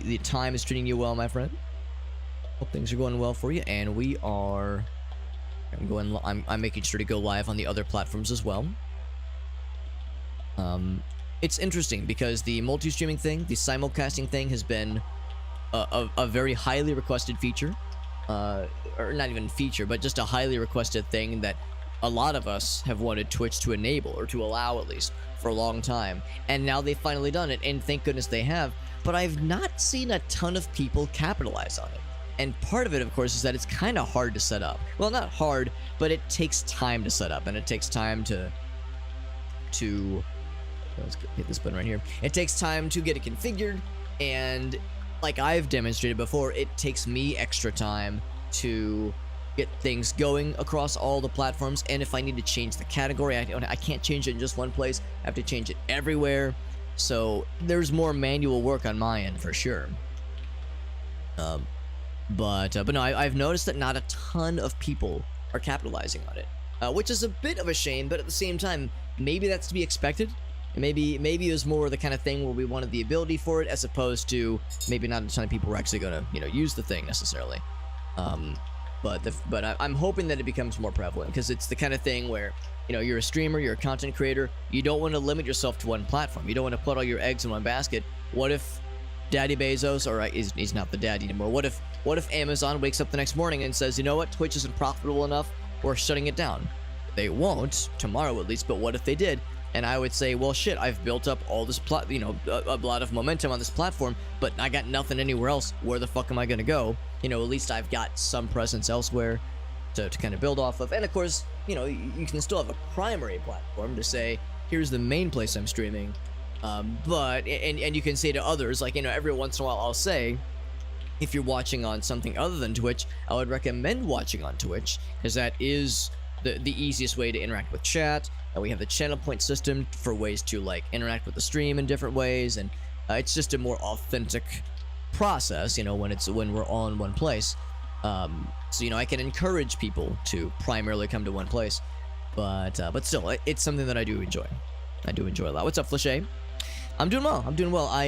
the time is treating you well, my friend. Hope things are going well for you, and we are. I'm making sure to go live on the other platforms as well. It's interesting because the multi-streaming thing, the simulcasting thing, has been a very highly requested feature, or not even feature, but just a highly requested thing that a lot of us have wanted Twitch to enable, or to allow at least, for a long time. And now they've finally done it, and thank goodness they have. But I've not seen a ton of people capitalize on it. And part of it, of course, is that it's kind of hard to set up. Well, not hard, but it takes time to set up, and it takes time to let's hit this button right here. It takes time to get it configured, and like I've demonstrated before, it takes me extra time to get things going across all the platforms. And if I need to change the category, I can't change it in just one place. I have to change it everywhere. So there's more manual work on my end for sure. But no, I've noticed that not a ton of people are capitalizing on it, which is a bit of a shame. But at the same time, maybe that's to be expected. Maybe it was more the kind of thing where we wanted the ability for it, as opposed to maybe not a ton of people were actually gonna, use the thing necessarily. But I'm hoping that it becomes more prevalent, because it's the kind of thing where, you're a streamer, you're a content creator, you don't want to limit yourself to one platform. You don't want to put all your eggs in one basket. What if Daddy Bezos, or he's not the daddy anymore, what if Amazon wakes up the next morning and says, you know what, Twitch isn't profitable enough, we're shutting it down? They won't, tomorrow at least, but what if they did? And I would say, well, shit, I've built up all this a lot of momentum on this platform, but I got nothing anywhere else. Where the fuck am I gonna go? At least I've got some presence elsewhere to kind of build off of. And of course, you can still have a primary platform to say, here's the main place I'm streaming. But you can say to others, like, every once in a while I'll say, if you're watching on something other than Twitch, I would recommend watching on Twitch, because that is the easiest way to interact with chat. And we have the channel point system for ways to like interact with the stream in different ways, and it's just a more authentic process, when we're all in one place. So I can encourage people to primarily come to one place, but still, it's something that I do enjoy. I do enjoy a lot. What's up, Flashay? I'm doing well. I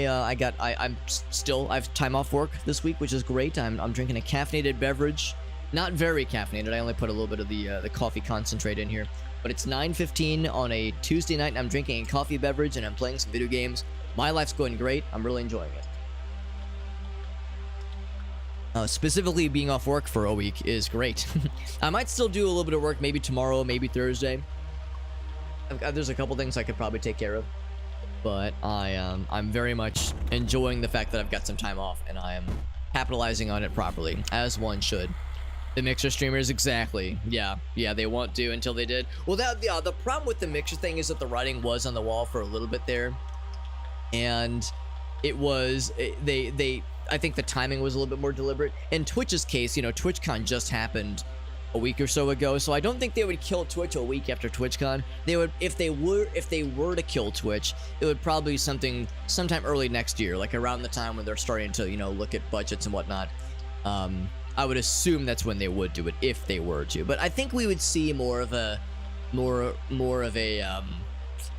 have time off work this week, which is great. I'm drinking a caffeinated beverage. Not very caffeinated. I only put a little bit of the coffee concentrate in here. But it's 9:15 on a Tuesday night, and I'm drinking a coffee beverage, and I'm playing some video games. My life's going great. I'm really enjoying it. Specifically, being off work for a week is great. I might still do a little bit of work, maybe tomorrow, maybe Thursday. There's a couple things I could probably take care of. But I'm very much enjoying the fact that I've got some time off, and I am capitalizing on it properly, as one should. The Mixer streamers, exactly. Yeah, they won't do until they did. Well, the problem with the Mixer thing is that the writing was on the wall for a little bit there, and it was I think the timing was a little bit more deliberate. In Twitch's case, TwitchCon just happened a week or so ago, so I don't think they would kill Twitch a week after TwitchCon. They would, if they were to kill Twitch, it would probably be sometime early next year, like around the time when they're starting to look at budgets and whatnot. I would assume that's when they would do it, if they were to. But I think we would see more of a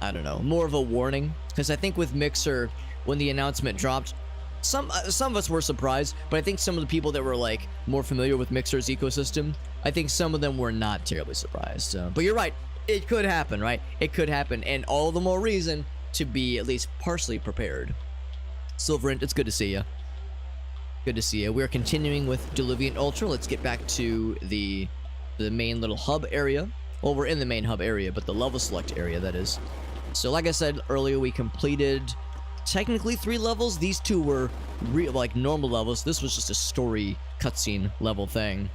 I don't know, more of a warning, because I think with Mixer, when the announcement dropped, some of us were surprised, but I think some of the people that were like more familiar with Mixer's ecosystem, I think some of them were not terribly surprised. But you're right, it could happen, right? It could happen, and all the more reason to be at least partially prepared. Silverant, it's good to see you. Good to see you. We're continuing with Diluvian Ultra. Let's get back to the main little hub area. Well, we're in the main hub area, but the level select area, that is. So like I said earlier, we completed technically 3 levels. These 2 were like normal levels. This was just a story cutscene level thing.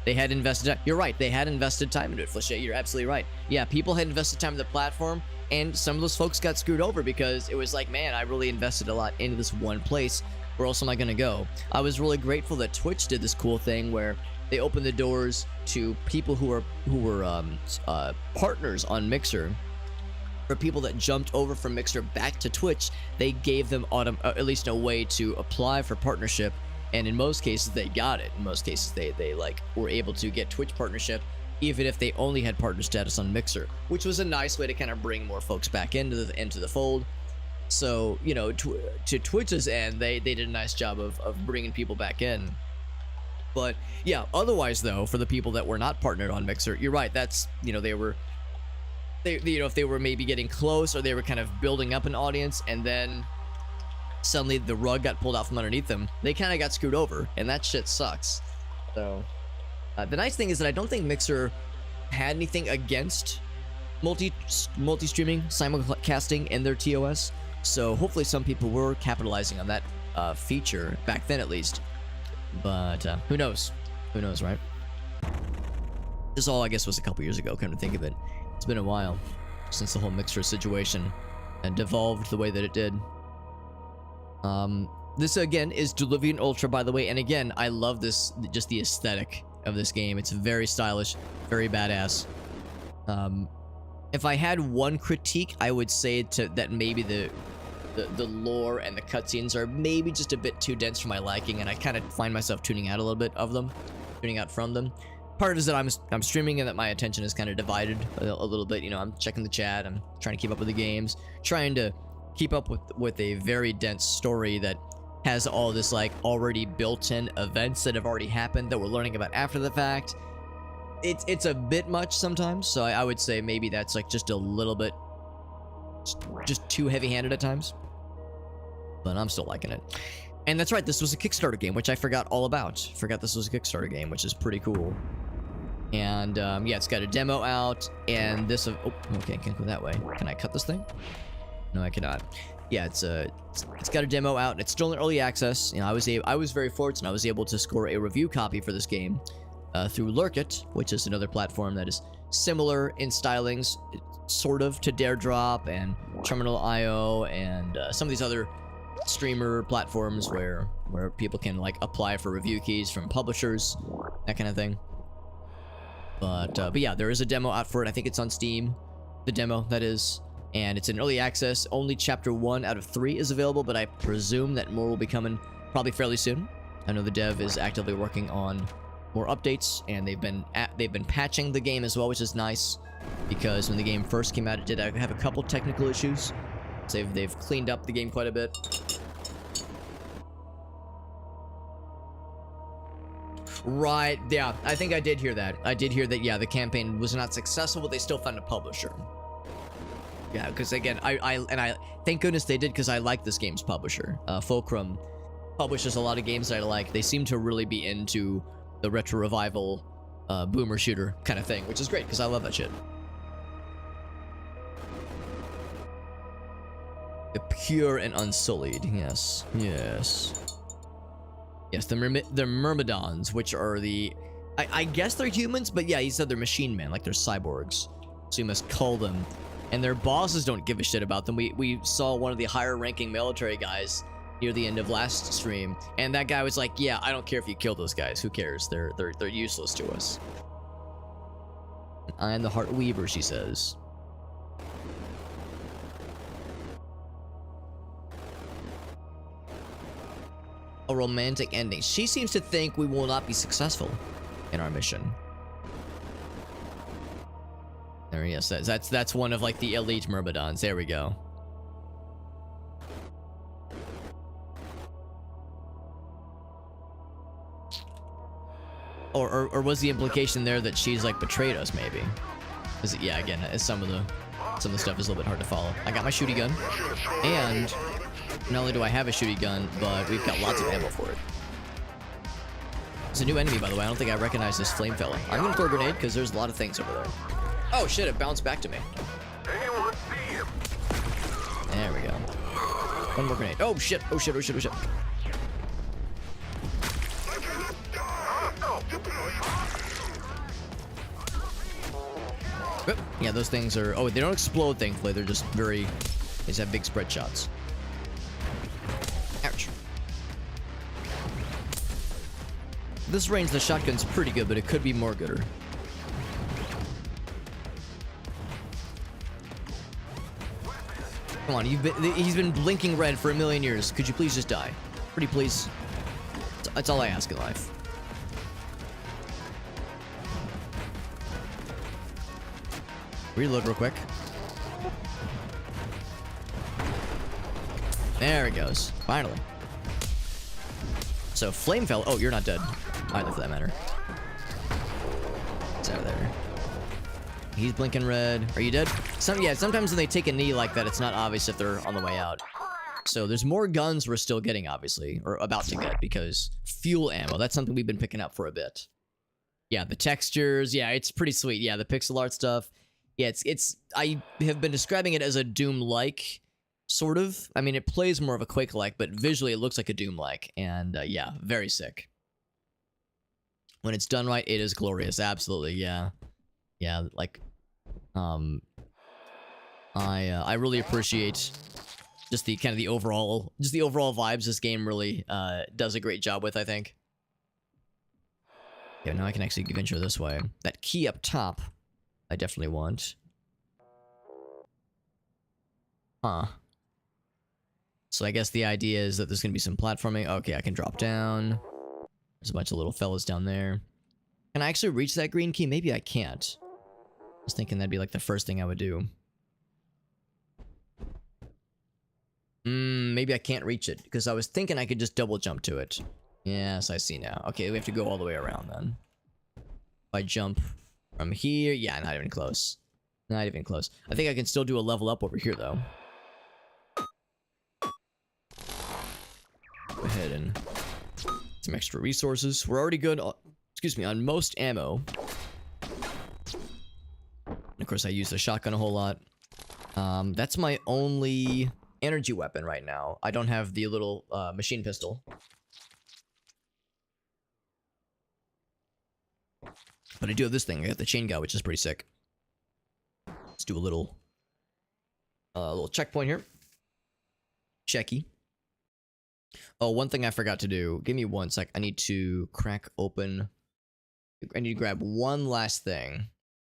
They had invested. You're right. They had invested time into it, Flashay. You're absolutely right. Yeah, people had invested time in the platform, and some of those folks got screwed over because it was like, man, I really invested a lot into this one place. Where else am I gonna go? I was really grateful that Twitch did this cool thing where they opened the doors to people who were partners on Mixer. For people that jumped over from Mixer back to Twitch, they gave them at least a way to apply for partnership, and in most cases they got it. In most cases they like were able to get Twitch partnership, even if they only had partner status on Mixer, which was a nice way to kind of bring more folks back into the fold. So, you know, to Twitch's end, they did a nice job of bringing people back in. But yeah, otherwise though, for the people that were not partnered on Mixer, you're right. That's, you know, you know, if they were maybe getting close or they were kind of building up an audience and then suddenly the rug got pulled out from underneath them, they kind of got screwed over, and that shit sucks. So the nice thing is that I don't think Mixer had anything against multi-streaming, simulcasting in their TOS. So hopefully some people were capitalizing on that feature back then, at least. But who knows? Who knows, right? This all, I guess, was a couple years ago, come to think of it. It's been a while since the whole Mixer situation and devolved the way that it did. This again is Diluvian Ultra, by the way, and again, I love this, just the aesthetic of this game. It's very stylish, very badass. If I had one critique, I would say that maybe the lore and the cutscenes are maybe just a bit too dense for my liking, and I kind of find myself tuning out a little bit of them, tuning out from them. Part is that I'm streaming and that my attention is kind of divided a little bit. You know, I'm checking the chat, I'm trying to keep up with the games, trying to keep up with a very dense story that has all this like already built-in events that have already happened that we're learning about after the fact. It's a bit much sometimes, so I would say maybe that's like just a little bit just too heavy-handed at times. But I'm still liking it. And that's right, this was a Kickstarter game, which I forgot all about. Forgot this was a Kickstarter game, which is pretty cool. And yeah, it's got a demo out, and this... Oh, okay, I can't go that way. Can I cut this thing? No, I cannot. Yeah, it's got a demo out, and it's still in early access. You know, I was very fortunate. I was able to score a review copy for this game through Lurkit, which is another platform that is similar in stylings, sort of, to Daredrop and Terminal.io and some of these other streamer platforms where people can like apply for review keys from publishers, that kind of thing. But yeah, there is a demo out for it. I think it's on Steam, the demo, that is. And it's in early access. Only chapter 1 out of 3 is available, but I presume that more will be coming probably fairly soon. I know the dev is actively working on more updates, and they've been patching the game as well, which is nice, because when the game first came out, it did have a couple technical issues. So they've cleaned up the game quite a bit. Right, yeah, I think I did hear that. I did hear that, yeah, the campaign was not successful, but they still found a publisher. Yeah, because again, I thank goodness they did, because I like this game's publisher. Fulcrum publishes a lot of games that I like. They seem to really be into the retro revival, boomer shooter kind of thing, which is great, because I love that shit. The pure and unsullied, yes, yes. Yes, the Myrmidons, which are the... I guess they're humans, but yeah, he said they're machine men, like they're cyborgs. So you must cull them. And their bosses don't give a shit about them. We saw one of the higher-ranking military guys near the end of last stream, and that guy was like, yeah, I don't care if you kill those guys. Who cares? They're useless to us. I am the Heart Weaver, she says. A romantic ending. She seems to think we will not be successful in our mission. There he is. That's one of like the elite Myrmidons. There we go. Or was the implication there that she's like betrayed us? Maybe. Yeah. Again, some of the stuff is a little bit hard to follow. I got my shooty gun, and not only do I have a shooty gun, but we've got lots of ammo for it. It's a new enemy, by the way. I don't think I recognize this flame fella. I'm gonna throw a grenade because there's a lot of things over there. Oh shit! It bounced back to me. There we go. One more grenade. Oh shit! Oh shit! Oh shit! Oh shit! Oh, yeah, those things are... Oh, they don't explode, thankfully. They're just very... They just have big spread shots. Ouch. This range, the shotgun's pretty good, but it could be more gooder. Come on, he's been blinking red for 1,000,000 years. Could you please just die? Pretty please. That's all I ask in life. Reload real quick. There it goes. Finally. So, Flame fell. Oh, you're not dead. Either, for that matter. It's out there. He's blinking red. Are you dead? Yeah, sometimes when they take a knee like that, it's not obvious if they're on the way out. So there's more guns we're still getting, obviously, or about to get, because fuel ammo, that's something we've been picking up for a bit. Yeah, the textures, yeah, it's pretty sweet. Yeah, the pixel art stuff. Yeah, I have been describing it as a Doom-like, sort of. I mean, it plays more of a Quake-like, but visually it looks like a Doom-like. And yeah, very sick. When it's done right, it is glorious. Absolutely, yeah. Yeah, like, I really appreciate just the kind of the overall vibes this game really does a great job with, I think. Yeah, now I can actually venture this way. That key up top, I definitely want. Huh. So I guess the idea is that there's going to be some platforming. Okay, I can drop down. There's a bunch of little fellas down there. Can I actually reach that green key? Maybe I can't. I was thinking that'd be like the first thing I would do. Maybe I can't reach it, because I was thinking I could just double jump to it. Yes, I see now. Okay, we have to go all the way around then. If I jump from here, yeah, not even close. Not even close. I think I can still do a level up over here, though. Go ahead and some extra resources. We're already good, excuse me, on most ammo. And of course, I use the shotgun a whole lot. That's my only energy weapon right now. I don't have the little machine pistol. But I do have this thing. I got the chain gun, which is pretty sick. Let's do a little checkpoint here. Checky. Oh, one thing I forgot to do. Give me one sec. I need to crack open. I need to grab one last thing.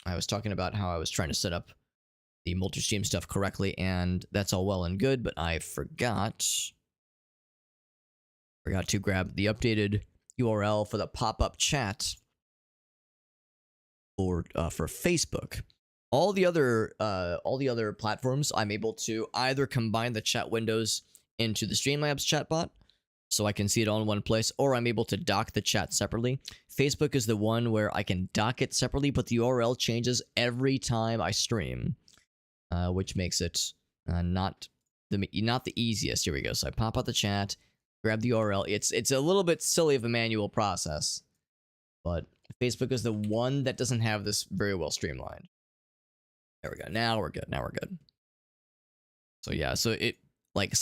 I was talking about how I was trying to set up the multi-stream stuff correctly, and that's all well and good, but I forgot to grab the updated URL for the pop-up chat for Facebook. All the other platforms, I'm able to either combine the chat windows into the Streamlabs chatbot, so I can see it all in one place, or I'm able to dock the chat separately. Facebook is the one where I can dock it separately, but the URL changes every time I stream. Which makes it not the easiest. Here we go. So I pop out the chat, grab the URL. It's a little bit silly of a manual process, but Facebook is the one that doesn't have this very well streamlined. There we go. Now we're good. Now we're good. So yeah. So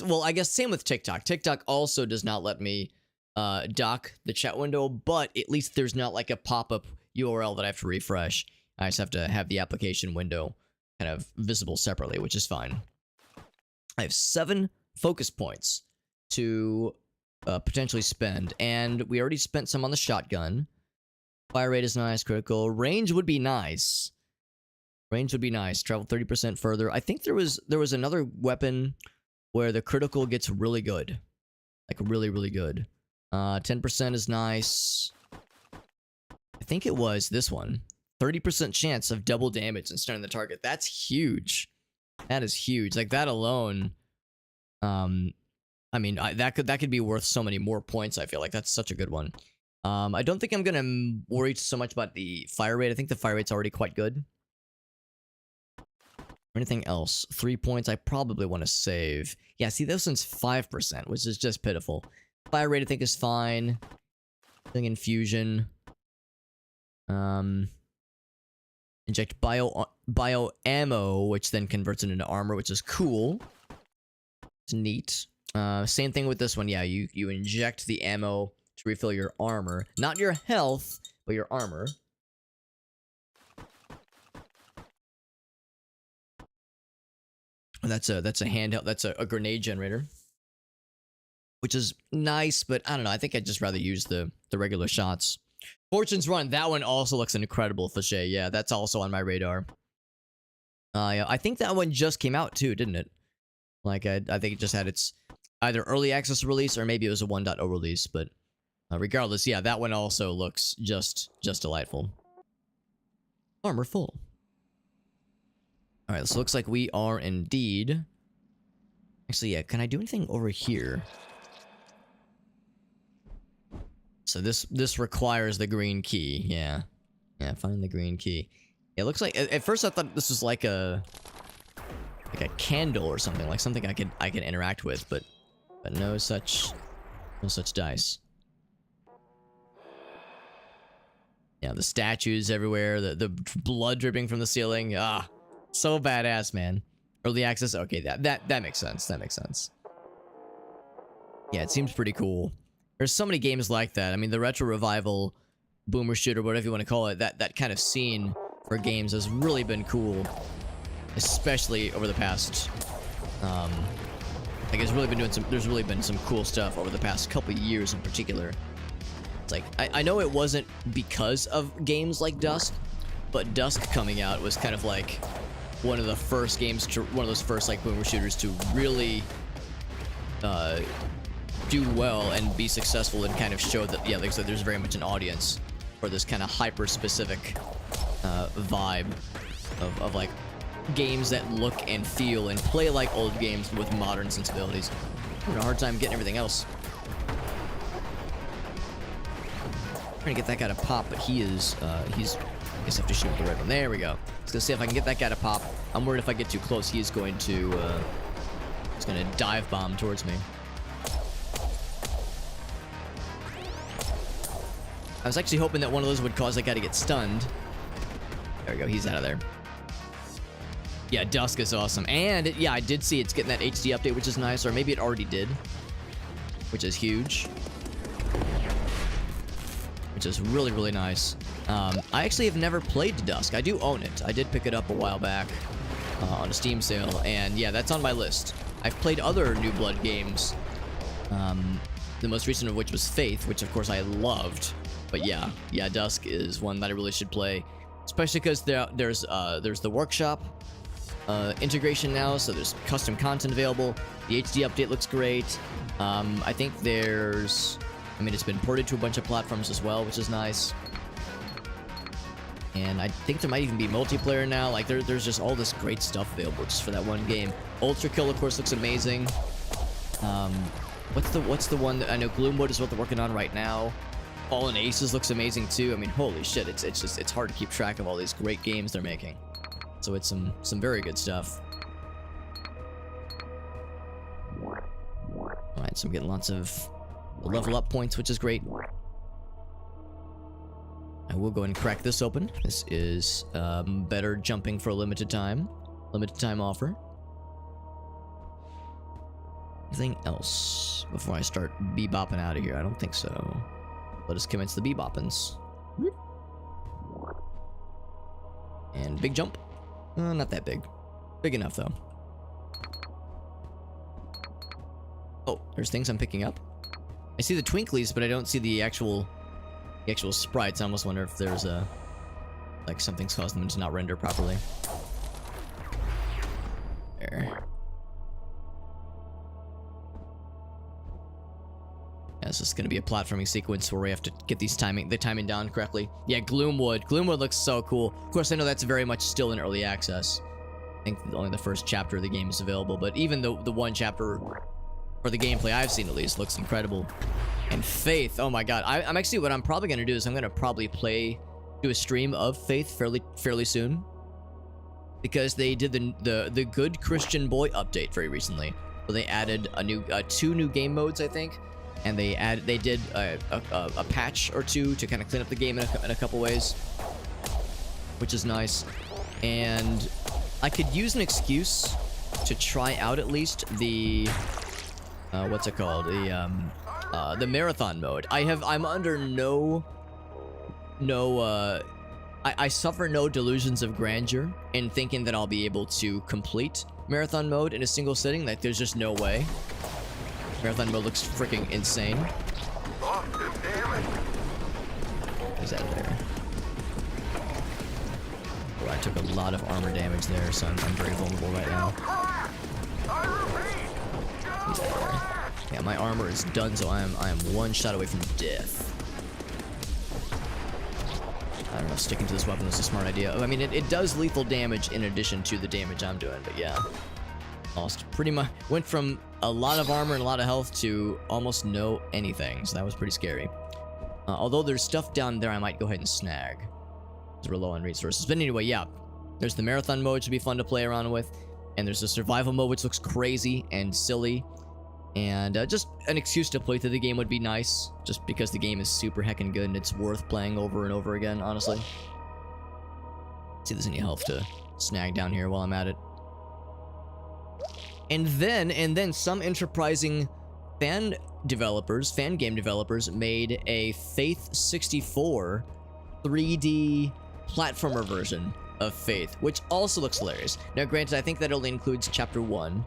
well, I guess same with TikTok. TikTok also does not let me dock the chat window, but at least there's not like a pop-up URL that I have to refresh. I just have to have the application window kind of visible separately, which is fine. I have 7 focus points to potentially spend, and we already spent some on the shotgun. Fire rate is nice, critical. Range would be nice. Range would be nice. Travel 30% further. I think there was another weapon where the critical gets really good. Like really, really good. 10% is nice. I think it was this one. 30% chance of double damage and stunning the target. That's huge. That is huge. Like that alone. I mean, that could be worth so many more points. I feel like that's such a good one. I don't think I'm gonna worry so much about the fire rate. I think the fire rate's already quite good. Anything else? 3 points. I probably want to save. Yeah, see, this one's 5%, which is just pitiful. Fire rate I think is fine. Thing infusion. Inject bio ammo, which then converts it into armor, which is cool. It's neat. Same thing with this one. Yeah, you inject the ammo to refill your armor. Not your health, but your armor. That's a handheld. That's a grenade generator, which is nice, but I don't know. I think I'd just rather use the regular shots. Fortune's Run. That one also looks incredible, Fachet. Yeah, that's also on my radar. Yeah, I think that one just came out too, didn't it? Like I think it just had its either early access release or maybe it was a 1.0 release. But regardless, yeah, that one also looks just delightful. Armor full. All right, this looks like we are indeed Actually, yeah, can I do anything over here? So this requires the green key. Yeah. Yeah, find the green key. It looks like at first I thought this was like a candle or something, like something I could interact with, but no such dice. Yeah, the statues everywhere, the blood dripping from the ceiling. Ah, so badass, man. Early access. Okay, that makes sense. That makes sense. Yeah, it seems pretty cool. There's so many games like that. I mean, the retro revival, boomer shooter, whatever you want to call it, that kind of scene for games has really been cool, especially over the past. Like, it's really been doing some. There's really been some cool stuff over the past couple of years in particular. It's like I know it wasn't because of games like Dusk, but Dusk coming out was kind of like one of the first games to one of those first like boomer shooters to really do well and be successful and kind of show that, yeah, like I said, there's very much an audience for this kind of hyper specific vibe of like games that look and feel and play like old games with modern sensibilities. I'm having a hard time getting everything else. Trying to get that guy to pop, but he's I guess I have to shoot the right one. There we go. Let's go see if I can get that guy to pop. I'm worried if I get too close, he's going to dive bomb towards me. I was actually hoping that one of those would cause that guy to get stunned. There we go, he's out of there. Yeah, Dusk is awesome. And, yeah, I did see it's getting that HD update, which is nice. Or maybe it already did, which is huge. Which is really, really nice. I actually have never played Dusk. I do own it. I did pick it up a while back on a Steam sale. And, yeah, that's on my list. I've played other New Blood games. The most recent of which was Faith, which, of course, I loved. But, yeah, Dusk is one that I really should play. Especially because there's the workshop integration now, so there's custom content available. The HD update looks great. I think it's been ported to a bunch of platforms as well, which is nice. And I think there might even be multiplayer now. Like there's just all this great stuff available just for that one game. Ultra Kill, of course, looks amazing. What's the one that I know? Gloomwood is what they're working on right now. Fallen Aces looks amazing too. I mean, holy shit! It's hard to keep track of all these great games they're making. So it's some very good stuff. Alright, so I'm getting lots of level up points, which is great. I will go ahead and crack this open. This is better jumping for a limited time offer. Anything else before I start bebopping out of here? I don't think so. Let us commence the beboppins. And big jump. Not that big. Big enough, though. Oh, there's things I'm picking up. I see the twinklies, but I don't see the actual sprites. I almost wonder if there's like something's causing them to not render properly. There. Yeah, this is going to be a platforming sequence where we have to get the timing down correctly. Yeah, Gloomwood. Gloomwood looks so cool. Of course, I know that's very much still in early access. I think only the first chapter of the game is available, but even the one chapter, or the gameplay I've seen at least, looks incredible. And Faith, oh my god. I'm actually, what I'm probably going to do is I'm going to probably do a stream of Faith fairly soon. Because they did the Good Christian Boy update very recently. Where they added two new game modes, I think. And they did a patch or two to kind of clean up the game in a couple ways, which is nice. And I could use an excuse to try out at least the what's it called, the marathon mode. I'm under I suffer no delusions of grandeur in thinking that I'll be able to complete marathon mode in a single sitting. Like, there's just no way. Marathon mode looks freaking insane. He's out of there. Oh, I took a lot of armor damage there, so I'm very vulnerable right now. He's out of there. Yeah, my armor is done, so I am one shot away from death. I don't know, sticking to this weapon is a smart idea. I mean, it does lethal damage in addition to the damage I'm doing, but yeah. Lost pretty much, went from a lot of armor and a lot of health to almost no anything, so that was pretty scary. Although there's stuff down there I might go ahead and snag, because we're low on resources. But anyway, yeah, there's the marathon mode, which would be fun to play around with, and there's the survival mode, which looks crazy and silly, and just an excuse to play through the game would be nice, just because the game is super heckin' good and it's worth playing over and over again, honestly. See if there's any health to snag down here while I'm at it. And then some enterprising fan game developers made a Faith 64 3D platformer version of Faith, which also looks hilarious. Now, granted, I think that only includes Chapter 1,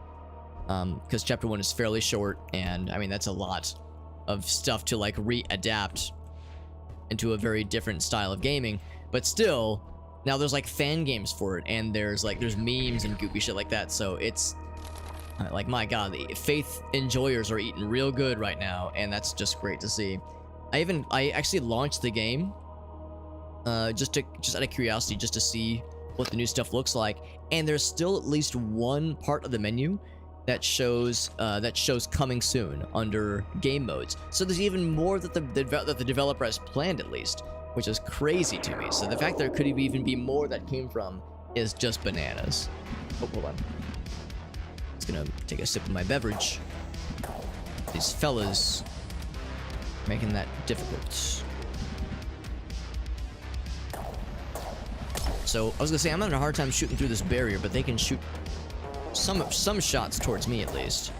because Chapter 1 is fairly short, and, I mean, that's a lot of stuff to, like, re-adapt into a very different style of gaming, but still, now there's, like, fan games for it, and there's memes and goofy shit like that, so it's... like, my god, the Faith enjoyers are eating real good right now, and that's just great to see. I actually launched the game just out of curiosity, just to see what the new stuff looks like, and there's still at least one part of the menu that shows coming soon under game modes. So there's even more that the developer has planned, at least, which is crazy to me. So the fact there could even be more that came from is just bananas. Oh, hold on. Gonna take a sip of my beverage. These fellas making that difficult. So I was gonna say I'm having a hard time shooting through this barrier, but they can shoot some shots towards me at least.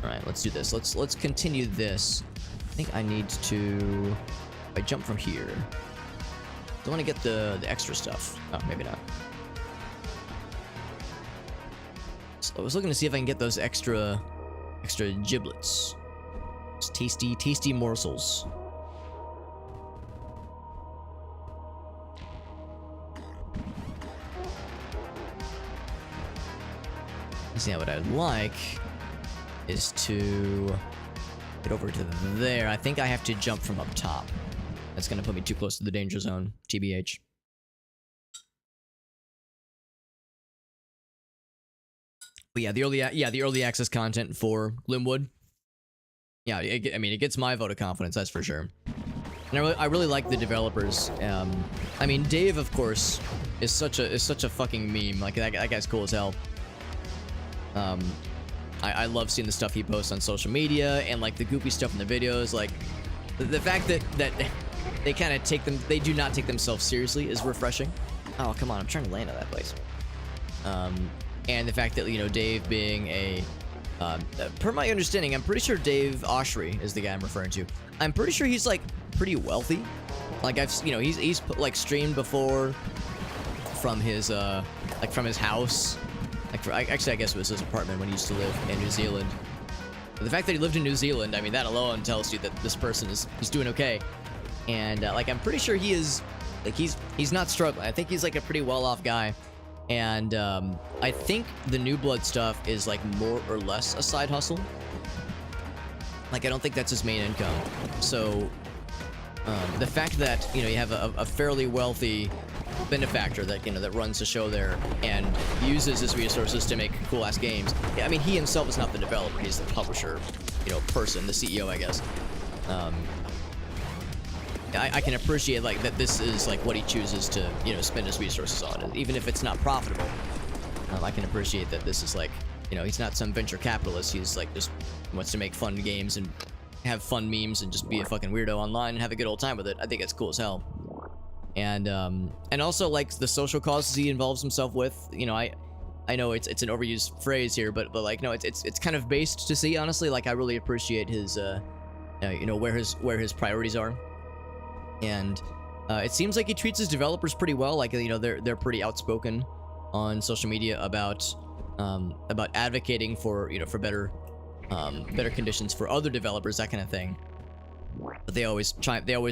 All right, let's do this. Let's continue this. I think I need to. If I jump from here, I want to get the extra stuff. Oh, maybe not. I was looking to see if I can get those extra giblets. Those tasty morsels. See, what I'd like is to get over to there. I think I have to jump from up top. That's gonna put me too close to the danger zone, TBH. But yeah, the early access content for Glimwood. Yeah, I mean, it gets my vote of confidence, that's for sure. And I really like the developers. I mean, Dave, of course, is such a fucking meme. Like that guy's cool as hell. I love seeing the stuff he posts on social media and like the goofy stuff in the videos. Like the fact that they kind of they do not take themselves seriously is refreshing. Oh, come on, I'm trying to land at that place. And the fact that, you know, Dave being per my understanding, I'm pretty sure Dave Oshry is the guy I'm referring to. I'm pretty sure he's, like, pretty wealthy. Like, he's like, streamed before from his, from his house. Like, actually, I guess it was his apartment when he used to live in New Zealand. But the fact that he lived in New Zealand, I mean, that alone tells you that this person is doing okay. And, like, I'm pretty sure he is, like, he's not struggling. I think he's, like, a pretty well-off guy. And I think the New Blood stuff is like more or less a side hustle. Like, I don't think that's his main income. So the fact that, you know, you have a fairly wealthy benefactor that, you know, that runs the show there and uses his resources to make cool ass games. I mean, he himself is not the developer, he's the publisher, you know, person, the CEO, I guess. I can appreciate, like, that this is, like, what he chooses to, you know, spend his resources on. Even if it's not profitable, I can appreciate that this is, like, you know, he's not some venture capitalist. He's, like, just wants to make fun games and have fun memes and just be a fucking weirdo online and have a good old time with it. I think it's cool as hell. And also, like, the social causes he involves himself with, you know, I know it's an overused phrase here, but like, no, it's kind of based to see, honestly. Like, I really appreciate his, you know, where his priorities are. And it seems like he treats his developers pretty well. Like, you know, they're pretty outspoken on social media about advocating for, you know, for better conditions for other developers, that kind of thing. But they always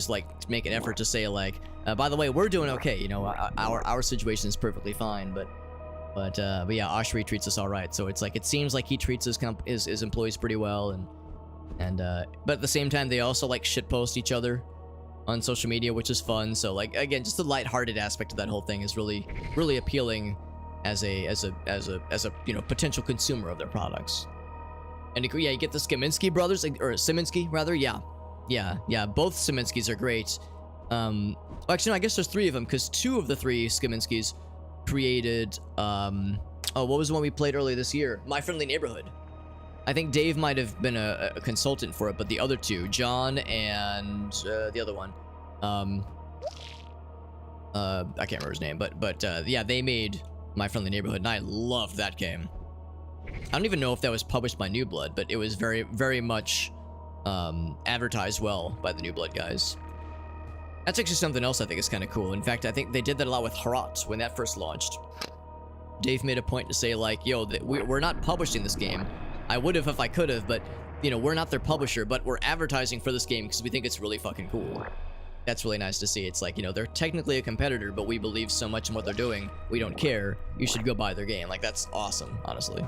like make an effort to say, like, by the way, we're doing okay. You know, our situation is perfectly fine. But yeah, Oshry treats us all right. So it's like, it seems like he treats his employees pretty well, and but at the same time, they also like shitpost each other on social media, which is fun. So, like, again, just the lighthearted aspect of that whole thing is really, really appealing as a you know, potential consumer of their products. And yeah, you get the Skiminski brothers, or Siminski rather. Yeah, both Siminskis are great. Actually, no, I guess there's 3 of them, because 2 of the 3 Skiminskis created oh, what was the one we played earlier this year? My Friendly Neighborhood. I think Dave might have been a consultant for it, but the other 2, John and the other one, I can't remember his name, but yeah, they made My Friendly Neighborhood, and I loved that game. I don't even know if that was published by New Blood, but it was very, very much advertised well by the New Blood guys. That's actually something else I think is kind of cool. In fact, I think they did that a lot with Herat when that first launched. Dave made a point to say, like, yo, we're not publishing this game. I would have if I could have, but, you know, we're not their publisher, but we're advertising for this game because we think it's really fucking cool. That's really nice to see. It's like, you know, they're technically a competitor, but we believe so much in what they're doing, we don't care. You should go buy their game. Like, that's awesome, honestly.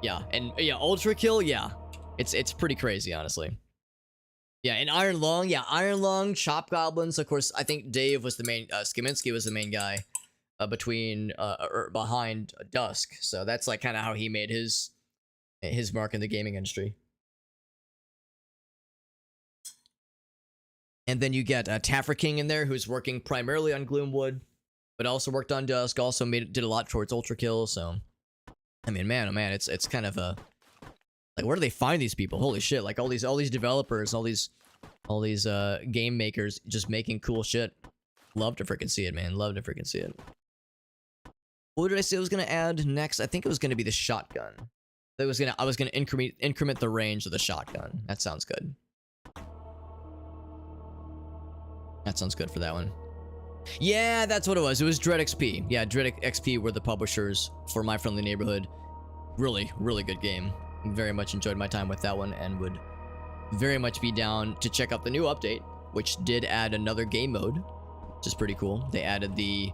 Yeah, and yeah, Ultra Kill, yeah. It's pretty crazy, honestly. Yeah, and Iron Lung, yeah, Iron Lung, Chop Goblins, of course, I think Dave was the main, Skiminski was the main guy behind Dusk, so that's like kind of how he made his mark in the gaming industry. And then you get Tafra King in there, who's working primarily on Gloomwood, but also worked on Dusk, also did a lot towards Ultra Kill, so... I mean, man, oh man, it's kind of a... Like, where do they find these people? Holy shit, like all these developers, all these game makers just making cool shit. Love to freaking see it, man. Love to freaking see it. What did I say I was gonna add next? I think it was gonna be the shotgun. I was gonna increment the range of the shotgun. That sounds good. That sounds good for that one. Yeah, that's what it was. It was Dread XP. Yeah, Dread XP were the publishers for My Friendly Neighborhood. Really, really good game. Very much enjoyed my time with that one, and would very much be down to check out the new update, which did add another game mode, which is pretty cool. They added the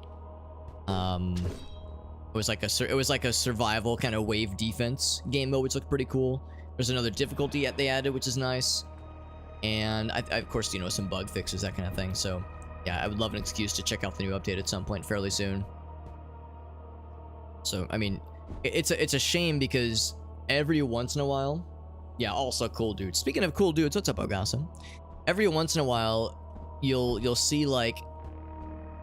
it was like a survival kind of wave defense game mode, which looked pretty cool. There's another difficulty that they added, which is nice, and I of course, you know, some bug fixes, that kind of thing. So yeah, I would love an excuse to check out the new update at some point fairly soon. So I mean, it's a shame because every once in a while, yeah, also cool dudes. Speaking of cool dudes, what's up, Ogasa? Every once in a while, you'll see like,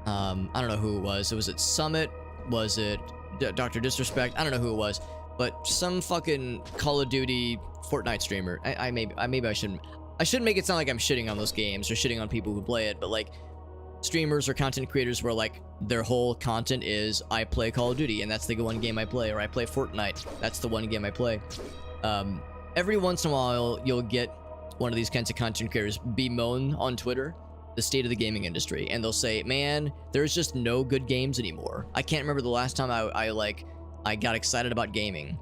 I don't know who it was. Was it Summit? Was it Dr. Disrespect? I don't know who it was, but some fucking Call of Duty Fortnite streamer. Maybe I shouldn't make it sound like I'm shitting on those games or shitting on people who play it, but like streamers or content creators where like their whole content is I play Call of Duty and that's the one game I play, or I play Fortnite, that's the one game I play. Every once in a while you'll get one of these kinds of content creators bemoan on Twitter the state of the gaming industry, and they'll say, man, there's just no good games anymore. I can't remember the last time I got excited about gaming.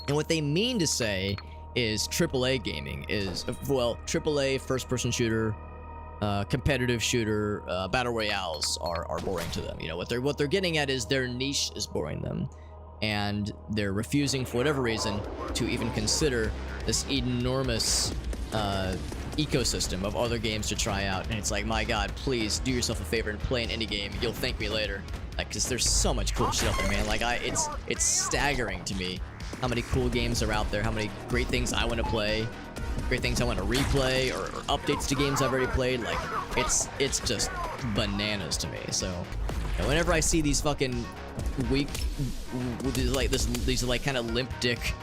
And what they mean to say is AAA gaming is, well, AAA first-person shooter, competitive shooter, battle royales are boring to them. You know, what they're getting at is their niche is boring them, and they're refusing for whatever reason to even consider this enormous ecosystem of other games to try out. And it's like, my god, please do yourself a favor and play an indie game. You'll thank me later. Like, because there's so much cool shit out there, man. Like, it's staggering to me how many cool games are out there, how many great things I want to play, great things I want to replay, or updates to games I've already played. Like, it's just bananas to me. So, you know, whenever I see these fucking weak, these like kind of limp dick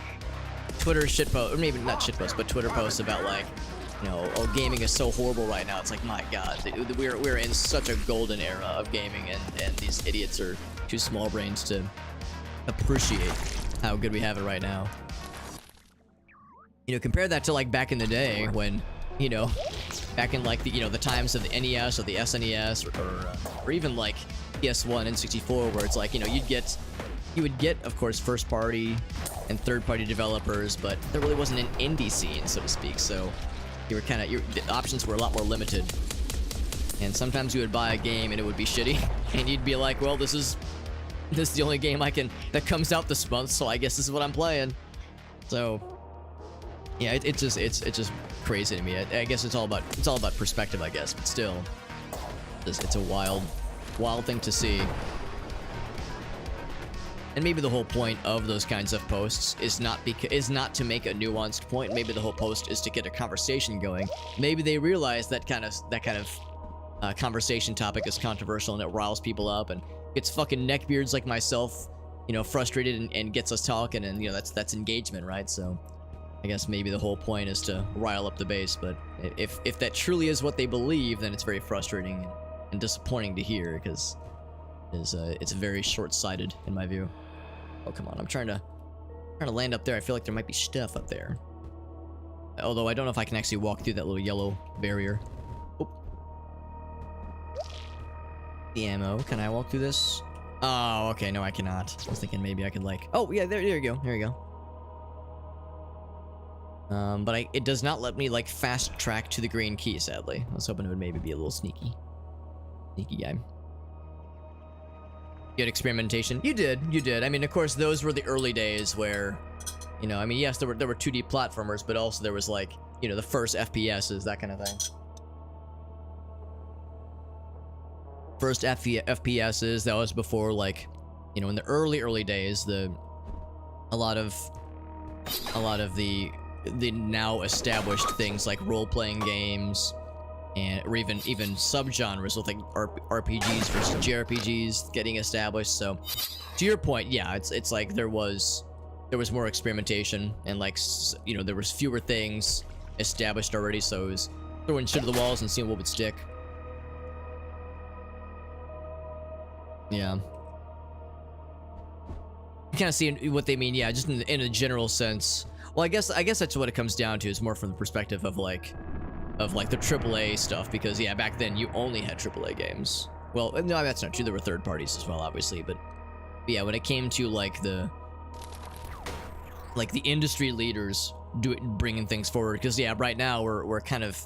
Twitter shitposts, or maybe not shitposts, but Twitter posts about like, you know, oh, gaming is so horrible right now. It's like, my god, we're in such a golden era of gaming, and these idiots are too small brains to appreciate how good we have it right now. You know, compare that to like back in the day when, you know, back in like the, you know, the times of the NES or the SNES or even like PS1 and 64, where it's like, you know, you would get, of course, first party and third party developers, but there really wasn't an indie scene, so to speak. So you were the options were a lot more limited. And sometimes you would buy a game and it would be shitty, and you'd be like, well, this is the only game that comes out this month, so I guess this is what I'm playing. So yeah, it's just crazy to me. I guess it's all about perspective, I guess, but still, it's a wild thing to see. And maybe the whole point of those kinds of posts is not to make a nuanced point. Maybe the whole post is to get a conversation going. Maybe they realize that kind of conversation topic is controversial and it riles people up and gets fucking neckbeards like myself, you know, frustrated and gets us talking, and you know that's engagement, right? So I guess maybe the whole point is to rile up the base. But if that truly is what they believe, then it's very frustrating and disappointing to hear, because it's very short-sighted in my view. Oh, come on. I'm trying to land up there. I feel like there might be stuff up there. Although I don't know if I can actually walk through that little yellow barrier. Oh. The ammo. Can I walk through this? Oh, okay. No, I cannot. I was thinking maybe I could like... Oh, yeah, there you go. There you go. But it does not let me like fast track to the green key, sadly. I was hoping it would maybe be a little sneaky. Sneaky guy. You had experimentation? You did. I mean, of course, those were the early days where, you know, I mean, yes, there were 2D platformers, but also there was like, you know, the first FPSs, that kind of thing. First FPSs, that was before, like, you know, in the early days, a lot of the now established things like role-playing games, or even subgenres with like RPGs versus JRPGs getting established. So to your point, yeah, it's like there was more experimentation, and like, you know, there was fewer things established already, so it was throwing shit to the walls and seeing what would stick. Yeah, you kind of see what they mean. Yeah, just in a general sense. Well, I guess that's what it comes down to, is more from the perspective of like the AAA stuff, because yeah, back then you only had AAA games. Well, no, that's not true. There were third parties as well, obviously, but yeah, when it came to like the industry leaders bringing things forward, because yeah, right now we're kind of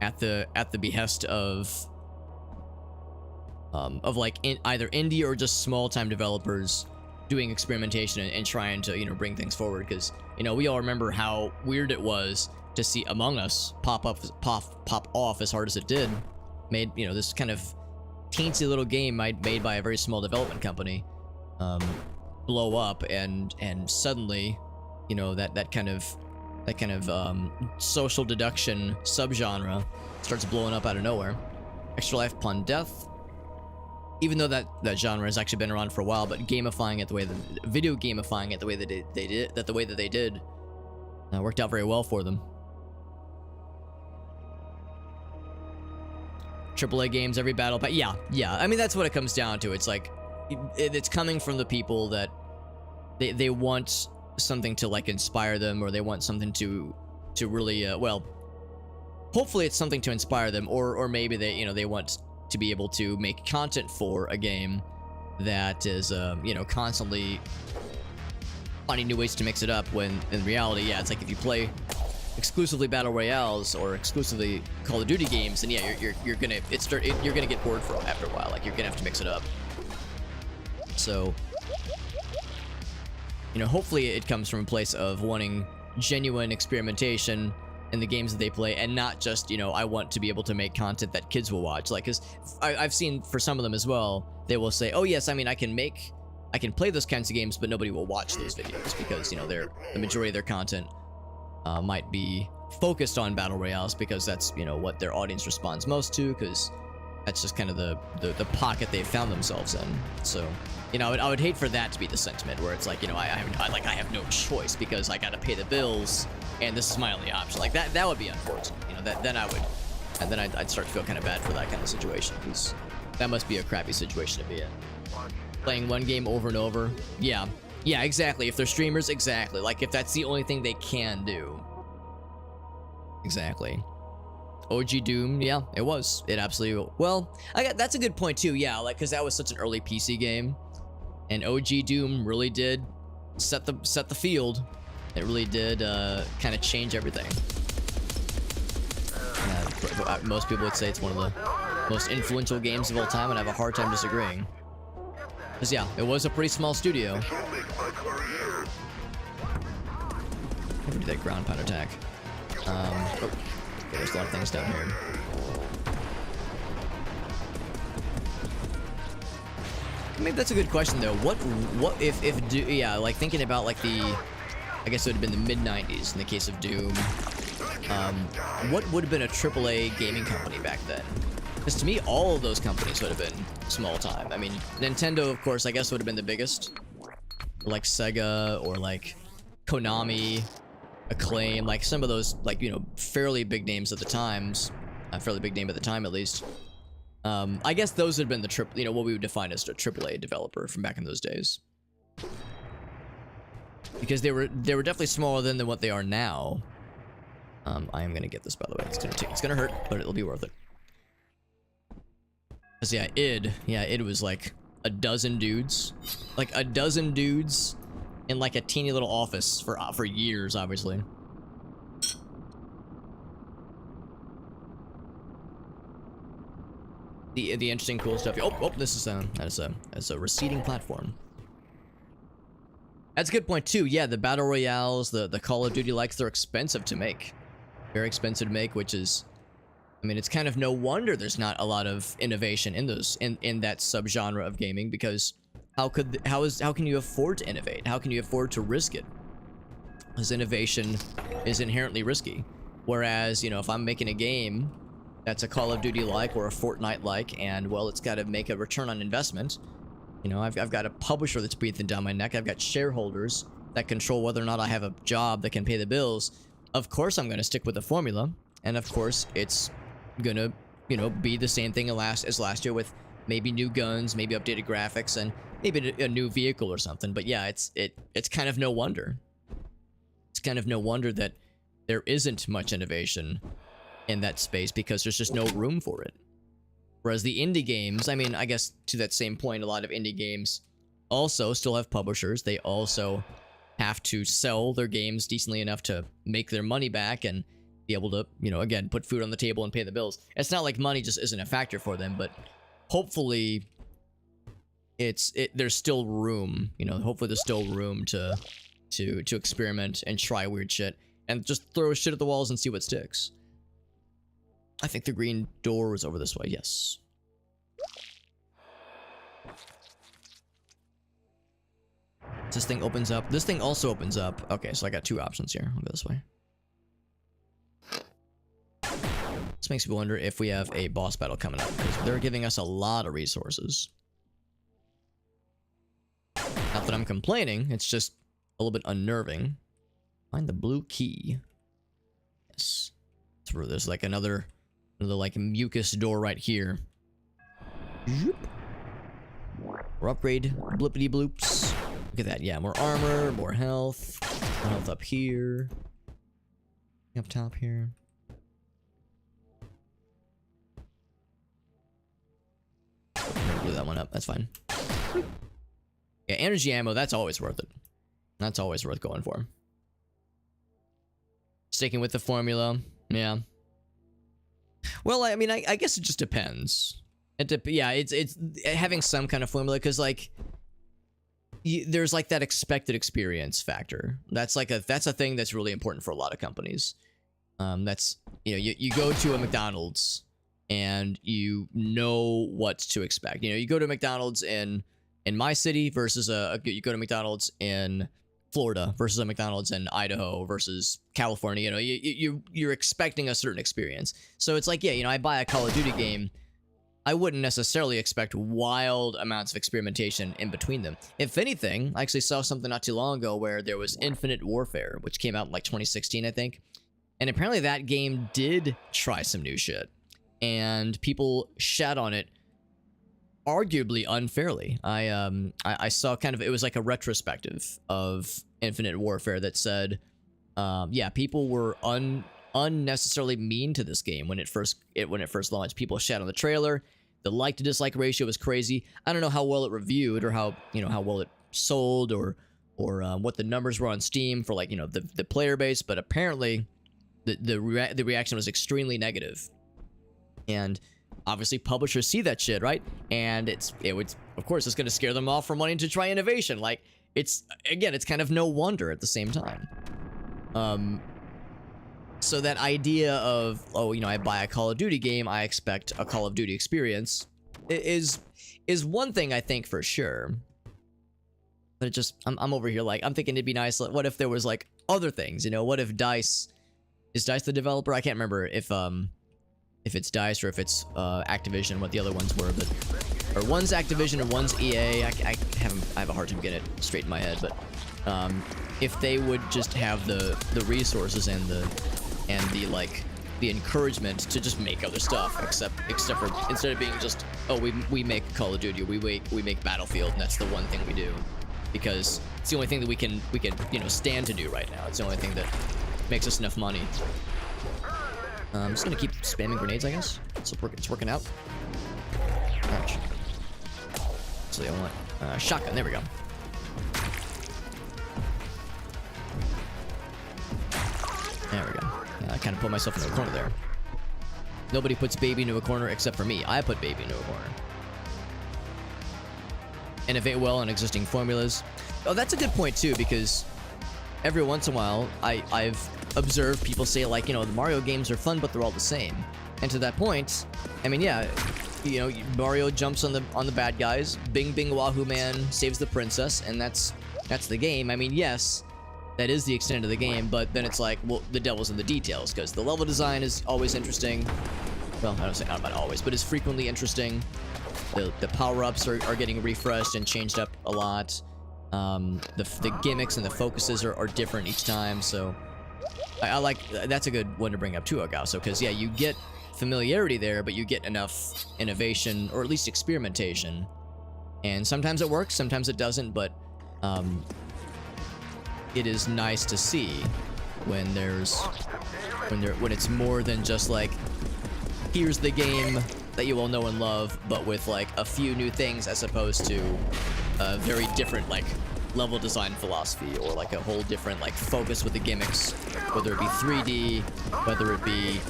at the behest of like either indie or just small time developers doing experimentation and trying to, you know, bring things forward, because you know, we all remember how weird it was to see Among Us pop off as hard as it did. Made, you know, this kind of teensy little game made by a very small development company blow up, and suddenly, you know, that kind of social deduction subgenre starts blowing up out of nowhere. Extra life upon death. Even though that genre has actually been around for a while, but gamifying it the way that video gamifying it the way that they did worked out very well for them. AAA games, every battle, but yeah. I mean, that's what it comes down to. It's like it's coming from the people that they want something to like inspire them, or they want something to really well, hopefully it's something to inspire them, or maybe they want to be able to make content for a game that is you know, constantly finding new ways to mix it up, when in reality, yeah, it's like if you play exclusively battle royales or exclusively Call of Duty games, then yeah, you're gonna get bored after a while. Like, you're gonna have to mix it up. So, you know, hopefully it comes from a place of wanting genuine experimentation in the games that they play, and not just, you know, I want to be able to make content that kids will watch. Like, because I've seen for some of them as well, they will say, oh yes, I mean, I can play those kinds of games, but nobody will watch those videos, because, you know, the majority of their content might be focused on battle royales, because that's, you know, what their audience responds most to, because that's just kind of the pocket they've found themselves in. So, you know, I would hate for that to be the sentiment, where it's like, you know, I have no choice because I gotta pay the bills and this is my only option. Like, that would be unfortunate. You know, then I'd start to feel kind of bad for that kind of situation, because that must be a crappy situation to be in. Playing one game over and over. Yeah, exactly. If they're streamers, exactly. Like, if that's the only thing they can do. Exactly. OG Doom, yeah, it was. It absolutely... Well, that's a good point, too, yeah, like, because that was such an early PC game. And OG Doom really did set the field. It really did kind of change everything. Most people would say it's one of the most influential games of all time, and I have a hard time disagreeing. Because, yeah, it was a pretty small studio. Never do that ground pound attack. Oh, okay, there's a lot of things down here. Maybe that's a good question though. What if yeah, like thinking about like the, I guess it would have been the mid-90s in the case of Doom. What would have been a AAA gaming company back then? Because to me, all of those companies would have been small time. I mean, Nintendo, of course, I guess would have been the biggest. Or like Sega or like Konami, Acclaim, like some of those, like, you know, fairly big names at the times. A fairly big name at the time, at least. I guess those would have been the you know, what we would define as a AAA developer from back in those days. Because they were definitely smaller than what they are now. I am gonna get this, by the way. It's gonna hurt, but it'll be worth it. Cause yeah, id was like a dozen dudes, in like a teeny little office for years, obviously. The interesting, cool stuff. Oh, this is that's a receding platform. That's a good point too. Yeah, the battle royales, the Call of Duty likes, they're expensive to make. Very expensive to make, which is, I mean, it's kind of no wonder there's not a lot of innovation in those in that subgenre of gaming, because how can you afford to innovate? How can you afford to risk it? Because innovation is inherently risky. Whereas, you know, if I'm making a game that's a Call of Duty like or a Fortnite like, and well, it's got to make a return on investment. You know, I've got a publisher that's breathing down my neck. I've got shareholders that control whether or not I have a job that can pay the bills. Of course, I'm going to stick with the formula, and of course, it's gonna, you know, be the same thing as last year, with maybe new guns, maybe updated graphics, and maybe a new vehicle or something. But yeah, it's kind of no wonder. It's kind of no wonder that there isn't much innovation in that space, because there's just no room for it. Whereas the indie games, I mean, I guess to that same point, a lot of indie games also still have publishers. They also have to sell their games decently enough to make their money back and be able to, you know, again, put food on the table and pay the bills. It's not like money just isn't a factor for them, but hopefully there's still room, you know, hopefully there's still room to experiment and try weird shit and just throw shit at the walls and see what sticks. I think the green door was over this way, yes. This thing opens up. This thing also opens up. Okay, so I got two options here. I'll go this way. This makes me wonder if we have a boss battle coming up, because they're giving us a lot of resources. Not that I'm complaining, it's just a little bit unnerving. Find the blue key. Yes. Through there's like another like mucus door right here. Or upgrade blippity bloops. Look at that. Yeah, more armor, more health. More health up here. Up top here. Blew that one up. That's fine. Yeah, energy ammo, that's always worth it. That's always worth going for. Sticking with the formula. Yeah. Well, I mean, I guess it just depends. Yeah, it's having some kind of formula, because like there's like that expected experience factor. That's like that's a thing that's really important for a lot of companies. That's, you know, you go to a McDonald's and you know what to expect. You know, you go to McDonald's in my city versus you go to McDonald's in Florida versus a McDonald's in Idaho versus California. You know, you're expecting a certain experience. So it's like, yeah, you know, I buy a Call of Duty game, I wouldn't necessarily expect wild amounts of experimentation in between them. If anything, I actually saw something not too long ago where there was Infinite Warfare, which came out in like 2016, I think. And apparently that game did try some new shit, and people shat on it arguably unfairly. I saw kind of, it was like a retrospective of Infinite Warfare that said, yeah, people were unnecessarily mean to this game when it first launched. People shat on the trailer. The like to dislike ratio was crazy. I don't know how well it reviewed, or how, you know, how well it sold, or what the numbers were on Steam for, like, you know, the player base, but apparently the reaction was extremely negative. And obviously publishers see that shit, right? And it would, of course, it's going to scare them off from wanting to try innovation. Like, it's kind of no wonder at the same time. So that idea of, oh, you know, I buy a Call of Duty game, I expect a Call of Duty experience, is one thing I think for sure. But it just, I'm over here like, I'm thinking it'd be nice, like, what if there was like other things, you know? What if DICE, is DICE the developer? I can't remember if it's DICE or if it's Activision, what the other ones were, but, or one's Activision and one's EA. I have a hard time getting it straight in my head, but if they would just have the resources and the like the encouragement to just make other stuff, except for instead of being just, oh, we make Call of Duty, we make Battlefield, and that's the one thing we do, because it's the only thing that we can you know stand to do right now. It's the only thing that makes us enough money. I'm just gonna keep spamming grenades, I guess. It's working out. Ouch. So I want shotgun. There we go. There we go. I kind of put myself into a corner there. Nobody puts baby into a corner except for me. I put baby into a corner. Innovate well on existing formulas. Oh, that's a good point too, because every once in a while, I've observed people say, like, you know, the Mario games are fun, but they're all the same. And to that point, I mean, yeah, you know, Mario jumps on the bad guys, Bing Bing Wahoo Man saves the princess, and that's the game. I mean, yes, that is the extent of the game, but then it's like, well, the devil's in the details, because the level design is always interesting. Well, I don't say not about always, but it's frequently interesting. The power-ups are getting refreshed and changed up a lot. The gimmicks and the focuses are different each time, so I like, that's a good one to bring up too, Ogauso, because yeah, you get familiarity there, but you get enough innovation, or at least experimentation, and sometimes it works, sometimes it doesn't, but it is nice to see when when it's more than just like, here's the game that you all know and love, but with like a few new things, as opposed to a very different like level design philosophy, or like a whole different like focus with the gimmicks, whether it be 3D, whether it be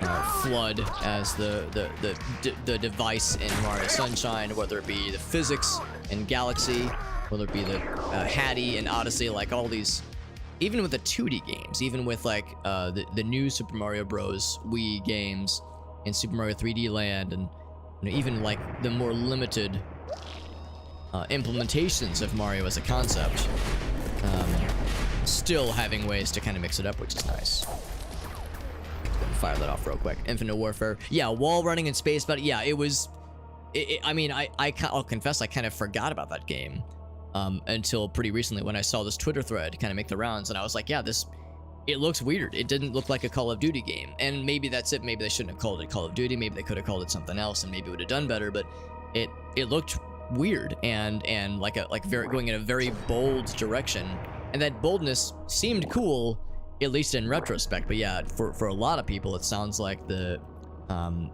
FLUDD as the device in Mario Sunshine, whether it be the physics in Galaxy, whether it be the Hattie in Odyssey, like all these, even with the 2D games, even with like the new Super Mario Bros. Wii games and Super Mario 3D Land, and you know, even like the more limited implementations of Mario as a concept, still having ways to kind of mix it up, which is nice. Fire that off real quick. Infinite Warfare. Yeah, wall running in space, but yeah, it was... I mean, I'll confess I kind of forgot about that game until pretty recently when I saw this Twitter thread kind of make the rounds, and I was like, yeah, it looks weird. It didn't look like a Call of Duty game, and maybe that's it. Maybe they shouldn't have called it Call of Duty. Maybe they could have called it something else, and maybe it would have done better, but it looked weird and going in a very bold direction, and that boldness seemed cool, at least in retrospect. But yeah, for a lot of people, it sounds like a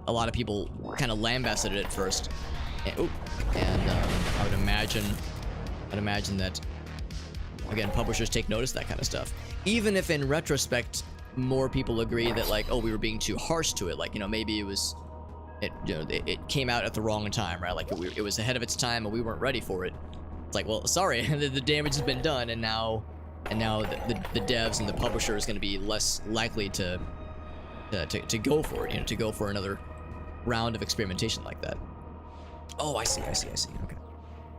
lot of people kind of lambasted it at first, and I would imagine that, again, publishers take notice of that kind of stuff, even if in retrospect more people agree that, like, oh, we were being too harsh to it, like, you know, maybe it came out at the wrong time, right? Like it was ahead of its time and we weren't ready for it. It's like, well, sorry, the damage has been done, and now the devs and the publisher is going to be less likely to go for it, you know, to go for another round of experimentation like that. Oh, I see. Okay.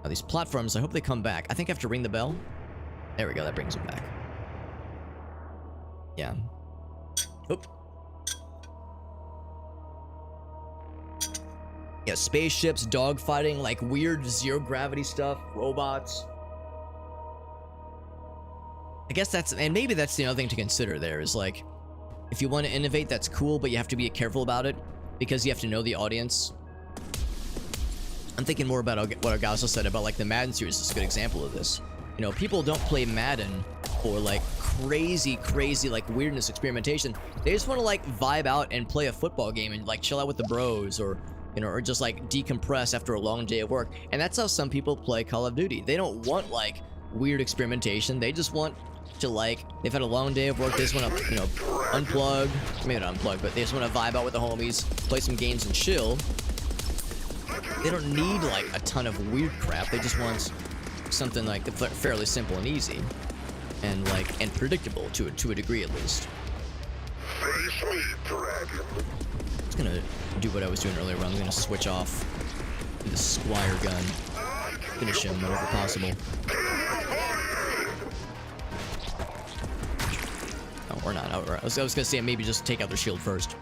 Now these platforms, I hope they come back. I think I have to ring the bell. There we go. That brings them back. Yeah. Oop. Yeah, spaceships, dogfighting, like weird zero gravity stuff, robots. I guess and maybe that's the other thing to consider there, is like, if you want to innovate, that's cool, but you have to be careful about it, because you have to know the audience. I'm thinking more about what Ogauso said about like the Madden series is a good example of this. You know, people don't play Madden for like crazy like weirdness experimentation. They just want to like vibe out and play a football game and like chill out with the bros, or you know, or just like decompress after a long day of work. And that's how some people play Call of Duty. They don't want like weird experimentation. They just want to, like, they've had a long day of work. They just want to, you know, unplug, maybe not unplug, but they just want to vibe out with the homies, play some games and chill. They don't need like a ton of weird crap. They just want something like fairly simple and easy, and like predictable to a degree at least. I'm just gonna do what I was doing earlier. I'm gonna switch off The Squire gun. Finish him whenever possible. Oh, or not. I was gonna say maybe just take out their shield first.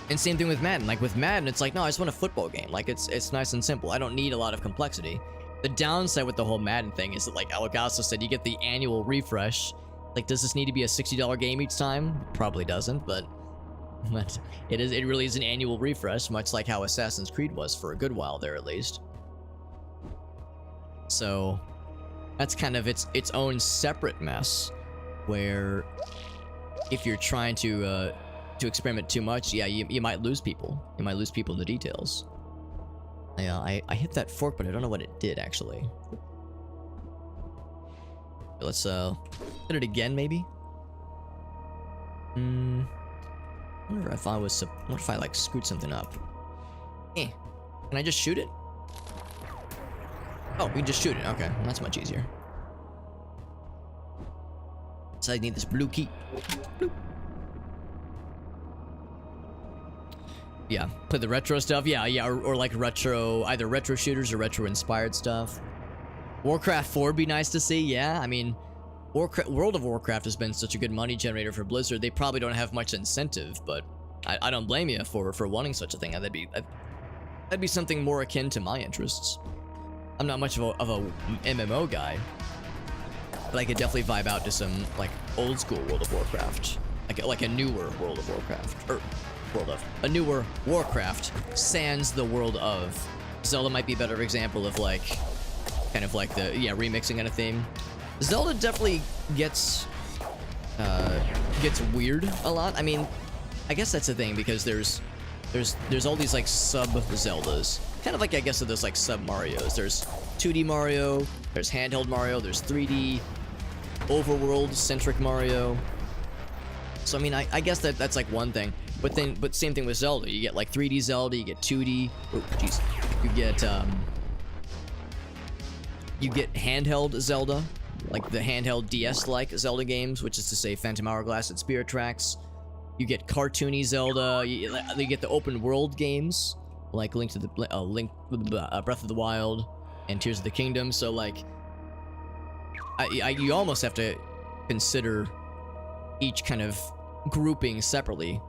And same thing with Madden. Like with Madden, it's like, no, I just want a football game. Like it's nice and simple. I don't need a lot of complexity. The downside with the whole Madden thing is that, like Alagasso said, you get the annual refresh. Like, does this need to be a $60 game each time? Probably doesn't, but it is. It really is an annual refresh, much like how Assassin's Creed was for a good while there, at least. So that's kind of its own separate mess, where if you're trying to experiment too much, yeah, you might lose people. You might lose people in the details. I hit that fork, but I don't know what it did actually. Let's hit it again, maybe. I wonder if I was. What if I like screwed something up? Can I just shoot it? Oh, we can just shoot it. Okay, well, that's much easier. So I need this blue key. Bloop. Yeah, play the retro stuff. Yeah, or like retro, either retro shooters or retro inspired stuff. Warcraft 4 would be nice to see. Yeah, I mean, World of Warcraft has been such a good money generator for Blizzard. They probably don't have much incentive, but I don't blame you for wanting such a thing. That'd be something more akin to my interests. I'm not much of a MMO guy, but I could definitely vibe out to some like old school World of Warcraft, like a newer World of Warcraft, or a newer Warcraft sans the world of. Zelda might be a better example of like kind of like the remixing kind of theme. Zelda definitely gets weird a lot. I mean, I guess that's the thing, because there's all these like sub Zeldas, kind of like, I guess, there's like sub Marios. There's 2D Mario, there's handheld Mario, there's 3D overworld centric Mario. So I mean, I guess that's like one thing, but same thing with Zelda. You get like 3D Zelda, you get 2D. Oh, jeez. You get handheld Zelda, like the handheld DS-like Zelda games, which is to say Phantom Hourglass and Spirit Tracks. You get cartoony Zelda. You get the open world games, like Breath of the Wild and Tears of the Kingdom. So like, you almost have to consider each kind of grouping separately.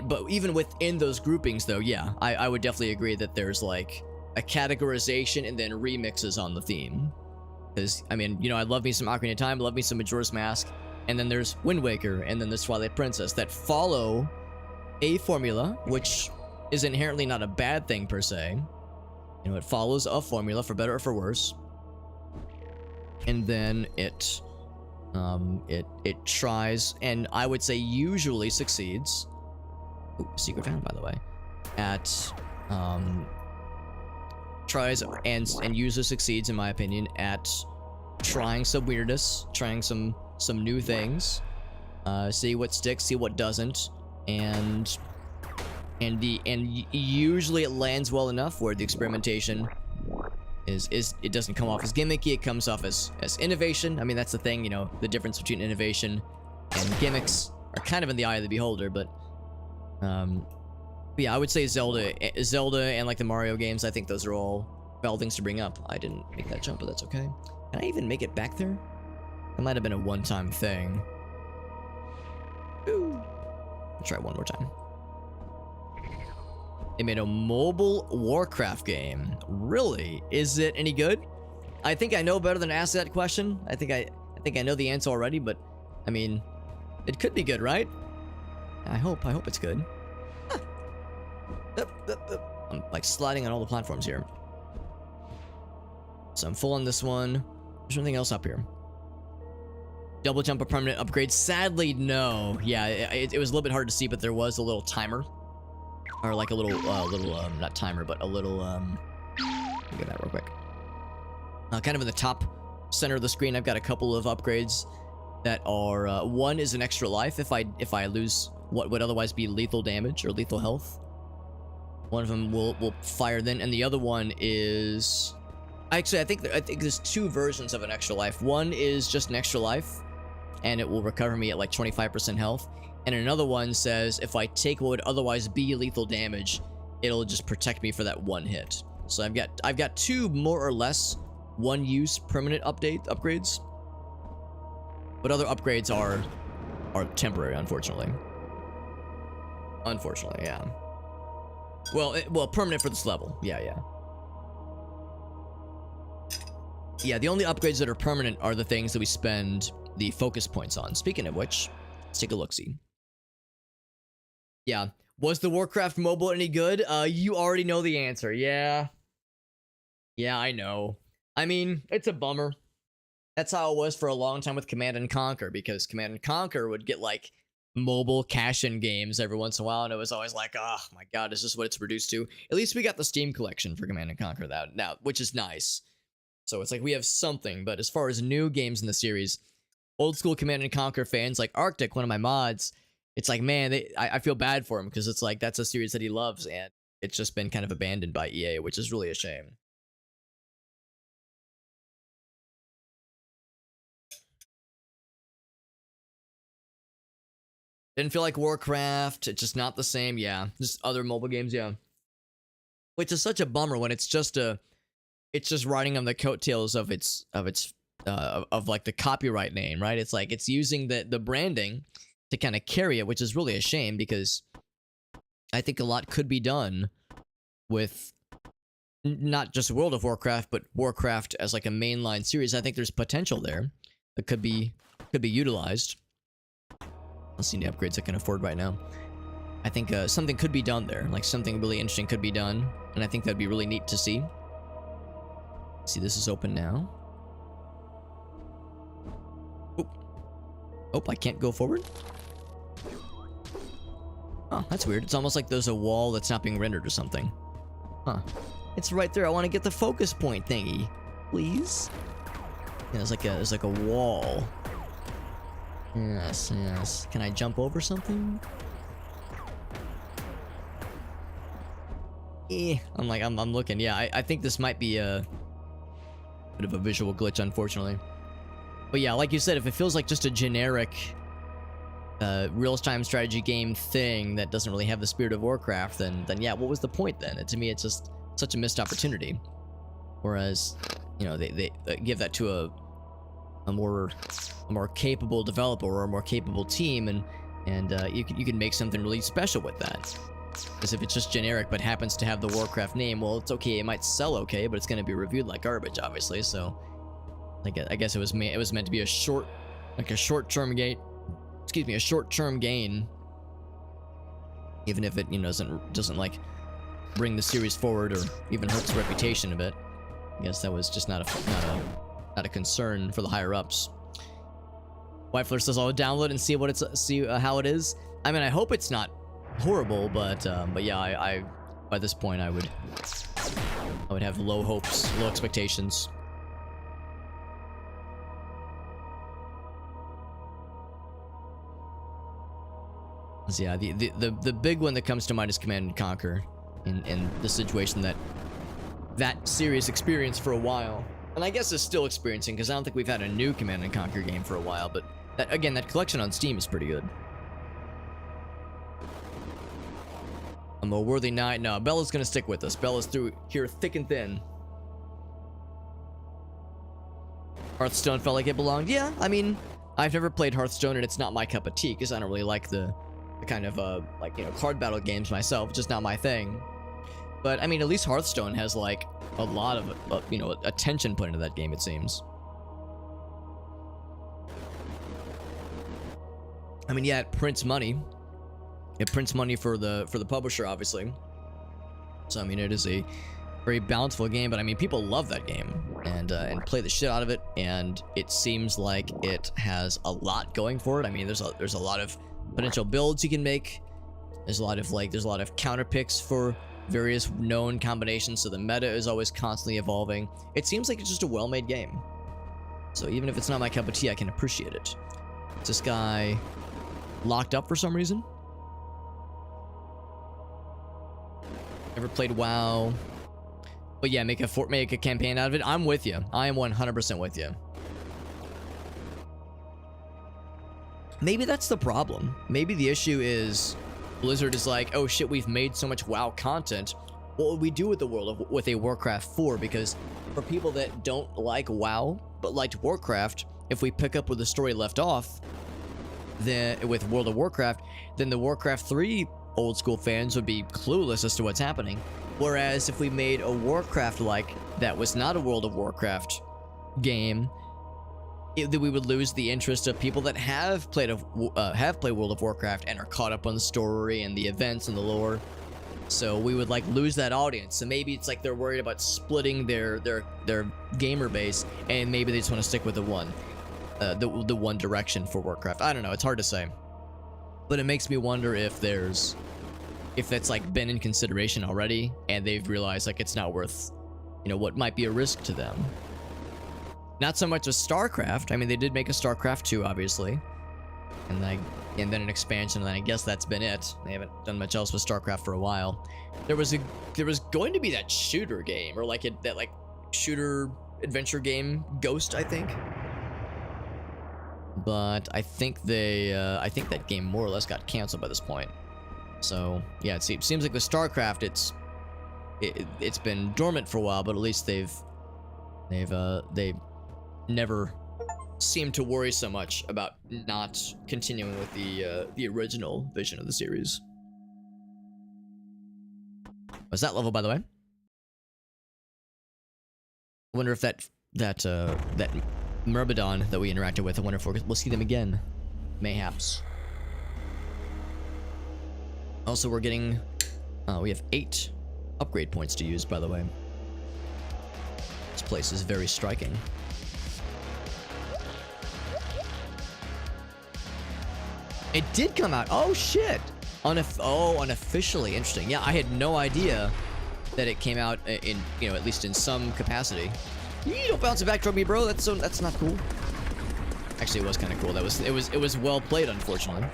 But even within those groupings, though, yeah, I would definitely agree that there's like a categorization and then remixes on the theme. Because, I mean, I love me some Ocarina of Time, love me some Majora's Mask, and then there's Wind Waker, and then there's Twilight Princess, that follow a formula, which is inherently not a bad thing per se. It follows a formula, for better or for worse. And then it tries, and I would say usually succeeds. Ooh, secret found, by the way. At tries and usually succeeds, in my opinion, at trying some weirdness, trying some new things, see what sticks, see what doesn't, and usually it lands well enough where the experimentation is it doesn't come off as gimmicky. It comes off as innovation. I mean, that's the thing, the difference between innovation and gimmicks are kind of in the eye of the beholder. But yeah, I would say Zelda and like the Mario games, I think those are all valid things to bring up. I didn't make that jump, but that's okay. Can I even make it back there? That might have been a one-time thing. Ooh. Let's try it one more time. They made a mobile Warcraft game. Really? Is it any good? I think I know better than to ask that question. I think I know the answer already, but I mean, it could be good, right? I hope it's good. Ah. I'm like sliding on all the platforms here. So I'm full on this one. There's anything else up here? Double jump, a permanent upgrade? Sadly, no. Yeah, it was a little bit hard to see, but there was a little timer. Or like a little, not timer, but a little, look at that real quick. Kind of in the top center of the screen, I've got a couple of upgrades that are, one is an extra life if I lose what would otherwise be lethal damage or lethal health. One of them will fire then, and the other one is... Actually, I think there's two versions of an extra life. One is just an extra life, and it will recover me at like 25% health. And another one says if I take what would otherwise be lethal damage, it'll just protect me for that one hit. So I've got 2 more or less one-use permanent upgrades, but other upgrades are temporary, unfortunately. Unfortunately, yeah. Well, permanent for this level. Yeah. Yeah, the only upgrades that are permanent are the things that we spend the focus points on. Speaking of which, let's take a look-see. Yeah. Was the Warcraft mobile any good? You already know the answer. Yeah. Yeah, I know. I mean, it's a bummer. That's how it was for a long time with Command and Conquer, because Command and Conquer would get like mobile cash-in games every once in a while, and it was always like, oh my god, is this what it's reduced to? At least we got the Steam collection for Command and Conquer now, which is nice. So it's like we have something, but as far as new games in the series, old school Command and Conquer fans like Arctic, one of my mods, it's like, man, I feel bad for him, because it's like that's a series that he loves, and it's just been kind of abandoned by EA, which is really a shame. Didn't feel like Warcraft. It's just not the same. Yeah, just other mobile games. Yeah, which is such a bummer when it's just riding on the coattails of of like the copyright name, right? It's like it's using the branding to kind of carry it, which is really a shame, because I think a lot could be done with not just World of Warcraft, but Warcraft as like a mainline series. I think there's potential there that could be utilized. Let's see the upgrades I can afford right now. I think something could be done there. Like something really interesting could be done. And I think that'd be really neat to see. See, this is open now. Oh, I can't go forward? Oh, that's weird. It's almost like there's a wall that's not being rendered or something. Huh. It's right there. I want to get the focus point thingy. Please? Yeah, there's like a wall. Yes. Can I jump over something? I'm looking. Yeah, I think this might be a bit of a visual glitch, unfortunately. But yeah, like you said, if it feels like just a generic real-time strategy game thing that doesn't really have the spirit of Warcraft, then yeah, what was the point then? To me, it's just such a missed opportunity. Whereas, you know, they give that to a more capable developer or a more capable team, and you can make something really special with that. Because if it's just generic but happens to have the Warcraft name, well, it's okay. It might sell okay, but it's going to be reviewed like garbage, obviously. So, I guess it was meant to be a short-term gain. Excuse me, a short-term gain. Even if it, you know, doesn't like bring the series forward or even hurt its reputation a bit. I guess that was just not a concern for the higher ups. Wifler says I'll download and see how it is. I mean, I hope it's not horrible, but yeah, I by this point I would have low hopes, low expectations. So yeah, the big one that comes to mind is Command and Conquer, in the situation that series experienced for a while, and I guess is still experiencing, because I don't think we've had a new Command and Conquer game for a while. But that collection on Steam is pretty good. I'm a worthy knight. No, Bella's gonna stick with us. Bella's through here thick and thin. Hearthstone felt like it belonged. Yeah, I mean, I've never played Hearthstone, and it's not my cup of tea, because I don't really like the kind of like, you know, card battle games myself. Just not my thing. But I mean, at least Hearthstone has like a lot of you know, attention put into that game, it seems. I mean, yeah, it prints money. It prints money for the publisher, obviously. So I mean, it is a very bountiful game, but I mean, people love that game and play the shit out of it, and it seems like it has a lot going for it. I mean, there's a lot of potential builds you can make. There's a lot of counter picks for various known combinations, so the meta is always constantly evolving. It seems like it's just a well-made game. So even if it's not my cup of tea, I can appreciate it. Is this guy locked up for some reason? Never played WoW. But yeah, make a campaign out of it. I'm with you. I am 100% with you. Maybe that's the problem. Maybe the issue is Blizzard is like, oh shit, we've made so much WoW content. What would we do with the world of with a Warcraft 4? Because for people that don't like WoW but liked Warcraft, if we pick up where the story left off, then with World of Warcraft, then the Warcraft 3 old school fans would be clueless as to what's happening. Whereas if we made a Warcraft like that was not a World of Warcraft game, we would lose the interest of people that have played World of Warcraft and are caught up on the story and the events and the lore. So we would like lose that audience. So maybe it's like they're worried about splitting their gamer base, and maybe they just want to stick with the one direction for Warcraft. I don't know. It's hard to say, but it makes me wonder if that's like been in consideration already, and they've realized like it's not worth, what might be a risk to them. Not so much with StarCraft. I mean, they did make a StarCraft 2, obviously, and then an expansion, and then I guess that's been it. They haven't done much else with StarCraft for a while. There was going to be that shooter game, or that shooter adventure game, Ghost, I think. But I think that game more or less got canceled by this point. So yeah, it seems like with StarCraft, it's been dormant for a while, but at least they've never seemed to worry so much about not continuing with the original vision of the series. What's that level, by the way? I wonder if that Myrmidon that we interacted with, I wonder if we'll see them again. Mayhaps. Also, we're getting... we have 8 upgrade points to use, by the way. This place is very striking. It did come out. Oh, shit. Unofficially. Interesting. Yeah, I had no idea that it came out in, at least in some capacity. You don't bounce it back from me, bro. That's not cool. Actually, it was kind of cool. It was well played, unfortunately.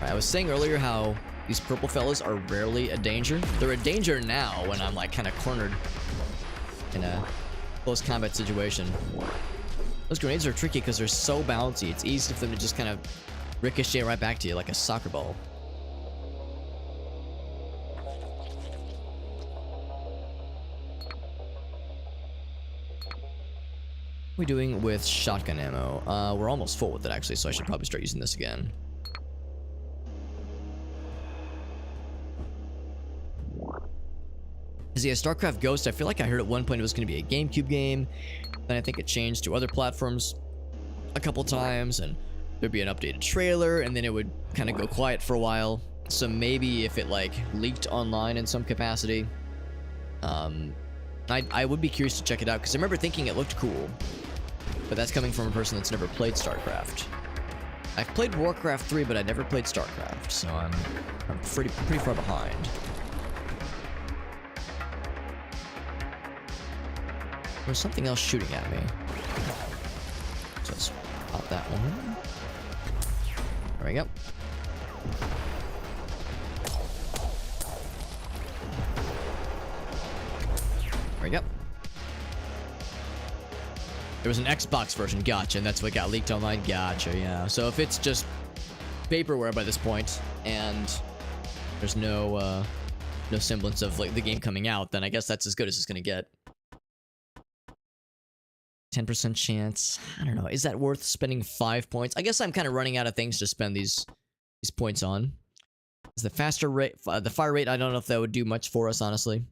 I was saying earlier how these purple fellas are rarely a danger. They're a danger now when I'm like kind of cornered in a close combat situation. Those grenades are tricky because they're so bouncy. It's easy for them to just kind of ricochet right back to you like a soccer ball. What are we doing with shotgun ammo? We're almost full with it actually, so I should probably start using this again. Yeah, StarCraft Ghost, I feel like I heard at one point it was going to be a GameCube game. Then I think it changed to other platforms a couple times, and there'd be an updated trailer, and then it would kind of go quiet for a while. So maybe if it like leaked online in some capacity, I would be curious to check it out, because I remember thinking it looked cool. But that's coming from a person that's never played StarCraft. I've played Warcraft 3, but I never played StarCraft, so I'm pretty far behind. There's something else shooting at me. So let's pop that one. There we go. There we go. There was an Xbox version, gotcha, and that's what got leaked online, gotcha, yeah. So if it's just vaporware by this point, and there's no semblance of like the game coming out, then I guess that's as good as it's gonna get. 10% chance. I don't know. Is that worth spending 5 points? I guess I'm kind of running out of things to spend these points on. Is the faster rate, the fire rate? I don't know if that would do much for us, honestly.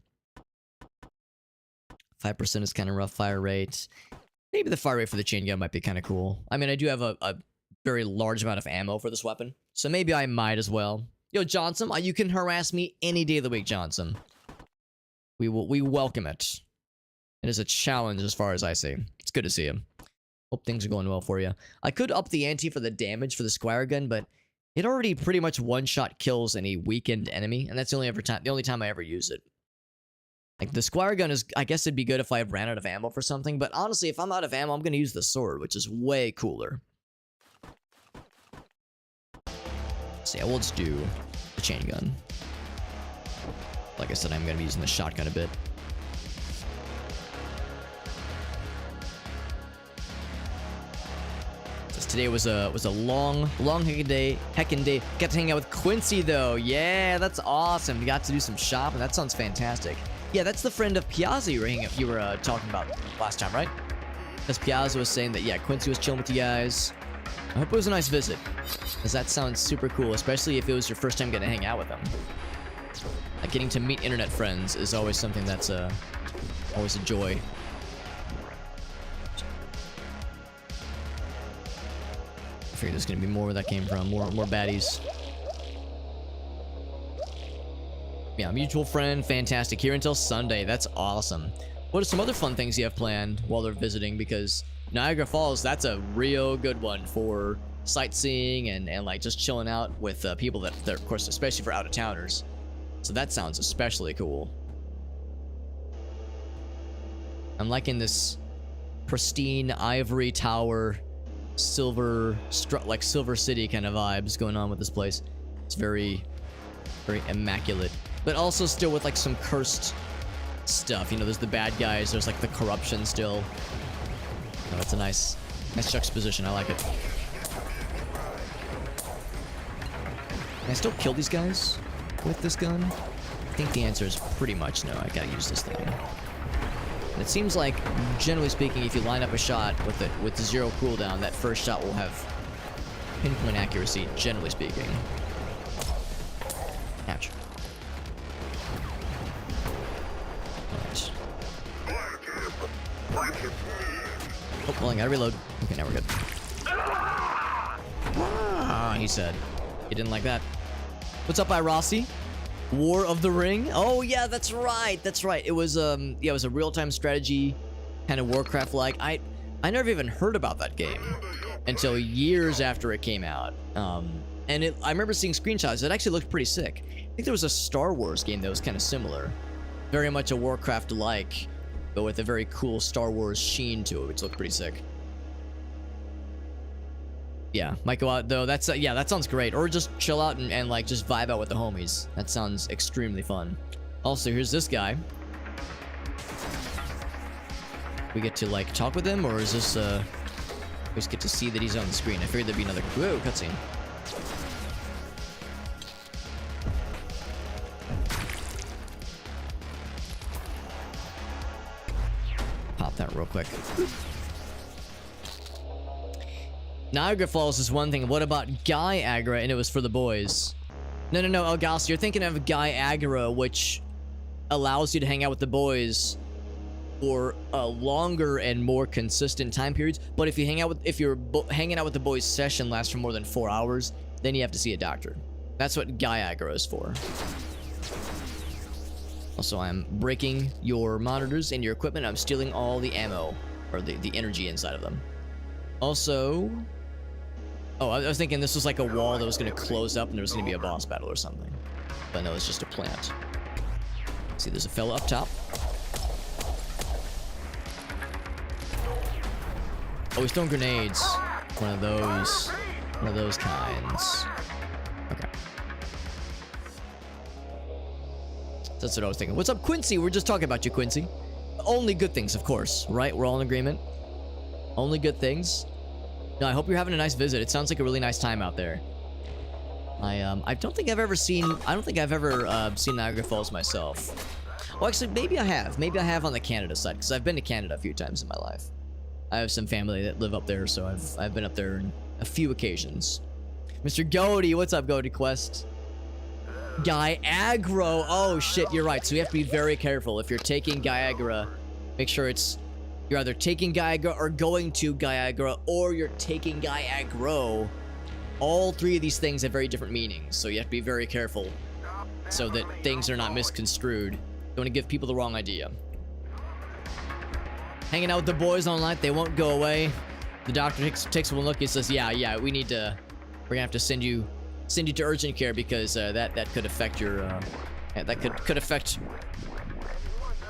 5% is kind of rough fire rate. Maybe the fire rate for the chain gun might be kind of cool. I mean, I do have a very large amount of ammo for this weapon, so maybe I might as well. Yo, Johnson, you can harass me any day of the week, Johnson. We welcome it. It is a challenge as far as I see. It's good to see him. Hope things are going well for you. I could up the ante for the damage for the Squire gun, but it already pretty much one-shot kills any weakened enemy, and that's the only time I ever use it. Like, the Squire gun is, I guess it'd be good if I ran out of ammo for something, but honestly, if I'm out of ammo, I'm gonna use the sword, which is way cooler. So yeah, we'll just do the chain gun. Like I said, I'm gonna be using the shotgun a bit. today was a long heckin' day. Got to hang out with Quincy though. Yeah, that's awesome. You got to do some shopping. That sounds fantastic. Yeah, that's the friend of Piazza you were talking about last time, right? Because Piazza was saying that, yeah, Quincy was chilling with you guys. I hope it was a nice visit, because that sounds super cool, especially if it was your first time getting to hang out with them. Like, getting to meet internet friends is always something that's always a joy. I figured there's gonna be more where that came from, more baddies. Yeah, mutual friend, fantastic. Here until Sunday. That's awesome. What are some other fun things you have planned while they're visiting? Because Niagara Falls, that's a real good one for sightseeing and like just chilling out with people that they're, of course, especially for out-of-towners. So that sounds especially cool. I'm liking this pristine ivory tower, silver city kind of vibes going on with this place. It's very immaculate, but also still with like some cursed stuff. You know, there's the bad guys, there's like the corruption still. Oh, that's a nice juxtaposition. I like it. Can I still kill these guys with this gun? I think the answer is pretty much no. I gotta use this thing. And it seems like, generally speaking, if you line up a shot with the 0 cooldown, that first shot will have pinpoint accuracy, generally speaking. Ouch. Alright. Oh, well, I gotta reload. Okay, now we're good. Ah, he said. He didn't like that. What's up, Rossi? War of the Ring? Oh, yeah, that's right. That's right. It was, yeah, it was a real-time strategy, kind of Warcraft-like. I never even heard about that game until years after it came out. And I remember seeing screenshots. It actually looked pretty sick. I think there was a Star Wars game that was kind of similar. Very much a Warcraft-like, but with a very cool Star Wars sheen to it, which looked pretty sick. Yeah, might go out though. That's yeah, that sounds great. Or just chill out and like just vibe out with the homies. That sounds extremely fun. Also, here's this guy. We get to like talk with him, or is this we just get to see that he's on the screen? I figured there'd be another cutscene. Pop that real quick. Niagara Falls is one thing. What about Gaiagra? And it was for the boys. No, Elgas, you're thinking of Gaiagra, which allows you to hang out with the boys for a longer and more consistent time periods. But if you hang out with, hanging out with the boys session lasts for more than 4 hours, then you have to see a doctor. That's what Gaiagra is for. Also, I'm breaking your monitors and your equipment. I'm stealing all the ammo, or the energy inside of them. Also, oh, I was thinking this was like a wall that was going to close up and there was going to be a boss battle or something. But no, it's just a plant. See, there's a fella up top. Oh, he's throwing grenades. One of those kinds. Okay. That's what I was thinking. What's up, Quincy? We're just talking about you, Quincy. Only good things, of course, right? We're all in agreement. Only good things. No, I hope you're having a nice visit. It sounds like a really nice time out there. I don't think I've ever seen Niagara Falls myself. Well, actually, maybe I have. Maybe I have on the Canada side, because I've been to Canada a few times in my life. I have some family that live up there, so I've been up there on a few occasions. Mr. Goaty, what's up, Goaty Quest? Gaiagra. Oh shit, you're right. So you have to be very careful if you're taking Gaiagra. Make sure you're either taking Gaiagra or going to Gaiagra, or you're taking Gaiagro. All three of these things have very different meanings, so you have to be very careful so that things are not misconstrued. Don't want to give people the wrong idea. Hanging out with the boys all night, they won't go away. The doctor takes one look and says, yeah, we're gonna have to send you to urgent care because that could affect your that could affect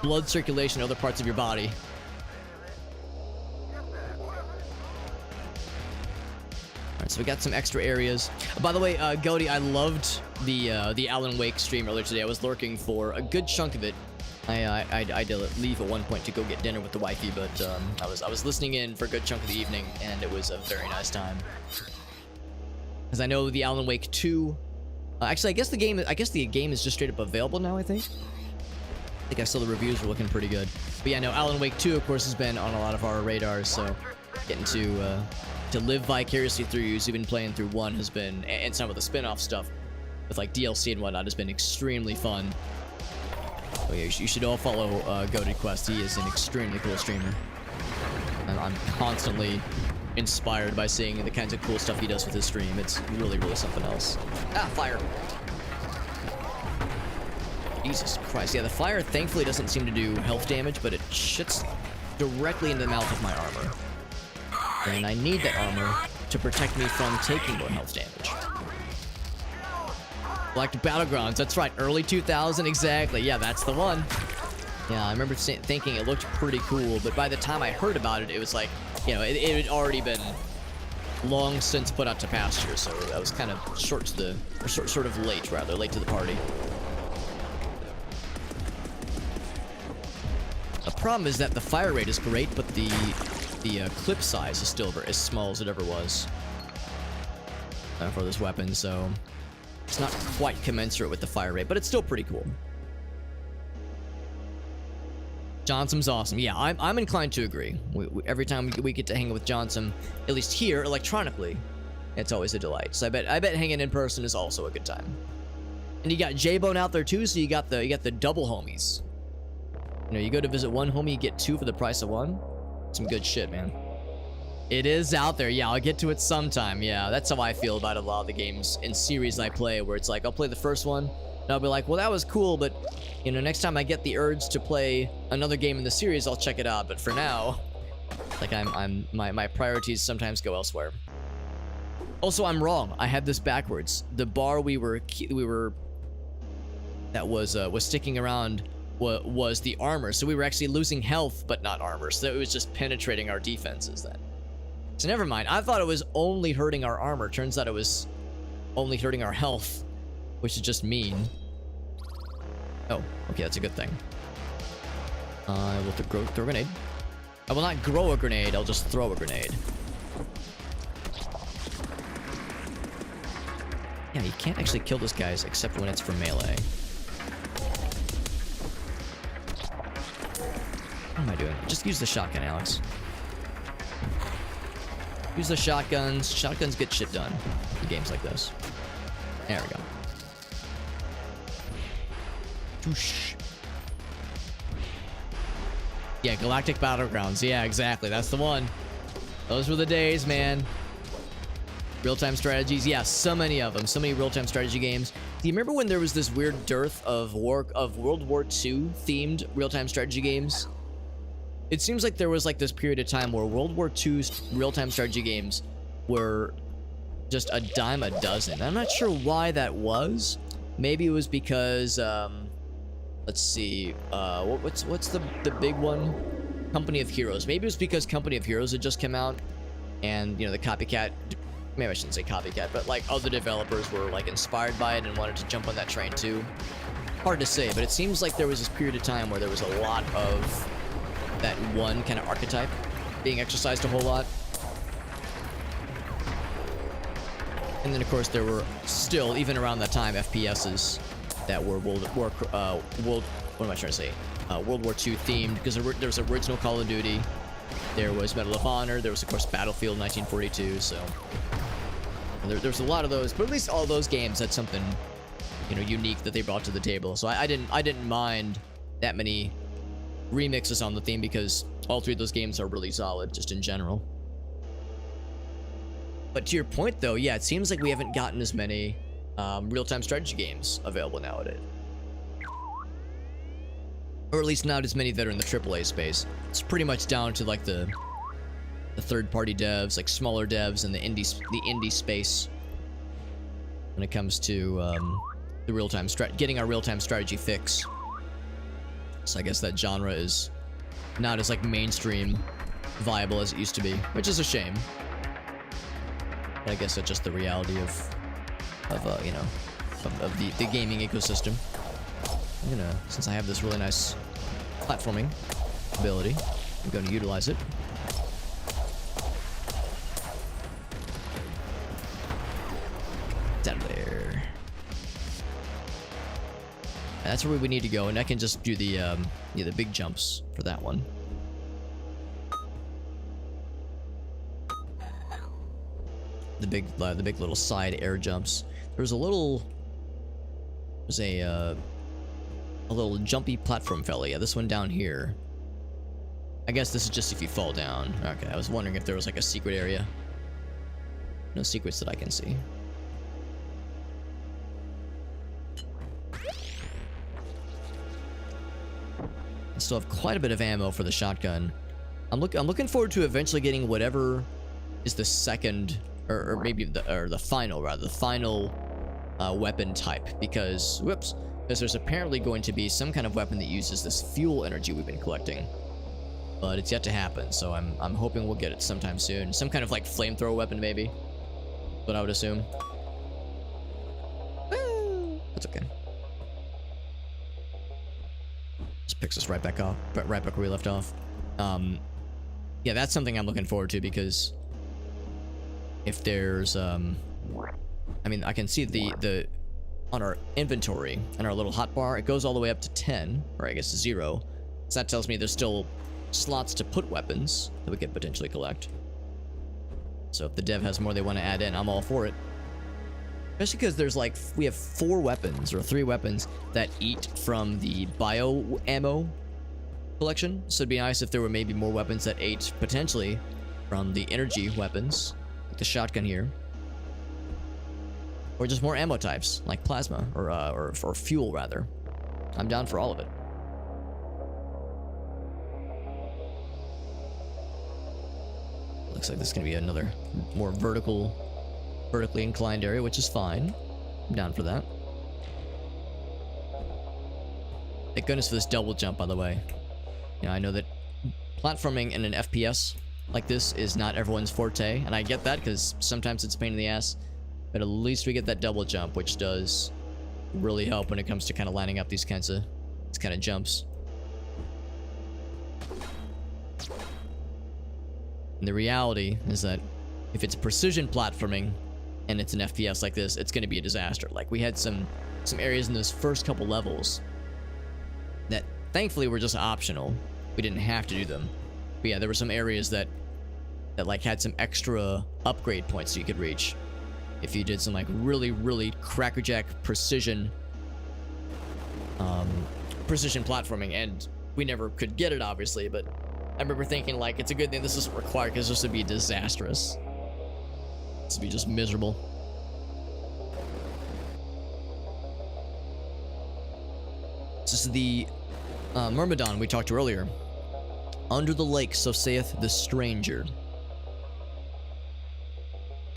blood circulation in other parts of your body. Alright, so we got some extra areas. By the way, Goaty, I loved the Alan Wake stream earlier today. I was lurking for a good chunk of it. I had to leave at one point to go get dinner with the wifey, but I was listening in for a good chunk of the evening, and it was a very nice time. Because I know the Alan Wake 2. Actually, I guess the game is just straight up available now. I think I saw the reviews were looking pretty good. But yeah, no, Alan Wake 2, of course, has been on a lot of our radars. So getting to live vicariously through you, even playing through 1 has been, and some of the spin-off stuff with like DLC and whatnot has been extremely fun. Oh yeah, you should all follow Goated Quest. He is an extremely cool streamer. And I'm constantly inspired by seeing the kinds of cool stuff he does with his stream. It's really, really something else. Ah, fire. Jesus Christ. Yeah, the fire thankfully doesn't seem to do health damage, but it shits directly into the mouth of my armor. And I need that armor to protect me from taking more health damage. Galactic Battlegrounds, that's right, early 2000, exactly. Yeah, that's the one. Yeah, I remember thinking it looked pretty cool, but by the time I heard about it, it was like, you know, it had already been long since put out to pasture, so I was kind of sort of late to the party. The problem is that the fire rate is great, but the clip size is still as small as it ever was for this weapon, so it's not quite commensurate with the fire rate, but it's still pretty cool. Johnson's awesome. Yeah, I'm inclined to agree. Every time we get to hang with Johnson, at least here electronically, it's always a delight. So I bet hanging in person is also a good time. And you got J-Bone out there too, so you got the double homies. You know, you go to visit one homie, you get 2 for the price of 1. Some good shit, man. It is out there. Yeah, I'll get to it sometime. Yeah, that's how I feel about a lot of the games in series I play, where it's like I'll play the first one and I'll be like, well, that was cool, but you know, next time I get the urge to play another game in the series, I'll check it out. But for now, like my priorities sometimes go elsewhere. Also, I'm wrong. I had this backwards. The bar that was sticking around was the armor. So we were actually losing health, but not armor. So it was just penetrating our defenses then. So never mind. I thought it was only hurting our armor. Turns out it was only hurting our health, which is just mean. Oh, okay, that's a good thing. I will throw a grenade. I will not grow a grenade, I'll just throw a grenade. Yeah, you can't actually kill those guys except when it's for melee. What am I doing? Just use the shotgun, Alex. Use the shotguns. Shotguns get shit done in games like this. There we go. Whoosh. Yeah, Galactic Battlegrounds. Yeah, exactly. That's the one. Those were the days, man. Real-time strategies. Yeah, so many of them. So many real-time strategy games. Do you remember when there was this weird dearth of World War II themed real-time strategy games? It seems like there was like this period of time where World War II's real-time strategy games were just a dime a dozen. I'm not sure why that was. Maybe it was because, let's see, what's the big one? Company of Heroes. Maybe it was because Company of Heroes had just come out, and you know the copycat. Maybe I shouldn't say copycat, but like other developers were like inspired by it and wanted to jump on that train too. Hard to say, but it seems like there was this period of time where there was a lot of that one kind of archetype being exercised a whole lot. And then of course there were still, even around that time, FPSs that were World War II themed, because there was original Call of Duty, there was Medal of Honor, there was of course Battlefield 1942, so there's a lot of those, but at least all those games had something, you know, unique that they brought to the table. So I didn't mind that many remixes on the theme, because all 3 of those games are really solid just in general. But to your point though, yeah, it seems like we haven't gotten as many real-time strategy games available nowadays, or at least not as many that are in the AAA space. It's pretty much down to like the third-party devs, like smaller devs, and the indie space when it comes to the real-time getting our real-time strategy fix. So I guess that genre is not as like mainstream viable as it used to be, which is a shame. But I guess that's just the reality of you know, of the gaming ecosystem. I'm gonna, since I have this really nice platforming ability. I'm going to utilize it. It's out of there. That's where we need to go, and I can just do the yeah, the big jumps for that one. The big little side air jumps. There's a little jumpy platform fella. Yeah, this one down here. I guess this is just if you fall down. Okay, I was wondering if there was like a secret area. No secrets that I can see. I still have quite a bit of ammo for the shotgun. I'm looking forward to eventually getting whatever is the second or maybe the final weapon type, because there's apparently going to be some kind of weapon that uses this fuel energy we've been collecting, but it's yet to happen. So I'm hoping we'll get it sometime soon. Some kind of like flamethrower weapon, maybe. But I would assume. That's okay. Just picks us right back up, right back where we left off. Yeah, that's something I'm looking forward to, because if there's I mean, I can see the on our inventory and our little hotbar, it goes all the way up to 10, or I guess 0. So that tells me there's still slots to put weapons that we could potentially collect. So if the dev has more they want to add in, I'm all for it. Especially because there's like, we have 4 weapons or 3 weapons that eat from the bio ammo collection. So it'd be nice if there were maybe more weapons that ate potentially from the energy weapons, like the shotgun here. Or just more ammo types, like plasma, or fuel, rather. I'm down for all of it. Looks like this is going to be another more vertically inclined area, which is fine. I'm down for that. Thank goodness for this double jump, by the way. You know, I know that platforming in an FPS like this is not everyone's forte, and I get that because sometimes it's a pain in the ass. But at least we get that double jump, which does really help when it comes to kind of lining up these kinds of jumps. And the reality is that if it's precision platforming and it's an FPS like this, it's going to be a disaster. Like, we had some areas in those first couple levels that thankfully were just optional. We didn't have to do them. But yeah, there were some areas that like had some extra upgrade points that you could reach if you did some like really crackerjack precision platforming, and we never could get it, obviously. But I remember thinking, like, it's a good thing this isn't required, because this would be disastrous. This would be just miserable. This is the Myrmidon we talked to earlier. Under the lake, so saith the stranger.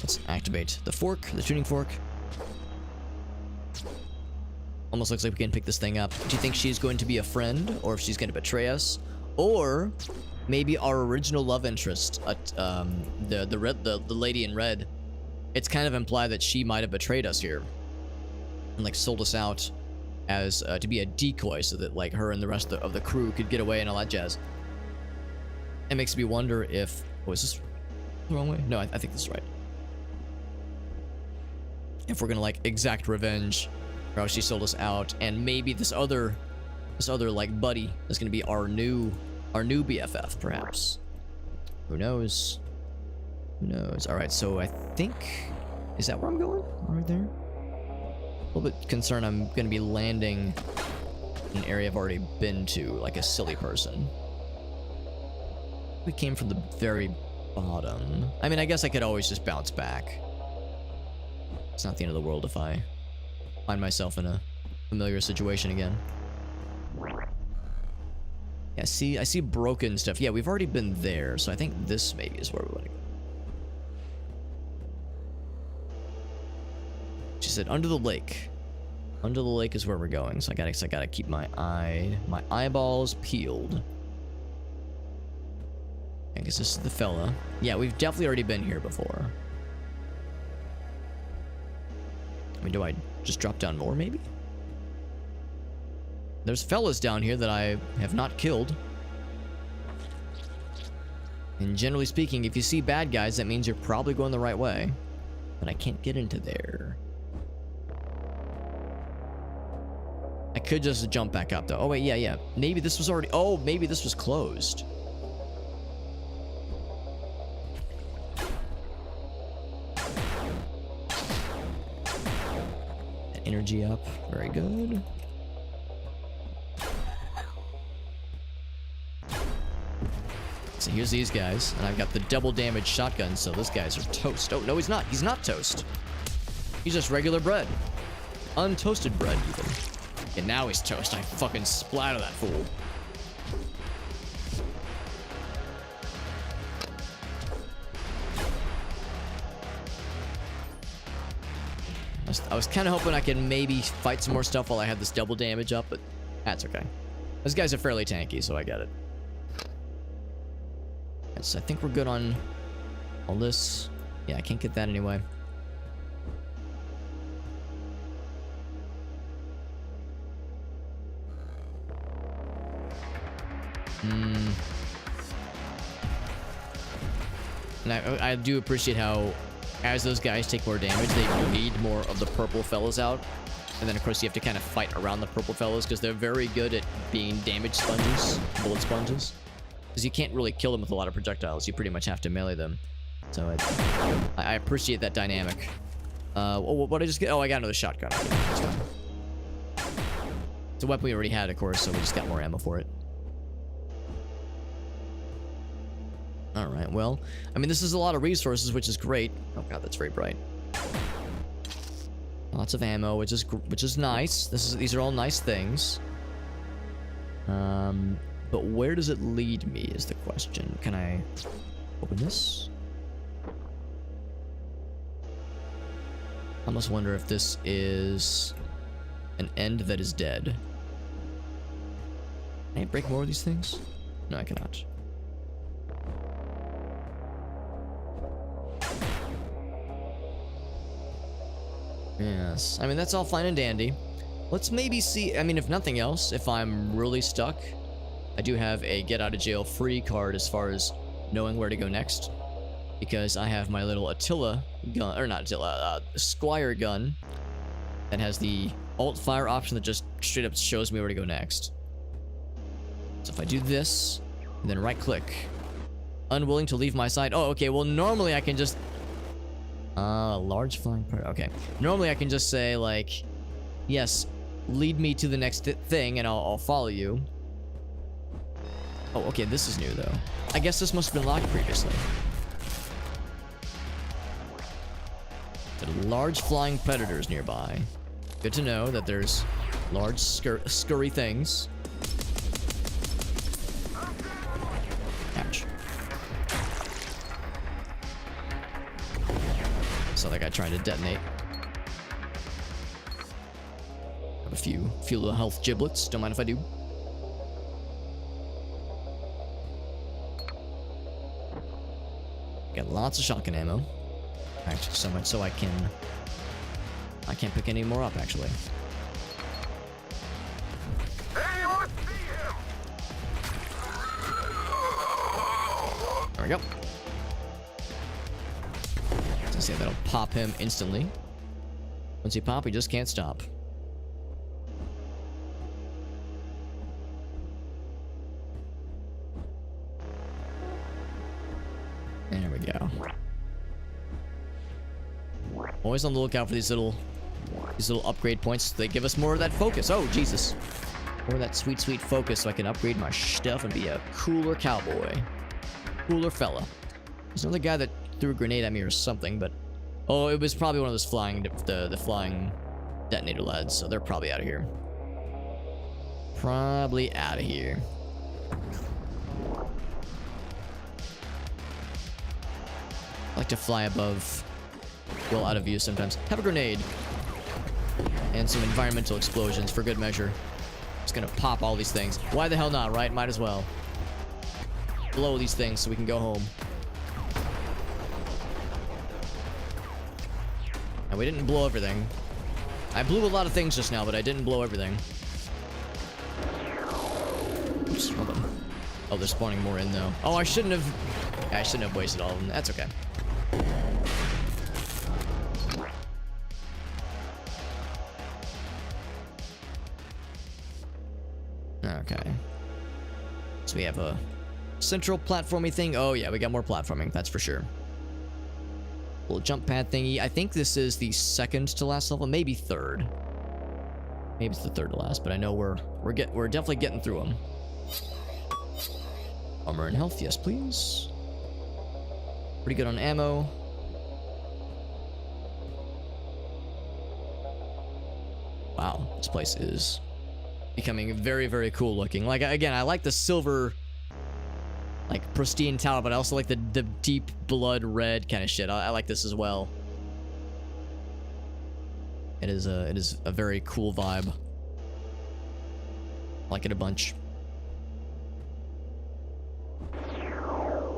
Let's activate the fork, the tuning fork. Almost looks like we can pick this thing up. Do you think she's going to be a friend, or if she's going to betray us? Or maybe our original love interest, the lady in red. It's kind of implied that she might have betrayed us here and like sold us out as to be a decoy, so that like her and the rest of the crew could get away and all that jazz. It makes me wonder if... Oh, is this the wrong way? No, I think this is right. If we're gonna like exact revenge for how she sold us out, and maybe this other like buddy is gonna be our new BFF, perhaps. Who knows? Who knows? All right, so I think, is that where I'm going? Right there. A little bit concerned I'm gonna be landing in an area I've already been to, like a silly person. We came from the very bottom. I mean, I guess I could always just bounce back. It's not the end of the world if I find myself in a familiar situation again. Yeah, I see broken stuff. Yeah, we've already been there, so I think this maybe is where we want to go. She said, under the lake. Under the lake is where we're going, so I gotta keep my eyeballs peeled. I guess this is the fella. Yeah, we've definitely already been here before. I mean, do I just drop down more, maybe? There's fellas down here that I have not killed. And generally speaking, if you see bad guys, that means you're probably going the right way. But I can't get into there. I could just jump back up though. Oh wait, yeah. Maybe this was already... Oh, maybe this was closed. Energy up. Very good. So here's these guys, and I've got the double damage shotgun, so those guys are toast. Oh, no, he's not. He's not toast. He's just regular bread. Untoasted bread, even. And now he's toast. I fucking splatter that fool. I was kind of hoping I could maybe fight some more stuff while I had this double damage up, but that's okay. Those guys are fairly tanky, so I get it. Yes, I think we're good on all this. Yeah, I can't get that anyway. And I do appreciate how, as those guys take more damage, they bleed more of the purple fellas out. And then, of course, you have to kind of fight around the purple fellas because they're very good at being damage sponges, bullet sponges. Because you can't really kill them with a lot of projectiles. You pretty much have to melee them. So I appreciate that dynamic. What did I just get? Oh, I got another shotgun. Okay, that's fine. It's a weapon we already had, of course, so we just got more ammo for it. Alright, well, I mean, this is a lot of resources, which is great. Oh god, that's very bright. Lots of ammo, which is nice. These are all nice things. But where does it lead me is the question. Can I open this? I almost wonder if this is an end that is dead. Can I break more of these things? No, I cannot. Yes, I mean, that's all fine and dandy. Let's maybe see, I mean, if nothing else, if I'm really stuck, I do have a get out of jail free card as far as knowing where to go next. Because I have my little Attila gun, or not Attila, Squire gun that has the alt fire option that just straight up shows me where to go next. So if I do this, and then right click, unwilling to leave my side. Oh, okay, well, normally I can just... large flying part. Okay. Normally I can just say, like, yes, lead me to the next thing and I'll follow you. Oh, okay, this is new, though. I guess this must have been locked previously. There are large flying predators nearby. Good to know that there's large scurry things. Ouch. Saw that guy trying to detonate. Have a few little health giblets. Don't mind if I do. Got lots of shotgun ammo. Actually, so much so I can't pick any more up, actually. There we go. Say that'll pop him instantly. Once you pop, he just can't stop. There we go. Always on the lookout for these little upgrade points. They give us more of that focus. Oh, Jesus. More of that sweet, sweet focus so I can upgrade my stuff and be a cooler cowboy. Cooler fella. There's another guy that threw a grenade at me or something, but... Oh, it was probably one of those flying... The flying detonator lads, so they're probably out of here. Probably out of here. I like to fly above... Well, out of view sometimes. Have a grenade. And some environmental explosions for good measure. Just gonna pop all these things. Why the hell not, right? Might as well. Blow these things so we can go home. And we didn't blow everything. I blew a lot of things just now, but I didn't blow everything. Oops, hold on. Oh, they're spawning more in though. Oh, I shouldn't have wasted all of them. That's okay. Okay. So we have a central platformy thing. Oh yeah, we got more platforming, that's for sure. Little jump pad thingy. I think this is the second to last level, maybe third. Maybe it's the third to last, but I know we're definitely getting through them. Armor and health, yes please. Pretty good on ammo. Wow, this place is becoming very, very cool looking. Like, again, I like the silver, like, pristine tower, but I also like the deep blood red kind of shit. I like this as well. It is a very cool vibe. Like it a bunch.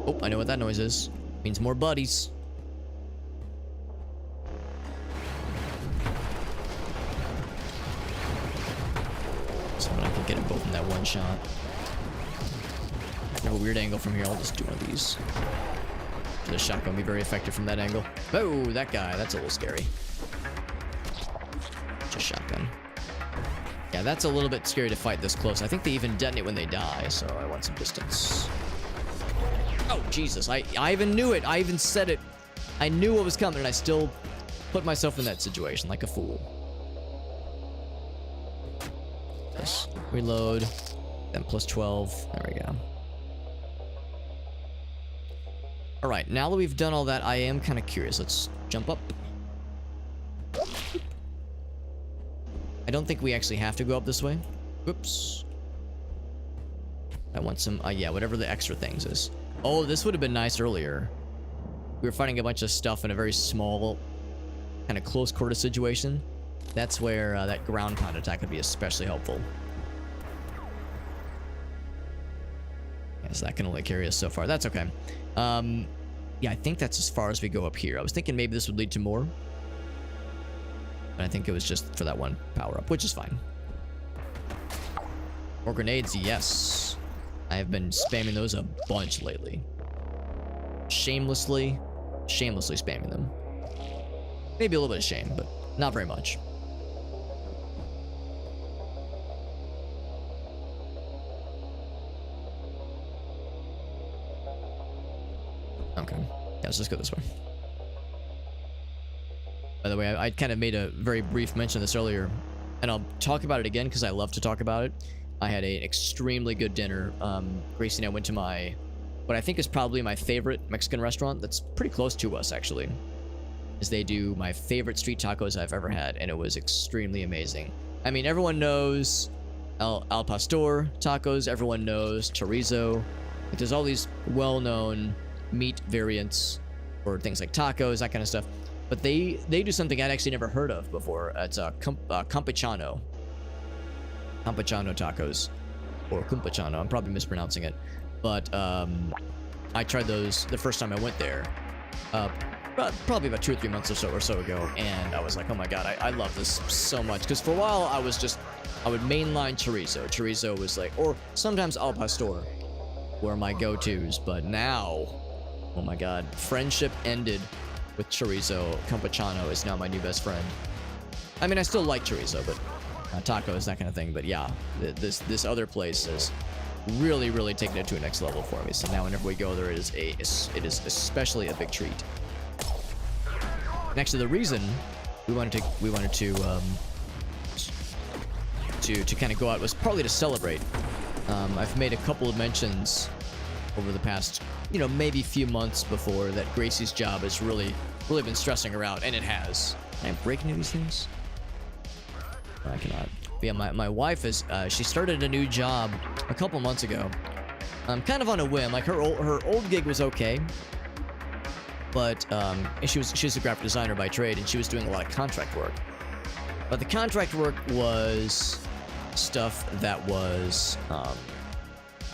Oh, I know what that noise is. It means more buddies. So I can get them both in that one shot. I have a weird angle from here. I'll just do one of these. The shotgun will be very effective from that angle. Oh, that guy. That's a little scary. Just shotgun. Yeah, that's a little bit scary to fight this close. I think they even detonate when they die, so I want some distance. Oh, Jesus. I even knew it. I even said it. I knew what was coming, and I still put myself in that situation like a fool. Yes. Reload. Then plus 12. There we go. Alright, now that we've done all that, I am kind of curious. Let's jump up. I don't think we actually have to go up this way. Whoops. I want some, yeah, whatever the extra things is. Oh, this would have been nice earlier. We were fighting a bunch of stuff in a very small, kind of close quarter situation. That's where that ground pound attack would be especially helpful. Yes, that can only carry us so far. That's okay. Yeah, I think that's as far as we go up here. I was thinking maybe this would lead to more. But I think it was just for that one power-up, which is fine. More grenades, yes. I have been spamming those a bunch lately. Shamelessly spamming them. Maybe a little bit of shame, but not very much. Okay. Yeah, let's just go this way. By the way, I kind of made a very brief mention of this earlier, and I'll talk about it again because I love to talk about it. I had an extremely good dinner. Gracie and I went to what I think is probably my favorite Mexican restaurant that's pretty close to us, actually. Is they do my favorite street tacos I've ever had, and it was extremely amazing. I mean, everyone knows Al Pastor tacos. Everyone knows chorizo. Like, there's all these well-known meat variants or things like tacos, that kind of stuff. But they do something I'd actually never heard of before. It's campechano. Campechano tacos. Or campechano. I'm probably mispronouncing it. But I tried those the first time I went there. Probably about 2 or 3 months or so ago. And I was like, oh my god, I love this so much. Because for a while, I would mainline chorizo. Chorizo was like, or sometimes al pastor were my go-tos. But now, oh my god, friendship ended with chorizo. Campechano is now my new best friend. I mean, I still like chorizo, but tacos, that kind of thing. But yeah, this other place has really, really taken it to a next level for me. So now whenever we go there, it is especially a big treat. And actually, the reason we wanted to kind of go out was partly to celebrate. I've made a couple of mentions over the past, maybe few months before that Gracie's job has really been stressing her out, and it has. Can I break any of these things? No, I cannot. But yeah, my wife is, she started a new job a couple months ago. Kind of on a whim. Like, her old gig was okay, but she's a graphic designer by trade, and she was doing a lot of contract work. But the contract work was stuff that was,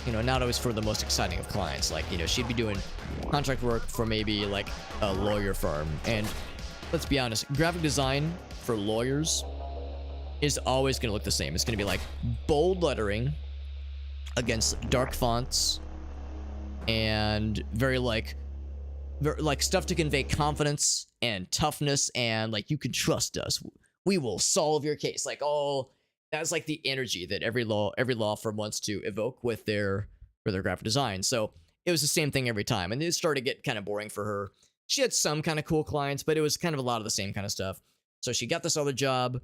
not always for the most exciting of clients. Like, she'd be doing contract work for maybe like a lawyer firm. And let's be honest, graphic design for lawyers is always going to look the same. It's going to be like bold lettering, against dark fonts and very like stuff to convey confidence and toughness and like, you can trust us, we will solve your case. Like, all that's like the energy that every law firm wants to evoke with their graphic design. So it was the same thing every time, and it started to get kind of boring for her. She had some kind of cool clients, but it was kind of a lot of the same kind of stuff. So she got this other job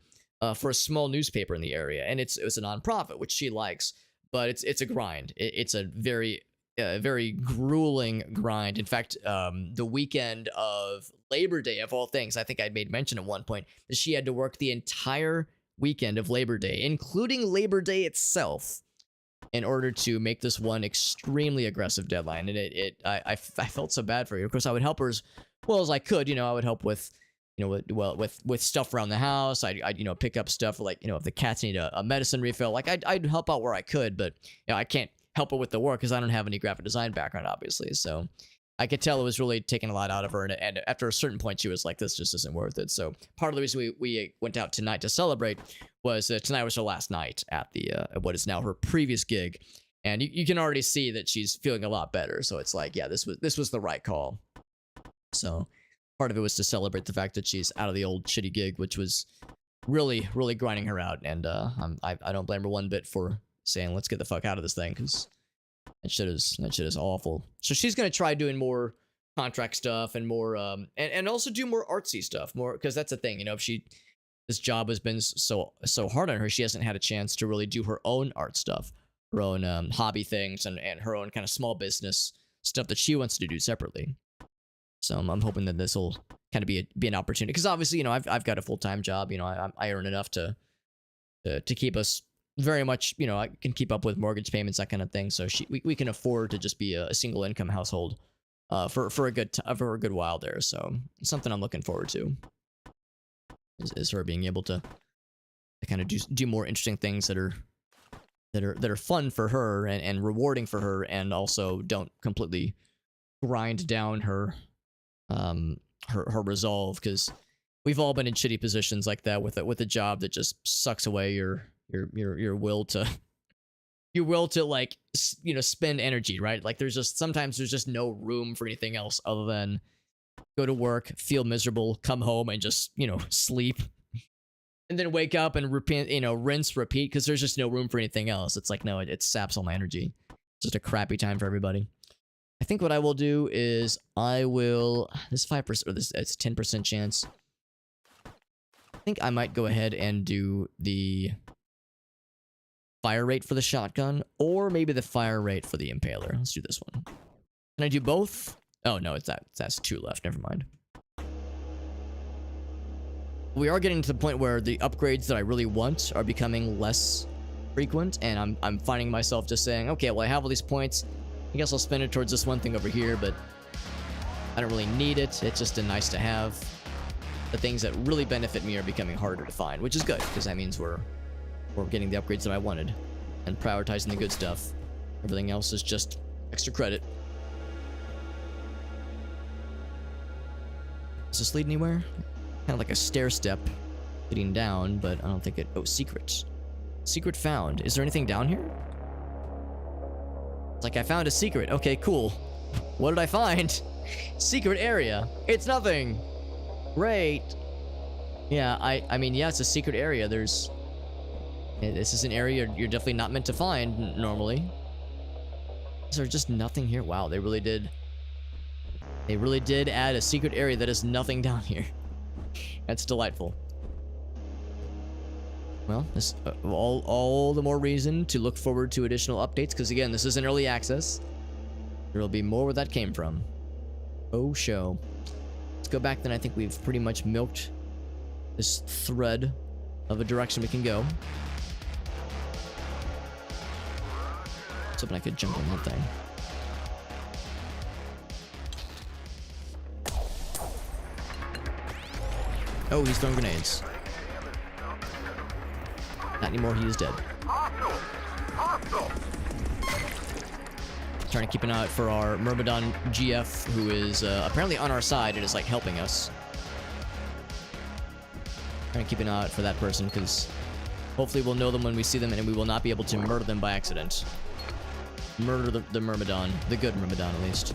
for a small newspaper in the area, and it was a nonprofit, which she likes, but it's a grind. It's a very very grueling grind. In fact, the weekend of Labor Day, of all things, I think I made mention at one point that she had to work the entire weekend of Labor Day, including Labor Day itself, in order to make this one extremely aggressive deadline. And I felt so bad for her. Of course, I would help her as well as I could. I would help with, with stuff around the house. I'd pick up stuff like, if the cats need a medicine refill, like I'd help out where I could, but I can't help her with the work because I don't have any graphic design background, obviously. So I could tell it was really taking a lot out of her, and after a certain point, she was like, this just isn't worth it. So part of the reason we went out tonight to celebrate was tonight was her last night at the what is now her previous gig, and you can already see that she's feeling a lot better. So it's like, yeah, this was the right call. So part of it was to celebrate the fact that she's out of the old shitty gig, which was really grinding her out, and I don't blame her one bit for saying, let's get the fuck out of this thing, because that shit is awful. So she's gonna try doing more contract stuff and more and also do more artsy stuff, more, because that's the thing, if this job has been so hard on her, she hasn't had a chance to really do her own art stuff, her own hobby things, and her own kind of small business stuff that she wants to do separately. So I'm hoping that this will kind of be an opportunity, because obviously, I've got a full-time job, I earn enough to keep us very much, I can keep up with mortgage payments, that kind of thing. So we can afford to just be a single income household for a good while there. So it's something I'm looking forward to, is her being able to kind of do more interesting things that are fun for her and rewarding for her, and also don't completely grind down her resolve, because we've all been in shitty positions like that with a job that just sucks away your will to like, spend energy, right? Like sometimes there's just no room for anything else other than go to work, feel miserable, come home and just, sleep, and then wake up and rinse, repeat, because there's just no room for anything else. It's like, no, it saps all my energy. It's just a crappy time for everybody. I think what I will do is this 5%, or it's 10% chance. I think I might go ahead and do the fire rate for the shotgun, or maybe the fire rate for the impaler. Let's do this one. Can I do both? Oh no, that's 2 left. Never mind. We are getting to the point where the upgrades that I really want are becoming less frequent, and I'm finding myself just saying, okay, well, I have all these points, I guess I'll spend it towards this one thing over here, but I don't really need it. It's just a nice to have. The things that really benefit me are becoming harder to find, which is good, because that means we're getting the upgrades that I wanted and prioritizing the good stuff. Everything else is just extra credit. Does this lead anywhere? Kind of like a stair step leading down, but I don't think it... Oh, secret. Secret found. Is there anything down here? It's like I found a secret. Okay, cool. What did I find? Secret area. It's nothing. Great. Yeah, I mean, yeah, it's a secret area. This is an area you're definitely not meant to find normally. Is there just nothing here? Wow, they really did add a secret area that is nothing down here. That's delightful. Well, this all the more reason to look forward to additional updates, because again, this is an early access. There will be more where that came from. Oh, show. Let's go back then. I think we've pretty much milked this thread of a direction we can go. I was hoping I could jump on that thing. Oh, he's throwing grenades. Not anymore, he is dead. Trying to keep an eye out for our Myrmidon GF, who is apparently on our side and is like helping us. Trying to keep an eye out for that person, because hopefully we'll know them when we see them and we will not be able to murder them by accident. Murder the Myrmidon. The good Myrmidon, at least.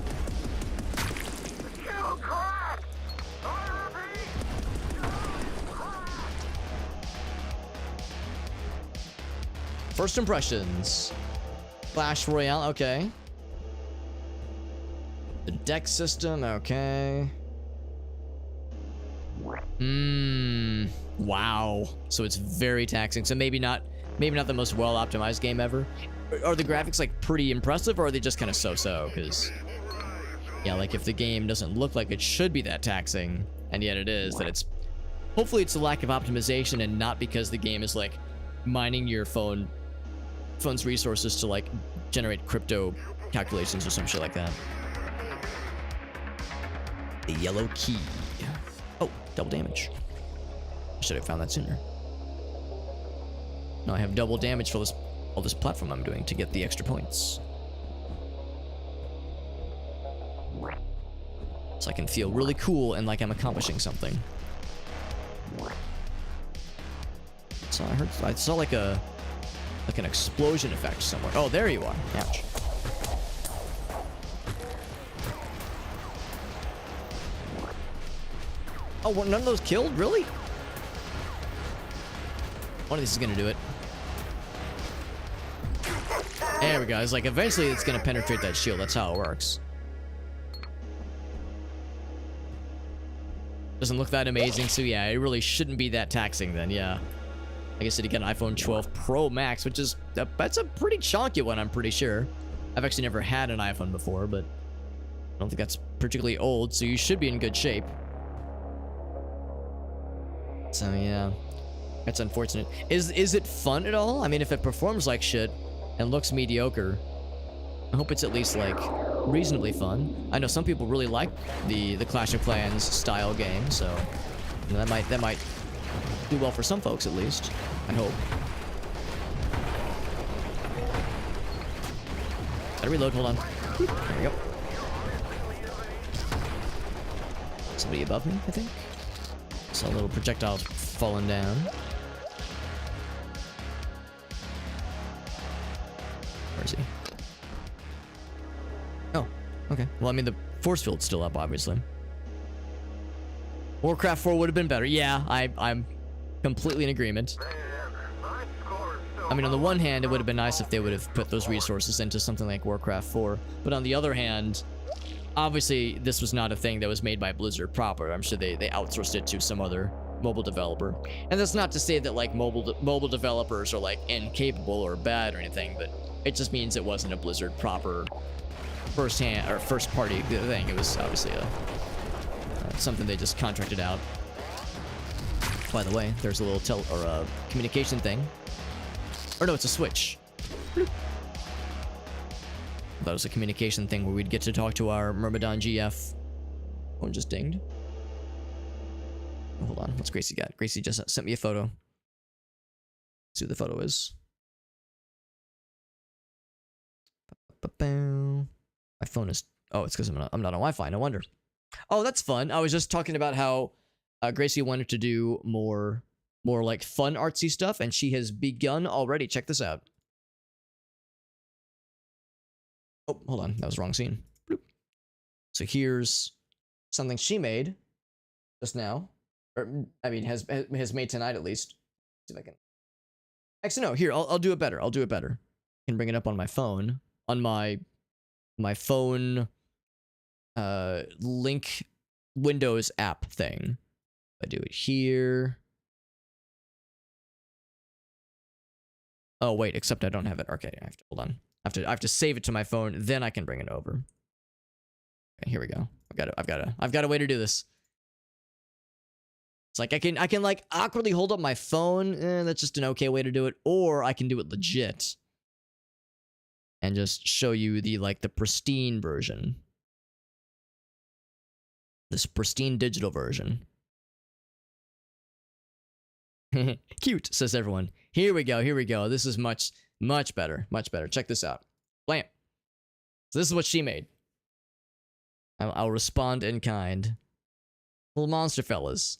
First impressions. Clash Royale, okay. The deck system, okay. Wow. So it's very taxing. So maybe not the most well-optimized game ever. Are the graphics like pretty impressive, or are they just kind of so-so? Because yeah, like if the game doesn't look like it should be that taxing, and yet it is, then it's hopefully it's a lack of optimization and not because the game is like mining your phone's resources to like generate crypto calculations or some shit like that. The yellow key. Oh, double damage. Should have found that sooner. Now I have double damage for all this platform I'm doing to get the extra points. So I can feel really cool and like I'm accomplishing something. So I saw like an explosion effect somewhere. Oh, there you are. Ouch. Oh, well, none of those killed? Really? One of these is gonna do it. There we go. It's like eventually it's gonna penetrate that shield. That's how it works. Doesn't look that amazing, so yeah, it really shouldn't be that taxing then, yeah. Like I said, you get an iPhone 12 Pro Max, which is, that's a pretty chunky one, I'm pretty sure. I've actually never had an iPhone before, but I don't think that's particularly old, so you should be in good shape. So yeah, that's unfortunate. Is it fun at all? I mean, if it performs like shit and looks mediocre, I hope it's at least like reasonably fun. I know some people really like the Clash of Clans style game, so you know, that might do well for some folks at least. I hope. Gotta reload. Hold on. There we go. Somebody above me, I think. Saw a little projectile falling down. Where is he? Oh, okay. Well, I mean, the force field's still up, obviously. Warcraft 4 would have been better. Yeah, I'm completely in agreement. I mean, on the one hand, it would have been nice if they would have put those resources into something like Warcraft 4. But on the other hand, obviously, this was not a thing that was made by Blizzard proper. I'm sure they outsourced it to some other mobile developer. And that's not to say that, like, mobile developers are, like, incapable or bad or anything, but it just means it wasn't a Blizzard proper first-hand or first-party thing. It was obviously something they just contracted out. By the way, there's a little communication thing. Or no, it's a switch. Bloop. That was a communication thing where we'd get to talk to our Myrmidon GF. One just dinged. Oh, hold on, what's Gracie got? Gracie just sent me a photo. Let's see what the photo is. My phone is... Oh, it's because I'm not on Wi-Fi, no wonder. Oh, that's fun. I was just talking about how Gracie wanted to do more like fun artsy stuff, and she has begun already. Check this out. Oh, hold on. That was the wrong scene. Bloop. So here's something she made just now. Or, I mean, has made tonight at least. Let's see if I can... Actually, no. Here, I'll do it better. I'll do it better. I can bring it up on my phone. On my phone link Windows app thing. I do it here. Oh wait, except I don't have it. Okay, I have to hold on. I have to save it to my phone, then I can bring it over. Okay, here we go. I've got a way to do this. It's like I can like awkwardly hold up my phone. That's just an okay way to do it, or I can do it legit and just show you the pristine version. This pristine digital version. Cute, says everyone. Here we go, here we go. This is much better, much better. Check this out. Blam. So this is what she made. I'll respond in kind. Little monster fellas.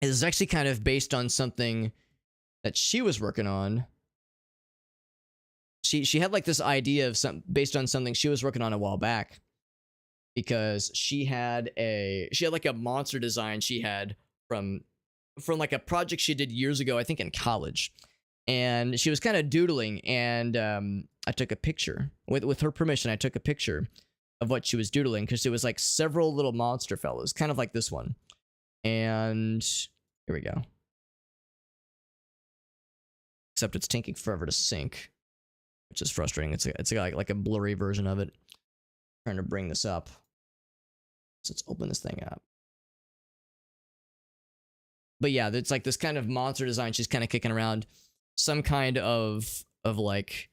is actually kind of based on something that she was working on. She had like this idea of some based on something she was working on a while back, because she had like a monster design she had from like a project she did years ago, I think in college. And she was kind of doodling, and I took a picture with her permission. I took a picture of what she was doodling, because it was like several little monster fellows, kind of like this one. And here we go. Except it's taking forever to sync, which is frustrating. It's like a blurry version of it. I'm trying to bring this up. So let's open this thing up. But yeah, it's like this kind of monster design she's kind of kicking around. Some kind of like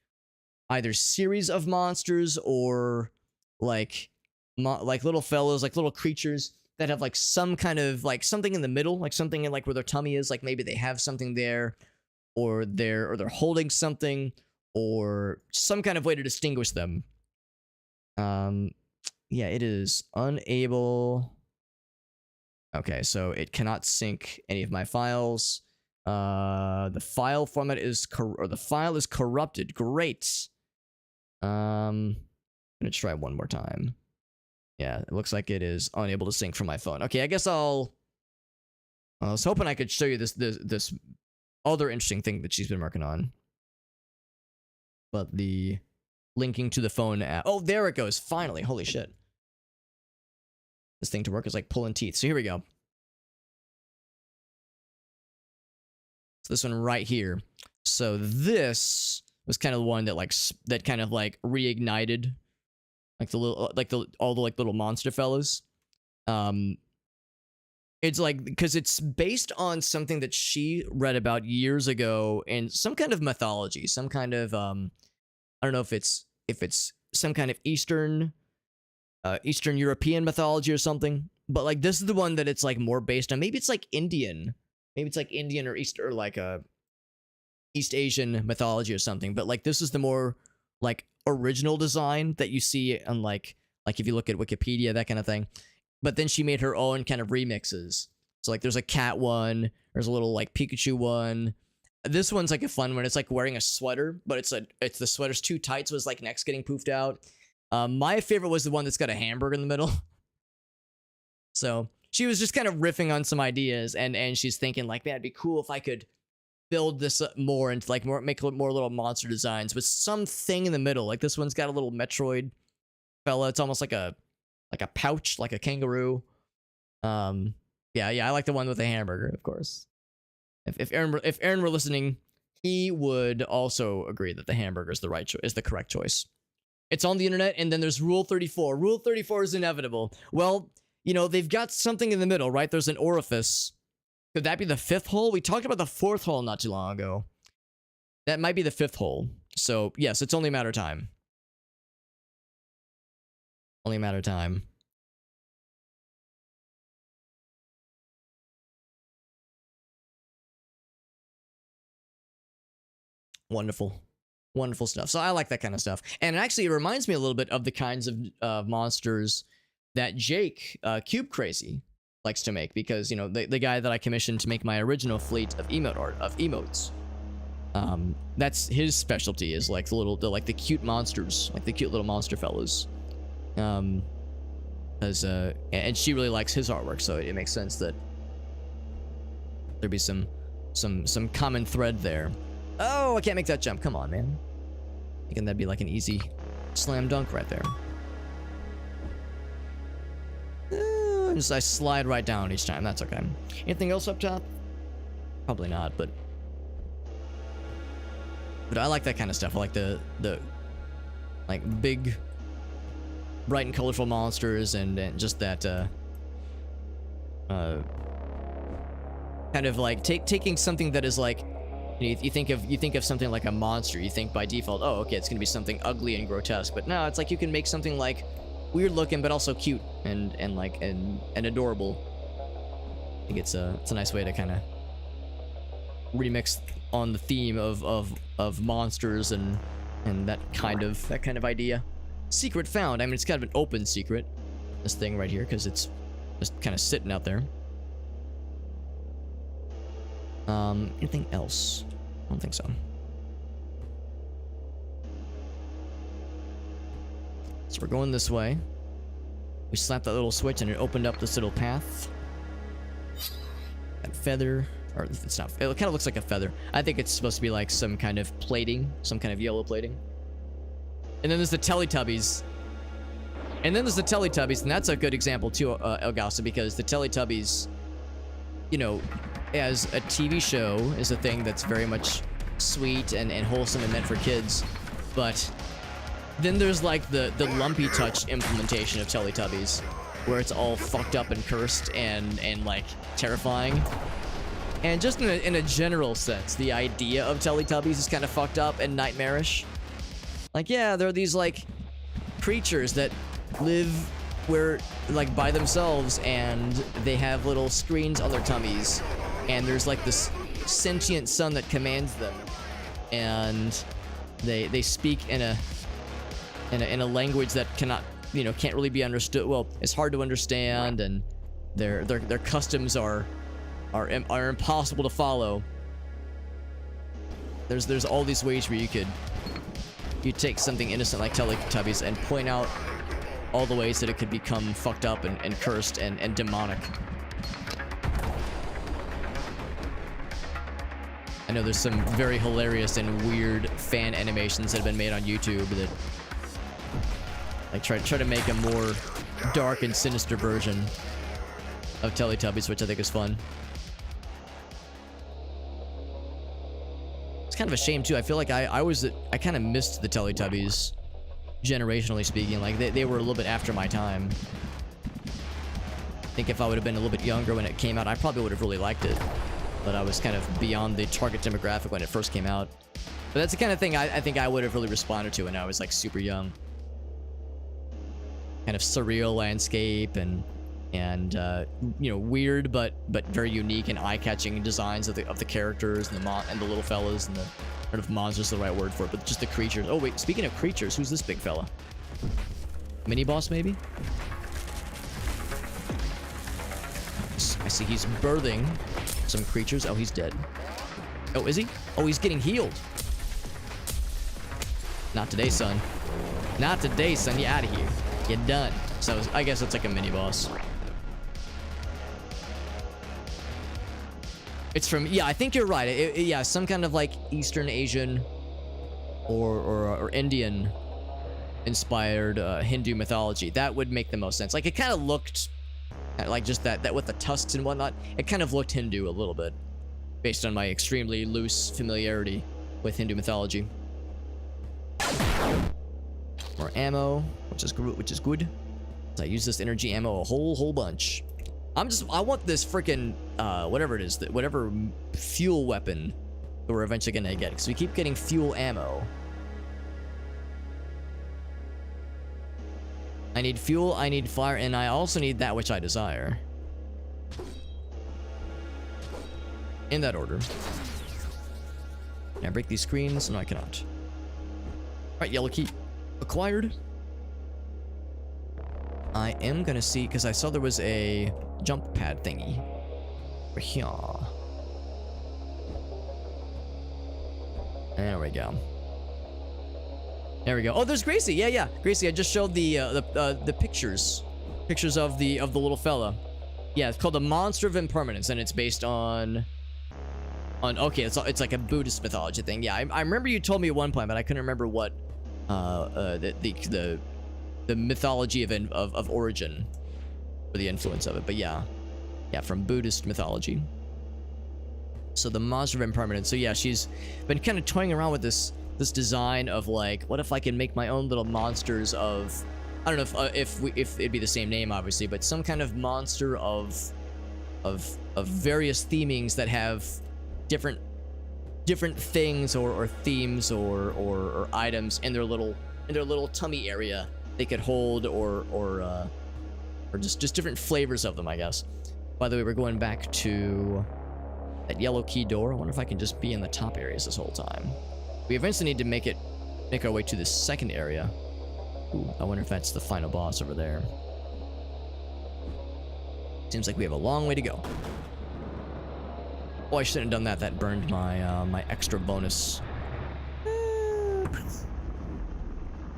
either series of monsters, or like little fellows, like little creatures that have like some kind of like something in the middle, like something in like where their tummy is, like maybe they have something there, or they're holding something, or some kind of way to distinguish them. Yeah, it is unable. Okay, so it cannot sync any of my files. The file format is the file is corrupted. Great. I'm gonna try one more time. Yeah, it looks like it is unable to sync from my phone. Okay, I guess I was hoping I could show you this other interesting thing that she's been working on. But the linking to the phone app. Oh, there it goes. Finally. Holy shit. This thing to work is like pulling teeth. So here we go. So this one right here. So this was kind of the one that kind of reignited like all the little monster fellows. It's like, because it's based on something that she read about years ago in some kind of mythology, some kind of I don't know if it's some kind of Eastern European mythology or something, but like this is the one that it's like more based on. Maybe it's like Indian, or East, or like a East Asian mythology or something. But like this is the more like original design that you see on like if you look at Wikipedia, that kind of thing. But then she made her own kind of remixes. So like there's a cat one, there's a little like Pikachu one. This one's like a fun one. It's like wearing a sweater, but it's the sweater's too tight, so his like neck's getting poofed out. My favorite was the one that's got a hamburger in the middle. So she was just kind of riffing on some ideas, and she's thinking like, man, it'd be cool if I could build this up more into like make more little monster designs with something in the middle. Like this one's got a little Metroid fella. It's almost like a pouch, like a kangaroo. Yeah, I like the one with the hamburger, of course. If Aaron were listening, he would also agree that the hamburger is the correct choice. It's on the internet, and then there's Rule 34. Rule 34 is inevitable. Well, you know, they've got something in the middle, right? There's an orifice. Could that be the fifth hole? We talked about the fourth hole not too long ago. That might be the fifth hole. So, yes, it's only a matter of time. Only a matter of time. Wonderful. Wonderful stuff. So I like that kind of stuff. And actually, it reminds me a little bit of the kinds of monsters that Jake, Cube Crazy, likes to make. Because, you know, the guy that I commissioned to make my original fleet of emotes. That's his specialty, is like the cute monsters, like the cute little monster fellows. And she really likes his artwork, so it makes sense that there'd be some common thread there. Oh, I can't make that jump. Come on, man. Thinking that'd be like an easy slam dunk right there. I slide right down each time. That's okay. Anything else up top? Probably not, but I like that kind of stuff. I like the like big, bright and colorful monsters, and just that kind of like taking something that is like, you think of something like a monster, you think by default, oh, okay, it's gonna be something ugly and grotesque. But no, it's like you can make something like weird looking but also cute and adorable. I think it's a nice way to kind of remix on the theme of monsters and that kind of idea. Secret found. I mean, it's kind of an open secret, this thing right here, because it's just kind of sitting out there. Anything else? I don't think so. So we're going this way. We slapped that little switch and it opened up this little path. That feather, or it's not, it kind of looks like a feather. I think it's supposed to be like some kind of plating, some kind of yellow plating. And then there's the Teletubbies. And that's a good example too, Elgasa, because the Teletubbies, you know, as a TV show is a thing that's very much sweet and wholesome and meant for kids. But then there's like the lumpy touch implementation of Teletubbies, where it's all fucked up and cursed and like terrifying. And just in a general sense, the idea of Teletubbies is kind of fucked up and nightmarish. Like, yeah, there are these like creatures that live where like by themselves, and they have little screens on their tummies, and there's like this sentient sun that commands them, and they speak in a language that can't really be understood. Well, it's hard to understand, and their customs are impossible to follow. There's all these ways where you take something innocent like Teletubbies and point out all the ways that it could become fucked up and cursed and demonic. I know there's some very hilarious and weird fan animations that have been made on YouTube that like try to make a more dark and sinister version of Teletubbies, which I think is fun. It's kind of a shame too. I feel like I kind of missed the Teletubbies, generationally speaking. Like they were a little bit after my time. I think if I would have been a little bit younger when it came out, I probably would have really liked it. But I was kind of beyond the target demographic when it first came out. But that's the kind of thing I think I would have really responded to when I was like super young. Kind of surreal landscape and you know, weird but very unique and eye-catching designs of the characters and the little fellas, and the I don't know if monsters is the right word for it, but just the creatures. Oh wait, speaking of creatures, who's this big fella? Mini boss maybe? I see he's birthing some creatures. Oh, he's dead. Oh, is he? Oh, he's getting healed. Not today, son. Not today, son. You out of here. You're done. So I guess it's like a mini boss. It's from, yeah, I think you're right. Yeah, some kind of like Eastern Asian or Indian inspired Hindu mythology. That would make the most sense. Like it kind of looked like just that with the tusks and whatnot. It kind of looked Hindu a little bit, based on my extremely loose familiarity with Hindu mythology. More ammo, which is good. So I use this energy ammo a whole bunch. I want this freaking whatever it is, whatever fuel weapon that we're eventually gonna get, because we keep getting fuel ammo. I need fuel, I need fire, and I also need that which I desire. In that order. Can I break these screens? No, I cannot. Alright, yellow key. Acquired. I am gonna see, because I saw there was a jump pad thingy. Over here. There we go. There we go. Oh, there's Gracie. Yeah. Gracie, I just showed the pictures of the little fella. Yeah, it's called the Monster of Impermanence, and it's based on okay, it's like a Buddhist mythology thing. Yeah, I remember you told me at one point, but I couldn't remember what the mythology of origin or the influence of it. But yeah, from Buddhist mythology. So the Monster of Impermanence. So yeah, she's been kind of toying around with this design of like, what if I can make my own little monsters of, I don't know if it'd be the same name obviously, but some kind of monster of various themings that have different things or themes or items in their little tummy area they could hold, or just different flavors of them, I guess. By the way, we're going back to that yellow key door. I wonder if I can just be in the top areas this whole time. We eventually need to make our way to the second area. Ooh, I wonder if that's the final boss over there. Seems like we have a long way to go. Oh, I shouldn't have done that. That burned my my extra bonus.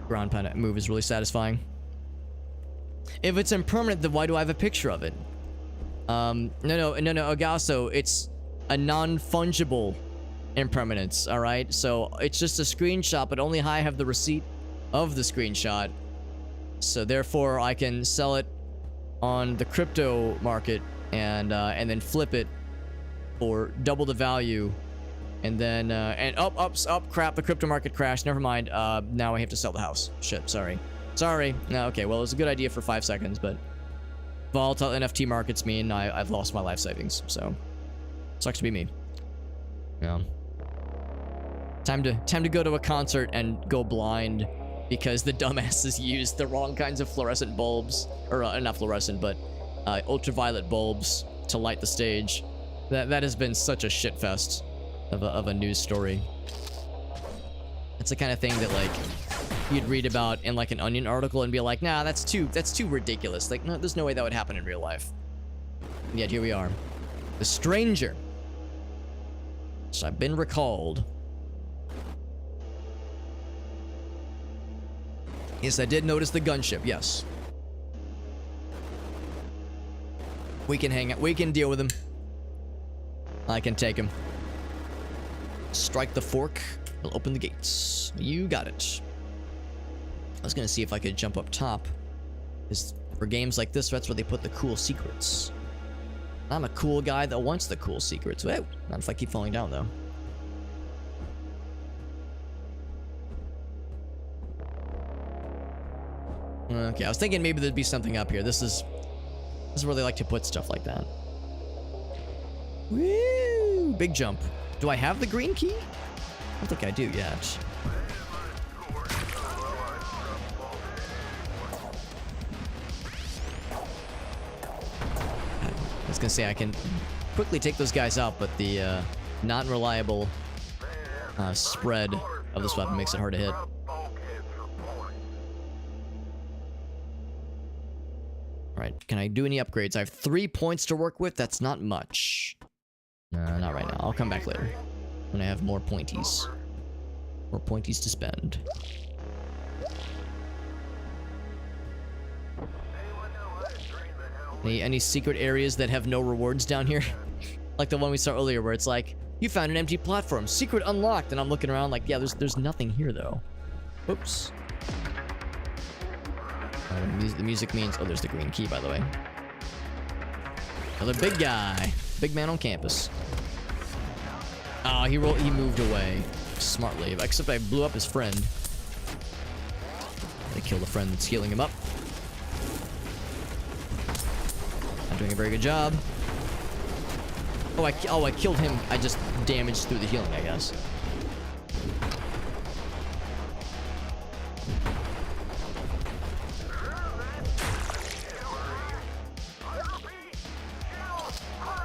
Ground pound move is really satisfying. If it's impermanent, then why do I have a picture of it? No, Agasso, it's a non-fungible impermanence, alright? So it's just a screenshot, but only I have the receipt of the screenshot. So therefore, I can sell it on the crypto market and then flip it for double the value. And then, crap, the crypto market crashed. Never mind. Now I have to sell the house. Shit, sorry. Sorry. No, okay, well, it was a good idea for 5 seconds, but volatile NFT markets mean I've lost my life savings, so sucks to be me. Yeah. Time to go to a concert and go blind because the dumbasses used the wrong kinds of fluorescent bulbs, or not fluorescent, but ultraviolet bulbs to light the stage. That has been such a shitfest of a news story. It's the kind of thing that like you'd read about in like an Onion article and be like, nah, that's too ridiculous. Like, no, there's no way that would happen in real life. And yet here we are. The Stranger. So I've been recalled. Yes, I did notice the gunship, yes. We can hang out. We can deal with him. I can take him. Strike the fork. It'll open the gates. You got it. I was gonna see if I could jump up top. Because for games like this, that's where they put the cool secrets. I'm a cool guy that wants the cool secrets. Whoa, not if I keep falling down, though. Okay, I was thinking maybe there'd be something up here. This is where they like to put stuff like that. Woo! Big jump. Do I have the green key? I don't think I do yet. I was gonna say I can quickly take those guys out, but the non-reliable spread of this weapon makes it hard to hit. Alright, can I do any upgrades? I have 3 points to work with. That's not much. Not right now. I'll come back later when I have more pointies. More pointies to spend. Any secret areas that have no rewards down here? Like the one we saw earlier where it's like, you found an empty platform, secret unlocked, and I'm looking around like, yeah, there's nothing here though. Oops. The music means, oh, there's the green key, by the way. Another big guy. Big man on campus. Oh, he moved away smartly. Except I blew up his friend. They killed a friend that's healing him up. Not doing a very good job. Oh, I killed him. I just damaged through the healing, I guess.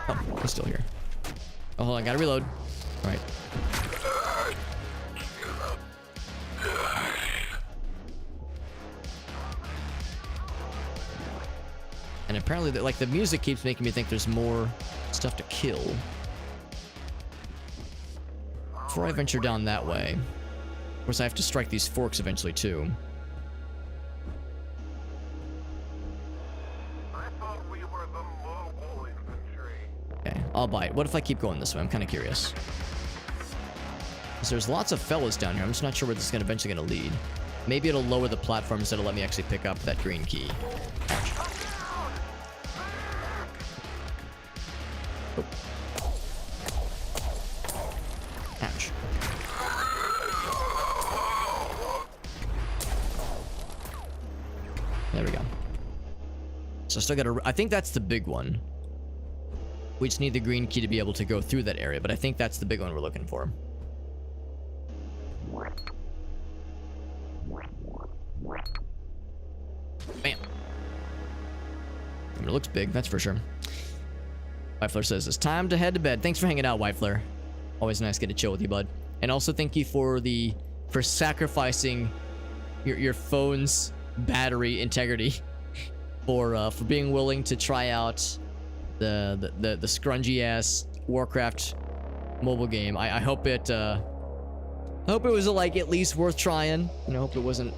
Oh, he's still here. Oh, hold on, gotta reload. All right. And apparently, like, the music keeps making me think there's more stuff to kill. Before I venture down that way. Of course, I have to strike these forks eventually, too. Okay, I'll bite. What if I keep going this way? I'm kind of curious. Because there's lots of fellas down here. I'm just not sure where this is eventually going to lead. Maybe it'll lower the platforms that'll let me actually pick up that green key. Ouch. Oh. Ouch. There we go. So I still got I think that's the big one. We just need the green key to be able to go through that area, but I think that's the big one we're looking for. Bam. I mean, it looks big, that's for sure. Whiteflare says, it's time to head to bed. Thanks for hanging out, Whiteflare. Always nice to get to chill with you, bud. And also thank you for sacrificing your phone's battery integrity for being willing to try out the scrungy ass Warcraft mobile game. I hope it was like at least worth trying. You know, hope it wasn't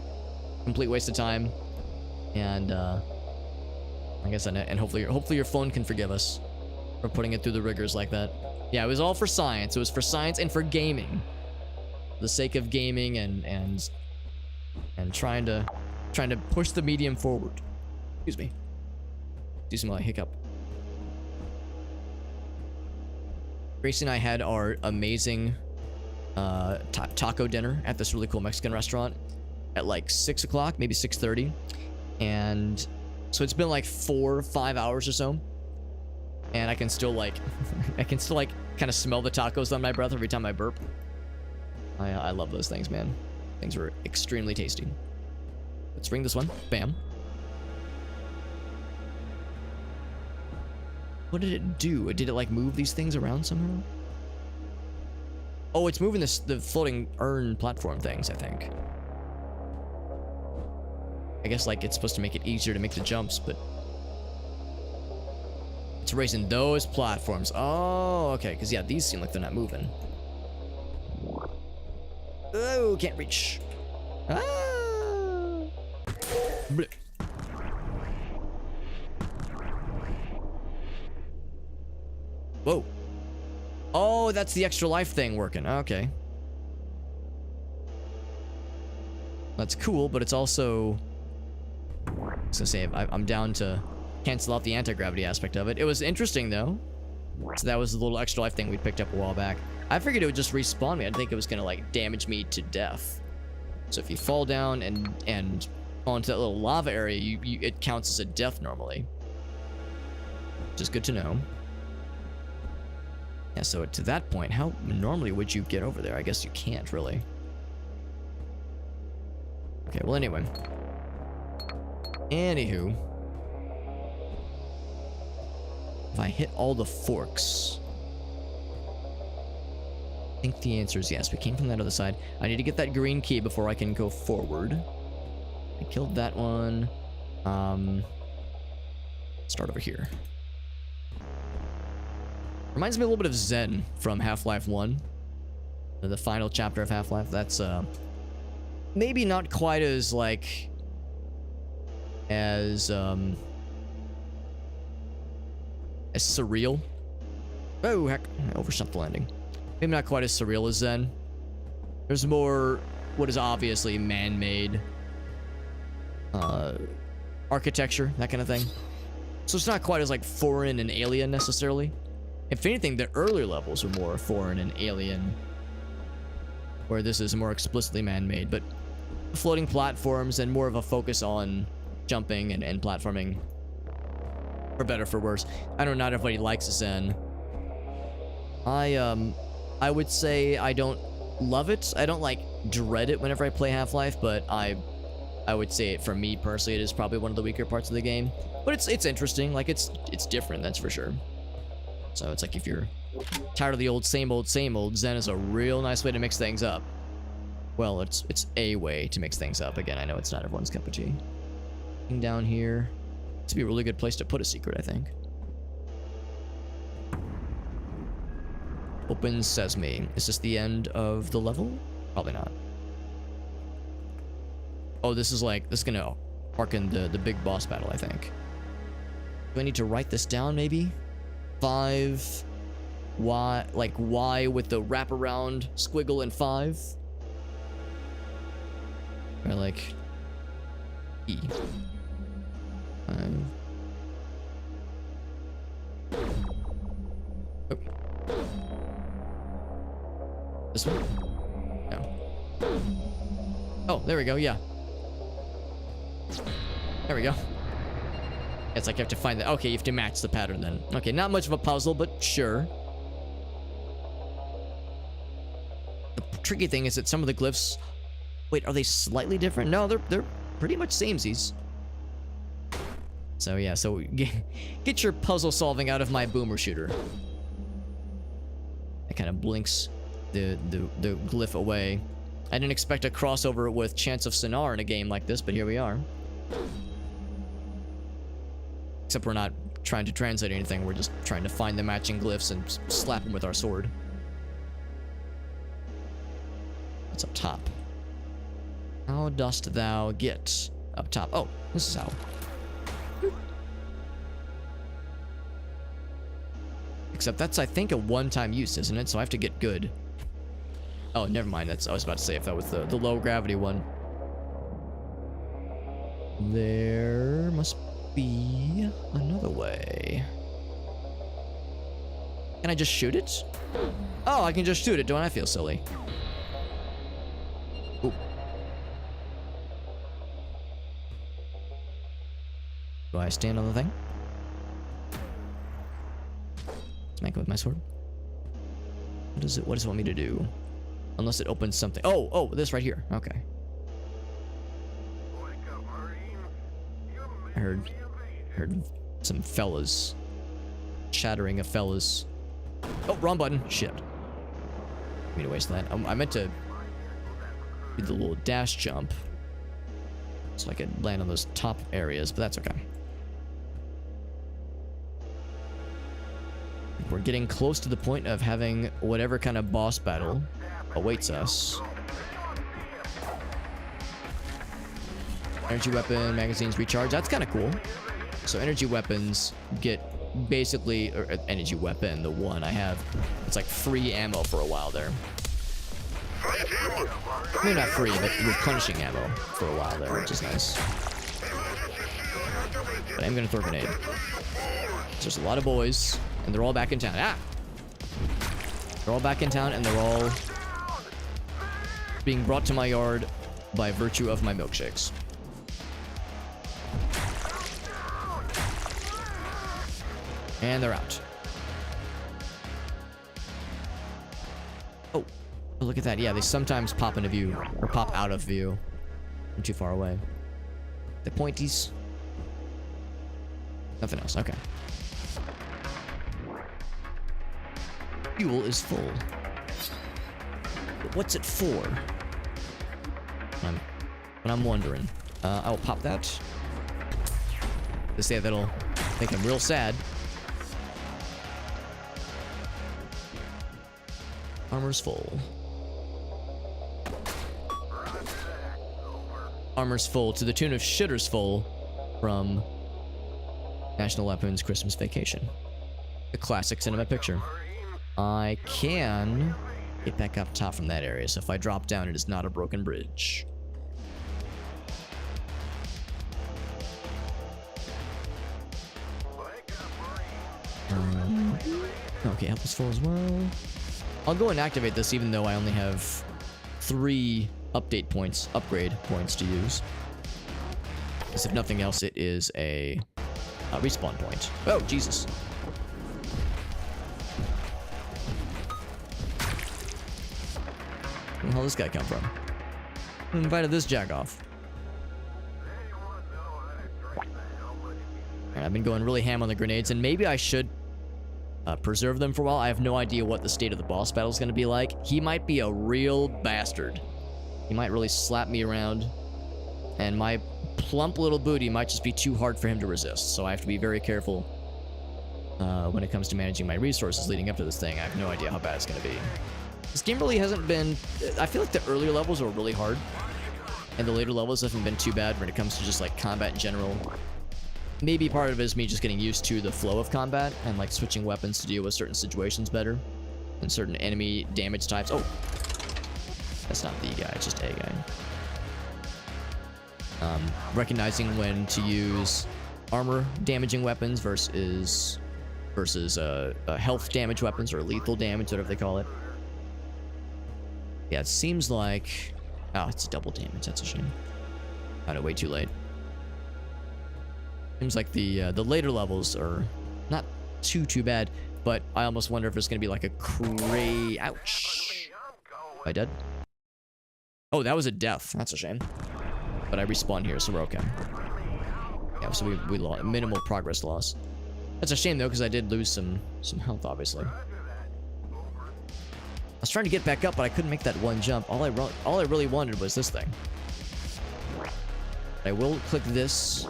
a complete waste of time. And I guess and hopefully your phone can forgive us for putting it through the rigors like that. Yeah, it was all for science. It was for science and for gaming. For the sake of gaming and trying to push the medium forward. Excuse me. Do some hiccup. Gracie and I had our amazing taco dinner at this really cool Mexican restaurant at like 6 o'clock, maybe 6:30. And so it's been like 4 or 5 hours or so. And I can still like, kind of smell the tacos on my breath every time I burp. I love those things, man. Things were extremely tasty. Let's ring this one. Bam. What did it do? Did it like move these things around somehow? Oh, it's moving the floating urn platform things, I think. I guess like it's supposed to make it easier to make the jumps, but it's raising those platforms. Oh, okay. Because yeah, these seem like they're not moving. Oh, can't reach. Ah. Blech. Whoa. Oh, that's the extra life thing working. Okay. That's cool, but it's also... I was gonna say, I'm down to cancel out the anti-gravity aspect of it. It was interesting, though. So that was the little extra life thing we picked up a while back. I figured it would just respawn me. I didn't think it was gonna, like, damage me to death. So if you fall down and fall into that little lava area, it counts as a death normally. Which is good to know. Yeah, so to that point, how normally would you get over there? I guess you can't, really. Okay, well, anyway. Anywho. If I hit all the forks... I think the answer is yes. We came from that other side. I need to get that green key before I can go forward. I killed that one. Start over here. Reminds me a little bit of Zen from Half-Life 1. The final chapter of Half-Life. That's, maybe not quite as, like... as surreal. Oh, heck. I overshot the landing. Maybe not quite as surreal as Zen. There's more what is obviously man-made architecture, that kind of thing. So it's not quite as, like, foreign and alien, necessarily. If anything, the earlier levels are more foreign and alien, where this is more explicitly man-made, but floating platforms and more of a focus on jumping and platforming, for better for worse. I know not everybody likes Zen. I would say I don't love it. I don't, like, dread it whenever I play Half-Life, but I would say, for me personally, it is probably one of the weaker parts of the game. But it's interesting. Like, it's different, that's for sure. So it's like if you're tired of the old, same old, Zen is a real nice way to mix things up. Well, it's a way to mix things up. Again, I know it's not everyone's cup of tea. Down here. This would be a really good place to put a secret, I think. Open Sesame. Is this the end of the level? Probably not. Oh, this is gonna harken the big boss battle, I think. Do I need to write this down, maybe? 5, Y, like Y with the wraparound squiggle and 5. Or like E. 5. Oh. This one? No. Oh, there we go, yeah. There we go. It's like you have to find that. Okay, you have to match the pattern then. Okay, not much of a puzzle, but sure. The tricky thing is that some of the glyphs... Wait, are they slightly different? No, they're pretty much samesies. So yeah, so get your puzzle solving out of my boomer shooter. That kind of blinks the glyph away. I didn't expect a crossover with Chance of Sonar in a game like this, but here we are. Except we're not trying to translate anything. We're just trying to find the matching glyphs and slap them with our sword. What's up top? How dost thou get up top? Oh, this is how. Except that's, I think, a one-time use, isn't it? So I have to get good. Oh, never mind. That's, I was about to say if that was the low gravity one. There must be another way. Can I just shoot it? Oh, I can just shoot it. Don't I feel silly? Ooh. Do I stand on the thing? Smack it with my sword. What does it want me to do? Unless it opens something. Oh, this right here. Okay. I heard some fellas. Chattering of fellas. Oh, wrong button. Shit. I mean to waste that. I meant to do the little dash jump so I could land on those top areas, but that's okay. We're getting close to the point of having whatever kind of boss battle awaits us. Energy weapon, magazines recharge. That's kind of cool. So energy weapons get basically, or energy weapon, the one I have, it's like free ammo for a while there. Maybe not free, but replenishing ammo for a while there, which is nice. But I'm gonna throw a grenade. There's a lot of boys, and they're all back in town. Ah! They're all back in town, and they're all being brought to my yard by virtue of my milkshakes. And they're out. Oh, look at that. Yeah, they sometimes pop into view, or pop out of view. I'm too far away. The pointies. Nothing else. Okay. Fuel is full. But what's it for? I'm wondering. I will pop that. They say that'll make them real sad. Armor's full. Armor's full to the tune of shitter's full from National Lampoon's Christmas Vacation. The classic cinema picture. I can get back up top from that area, so if I drop down, it is not a broken bridge. Okay, health is full as well. I'll go and activate this even though I only have 3 upgrade points to use. Because if nothing else, it is a respawn point. Oh, Jesus. Where the hell did this guy come from? Who invited this jack off? Alright, I've been going really ham on the grenades, and maybe I should preserve them for a while. I have no idea what the state of the boss battle is going to be like. He might be a real bastard. He might really slap me around, and my plump little booty might just be too hard for him to resist. So I have to be very careful when it comes to managing my resources leading up to this thing. I have no idea how bad it's going to be. This game really hasn't been... I feel like the earlier levels were really hard, and the later levels haven't been too bad when it comes to just like combat in general. Maybe part of it is me just getting used to the flow of combat and like switching weapons to deal with certain situations better and certain enemy damage types. Oh, that's not the guy, it's just a guy. Recognizing when to use armor damaging weapons versus health damage weapons or lethal damage, whatever they call it. Yeah, it seems like... Oh, it's a double damage. That's a shame. Got it way too late. Seems like the later levels are not too bad, but I almost wonder if there's gonna be like a ouch. Am I dead? Oh, that was a death. That's a shame. But I respawned here, so we're okay. Yeah, so we lost minimal progress loss. That's a shame though, because I did lose some health, obviously. I was trying to get back up, but I couldn't make that one jump. All I really wanted was this thing. I will click this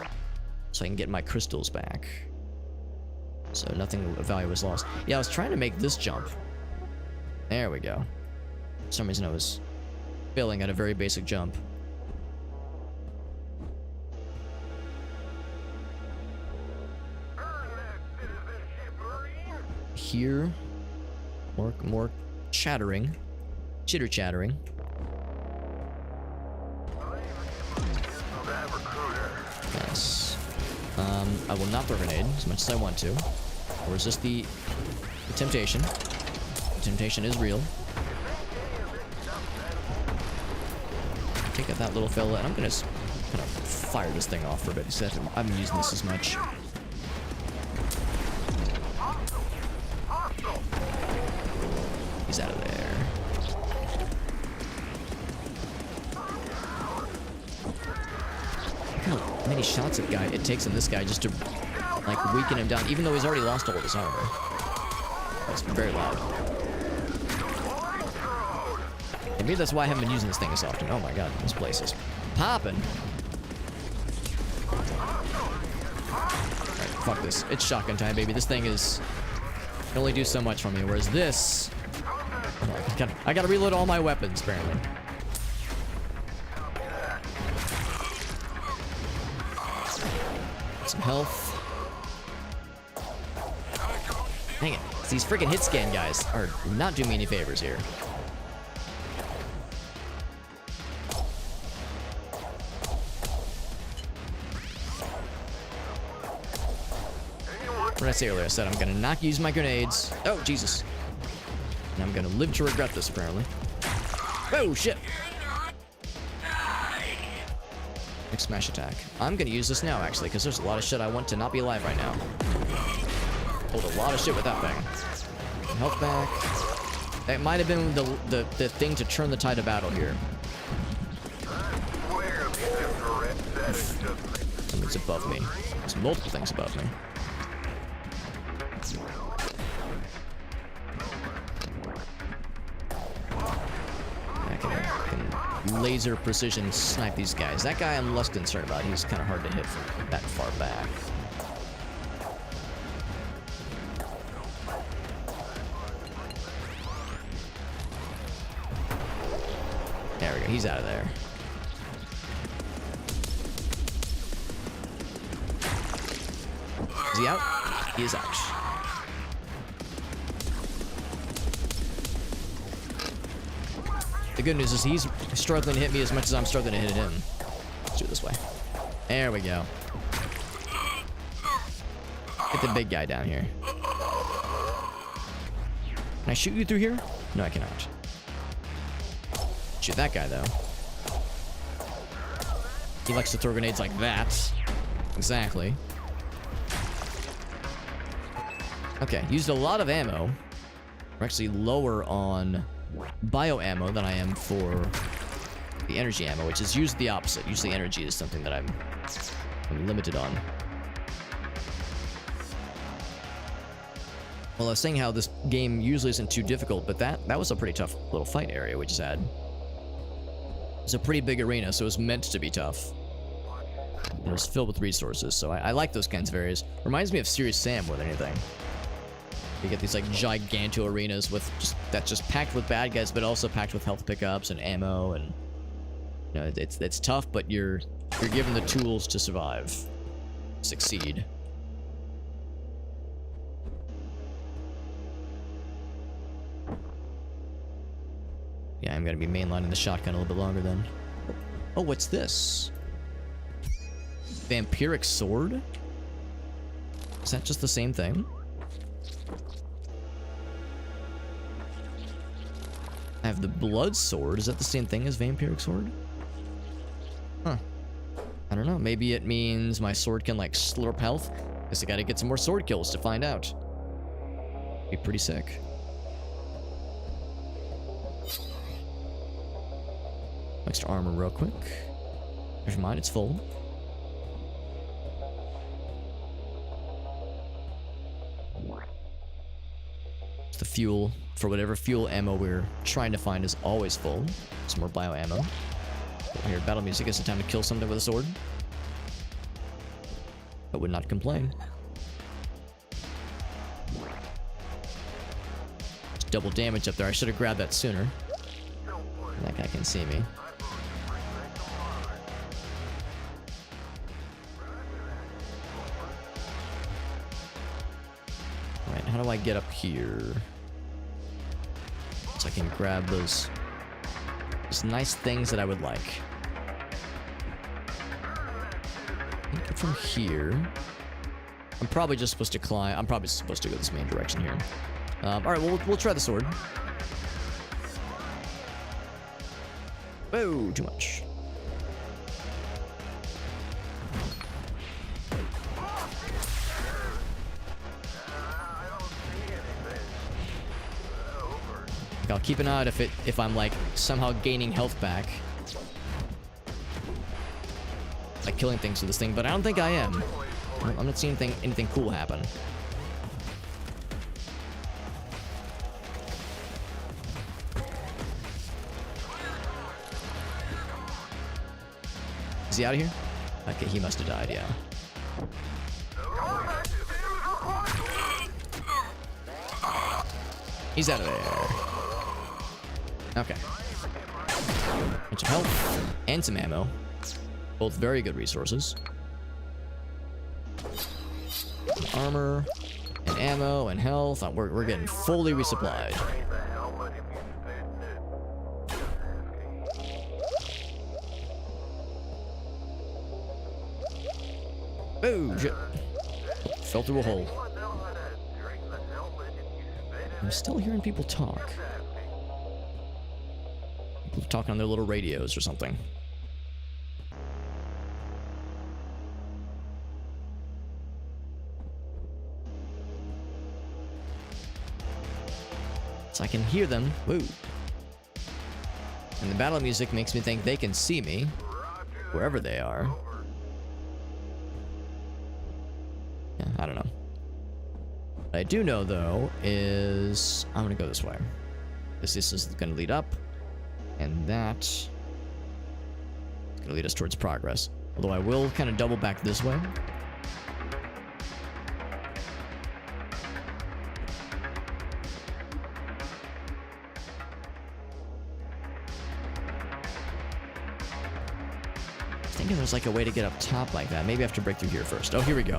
so I can get my crystals back. So nothing of value was lost. Yeah, I was trying to make this jump. There we go. For some reason I was failing at a very basic jump. Here, more chattering, chitter chattering. Yes. I will not throw a grenade as much as I want to. Or resist the temptation. The temptation is real. Take out that little fella, and I'm gonna kind of fire this thing off for a bit. Because I haven't been using this as much. He's out of there. Look how many shots it takes on this guy just to like weaken him down, even though he's already lost all of his armor. That's very loud. And maybe that's why I haven't been using this thing as often. Oh my god, this place is popping. Alright, fuck this. It's shotgun time, baby. This thing is can only do so much for me, whereas this... Oh, I gotta reload all my weapons, apparently. Some health. Dang it. These freaking hit scan guys are not doing me any favors here. What did I say earlier? I said I'm gonna not use my grenades. Oh, Jesus. And I'm gonna live to regret this, apparently. Oh, shit. Next smash attack. I'm gonna use this now, actually, because there's a lot of shit I want to not be alive right now. Hold a lot of shit with that thing. Health back. That might have been the thing to turn the tide of battle here. Something's above me. There's multiple things above me. I can laser precision snipe these guys. That guy I'm less concerned about. He's kind of hard to hit from that far back. There we go. He's out of there. Is he out? He is out. The good news is he's struggling to hit me as much as I'm struggling to hit him. Let's do it this way. There we go. Get the big guy down here. Can I shoot you through here? No, I cannot. Shoot that guy, though. He likes to throw grenades like that. Exactly. Okay, used a lot of ammo. We're actually lower on bio ammo than I am for the energy ammo, which is usually the opposite. Usually energy is something that I'm limited on. Well, I was saying how this game usually isn't too difficult, but that was a pretty tough little fight area we just had. It's a pretty big arena, so it was meant to be tough. And it was filled with resources, so I like those kinds of areas. Reminds me of Serious Sam more than anything. You get these like giganto arenas with just packed with bad guys, but also packed with health pickups and ammo, and you know it's tough, but you're given the tools to survive, succeed. Yeah, I'm gonna be mainlining the shotgun a little bit longer then. Oh, what's this? Vampiric sword? Is that just the same thing? I have the blood sword. Is that the same thing as vampiric sword? Huh. I don't know. Maybe it means my sword can like slurp health. Guess I gotta get some more sword kills to find out. Be pretty sick. Extra armor real quick. Never mind, it's full. The fuel for whatever fuel ammo we're trying to find is always full. Some more bio ammo. I hear battle music. It's the time to kill something with a sword. I would not complain. double damage up there. I should have grabbed that sooner. That guy can see me. Alright, how do I get up here? So I can grab those nice things that I would like. From here. I'm probably just supposed to climb. I'm probably supposed to go this main direction here. Alright, we'll try the sword. Whoa, too much. I'll keep an eye out if I'm like somehow gaining health back. Like killing things with this thing, but I don't think I am. I'm not seeing anything cool happen. Is he out of here? Okay, he must have died, yeah. He's out of there. Okay. Bunch of health and some ammo. Both very good resources. Armor and ammo and health. We're getting fully resupplied. Oh, shit. Fell through a hole. I'm still hearing people talk. People talking on their little radios or something. So I can hear them. Woo. And the battle music makes me think they can see me, wherever they are. Yeah, I don't know. What I do know, though, is I'm gonna go this way. This is gonna lead up, and that's gonna lead us towards progress. Although I will kind of double back this way. Thinking there's like a way to get up top like that. Maybe I have to break through here first. Oh, here we go.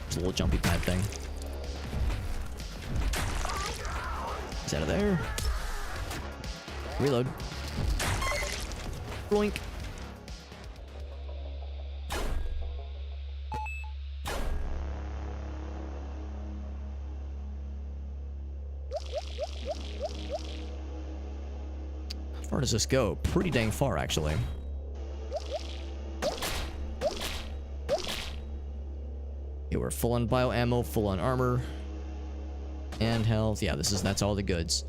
There's a little jumpy pad thing. He's out of there. Reload. Bloink. How far does this go? Pretty dang far, actually. Okay, we're full on bio ammo, full on armor, and health. Yeah, that's all the goods.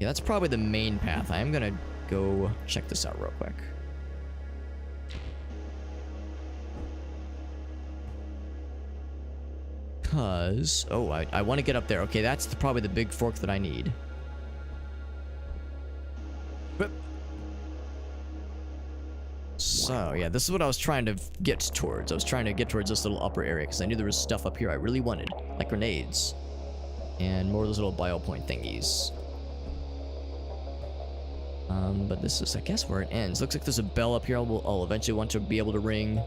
Yeah, that's probably the main path. I am gonna go check this out real quick. Cause, oh, I want to get up there. Okay, that's probably the big fork that I need. So, yeah, this is what I was trying to get towards. I was trying to get towards this little upper area because I knew there was stuff up here I really wanted, like grenades. And more of those little bio point thingies. But this is, I guess, where it ends. Looks like there's a bell up here I'll eventually want to be able to ring.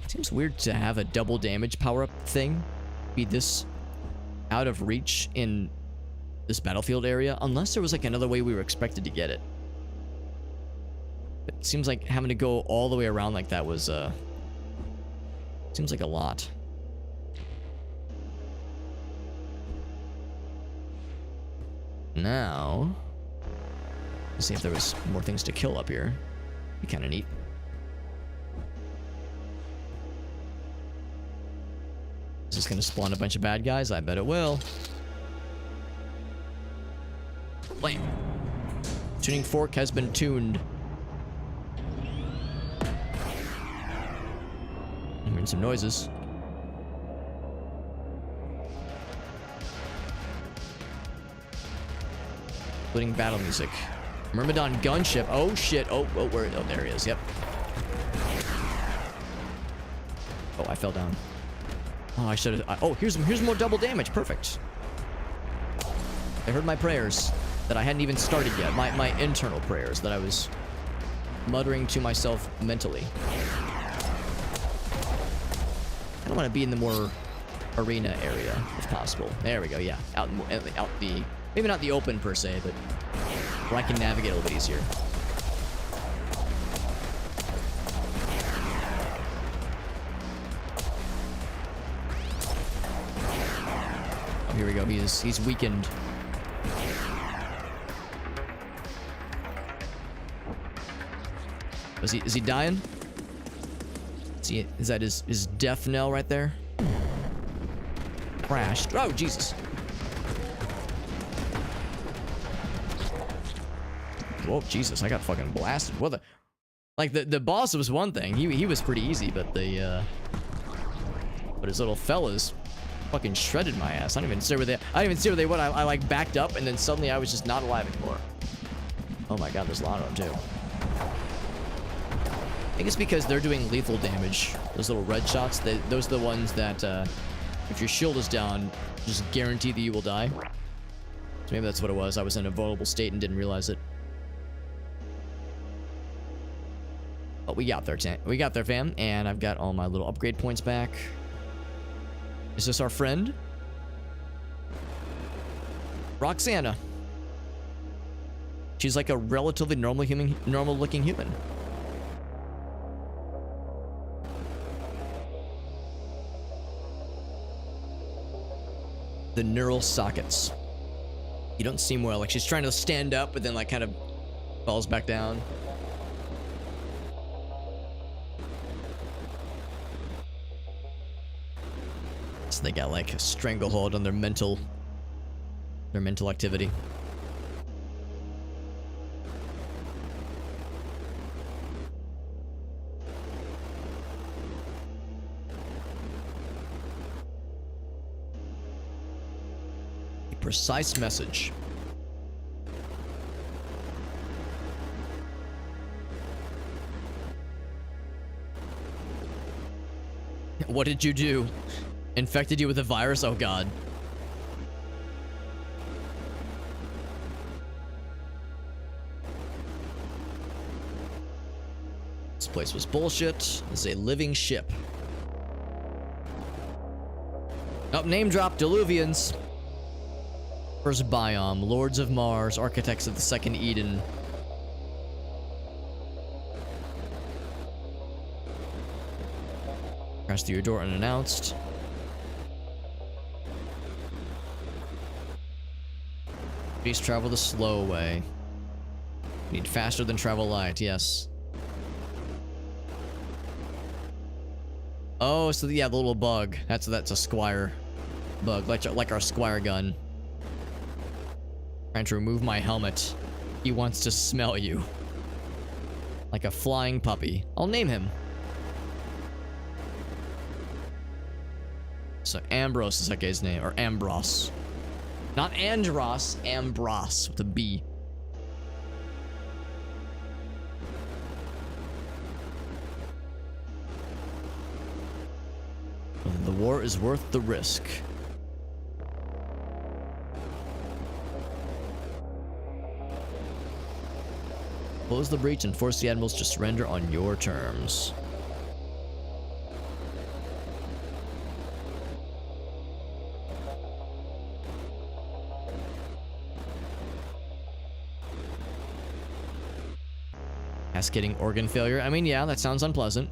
Seems weird to have a double damage power-up thing be this out of reach in this battlefield area, unless there was like another way we were expected to get it. It seems like having to go all the way around like that was, seems like a lot. Now, let's see if there was more things to kill up here. Be kind of neat. Is this gonna spawn a bunch of bad guys? I bet it will. Blam. Tuning fork has been tuned. I'm hearing some noises. Including battle music. Myrmidon gunship. Oh shit. Oh, where? Oh, there he is. Yep. Oh, I fell down. Oh, I should have. Oh, here's more double damage. Perfect. I heard my prayers that I hadn't even started yet. My internal prayers that I was muttering to myself mentally. I don't want to be in the more arena area, if possible. There we go, yeah. Out the... Maybe not the open, per se, but where I can navigate a little bit easier. Oh, here we go. He's weakened. Is he dying? Is that his death knell right there? Crashed. Oh, Jesus. Whoa, Jesus, I got fucking blasted. What the... Like, the boss was one thing. He was pretty easy, but the, but his little fellas fucking shredded my ass. I didn't even see where they went. I like, backed up, and then suddenly I was just not alive anymore. Oh my god, there's a lot of them, too. I think it's because they're doing lethal damage. Those little red shots, those are the ones that, if your shield is down, just guarantee that you will die. So maybe that's what it was. I was in a vulnerable state and didn't realize it. But we got there, fam. And I've got all my little upgrade points back. Is this our friend? Roxana. She's like a relatively normal-looking human. The neural sockets. You don't seem well. Like she's trying to stand up, but then like kind of falls back down. So they got like a stranglehold on their mental activity. Precise message. What did you do? Infected you with a virus? Oh god. This place was bullshit. This is a living ship. Oh, name drop, Diluvians. First biome, Lords of Mars, Architects of the Second Eden. Crash through your door unannounced. Please travel the slow way. Need faster than travel light, yes. Oh, so yeah, the little bug. That's a squire bug, like our squire gun. Trying to remove my helmet. He wants to smell you. Like a flying puppy. I'll name him. So Ambrose is that guy's name. Or Ambros. Not Andros. Ambros with a B. The war is worth the risk. Close the breach and force the admirals to surrender on your terms. Cascading organ failure. I mean, yeah, that sounds unpleasant.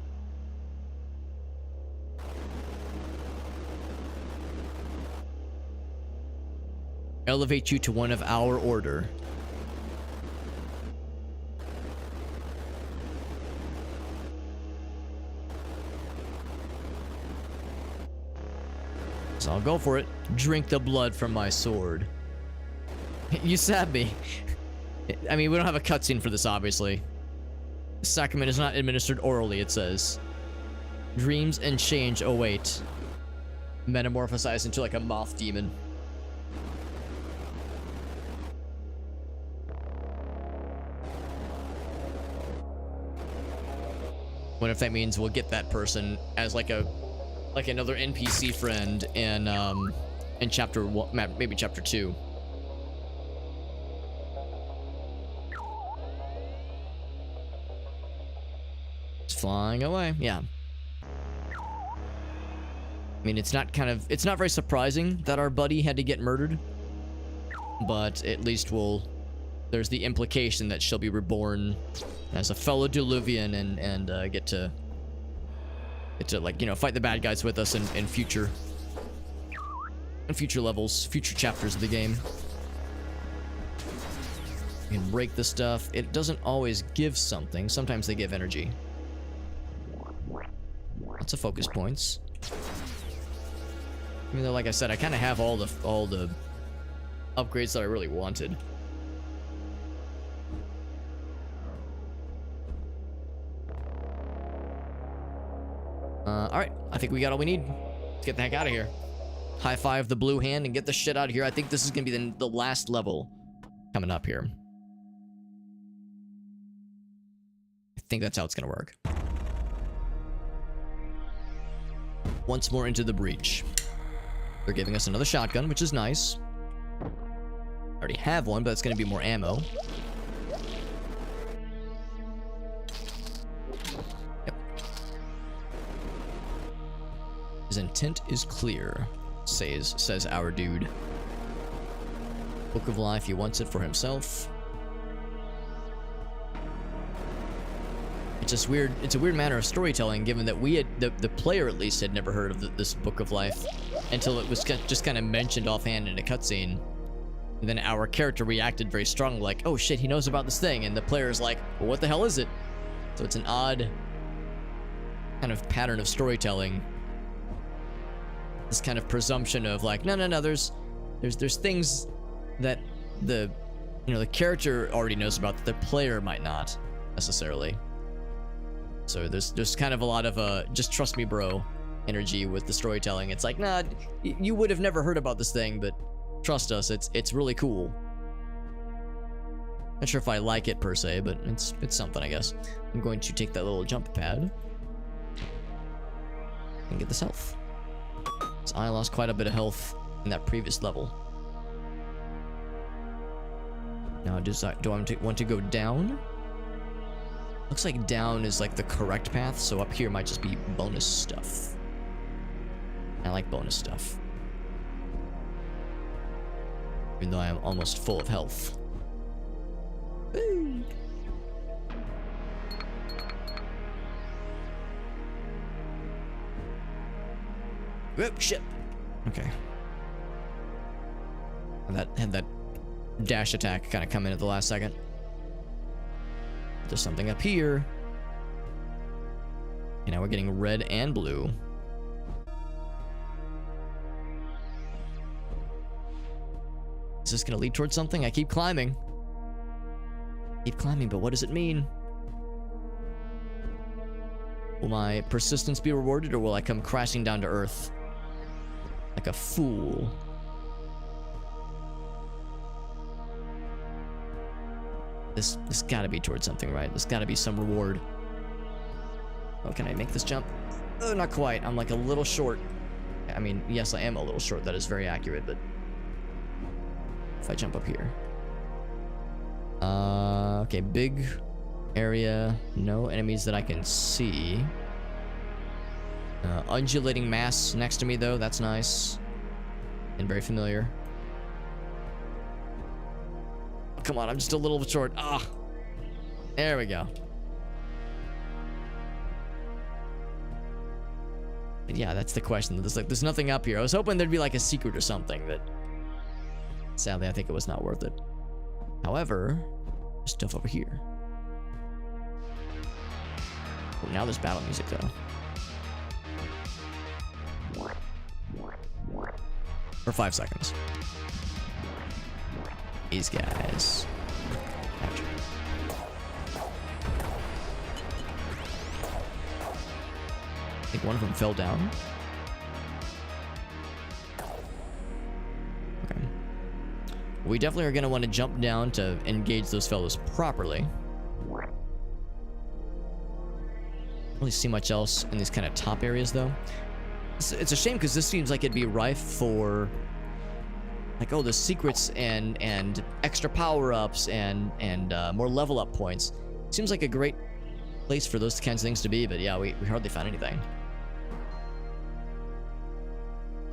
Elevate you to one of our order. So I'll go for it. Drink the blood from my sword. You stabbed me. I mean, we don't have a cutscene for this, obviously. The sacrament is not administered orally, it says. Dreams and change await. Metamorphosized into like a moth demon. What if that means we'll get that person as like a like another NPC friend in chapter 1, maybe chapter 2. It's flying away. Yeah. I mean, it's not very surprising that our buddy had to get murdered, but at least there's the implication that she'll be reborn as a fellow Diluvian and get to like, you know, fight the bad guys with us in future levels, future chapters of the game. You can break the stuff. It doesn't always give something. Sometimes they give energy. Lots of focus points. I mean, like I said, I kind of have all the upgrades that I really wanted. All right, I think we got all we need. Let's get the heck out of here. High five the blue hand and get the shit out of here. I think this is gonna be the last level coming up here. I think that's how it's gonna work. Once more into the breach. They're giving us another shotgun, which is nice. I already have one, but it's going to be more ammo. Yep. His intent is clear, says our dude. Book of Life, he wants it for himself. It's just weird. It's a weird manner of storytelling, given that we had the player at least had never heard of this Book of Life until it was just kind of mentioned offhand in a cutscene, and then our character reacted very strongly, like, "Oh shit, he knows about this thing," and the player is like, "Well, what the hell is it?" So it's an odd kind of pattern of storytelling. This kind of presumption of like, no, there's things that the character already knows about that the player might not necessarily. So there's kind of a lot of just trust me bro energy with the storytelling. It's like, nah, you would have never heard about this thing, but trust us, it's really cool. Not sure if I like it per se, but it's something, I guess. I'm going to take that little jump pad and get this health. So I lost quite a bit of health in that previous level. Now do I want to go down? Looks like down is like the correct path, so up here might just be bonus stuff. I like bonus stuff. Even though I am almost full of health. Woo! Whoop, shit. Okay. And that had that dash attack kind of come in at the last second. There's something up here. And now we're getting red and blue. Is this gonna lead towards something? I keep climbing. But what does it mean? Will my persistence be rewarded, or will I come crashing down to earth like a fool? This gotta be towards something, right? There's gotta be some reward. Oh, can I make this jump? Oh, not quite. I'm like a little short. I mean, yes, I am a little short. That is very accurate, but if I jump up here. Okay, big area. No enemies that I can see. Undulating mass next to me, though. That's nice. And very familiar. Come on, I'm just a little bit short. Ah, there we go. But yeah, that's the question. There's nothing up here. I was hoping there'd be like a secret or something, but sadly, I think it was not worth it. However, there's stuff over here. Oh, now there's battle music though. For 5 seconds. These guys. Gotcha. I think one of them fell down. Okay. We definitely are going to want to jump down to engage those fellows properly. Don't really see much else in these kind of top areas though. It's a shame because this seems like it'd be rife for like, oh, the secrets and extra power-ups and more level up points. Seems like a great place for those kinds of things to be, but yeah, we hardly found anything.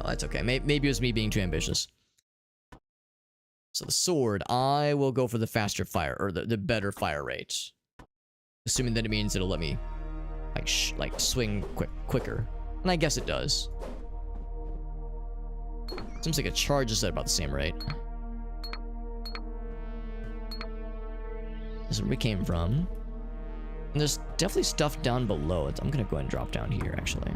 Oh, that's okay. Maybe it was me being too ambitious. So the sword, I will go for the faster fire, or the better fire rate. Assuming that it means it'll let me like swing quicker. And I guess it does. Seems like it charges at about the same rate. This is where we came from. And there's definitely stuff down below it. I'm gonna go ahead and drop down here, actually.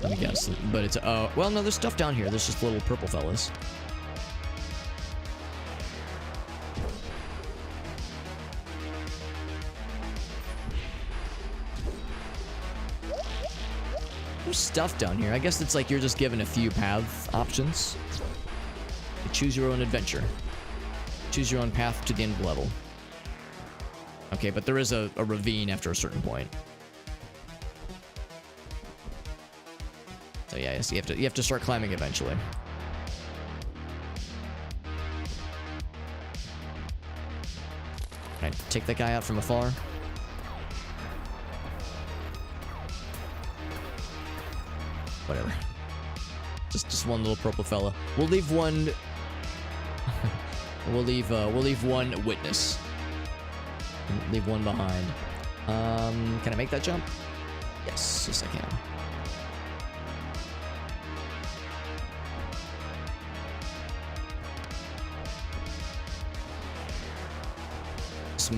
Let me guess. But it's, well, no, there's stuff down here. There's just little purple fellas. There's stuff down here. I guess it's like you're just given a few path options. You choose your own adventure. Choose your own path to the end of the level. Okay, but there is a ravine after a certain point. So yeah, so you have to start climbing eventually. Can I take that guy out from afar? Whatever. Just one little purple fella. We'll leave one. we'll leave one witness. Leave one behind. Can I make that jump? Yes, I can.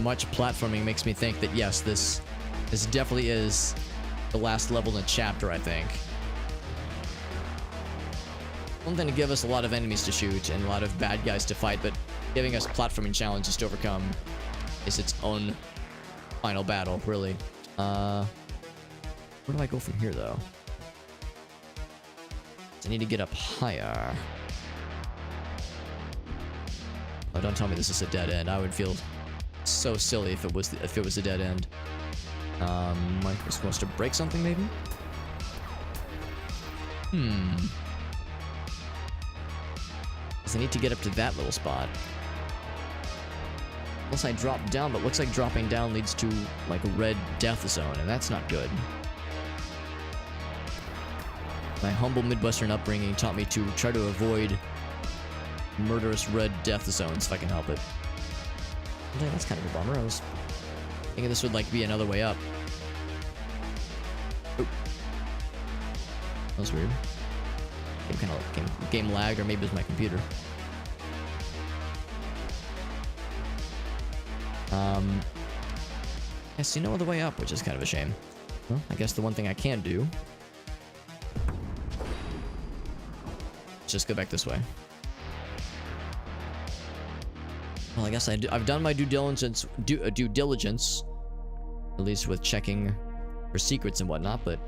Much platforming makes me think that yes, this definitely is the last level in the chapter, I think. One thing to give us a lot of enemies to shoot and a lot of bad guys to fight, but giving us platforming challenges to overcome is its own final battle, really. Where do I go from here, though? I need to get up higher. Oh, don't tell me this is a dead end. I would feel so silly if it was a dead end. Am I supposed to break something, maybe? Because I need to get up to that little spot. Unless I drop down, but looks like dropping down leads to like a red death zone, and that's not good. My humble Midwestern upbringing taught me to try to avoid murderous red death zones if I can help it. Yeah, that's kind of a bummer. I was thinking this would like be another way up. Oh. That was weird. Game lagged, or maybe it was my computer. I see no other way up, which is kind of a shame. Well, I guess the one thing I can do is just go back this way. Well, I guess I've done my due diligence, at least with checking for secrets and whatnot, but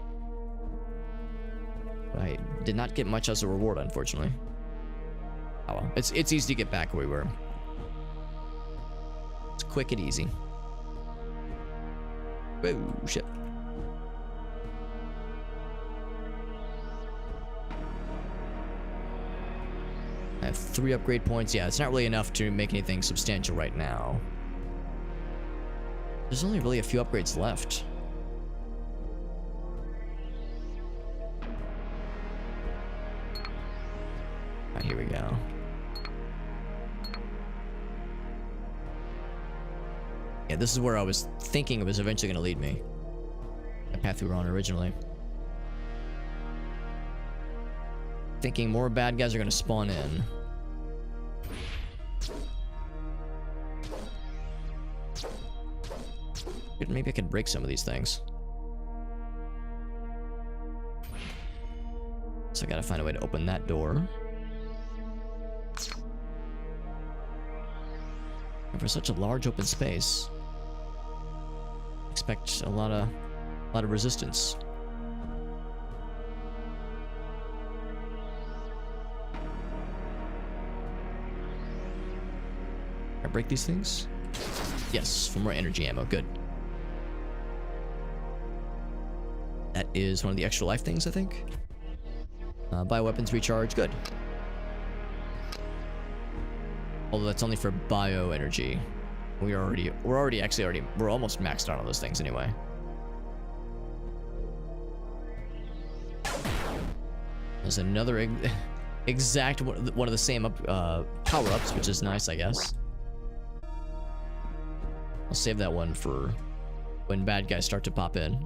I did not get much as a reward, unfortunately. Oh well, it's easy to get back where we were. It's quick and easy. Oh shit. I have 3 upgrade points. Yeah, it's not really enough to make anything substantial right now. There's only really a few upgrades left. Alright, here we go. Yeah, this is where I was thinking it was eventually going to lead me. The path we were on originally. Thinking more bad guys are going to spawn in. Maybe I could break some of these things. So I gotta find a way to open that door. And for such a large open space, expect a lot of resistance. I break these things? Yes, for more energy ammo. Good. That is one of the extra life things, I think. Bioweapons recharge. Good. Although that's only for bioenergy. We're almost maxed out on those things anyway. There's another exact one of the same power-ups, which is nice, I guess. I'll save that one for when bad guys start to pop in.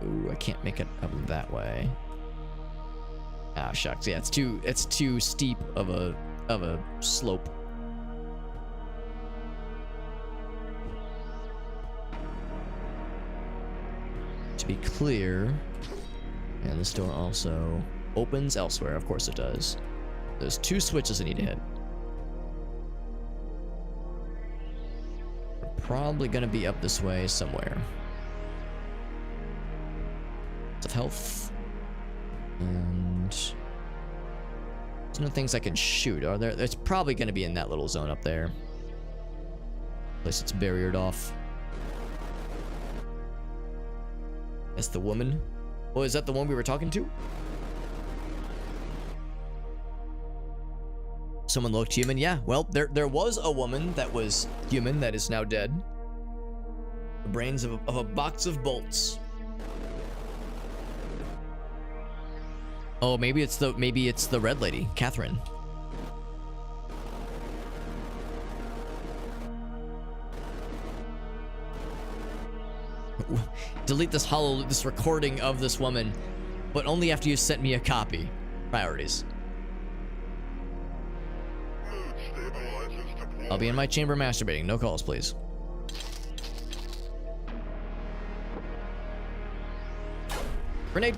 Ooh, I can't make it up that way. Ah, shucks. Yeah, it's too steep of a slope. To be clear, and this door also opens elsewhere. Of course it does. There's 2 switches I need to hit. We're probably gonna be up this way somewhere. Of health. And there's no things I can shoot, are there? It's probably gonna be in that little zone up there. At least it's barriered off. That's the woman. Oh, is that the one we were talking to? Someone looked human. Yeah, well, there was a woman that was human that is now dead. The brains of a box of bolts. Oh, maybe it's the red lady, Catherine. Delete this recording of this woman, but only after you sent me a copy. Priorities. I'll be in my chamber masturbating. No calls, please. Grenade.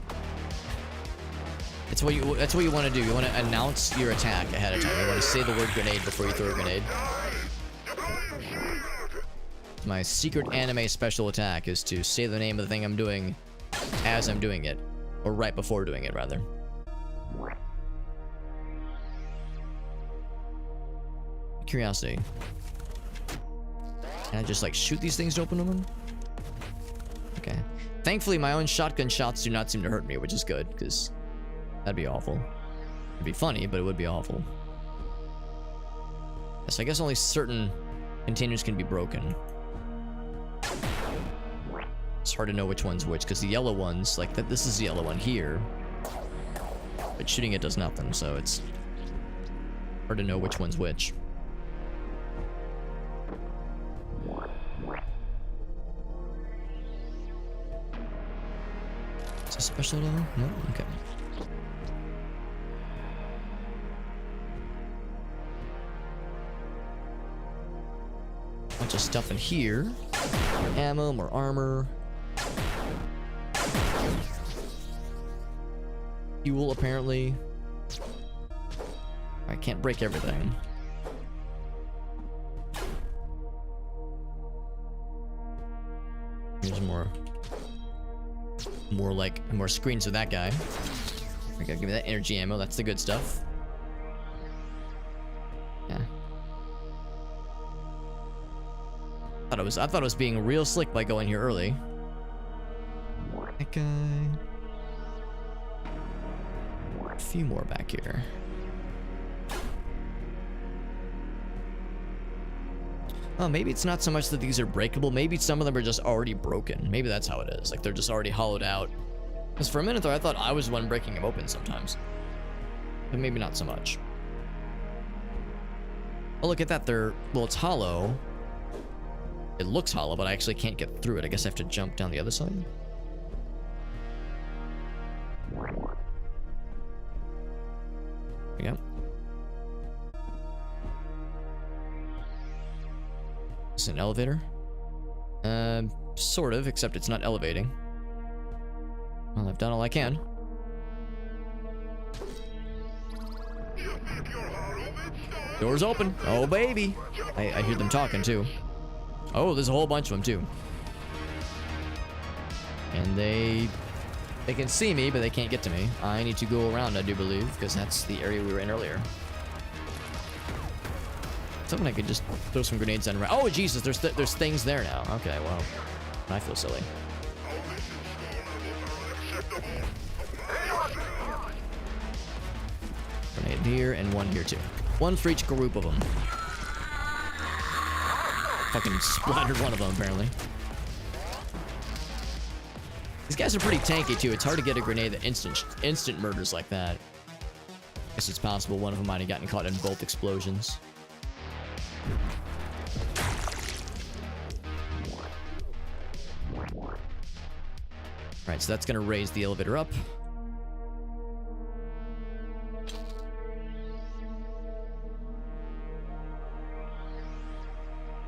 That's what you want to do. You want to announce your attack ahead of time. You want to say the word grenade before you throw a grenade. My secret anime special attack is to say the name of the thing I'm doing as I'm doing it. Or right before doing it, rather. Curiosity. Can I just, like, shoot these things to open them? Okay. Thankfully, my own shotgun shots do not seem to hurt me, which is good, because that'd be awful. It'd be funny, but it would be awful. Yes, I guess only certain containers can be broken. It's hard to know which one's which, because the yellow ones, like that, this is the yellow one here. But shooting it does nothing, so it's hard to know which one's which. Is this special at all? No? Okay. Bunch of stuff in here. More ammo, more armor. Fuel, apparently. I can't break everything. Here's more screens with that guy. I gotta give me that energy ammo. That's the good stuff. Yeah. I thought it was being real slick by going here early. That guy. A few more back here. Oh, maybe it's not so much that these are breakable. Maybe some of them are just already broken. Maybe that's how it is. Like, they're just already hollowed out. Because for a minute there, I thought I was the one breaking them open sometimes. But maybe not so much. Oh, look at that. Well, it's hollow. It looks hollow, but I actually can't get through it. I guess I have to jump down the other side. There we go. Is it an elevator? Sort of, except it's not elevating. Well, I've done all I can. Doors open. Oh, baby. I hear them talking, too. Oh, there's a whole bunch of them, too. And they can see me, but they can't get to me. I need to go around, I do believe, because that's the area we were in earlier. Something I could just throw some grenades on. Oh, Jesus, there's things there now. Okay, well, I feel silly. Grenade here and one here too. One for each group of them. Fucking splattered one of them, apparently. These guys are pretty tanky too. It's hard to get a grenade that instant murders like that. Guess it's possible one of them might have gotten caught in both explosions. Right, so that's gonna raise the elevator up.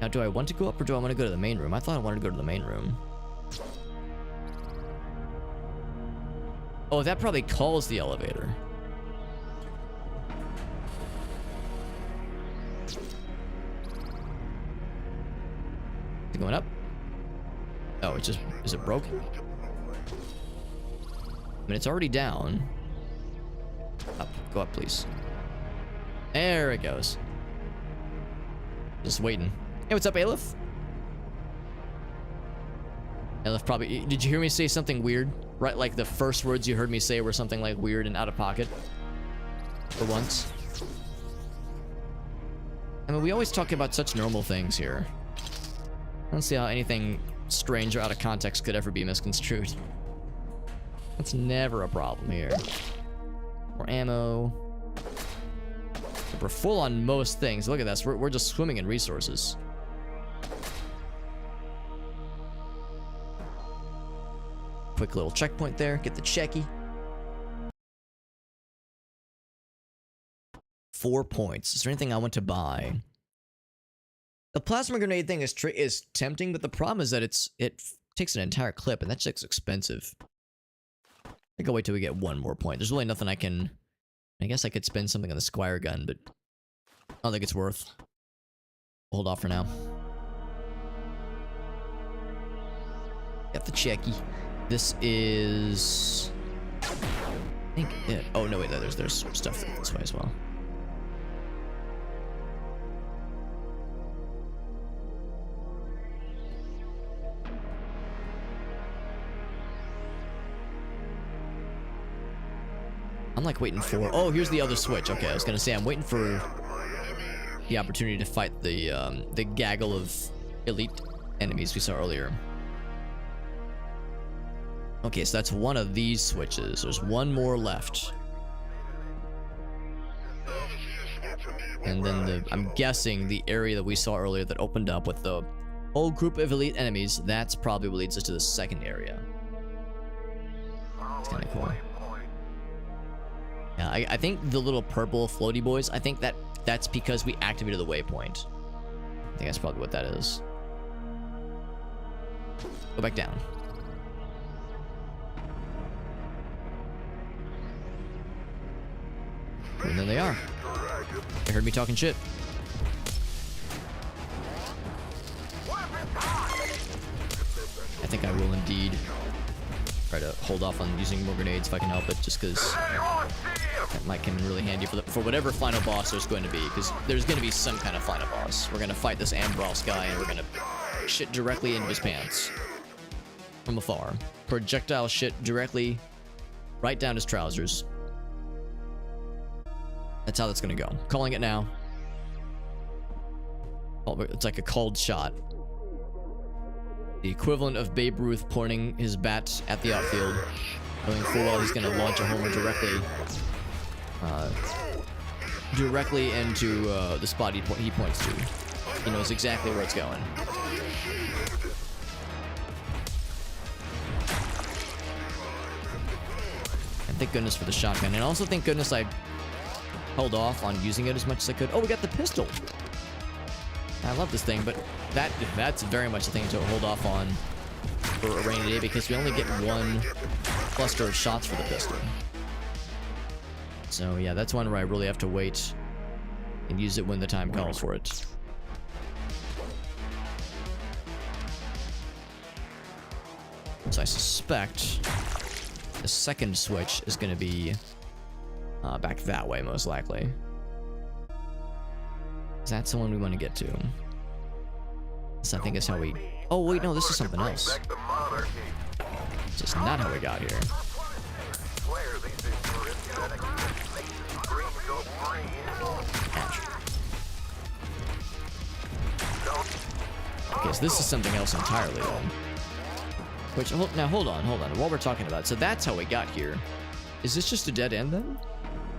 Now, do I want to go up or do I want to go to the main room? I thought I wanted to go to the main room. Oh, that probably calls the elevator. Is it going up? Oh, it's just... Is it broken? I mean, it's already down. Up. Go up, please. There it goes. Just waiting. Hey, what's up, Aleph? Aleph probably... Did you hear me say something weird? Right, like the first words you heard me say were something like weird and out of pocket. For once. I mean, we always talk about such normal things here. I don't see how anything strange or out of context could ever be misconstrued. That's never a problem here. More ammo. We're full on most things. Look at this. We're just swimming in resources. Quick little checkpoint there. Get the checky. 4 points. Is there anything I want to buy? The plasma grenade thing is tempting, but the problem is that it takes an entire clip, and that's just expensive. I think I'll wait till we get one more point. There's really nothing I can... I guess I could spend something on the Squire gun, but I don't think it's worth. Hold off for now. Got the checky. This is... I think it... Oh, no, wait, there's stuff this way as well. I'm like waiting for... Oh, here's the other switch. Okay, I was gonna say I'm waiting for the opportunity to fight the gaggle of elite enemies we saw earlier. Okay, so that's one of these switches. There's one more left. And then I'm guessing the area that we saw earlier that opened up with the whole group of elite enemies, that's probably what leads us to the second area. It's kind of cool. Yeah, I think the little purple floaty boys, I think that's because we activated the waypoint. I think that's probably what that is. Go back down. And there they are. They heard me talking shit. I think I will indeed try to hold off on using more grenades if I can help it, just because that might come in really handy for whatever final boss there's going to be, because there's going to be some kind of final boss. We're going to fight this Ambros guy, and we're going to shit directly into his pants from afar. Projectile shit directly right down his trousers. That's how that's going to go. Calling it now. Oh, it's like a cold shot. The equivalent of Babe Ruth pointing his bat at the outfield. Knowing full well he's going to launch a homer directly into the spot he points to. He knows exactly where it's going. And thank goodness for the shotgun. And also thank goodness I held off on using it as much as I could. Oh, we got the pistol. I love this thing, but that's very much a thing to hold off on for a rainy day, because we only get one cluster of shots for the pistol. So yeah, that's one where I really have to wait and use it when the time calls for it. So I suspect the second switch is going to be back that way, most likely. Is that the one we want to get to? This, I think, is how we... Oh, wait, no, this is something else. This is not how we got here. Ouch. Okay, so this is something else entirely, though. Which, now, hold on. What we're talking about. So that's how we got here. Is this just a dead end, then?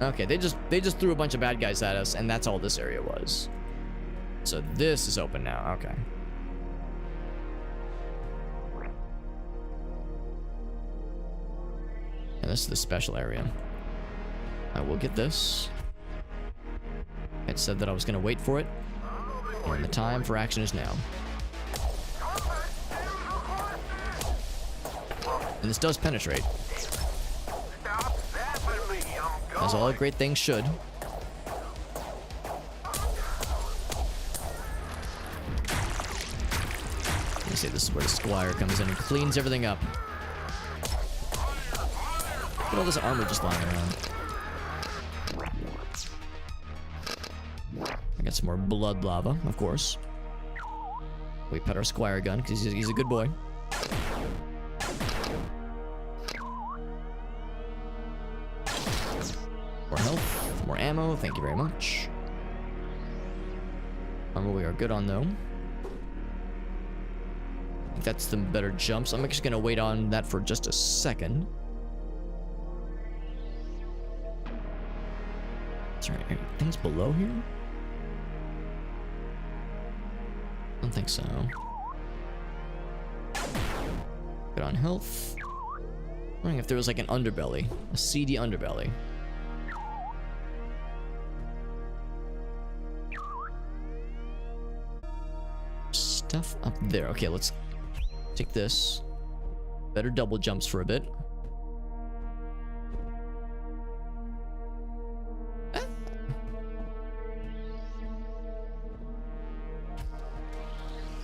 Okay, they just threw a bunch of bad guys at us, and that's all this area was. So this is open now. Okay. And this is the special area. I will get this. It said that I was going to wait for it, and the time for action is now. And this does penetrate. As all great things should. Let me see, this is where the Squire comes in and cleans everything up. Look at all this armor just lying around. I got some more blood lava, of course. We pet our Squire gun, because he's a good boy. More health, more ammo, thank you very much. Armor we are good on, though. I think that's the better jumps. I'm just gonna wait on that for just a second. Is there things below here? I don't think so. Good on health. I'm wondering if there was like an underbelly, a seedy underbelly. Stuff up there. Okay, let's take this. Better double jumps for a bit.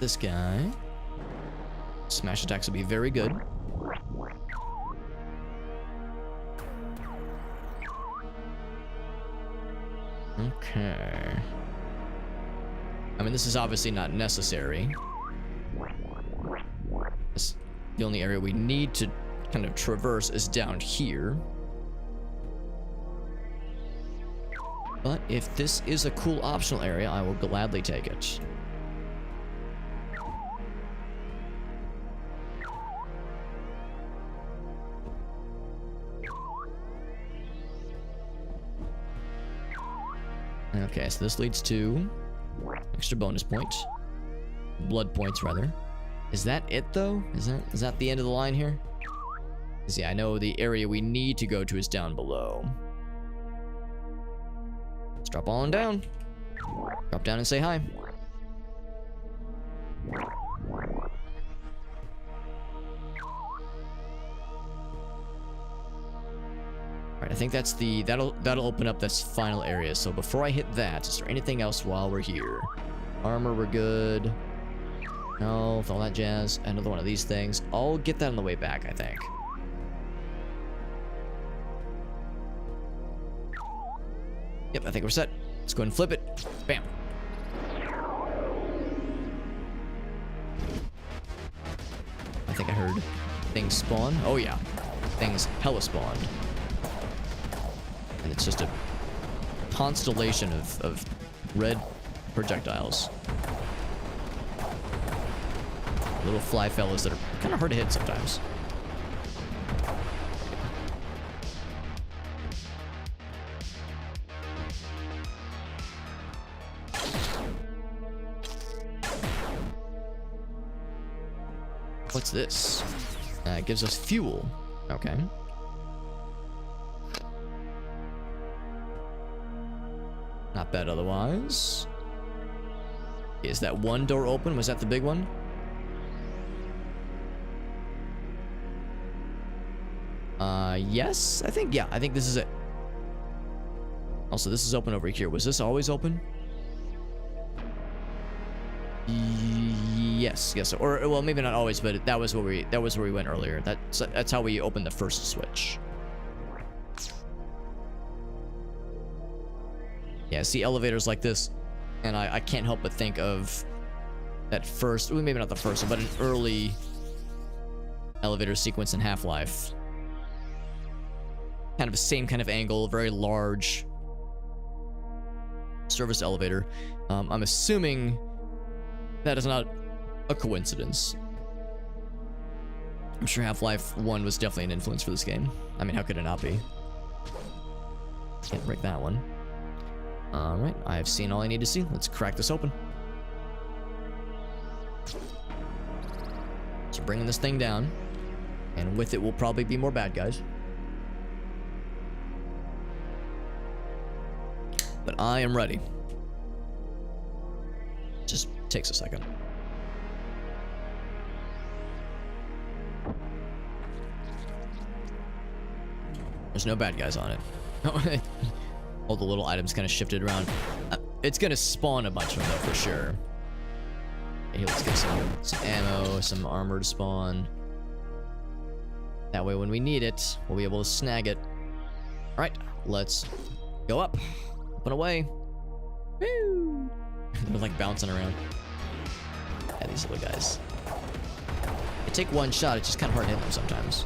This guy. Smash attacks will be very good. Okay. I mean, this is obviously not necessary. The only area we need to kind of traverse is down here. But if this is a cool optional area, I will gladly take it. Okay, so this leads to extra bonus points. Blood points, rather. Is that it, though? Is that the end of the line here? Because, yeah, I know the area we need to go to is down below. Let's drop on down. Drop down and say hi. Alright, I think that's that'll open up this final area. So before I hit that, is there anything else while we're here? Armor, we're good. Health, all that jazz. Another one of these things. I'll get that on the way back, I think. Yep, I think we're set. Let's go ahead and flip it. Bam. I think I heard things spawn. Oh yeah, things hella spawned. And it's just a constellation of red projectiles. Little fly fellas that are kind of hard to hit sometimes. What's this? It gives us fuel. Okay. Not bad otherwise. Is that one door open? Was that the big one? Yes, I think, yeah, I think this is it. Also, this is open over here. Was this always open? Yes. Or well, maybe not always, but that was where we went earlier. That's how we opened the first switch. Yeah, see elevators like this, and I can't help but think of that first, well, maybe not the first one, but an early elevator sequence in Half-Life. Kind of the same kind of angle, very large service elevator. I'm assuming that is not a coincidence. I'm sure Half-Life 1 was definitely an influence for this game. I mean, how could it not be? Can't break that one. Alright, I've seen all I need to see. Let's crack this open. So bringing this thing down, and with it will probably be more bad guys. But I am ready. Just takes a second. There's no bad guys on it. All the little items kind of shifted around. It's gonna spawn a bunch of them though, for sure. Here, let's get some ammo, some armor to spawn. That way when we need it, we'll be able to snag it. Alright, let's go up. Up and away. Woo! They're like bouncing around. Yeah, these little guys. They take one shot, it's just kind of hard to hit them sometimes.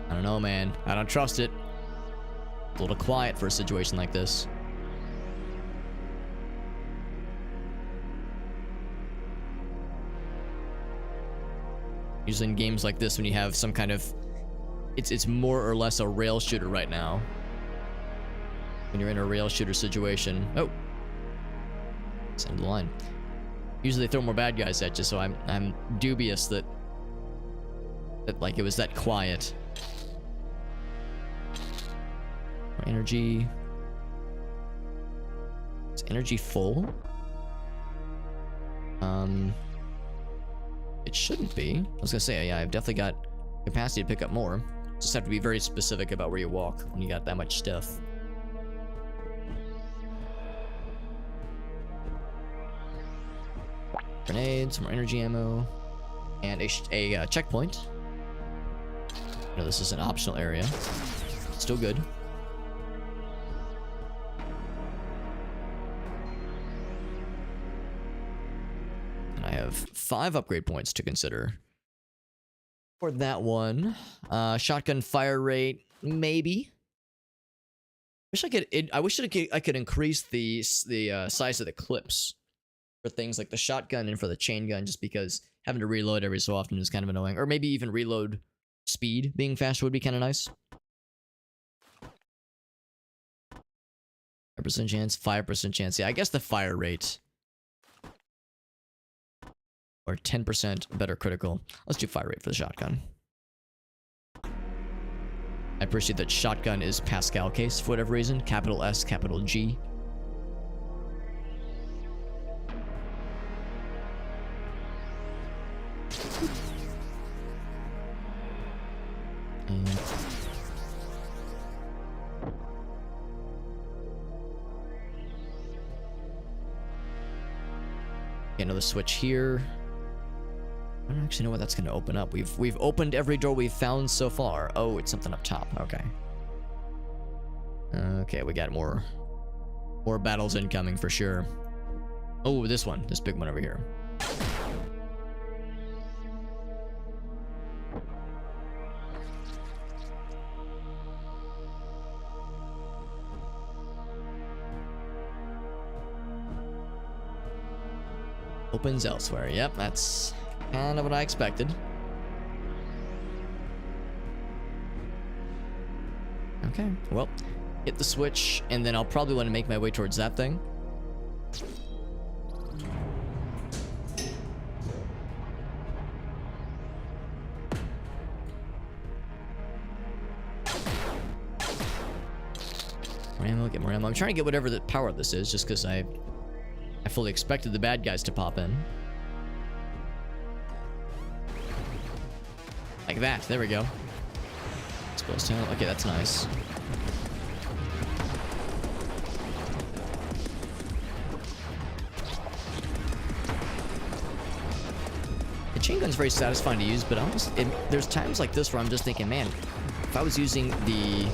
I don't know, man. I don't trust it. A little quiet for a situation like this. Usually in games like this, when you have some kind of... It's more or less a rail shooter right now. When you're in a rail shooter situation... Oh! It's end of the line. Usually they throw more bad guys at you, so I'm dubious that like it was that quiet. Energy. Is energy full? It shouldn't be. I was gonna say, yeah, I've definitely got capacity to pick up more. Just have to be very specific about where you walk when you got that much stuff. Grenades, more energy ammo, and a checkpoint. No, this is an optional area. Still good. I have 5 upgrade points to consider for that one. Shotgun fire rate, maybe. I wish I could increase the size of the clips for things like the shotgun and for the chain gun, just because having to reload every so often is kind of annoying. Or maybe even reload speed being faster would be kind of nice. 5% chance, 5% chance. Yeah, I guess the fire rate. Or 10% better critical. Let's do fire rate for the shotgun. I appreciate that shotgun is Pascal case for whatever reason. Capital S, capital G. And get another switch here. I don't actually know what that's going to open up. We've opened every door we've found so far. Oh, it's something up top. Okay. Okay, we got more battles incoming for sure. Oh, this one. This big one over here. Opens elsewhere. Yep, that's kind of what I expected. Okay, well, hit the switch, and then I'll probably want to make my way towards that thing. More ammo, get more ammo. I'm trying to get whatever the power of this is, just because I fully expected the bad guys to pop in. Like that. There we go. Let's Exposed tail. Okay, that's nice. The chain gun's very satisfying to use, but there's times like this where I'm just thinking, man, if I was using the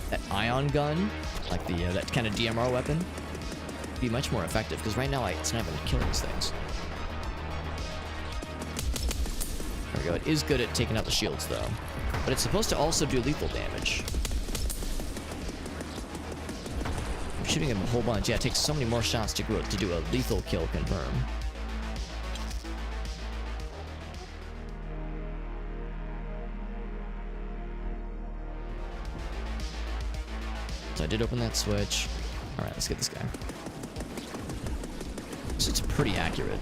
that ion gun, like the that kind of DMR weapon, it'd be much more effective. Because right now it's not even killing these things. There we go. It is good at taking out the shields though, but it's supposed to also do lethal damage. I'm shooting him a whole bunch. Yeah, it takes so many more shots to do a lethal kill confirm. So I did open that switch. Alright, let's get this guy. So it's pretty accurate.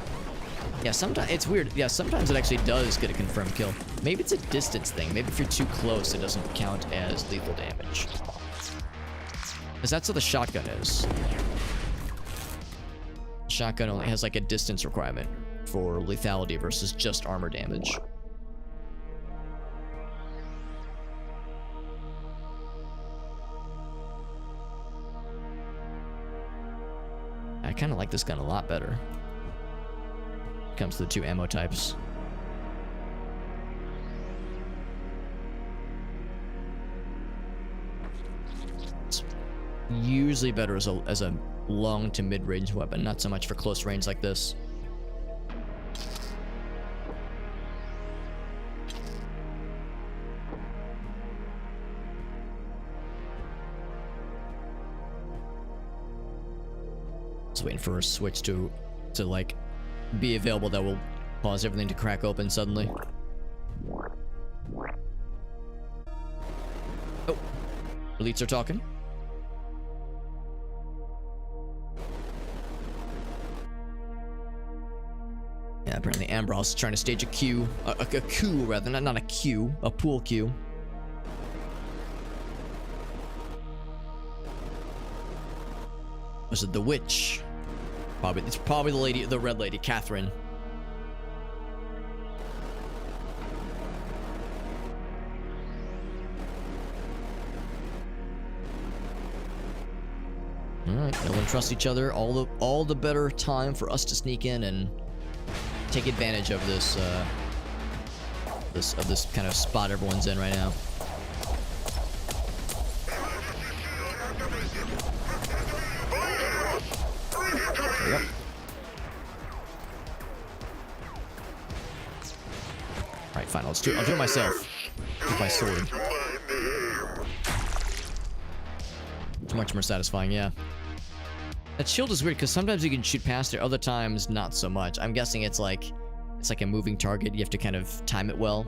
Yeah, sometimes it's weird. Yeah, sometimes it actually does get a confirmed kill. Maybe it's a distance thing. Maybe if you're too close, it doesn't count as lethal damage. Because that's how the shotgun is. Shotgun only has like a distance requirement for lethality versus just armor damage. I kind of like this gun a lot better. When it comes to the two ammo types. It's usually better as a long to mid-range weapon, not so much for close range like this. Just waiting for a switch to like be available that will cause everything to crack open suddenly. Oh, elites are talking. Yeah, apparently Ambros is trying to stage a coup, a coup rather, not a queue, a pool queue. Was it the witch? It's probably the lady, the red lady, Catherine. All right, no one trusts each other. All the better time for us to sneak in and take advantage of this this kind of spot everyone's in right now. There we go. Alright, fine. I'll do it myself. With my sword. It's much more satisfying, yeah. That shield is weird because sometimes you can shoot past it, other times not so much. I'm guessing it's like a moving target. You have to kind of time it well.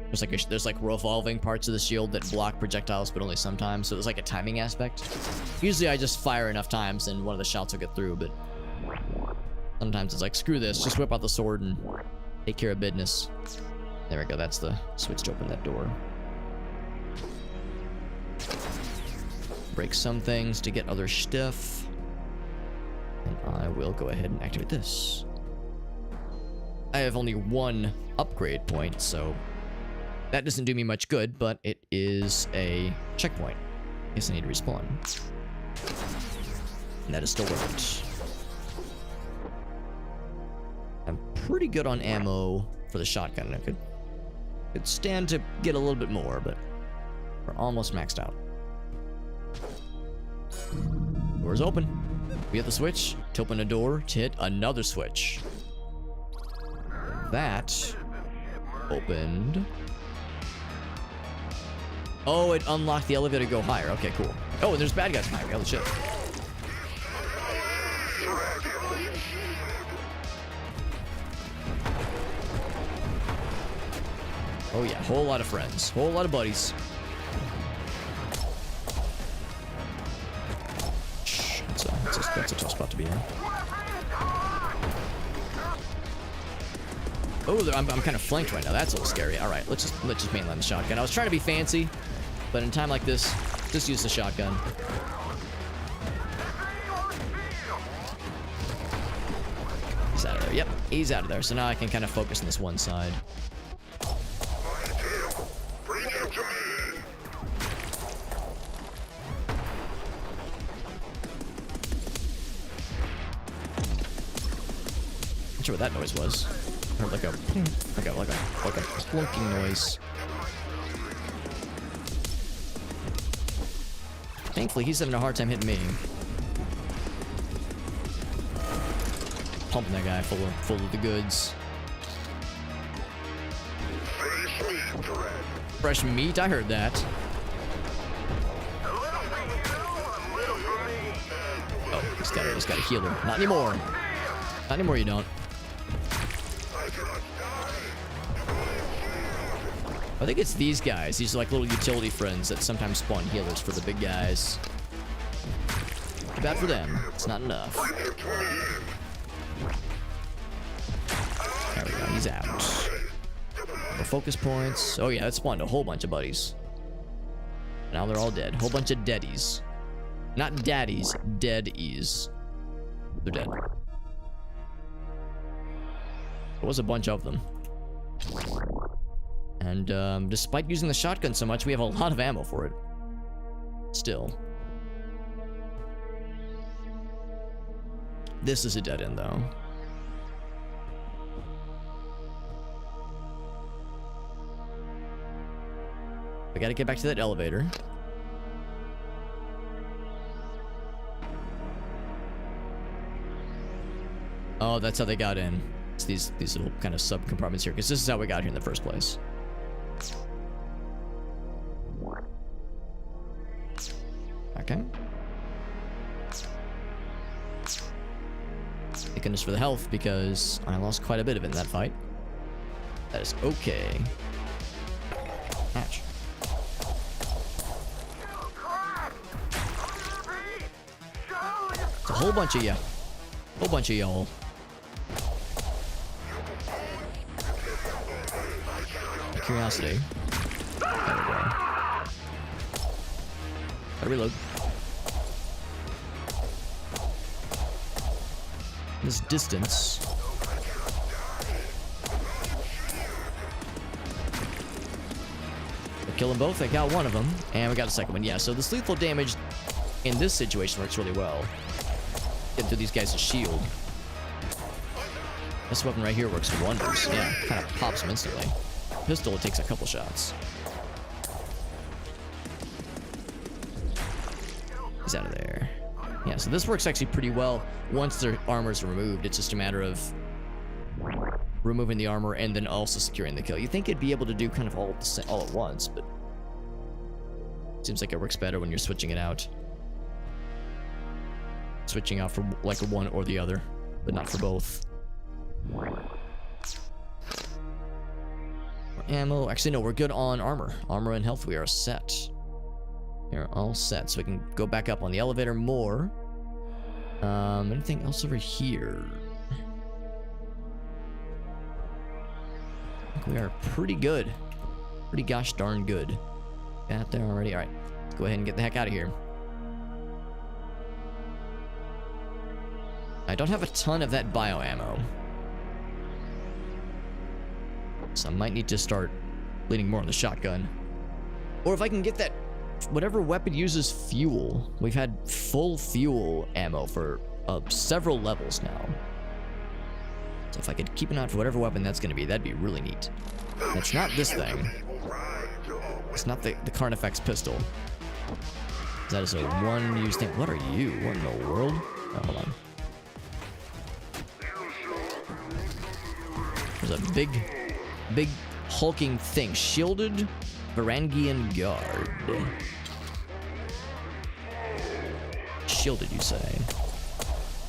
There's like revolving parts of the shield that block projectiles, but only sometimes. So there's like a timing aspect. Usually I just fire enough times and one of the shots will get through, but sometimes it's like, screw this, just whip out the sword and take care of business. There we go, that's the switch to open that door. Break some things to get other stuff. And I will go ahead and activate this. I have only one upgrade point, so that doesn't do me much good, but it is a checkpoint. I guess I need to respawn. And that is still worth it. I'm pretty good on ammo for the shotgun. I could stand to get a little bit more, but we're almost maxed out. Door's open. We have the switch to open a door to hit another switch. That opened. Oh, it unlocked the elevator to go higher. Okay, cool. Oh, and there's bad guys behind me. Holy shit. Oh yeah, whole lot of friends. Whole lot of buddies. Shh, that's a tough spot to be in. Oh, I'm kind of flanked right now. That's a little scary. All right, let's just mainline the shotgun. I was trying to be fancy, but in time like this, just use the shotgun. He's out of there. Yep, he's out of there. So now I can kind of focus on this one side. sure what that noise was. I heard like a plunking noise. Thankfully, he's having a hard time hitting me. Pumping that guy full of the goods. Fresh meat? I heard that. Oh, he's got a healer. Not anymore. Not anymore, you don't. I think it's these guys. These are like little utility friends that sometimes spawn healers for the big guys. Too bad for them. It's not enough. There we go. He's out. More focus points. Oh yeah, that spawned a whole bunch of buddies. Now they're all dead. Whole bunch of deadies. Not daddies. Deadies. They're dead. There was a bunch of them. And despite using the shotgun so much, we have a lot of ammo for it. Still. This is a dead end, though. We gotta get back to that elevator. Oh, that's how they got in. It's these little kind of sub-compartments here, because this is how we got here in the first place. Okay. Taking this for the health, because I lost quite a bit of it in that fight. That is okay. Hatch. It's a whole bunch of ya. Whole bunch of y'all. Curiosity. There we go. Gotta reload. This distance. We'll kill them both. I got one of them, and we got a second one. Yeah, so this lethal damage in this situation works really well. Get through these guys' shield. This weapon right here works wonders. Yeah, kind of pops them instantly. Pistol, it takes a couple shots. He's out of there. Yeah, so this works actually pretty well once their armor's removed. It's just a matter of removing the armor and then also securing the kill. You think it'd be able to do kind of all at once, but it seems like it works better when you're switching it out. Switching out for like one or the other, but not for both. Ammo. Actually, no, we're good on armor. Armor and health, we are set. We are all set, so we can go back up on the elevator more. Anything else over here? I think we are pretty good. Pretty gosh darn good. Got there already. Alright, let's go ahead and get the heck out of here. I don't have a ton of that bio ammo. So I might need to start leaning more on the shotgun. Or if I can get that, whatever weapon uses fuel. We've had full fuel ammo for several levels now. So if I could keep an eye out for whatever weapon that's going to be, that'd be really neat. And it's not this thing. It's not the Carnifex pistol. That is a one-use thing. What are you? What in the world? Oh, hold on. There's a big hulking thing. Shielded Varangian Guard. Shielded, you say?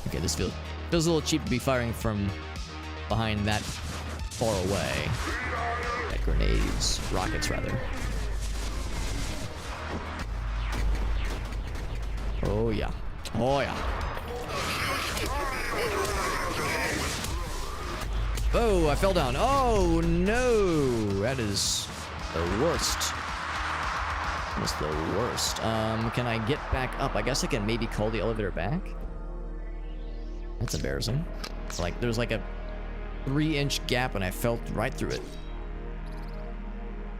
Okay, this feels a little cheap to be firing from behind that far away. Like grenades. Rockets, rather. Oh, yeah. Oh, yeah. Oh, I fell down. Oh, no. That is the worst. That's the worst. Can I get back up? I guess I can maybe call the elevator back. That's embarrassing. Like, there's like a 3-inch gap and I fell right through it.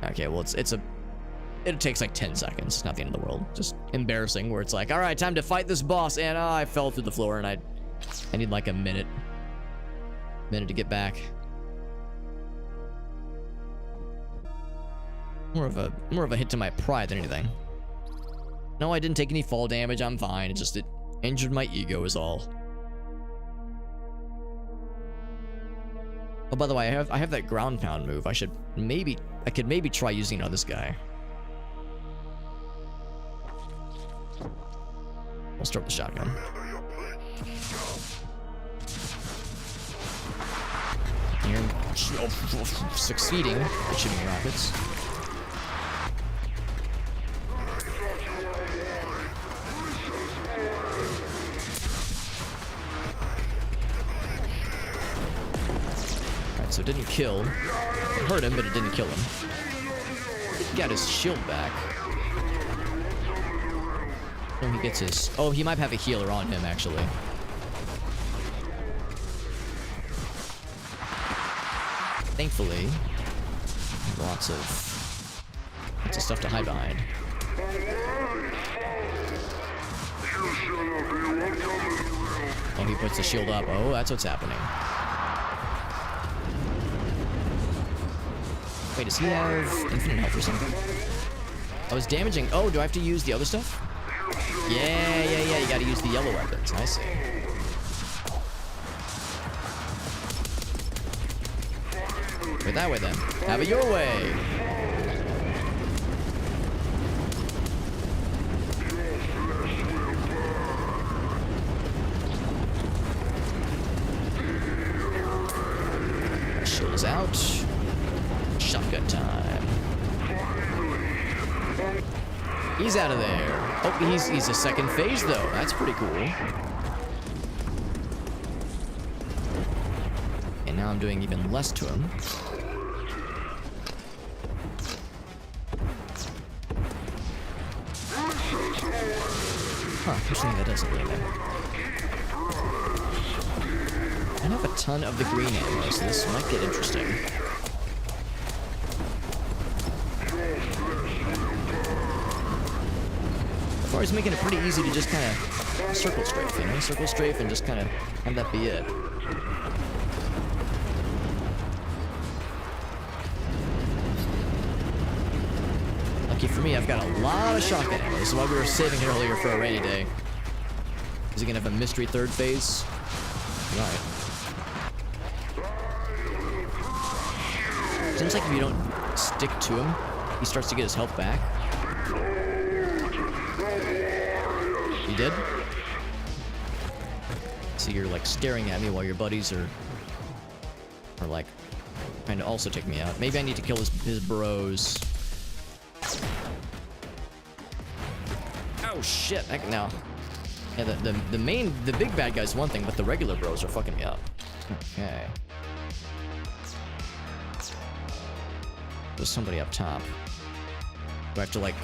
Okay, well, it takes like 10 seconds. Not the end of the world. Just embarrassing where it's like, all right, time to fight this boss. And I fell through the floor and I need like a minute. Minute to get back. More of a hit to my pride than anything. No, I didn't take any fall damage. I'm fine. It injured my ego is all. Oh, by the way, I have that ground pound move. I could maybe try using it on this guy. We'll start with the shotgun. You're succeeding at shooting rockets. Alright, so it didn't kill. It hurt him, but it didn't kill him. He got his shield back. Oh, he gets his... Oh, he might have a healer on him, actually. Thankfully, lots of stuff to hide behind. Oh, he puts the shield up. Oh, that's what's happening. Wait, does he have infinite health or something? I was damaging... Oh, do I have to use the other stuff? Yeah, you gotta use the yellow weapons. I see. Go that way then. Have it your way. Shield is out. Shotgun time. He's out of there. Oh, he's a second phase though. That's pretty cool. And now I'm doing even less to him. Huh, there's something that does something there. I don't have a ton of the green ammo, so this might get interesting. So far, he's making it pretty easy to just kind of circle strafe, you know? Circle strafe and just kind of have that be it. Lucky for me, I've got a lot of shotgun ammo. This is why we were saving it earlier for a rainy day. Is he gonna have a mystery third phase? Right. Seems like if you don't stick to him, he starts to get his health back. You did? So you're like staring at me while your buddies are like trying to also take me out. Maybe I need to kill his bros. Oh shit! No. Yeah, the big bad guy's one thing, but the regular bros are fucking me up. Okay. There's somebody up top. Do I have to like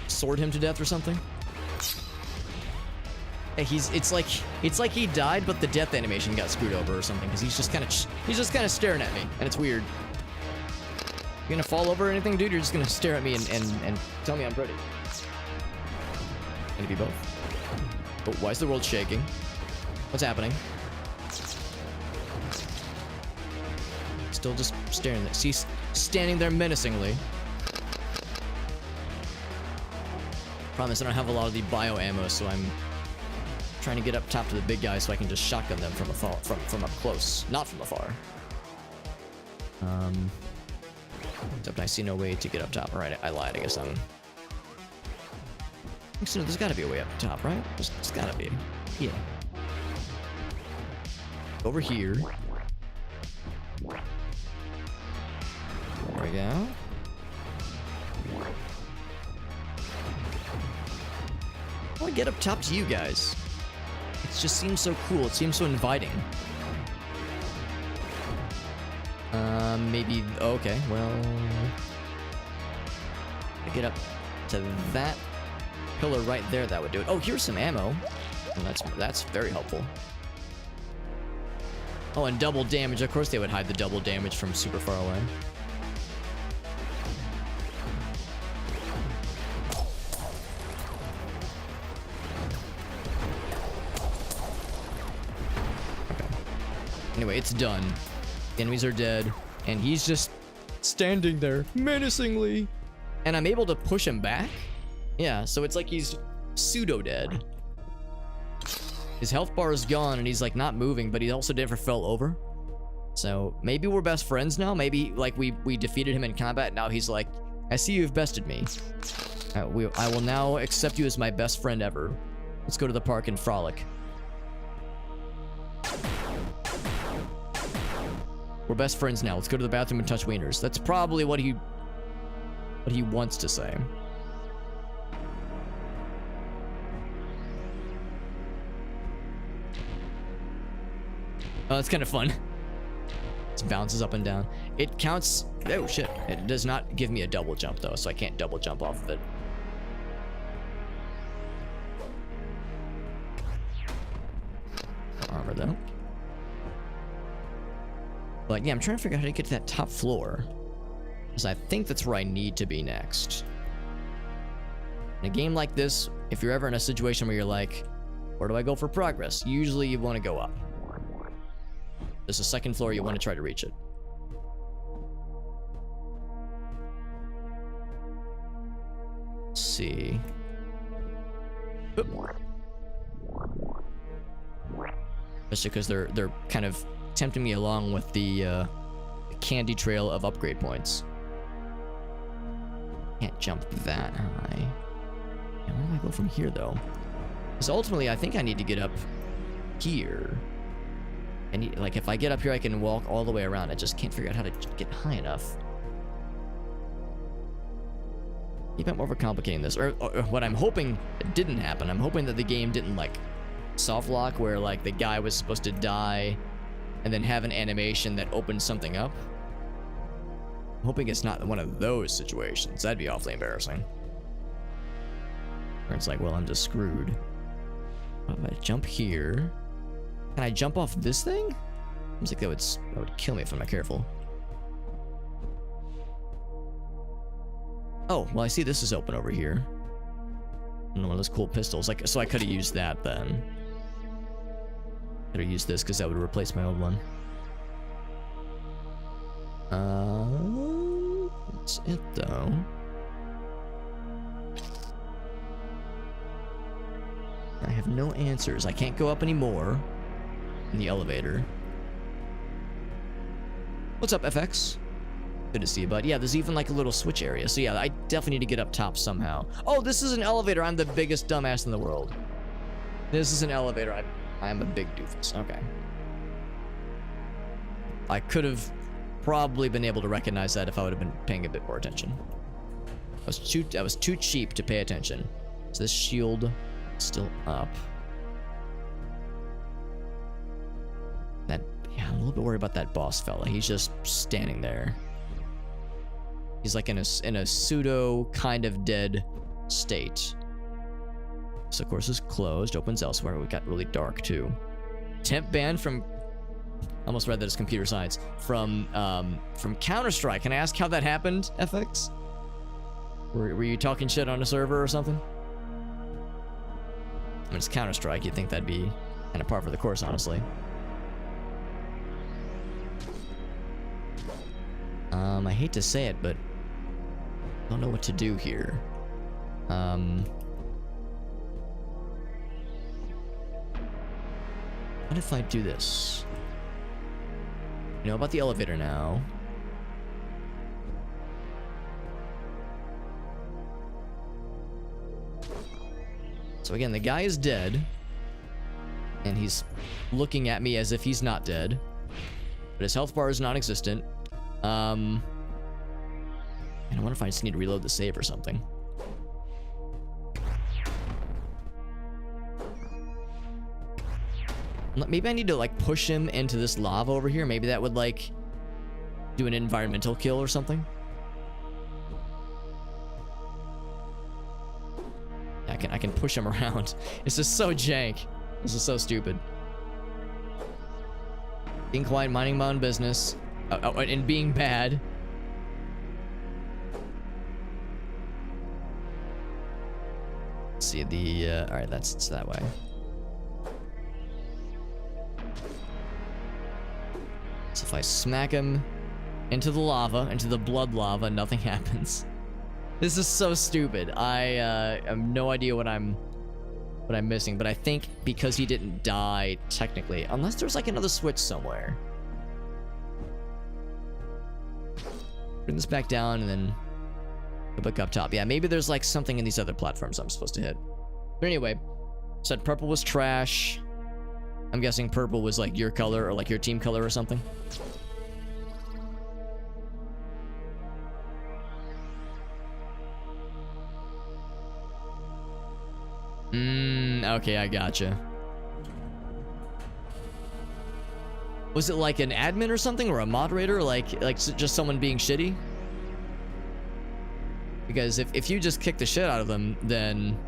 sword him to death or something? Hey, it's like he died, but the death animation got screwed over or something, because he's just kind of staring at me, and it's weird. You gonna fall over or anything, dude? You're just gonna stare at me and tell me I'm pretty. Can it be both? But why is the world shaking? What's happening? Still just staring at... See, standing there menacingly. Promise I don't have a lot of the bio ammo, so I'm trying to get up top to the big guy so I can just shotgun them from afar, from up close, not from afar. Except I see no way to get up top. Alright, I lied. I guess I'm... So there's gotta be a way up top, right? There's gotta be. Yeah. Over here. There we go. How do I get up top to you guys? It just seems so cool. It seems so inviting. Maybe... Okay, well... I get up to that pillar right there, that would do it. Oh, here's some ammo. And that's very helpful. Oh, and double damage. Of course they would hide the double damage from super far away. Okay. Anyway, it's done. The enemies are dead, and he's just standing there menacingly. And I'm able to push him back? Yeah, so it's like he's pseudo-dead. His health bar is gone, and he's like not moving, but he also never fell over. So maybe we're best friends now. Maybe like we defeated him in combat. Now he's like, I see you've bested me. I will now accept you as my best friend ever. Let's go to the park and frolic. We're best friends now. Let's go to the bathroom and touch wieners. That's probably what he wants to say. Oh, that's kind of fun. It bounces up and down. It counts. Oh shit! It does not give me a double jump though, so I can't double jump off of it. Armor though. But yeah, I'm trying to figure out how to get to that top floor, because I think that's where I need to be next. In a game like this, if you're ever in a situation where you're like, where do I go for progress? Usually you want to go up. There's a second floor, you want to try to reach it. Let's see. Oop. Especially because they're kind of tempting me along with the candy trail of upgrade points. Can't jump that high. And where do I go from here though? Because ultimately I think I need to get up here. And like if I get up here I can walk all the way around. I just can't figure out how to get high enough. Keep on overcomplicating this. Or what I'm hoping didn't happen. I'm hoping that the game didn't like soft lock where like the guy was supposed to die and then have an animation that opens something up. I'm hoping it's not one of those situations. That'd be awfully embarrassing. Where it's like, well, I'm just screwed. If I jump here, can I jump off this thing? Seems like that would kill me if I'm not careful. Oh, well, I see this is open over here. And one of those cool pistols. Like, so I could have used that then. Could have used this because that would replace my old one. That's it though. I have no answers. I can't go up anymore in the elevator. What's up, FX? Good to see you, bud. Yeah, there's even like a little switch area. So yeah, I definitely need to get up top somehow. Oh, this is an elevator. I'm the biggest dumbass in the world. This is an elevator. I'm a big doofus. Okay. I could have probably been able to recognize that if I would have been paying a bit more attention. I was too cheap to pay attention. Is this shield still up? Yeah, I'm a little bit worried about that boss fella. He's just standing there. He's like in a pseudo kind of dead state. This of course is closed. Opens elsewhere. We got really dark too. Temp ban from. Almost read that as computer science. From Counter-Strike. Can I ask how that happened, FX? Were you talking shit on a server or something? I mean, it's Counter-Strike. You'd think that'd be kind of par for the course, honestly. I hate to say it, but I don't know what to do here. What if I do this? You know about the elevator now. So again, the guy is dead. And he's looking at me as if he's not dead. But his health bar is non-existent. And I wonder if I just need to reload the save or something. Maybe I need to like push him into this lava over here. Maybe that would like do an environmental kill or something. I can push him around. It's just so jank. This is so stupid. Being quiet, minding my own business, and being bad. Let's see the. All right, it's that way. So if I smack him into the lava, into the blood lava, nothing happens. This is so stupid. I have no idea what I'm missing, but I think because he didn't die technically, unless there's like another switch somewhere. Bring this back down and then go back up top. Yeah, maybe there's like something in these other platforms I'm supposed to hit. But anyway, said purple was trash. I'm guessing purple was like your color or like your team color or something. Okay, I gotcha. Was it like an admin or something, or a moderator, like just someone being shitty? Because if you just kick the shit out of them, then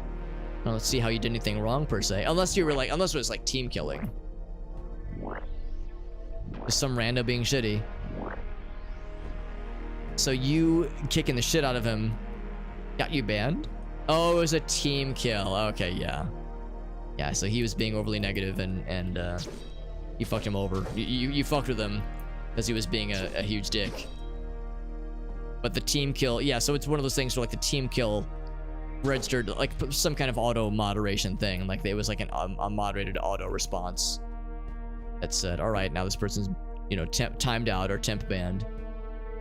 well, let's see how you did anything wrong per se. Unless you were like, unless it was like team killing. Just some rando being shitty. So you kicking the shit out of him got you banned? Oh, it was a team kill. Okay, yeah. Yeah, so he was being overly negative and you fucked him over. You fucked with him because he was being a huge dick. But the team kill, yeah, so it's one of those things where like the team kill registered like some kind of auto moderation thing. Like there was like a moderated auto response that said, all right, now this person's, you know, timed out or temp banned.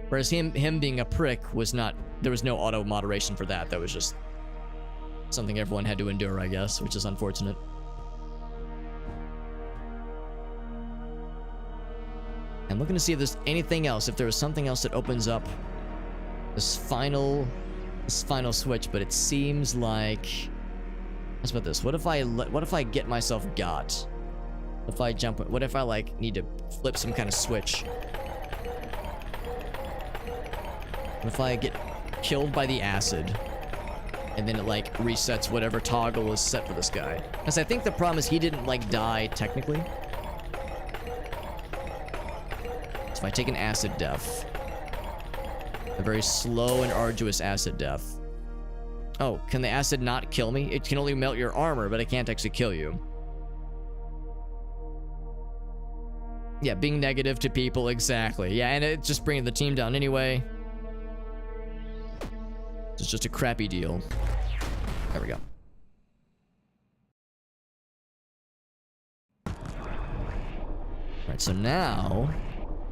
Whereas him being a prick was not, there was no auto moderation for that. That was just something everyone had to endure, I guess, which is unfortunate. I'm looking to see if there's anything else, if there was something else that opens up this final switch, but it seems like, what's about this? What if I get myself got? If I jump, what if I like need to flip some kind of switch? What if I get killed by the acid and then it like resets whatever toggle is set for this guy? Because I think the problem is he didn't like die technically. So if I take an acid death, a very slow and arduous acid death. Oh, can the acid not kill me? It can only melt your armor, but it can't actually kill you. Yeah, being negative to people, exactly. Yeah, and it's just bringing the team down anyway. It's just a crappy deal. There we go. Alright, so now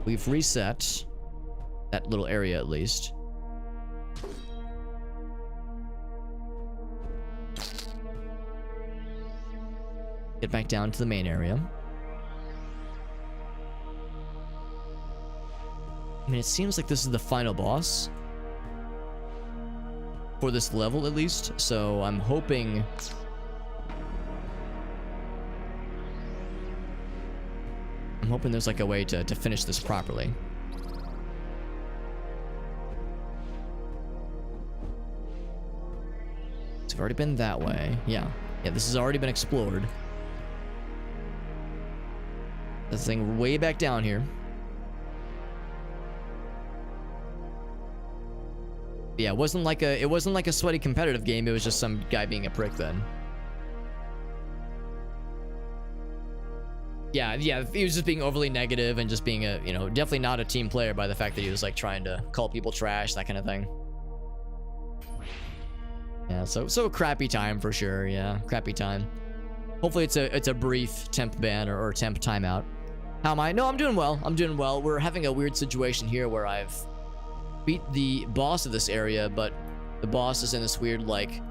we've reset that little area at least. Get back down to the main area. I mean, it seems like this is the final boss. For this level, at least. So, I'm hoping... there's like a way to finish this properly. It's already been that way. Yeah. Yeah, this has already been explored. This thing way back down here. Yeah, it wasn't like a sweaty competitive game. It was just some guy being a prick then. Yeah, he was just being overly negative and just being a, you know, definitely not a team player by the fact that he was like trying to call people trash, that kind of thing. Yeah, so a crappy time for sure. Yeah, crappy time. Hopefully it's a brief temp ban or temp timeout. How am I? No, I'm doing well. I'm doing well. We're having a weird situation here where I've beat the boss of this area, but the boss is in this weird, like,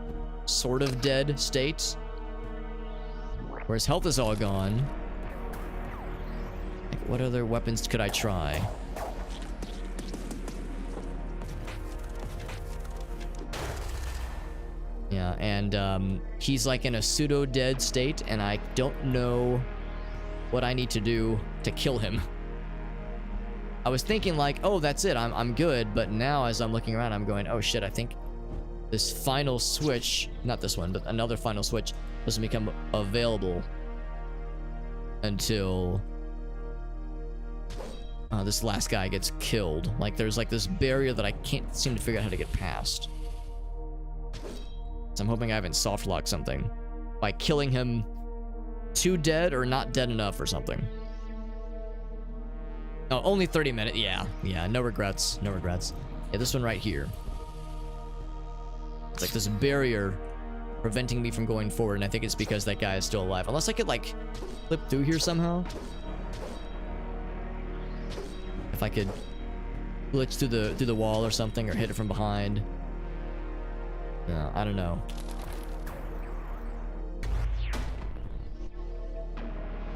sort of dead state. Where his health is all gone. Like, what other weapons could I try? Yeah, and he's like in a pseudo-dead state, and I don't know what I need to do to kill him. I was thinking like, oh, that's it, I'm good, but now as I'm looking around, I'm going, oh shit, I think this final switch, not this one, but another final switch doesn't become available until this last guy gets killed. Like, there's like this barrier that I can't seem to figure out how to get past. So I'm hoping I haven't soft locked something by killing him too dead or not dead enough or something. Oh, only 30 minutes. Yeah, yeah, no regrets, no regrets. Yeah, this one right here. It's like this barrier preventing me from going forward, and I think it's because that guy is still alive. Unless I could, like, flip through here somehow. If I could glitch through the wall or something, or hit it from behind. No, I don't know.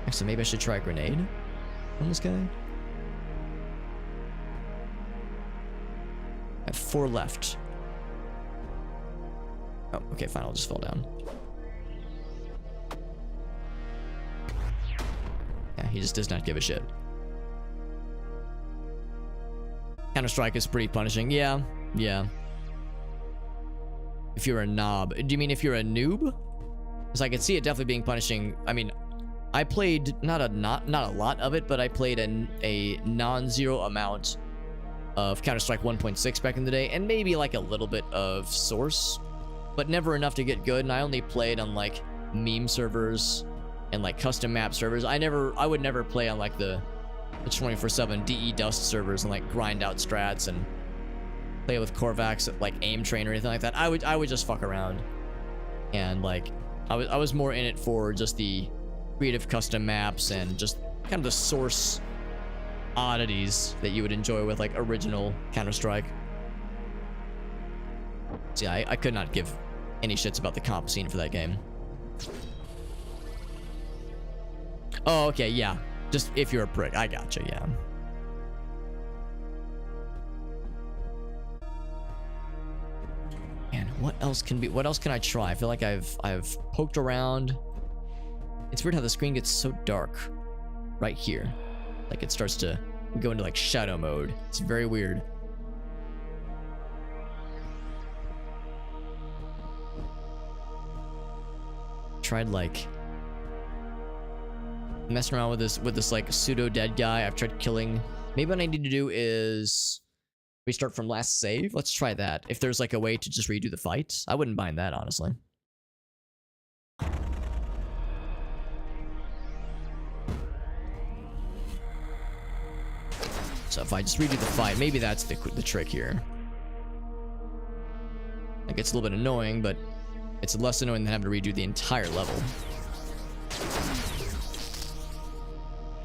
Actually, maybe I should try a grenade on this guy. I have 4 left. Oh, okay, fine. I'll just fall down. Yeah, he just does not give a shit. Counter-Strike is pretty punishing. Yeah, yeah. If you're a knob. Do you mean if you're a noob? Because I could see it definitely being punishing. I mean, I played not a lot of it, but I played a non-zero amount of Counter-Strike 1.6 back in the day, and maybe like a little bit of Source, but never enough to get good. And I only played on like meme servers and like custom map servers. I would never play on like the 24/7 DE Dust servers and like grind out strats and play with Korvax at like aim train or anything like that. I would just fuck around, and like I was more in it for just the creative custom maps and just kind of the Source oddities that you would enjoy with like original Counter-Strike. So yeah, I could not give any shits about the comp scene for that game. Oh, okay, yeah. Just if you're a prick. I gotcha, yeah. Man, what else can I try? I feel like I've poked around. It's weird how the screen gets so dark right here. Like it starts to go into like shadow mode. It's very weird. Tried like messing around with this like pseudo dead guy. I've tried killing. Maybe what I need to do is restart from last save. Let's try that. If there's like a way to just redo the fight, I wouldn't mind that, honestly. So if I just redo the fight, maybe that's the trick here. Like, it's a little bit annoying, but it's less annoying than having to redo the entire level.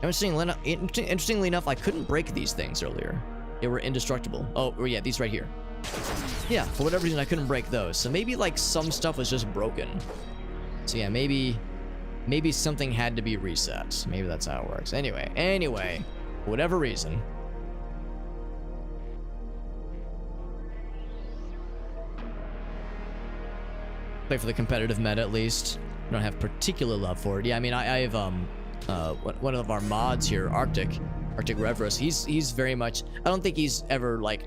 Interestingly enough, I couldn't break these things earlier. They were indestructible. Oh, yeah, these right here. Yeah, for whatever reason, I couldn't break those. So maybe, like, some stuff was just broken. So yeah, maybe something had to be reset. Maybe that's how it works. Anyway, for whatever reason. Play for the competitive meta at least. I don't have particular love for it. Yeah, I mean, I have one of our mods here, Arctic Reverus. He's very much. I don't think he's ever like.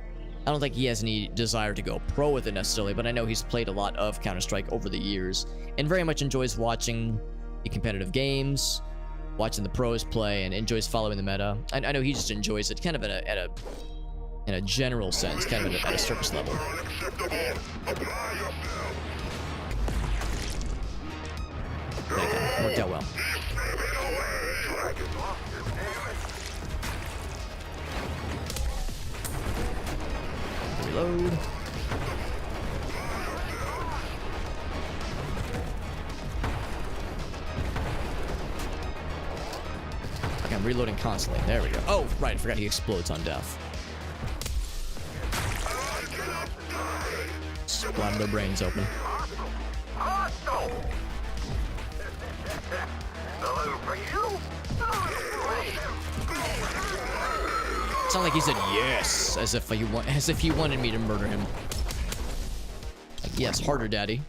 I don't think he has any desire to go pro with it necessarily, but I know he's played a lot of Counter-Strike over the years and very much enjoys watching the competitive games, watching the pros play, and enjoys following the meta. I know he just enjoys it kind of in a general sense, kind of at a surface level. Worked out well. Reload. Okay, I'm reloading constantly. There we go. Oh, right. I forgot he explodes on death. Splat their brains open. It's not like he said yes, as if he wanted me to murder him. Like, yes, harder, daddy.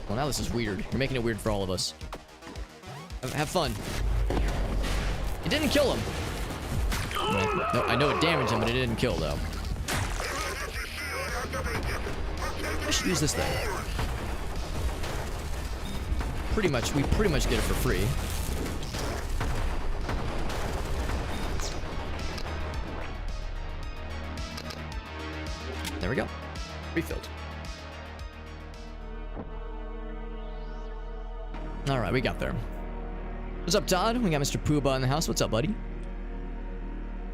Well, now this is weird. You're making it weird for all of us. Have fun. It didn't kill him. No, I know it damaged him, but it didn't kill, though. I should use this thing. We pretty much get it for free. There we go. Refilled. Alright, we got there. What's up, Todd? We got Mr. Pooba in the house. What's up, buddy?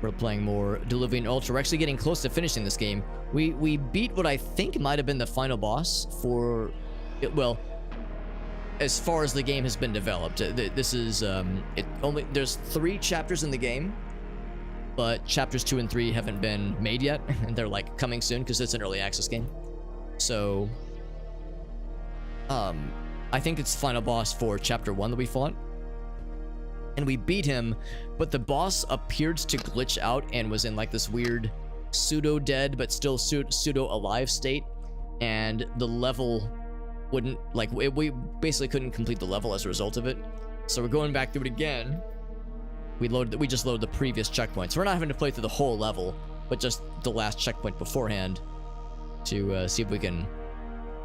We're playing more Diluvian Ultra. We're actually getting close to finishing this game. We beat what I think might have been the final boss for it. Well, as far as the game has been developed, this is there's 3 chapters in the game, but chapters 2 and 3 haven't been made yet, and they're like coming soon because it's an early access game. So, I think it's final boss for chapter 1 that we fought, and we beat him, but the boss appeared to glitch out and was in like this weird pseudo-dead but still pseudo-alive state, and the level wouldn't, like, we basically couldn't complete the level as a result of it. So we're going back through it again. We just loaded the previous checkpoint, so we're not having to play through the whole level, but just the last checkpoint beforehand to see if we can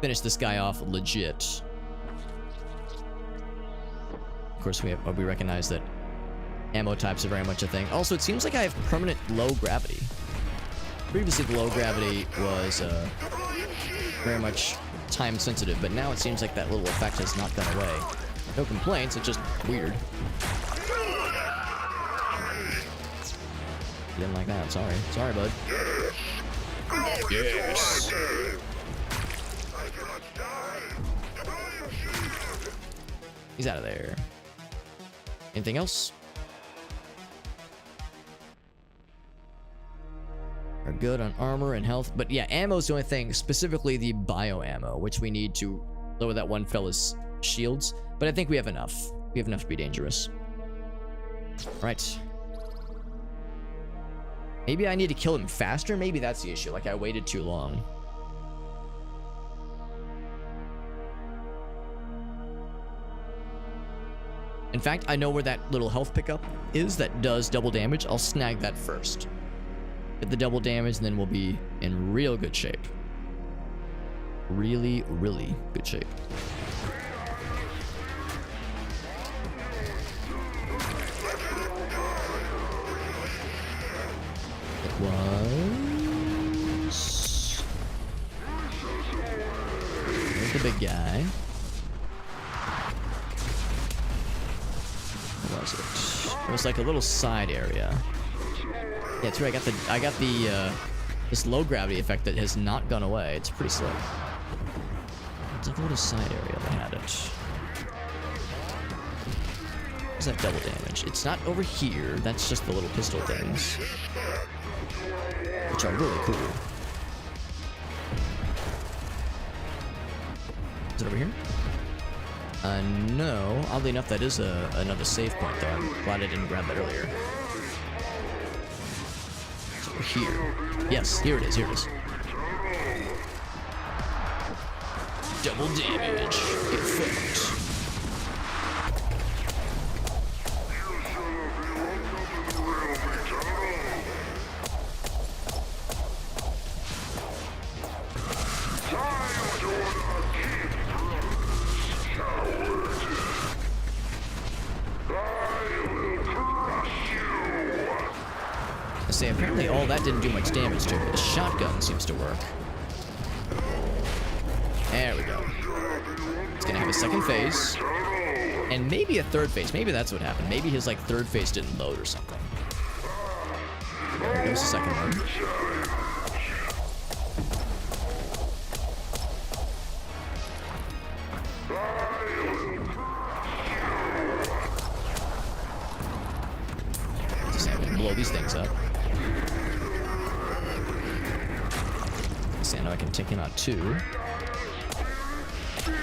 finish this guy off legit. Of course, we recognize that ammo types are very much a thing. Also, it seems like I have permanent low gravity. Previously, the low gravity was very much time sensitive, but now it seems like that little effect has not gone away. No complaints, it's just weird. Didn't like that, sorry. Sorry, bud. Yes! He's out of there. Anything else? Are good on armor and health, but yeah, ammo's the only thing, specifically the bio ammo, which we need to lower that one fella's shields, but I think we have enough. We have enough to be dangerous. Right. Maybe I need to kill him faster? Maybe that's the issue, like I waited too long. In fact, I know where that little health pickup is that does double damage. I'll snag that first. Get the double damage, and then we'll be in real good shape. Really, really good shape. It was... There's the big guy. What was it? It was like a little side area. Yeah, that's right. I got the this low gravity effect that has not gone away. It's pretty slick. It's like a little side area that had it. What's that double damage? It's not over here. That's just the little pistol things, which are really cool. Is it over here? No. Oddly enough, that is another save point, though. I'm glad I didn't grab that earlier. It's over here. Yes, here it is. Here it is. Double damage. Effect. Say, apparently all that didn't do much damage to it, but the shotgun seems to work. There we go. It's gonna have a second phase, and maybe a third phase. Maybe that's what happened. Maybe his like third phase didn't load or something. There goes the second one. Just have to blow these things up. I know I can take him out too.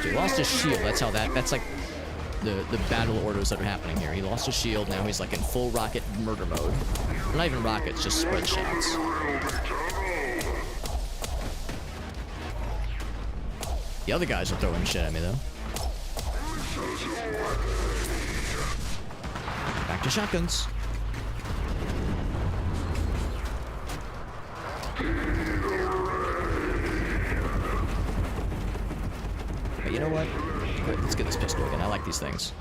So he lost his shield. That's how that's like the battle orders that are happening here. He lost his shield. Now he's like in full rocket murder mode. Or not even rockets, just spread shots. The other guys are throwing shit at me though. Back to shotguns. You know what? Good, let's get this pistol again. I like these things.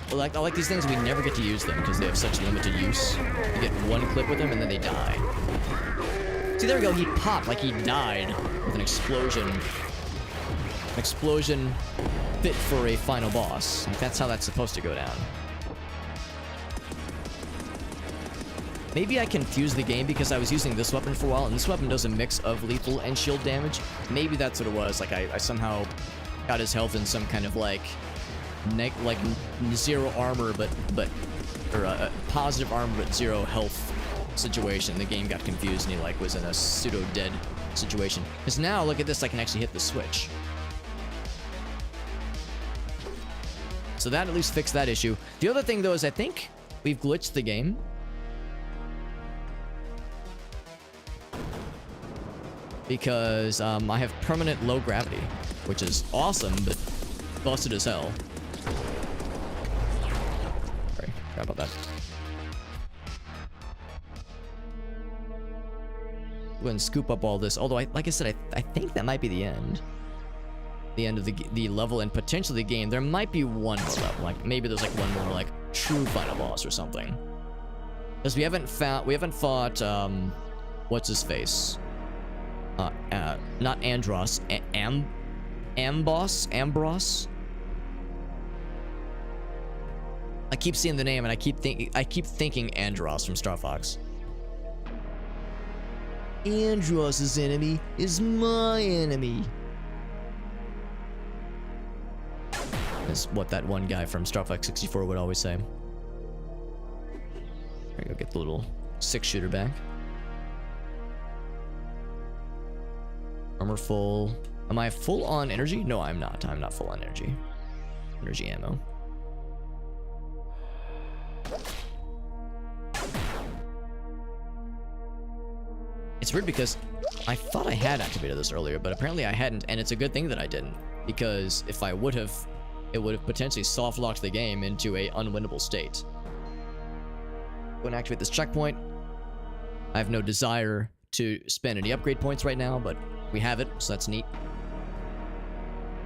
I like these things. We never get to use them because they have such limited use. You get one clip with them and then they die. See, there we go. He popped like he died with an explosion. An explosion fit for a final boss. Like, that's how that's supposed to go down. Maybe I confused the game because I was using this weapon for a while, and this weapon does a mix of lethal and shield damage. Maybe that's what it was. Like, I somehow got his health in some kind of, like, zero armor, or positive armor but zero health situation. The game got confused, and he, like, was in a pseudo-dead situation. Because now, look at this, I can actually hit the switch. So that at least fixed that issue. The other thing, though, is I think we've glitched the game. Because I have permanent low gravity, which is awesome, but busted as hell. Sorry, forgot about that. Go ahead and scoop up all this. Although, like I said, I think that might be the end. The end of the level and potentially the game. There might be one more level. Like, maybe there's like one more, like, true final boss or something. Because we haven't fought, what's his face? Not Andros, Ambros. I keep seeing the name and I keep thinking Andros from Star Fox. Andros's enemy is my enemy. Is what that one guy from Star Fox 64 would always say. There you go, get the little 6-shooter back. Armor full. Am I full on energy? No, I'm not. I'm not full on energy. Energy ammo. It's weird because I thought I had activated this earlier, but apparently I hadn't, and it's a good thing that I didn't. Because if I would have, it would have potentially soft-locked the game into a unwinnable state. Go and activate this checkpoint. I have no desire to spend any upgrade points right now, but we have it, so that's neat.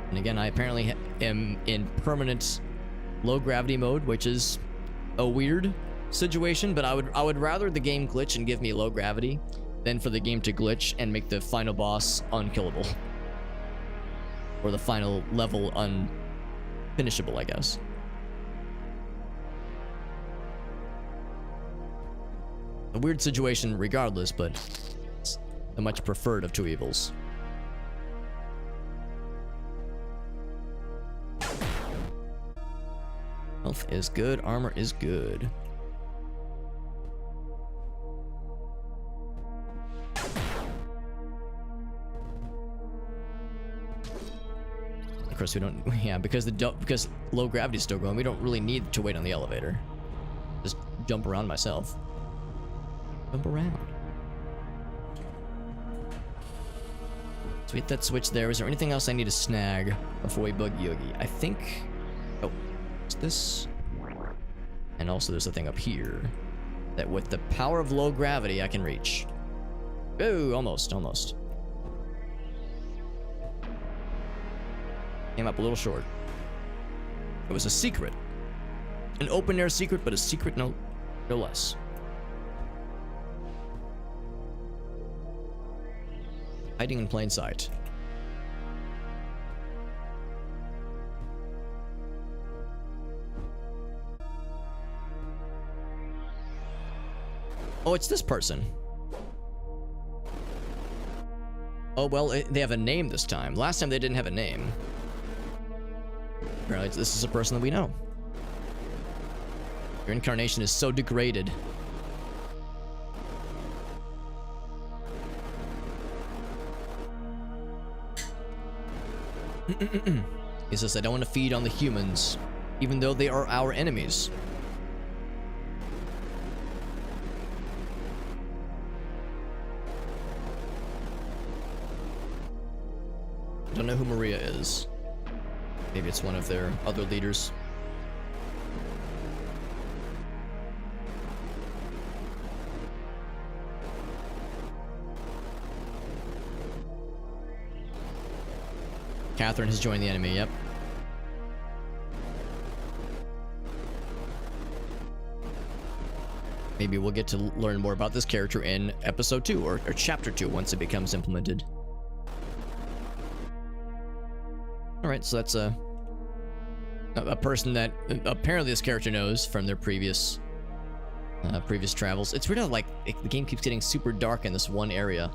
And again, I apparently am in permanent low gravity mode, which is a weird situation, but I would rather the game glitch and give me low gravity than for the game to glitch and make the final boss unkillable. Or the final level unfinishable, I guess. A weird situation regardless, but it's the much preferred of two evils. Health is good, armor is good. Of course we don't, yeah, because low gravity is still going, we don't really need to wait on the elevator. Just jump around myself. Jump around. So we hit that switch there. Is there anything else I need to snag before we bug Yogi? I think, oh, what's this? And also there's a thing up here that with the power of low gravity I can reach. Oh, almost. Came up a little short. It was a secret. An open air secret, but a secret no less. Hiding in plain sight. Oh, it's this person. Oh, well, they have a name this time. Last time they didn't have a name. Apparently, this is a person that we know. Your incarnation is so degraded. He says, I don't want to feed on the humans, even though they are our enemies. I don't know who Maria is. Maybe it's one of their other leaders. Catherine has joined the enemy, yep. Maybe we'll get to learn more about this character in episode 2 or chapter 2 once it becomes implemented. Alright, so that's a person that apparently this character knows from their previous previous travels. It's weird how, like, the game keeps getting super dark in this one area.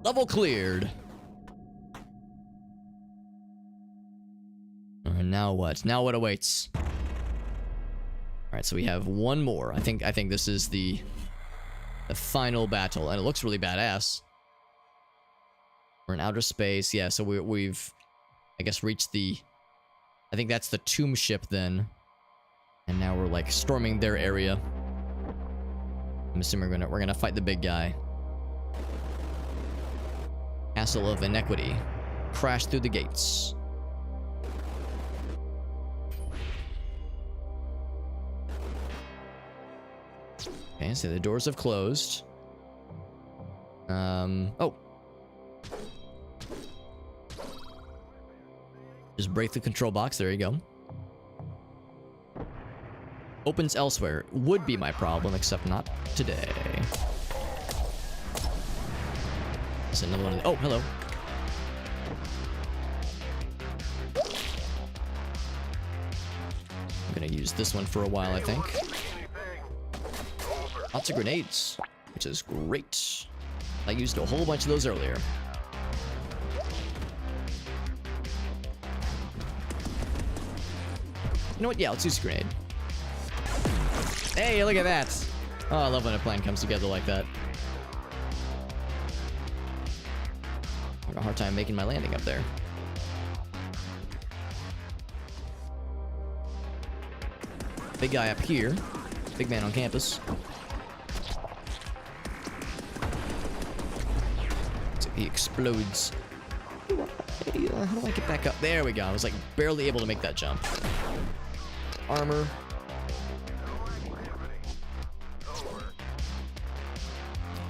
Level cleared. Alright, now what? Now what awaits? Alright, so we have one more. I think this is the final battle, and it looks really badass. We're in outer space, yeah, so we've I guess reached the, I think that's the tomb ship then. And now we're like storming their area. I'm assuming we're gonna fight the big guy. Castle of Inequity. Crash through the gates. Okay, so the doors have closed. Oh. Just break the control box, there you go. Opens elsewhere. Would be my problem, except not today. There's another one. Oh, hello. I'm gonna use this one for a while, I think. Lots of grenades, which is great. I used a whole bunch of those earlier. You know what? Yeah, let's use a grenade. Hey, look at that. Oh, I love when a plan comes together like that. I had a hard time making my landing up there. Big guy up here. Big man on campus. So he explodes. Hey, how do I get back up? There we go. I was like barely able to make that jump. Armor.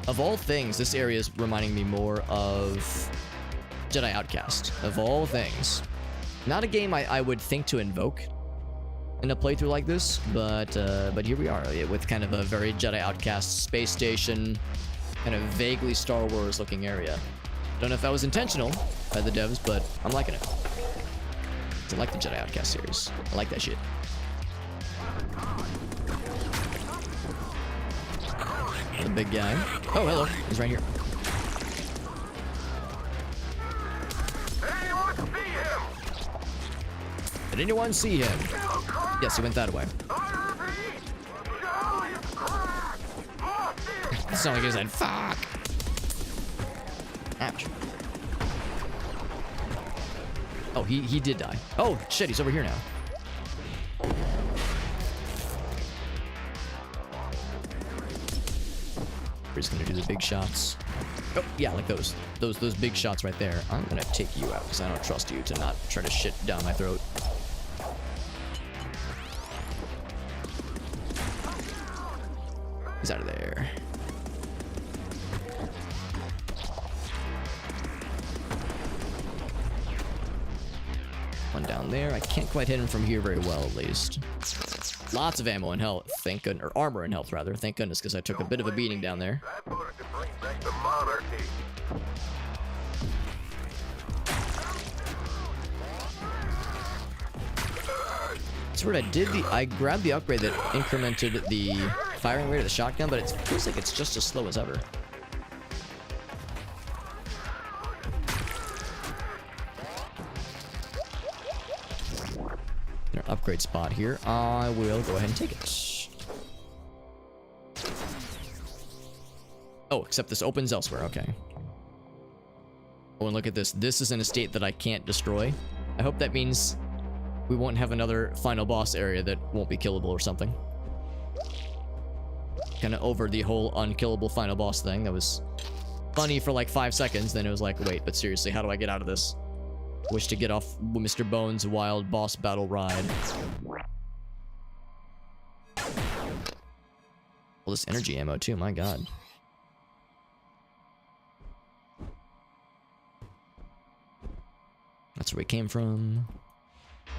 Of all things, this area is reminding me more of Jedi Outcast. Of all things. Not a game I would think to invoke in a playthrough like this, but here we are with kind of a very Jedi Outcast space station, kind of vaguely Star Wars looking area. Don't know if that was intentional by the devs, but I'm liking it. I like the Jedi Outcast series. I like that shit. The big guy. Oh, hello. He's right here. Did anyone see him? Yes, he went that way. It's not like he said, fuck. Ouch. Oh, he did die. Oh, shit, he's over here now. We're just gonna do the big shots. Oh, yeah, like those big shots right there. I'm gonna take you out because I don't trust you to not try to shit down my throat. He's out of there. One down there. I can't quite hit him from here very well, at least. Lots of ammo and health, thank goodness, or armor and health rather, thank goodness, because I took a bit of a beating down there. That's what I grabbed the upgrade that incremented the firing rate of the shotgun, but it feels like it's just as slow as ever. Upgrade spot here. I will go ahead and take it. Oh, except this opens elsewhere. Okay. Oh, and look at this. This is in a state that I can't destroy. I hope that means we won't have another final boss area that won't be killable or something. Kind of over the whole unkillable final boss thing. That was funny for like 5 seconds. Then it was like, wait, but seriously, how do I get out of this? Wish to get off Mr. Bones' wild boss battle ride. All this energy ammo too, my god. That's where we came from.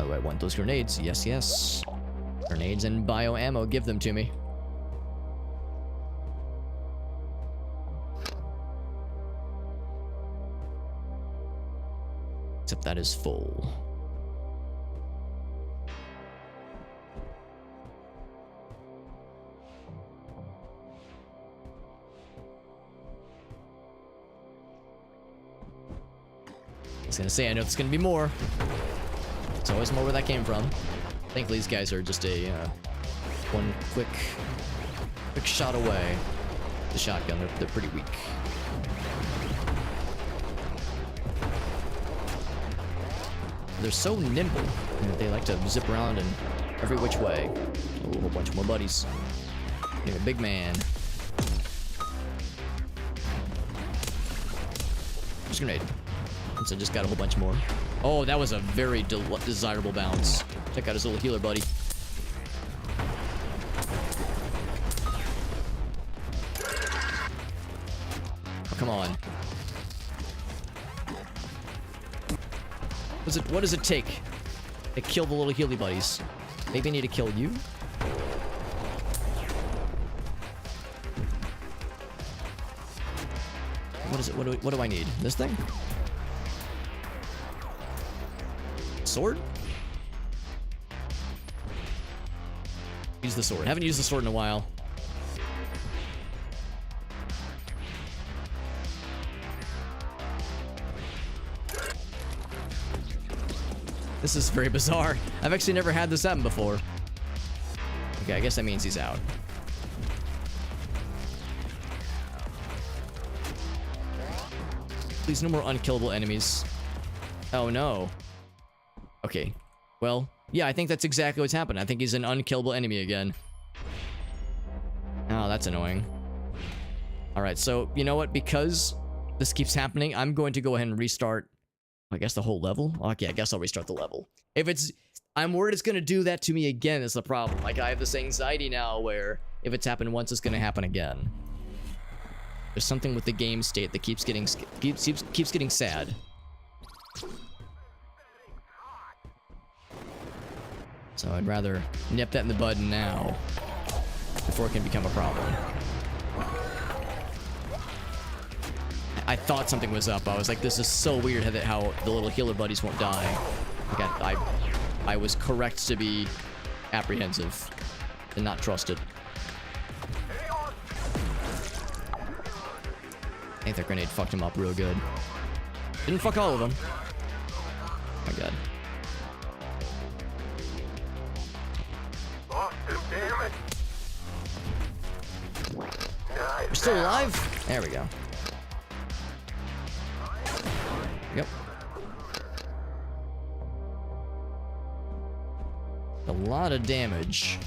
Oh, I want those grenades. Yes, yes. Grenades and bio ammo, give them to me. Except that is full. gonna say, I know there's gonna be more. There's always more where that came from. Thankfully, these guys are just a one quick shot away. The shotgun, they're pretty weak. They're so nimble. They like to zip around in every which way. A whole bunch more buddies. Getting a big man. Just grenade. So just got a whole bunch more. Oh, that was a very desirable bounce. Check out his little healer buddy. Oh, come on. What does it take to kill the little healy buddies? Maybe I need to kill you? What is it? What do I need? This thing? Sword? Use the sword. Haven't used the sword in a while. This is very bizarre. I've actually never had this happen before. Okay, I guess that means he's out. Please, no more unkillable enemies. Oh, no. Okay. Well, yeah, I think that's exactly what's happened. I think he's an unkillable enemy again. Oh, that's annoying. Alright, so, you know what? Because this keeps happening, I'm going to go ahead and restart, I guess, the whole level? Okay, I guess I'll restart the level. If it's... I'm worried it's going to do that to me again is the problem. Like, I have this anxiety now where if it's happened once, it's going to happen again. There's something with the game state that keeps getting sad. So I'd rather nip that in the bud now before it can become a problem. I thought something was up. I was like, this is so weird how the little healer buddies won't die. Like I was correct to be apprehensive and not trust it. I think that grenade fucked him up real good. Didn't fuck all of them. Oh my god. We're still alive? There we go. Yep. A lot of damage.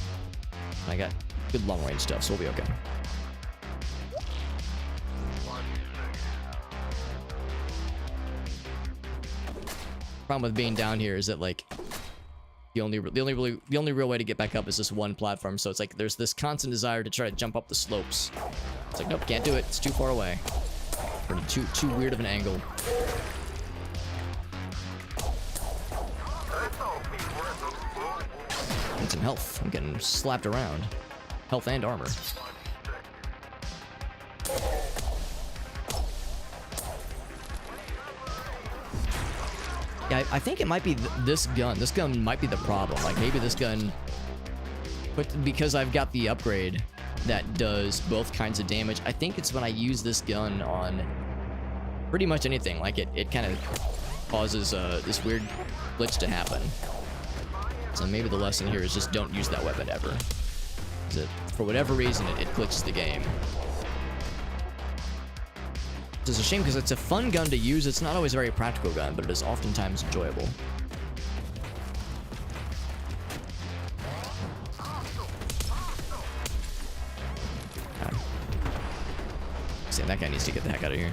I got good long range stuff, so we'll be okay. Problem with being down here is that, like, the only real way to get back up is this one platform. So it's like there's this constant desire to try to jump up the slopes. It's like, nope, can't do it. It's too far away. Or too weird of an angle. Need some health. I'm getting slapped around. Health and armor. Yeah, I think it might be this gun. This gun might be the problem. Like, maybe this gun... But because I've got the upgrade that does both kinds of damage, I think it's when I use this gun on pretty much anything. Like, it kind of causes this weird glitch to happen. So maybe the lesson here is just don't use that weapon ever. Because for whatever reason, it glitches the game. It's a shame because it's a fun gun to use. It's not always a very practical gun, but it is oftentimes enjoyable. Okay. See, that guy needs to get the heck out of here.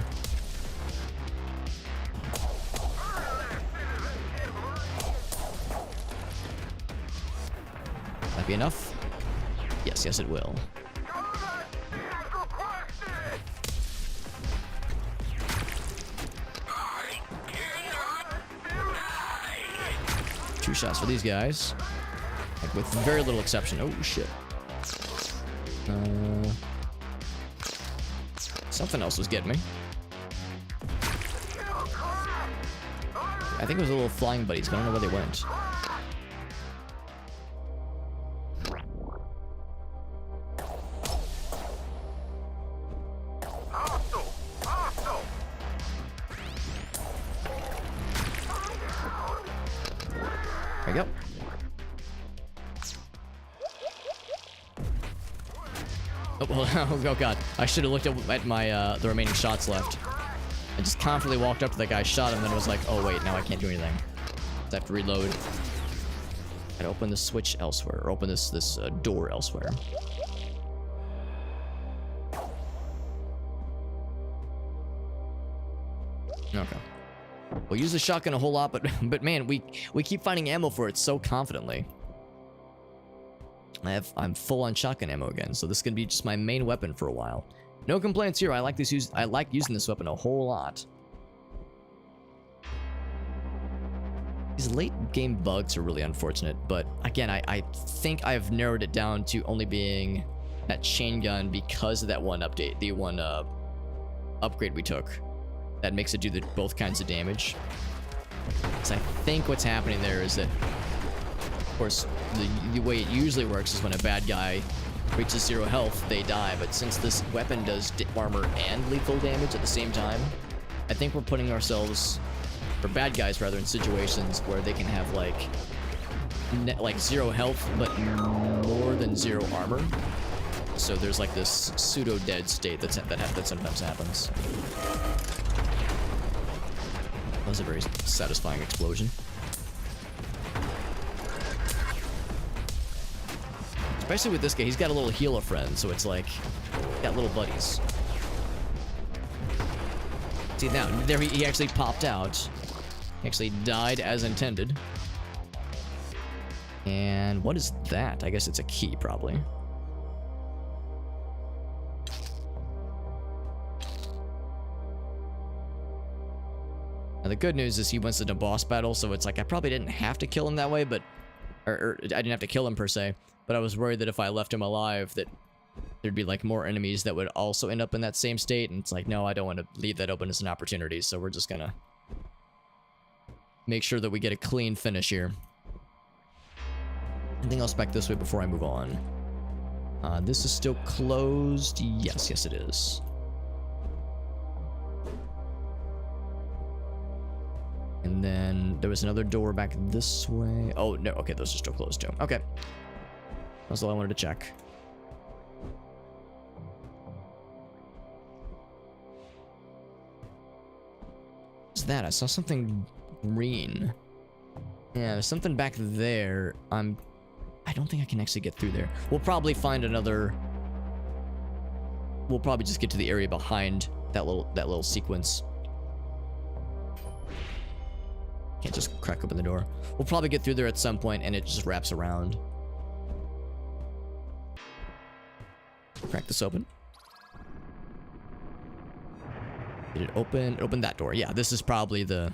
That be enough? Yes, yes it will. Two shots for these guys. Like, with very little exception. Oh, shit. Something else was getting me. I think it was a little flying buddies, but I don't know where they went. Oh, well, oh god. I should have looked at my, the remaining shots left. I just confidently walked up to that guy, shot him, then was like, oh wait, now I can't do anything. I have to reload. Gotta open the switch elsewhere, or open this door elsewhere. Okay. We'll use the shotgun a whole lot, but man, we keep finding ammo for it so confidently. I'm full on shotgun ammo again, so this is gonna be just my main weapon for a while. No complaints here. I like using this weapon a whole lot. These late game bugs are really unfortunate, but again, I think I've narrowed it down to only being that chain gun because of that one update, the one upgrade we took. That makes it do both kinds of damage. So I think what's happening there is that, of course, the way it usually works is when a bad guy reaches 0 health, they die. But since this weapon does armor and lethal damage at the same time, I think we're putting ourselves, or bad guys rather, in situations where they can have like 0 health but more than 0 armor. So there's like this pseudo dead state that sometimes happens. That was a very satisfying explosion. Especially with this guy, he's got a little healer friend, so it's like, got little buddies. See now, there he actually popped out. He actually died as intended. And what is that? I guess it's a key, probably. Now, the good news is he went into boss battle, so it's like I probably didn't have to kill him that way, but... Or I didn't have to kill him, per se. But I was worried that if I left him alive, that there'd be, like, more enemies that would also end up in that same state. And it's like, no, I don't want to leave that open as an opportunity, so we're just gonna... make sure that we get a clean finish here. Anything else back this way before I move on? This is still closed. Yes, it is. And then there was another door back this way. Oh, no. Okay, those are still closed too. Okay. That's all I wanted to check. What's that? I saw something green. Yeah, there's something back there. I don't think I can actually get through there. We'll probably find another... We'll probably just get to the area behind that little sequence. Can't just crack open the door. We'll probably get through there at some point, and it just wraps around. Crack this open. Did it open? Open that door. Yeah, this is probably the...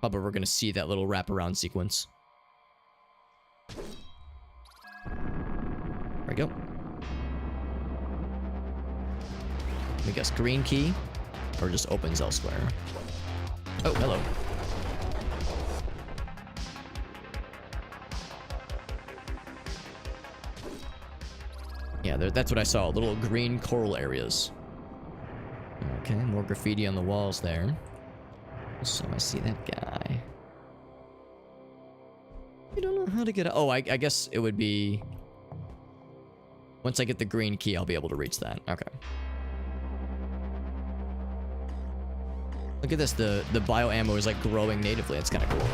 Probably we're gonna see that little wraparound sequence. There we go. I guess green key, or just opens elsewhere. Oh, hello. Yeah, that's what I saw. Little green coral areas. Okay, more graffiti on the walls there. So I see that guy. I don't know how to get... Oh, I guess it would be... Once I get the green key, I'll be able to reach that. Okay. Look at this. The bio ammo is like growing natively. It's kind of cool.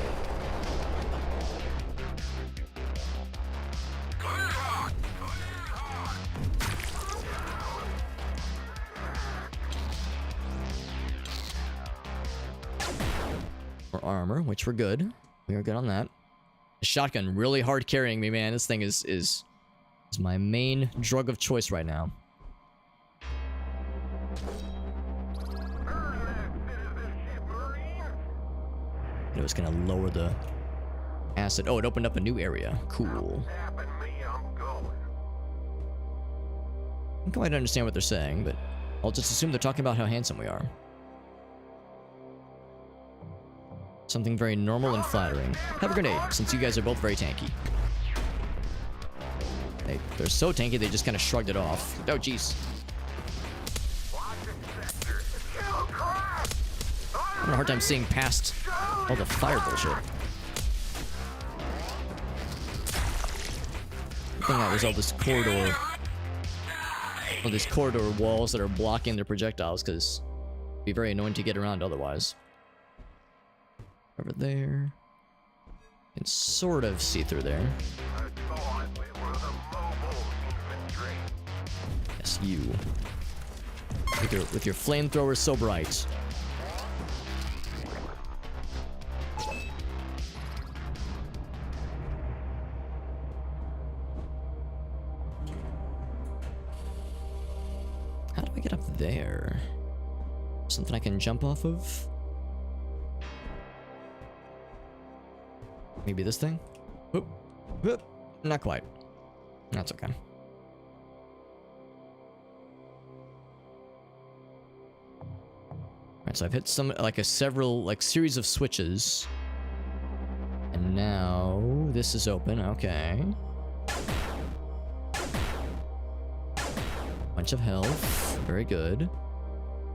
Armor, which we're good. We are good on that. The shotgun really hard carrying me, man. This thing is my main drug of choice right now. It was gonna lower the acid. Oh, it opened up a new area. Cool. I don't quite understand what they're saying, but I'll just assume they're talking about how handsome we are. Something very normal and flattering. Have a grenade, since you guys are both very tanky. They're so tanky, they just kind of shrugged it off. Oh, jeez. I'm having a hard time seeing past all the fire bullshit. Good thing that was all this corridor Well, these corridor walls that are blocking their projectiles, because it'd be very annoying to get around otherwise. Over there. You can sort of see through there. Yes, you. With your flamethrower so bright. How do I get up there? Something I can jump off of? Maybe this thing? Whoop. Whoop. Not quite. That's okay. Alright, so I've hit some, like a series of switches. And now this is open, okay. Bunch of health, very good.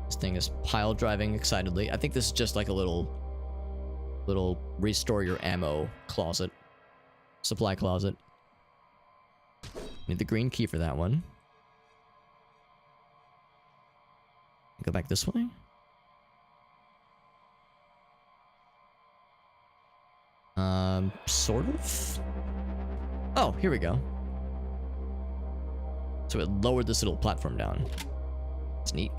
This thing is pile driving excitedly. I think this is just like a little restore your ammo closet. Supply closet. Need the green key for that one. Go back this way. Sort of? Oh, here we go. So it lowered this little platform down. It's neat.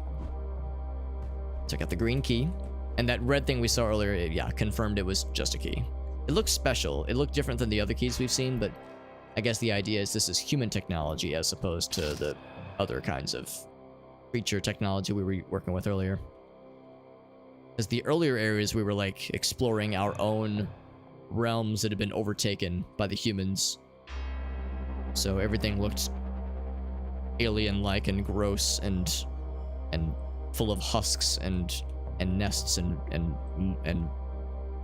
So I got the green key. And that red thing we saw earlier, yeah, confirmed it was just a key. It looked special. It looked different than the other keys we've seen, but I guess the idea is this is human technology as opposed to the other kinds of creature technology we were working with earlier. As the earlier areas, we were like exploring our own realms that had been overtaken by the humans. So everything looked alien-like and gross and full of husks and nests and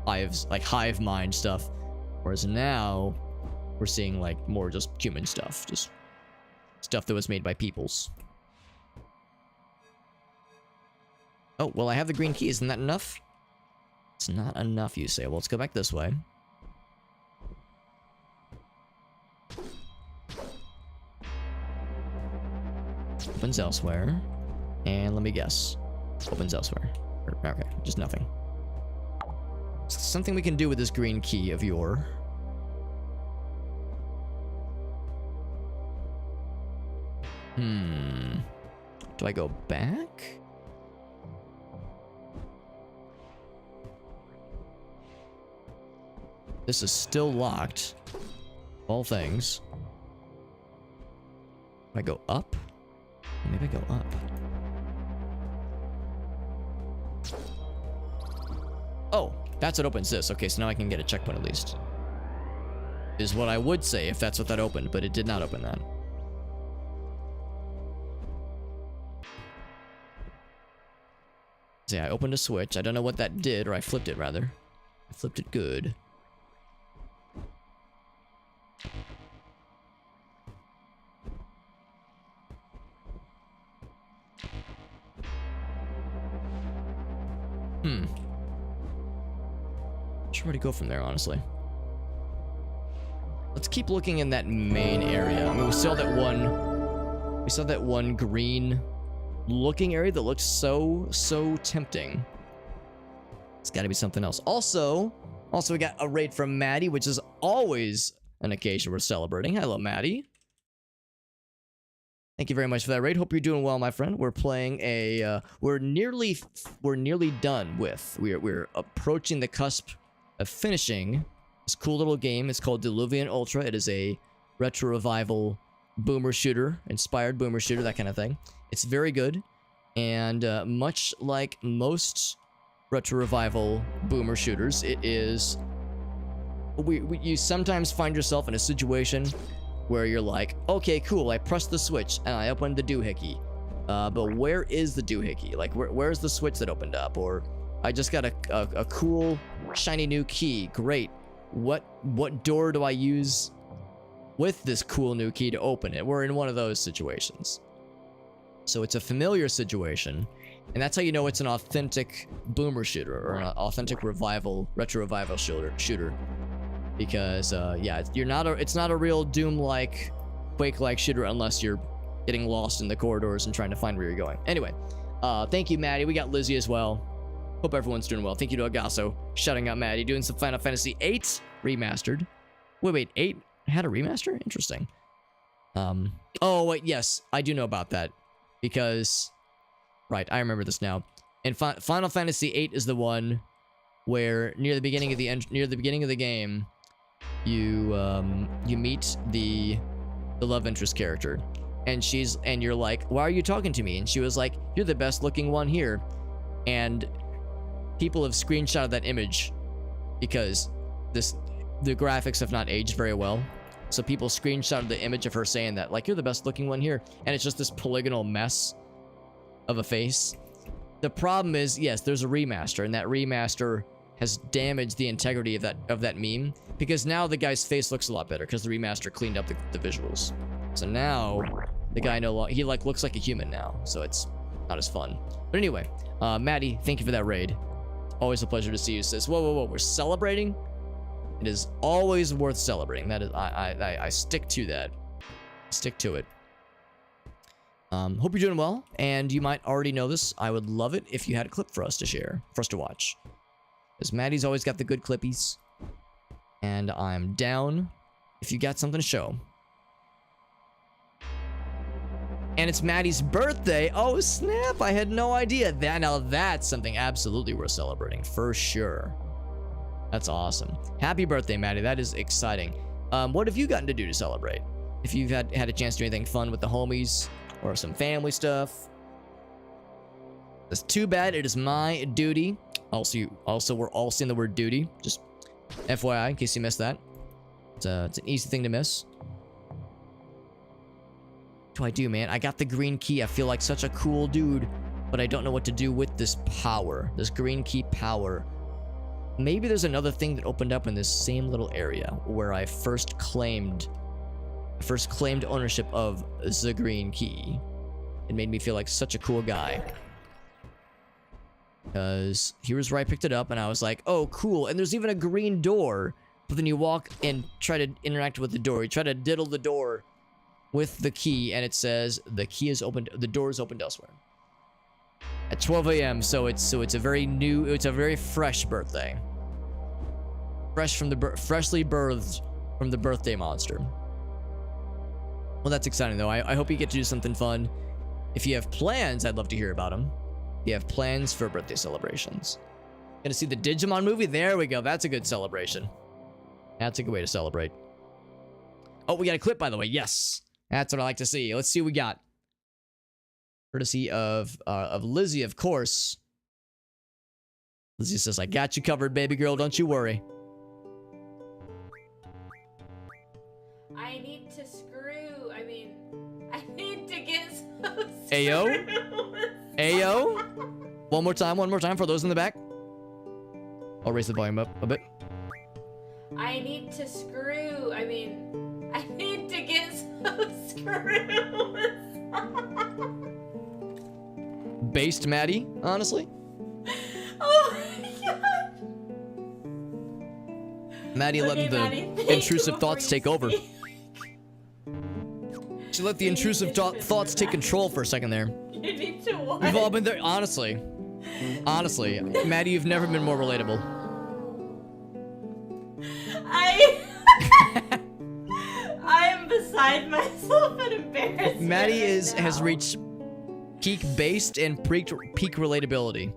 hives, like hive mind stuff. Whereas now we're seeing like more just human stuff, just stuff that was made by peoples. Oh, well, I have the green key. Isn't that enough? It's not enough, you say. Well, let's go back this way. Opens elsewhere. And let me guess. Opens elsewhere. Okay, just nothing. Something we can do with this green key of your. Do I go back? This is still locked. All things. Do I go up? Maybe I go up. Oh, that's what opens this. Okay, so now I can get a checkpoint at least. Is what I would say if that's what that opened, but it did not open that. See, I opened a switch. I don't know what that did, or I flipped it rather. I flipped it good. Not sure where to go from there, honestly. Let's keep looking in that main area. I mean, we saw that one green looking area that looks so tempting. It's got to be something else. Also we got a raid from Maddie, which is always an occasion we're celebrating. Hello, Maddie. Thank you very much for that raid. Hope you're doing well, my friend. We're playing a we're nearly done with. We're approaching the cusp of finishing this cool little game. It's called Diluvian Ultra. It is a retro revival boomer shooter, inspired boomer shooter, that kind of thing. It's very good, and much like most retro revival boomer shooters, it is. You sometimes find yourself in a situation where you're like, okay, cool, I pressed the switch and I opened the doohickey. But where is the doohickey? Like, where's the switch that opened up? Or I just got a cool, shiny new key. Great. What door do I use with this cool new key to open it? We're in one of those situations. So it's a familiar situation, and that's how you know it's an authentic boomer shooter or an authentic retro revival shooter. Because yeah, it's not a real Doom-like, Quake-like shooter unless you're getting lost in the corridors and trying to find where you're going. Anyway, thank you, Maddie. We got Lizzie as well. Hope everyone's doing well. Thank you to Agasso. Shouting out Maddie. Doing some Final Fantasy VIII remastered. Wait, 8 had a remaster? Interesting. Oh, wait, yes. I do know about that. Because... Right, I remember this now. And Final Fantasy VIII is the one where near the beginning of the game, you meet the love interest character, and you're like, why are you talking to me? And she was like, you're the best looking one here. And people have screenshotted that image because the graphics have not aged very well. So people screenshotted the image of her saying that, like, you're the best looking one here, and it's just this polygonal mess of a face. The problem is, yes, there's a remaster, and that remaster has damaged the integrity of that meme, because now the guy's face looks a lot better because the remaster cleaned up the visuals. So now the guy he like looks like a human now, so it's not as fun. But anyway, Maddie, thank you for that raid. Always a pleasure to see you, sis. Whoa, we're celebrating. It is always worth celebrating. That is, I stick to that. Stick to it. Hope you're doing well, and you might already know this. I would love it if you had a clip for us to share, for us to watch. Because Maddie's always got the good clippies. And I'm down if you got something to show. And it's Maddie's birthday. Oh, snap. I had no idea. Now that's something absolutely worth celebrating, for sure. That's awesome. Happy birthday, Maddie. That is exciting. What have you gotten to do to celebrate? If you've had a chance to do anything fun with the homies or some family stuff. It's too bad it is my duty. Also, we're all seeing the word duty. Just FYI, in case you missed that. It's an easy thing to miss. What do I do, man? I got the green key. I feel like such a cool dude, but I don't know what to do with this power. This green key power. Maybe there's another thing that opened up in this same little area where I first claimed ownership of the green key. It made me feel like such a cool guy. Because here's where I picked it up, and I was like, oh, cool. And there's even a green door. But then you walk and try to interact with the door. You try to diddle the door with the key, and it says the key is opened. The door is opened elsewhere. At 12 a.m. So it's a very fresh birthday. Freshly birthed from the birthday monster. Well, that's exciting though. I hope you get to do something fun. If you have plans, I'd love to hear about them. You have plans for birthday celebrations. Gonna see the Digimon movie? There we go. That's a good celebration. That's a good way to celebrate. Oh, we got a clip, by the way. Yes. That's what I like to see. Let's see what we got. Courtesy of Lizzie, of course. Lizzie says, I got you covered, baby girl. Don't you worry. I need to screw. I need to get so Ayo? Ayo? One more time for those in the back. I'll raise the volume up a bit. I need to screw. I need to get so screwed. Based Maddie, honestly. Oh my god. Maddie letting the intrusive thoughts take over. She let the intrusive thoughts take control for a second there. You need to what? We've all been there, honestly. Honestly, Maddie, you've never been more relatable. I am beside myself and embarrassed. Maddie has reached peak based and peak relatability.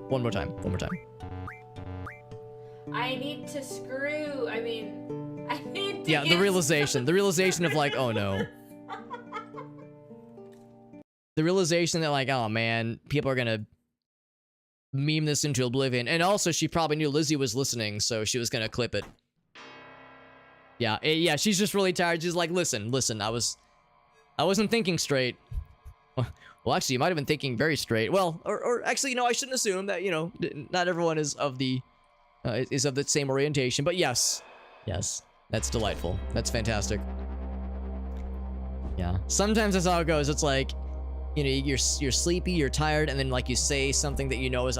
One more time. I need to screw. I need to. Yeah, the realization of like, oh no. The realization that like, oh man, people are gonna meme this into oblivion. And also, she probably knew Lizzie was listening, so she was gonna clip it. Yeah, she's just really tired. She's like, listen, I wasn't thinking straight. Well, actually, you might have been thinking very straight. Well, or actually, you know, I shouldn't assume that, you know, not everyone is of the same orientation. But yes, that's delightful. That's fantastic. Yeah, sometimes that's how it goes. It's like, you know, you're sleepy, you're tired, and then like you say something that you know is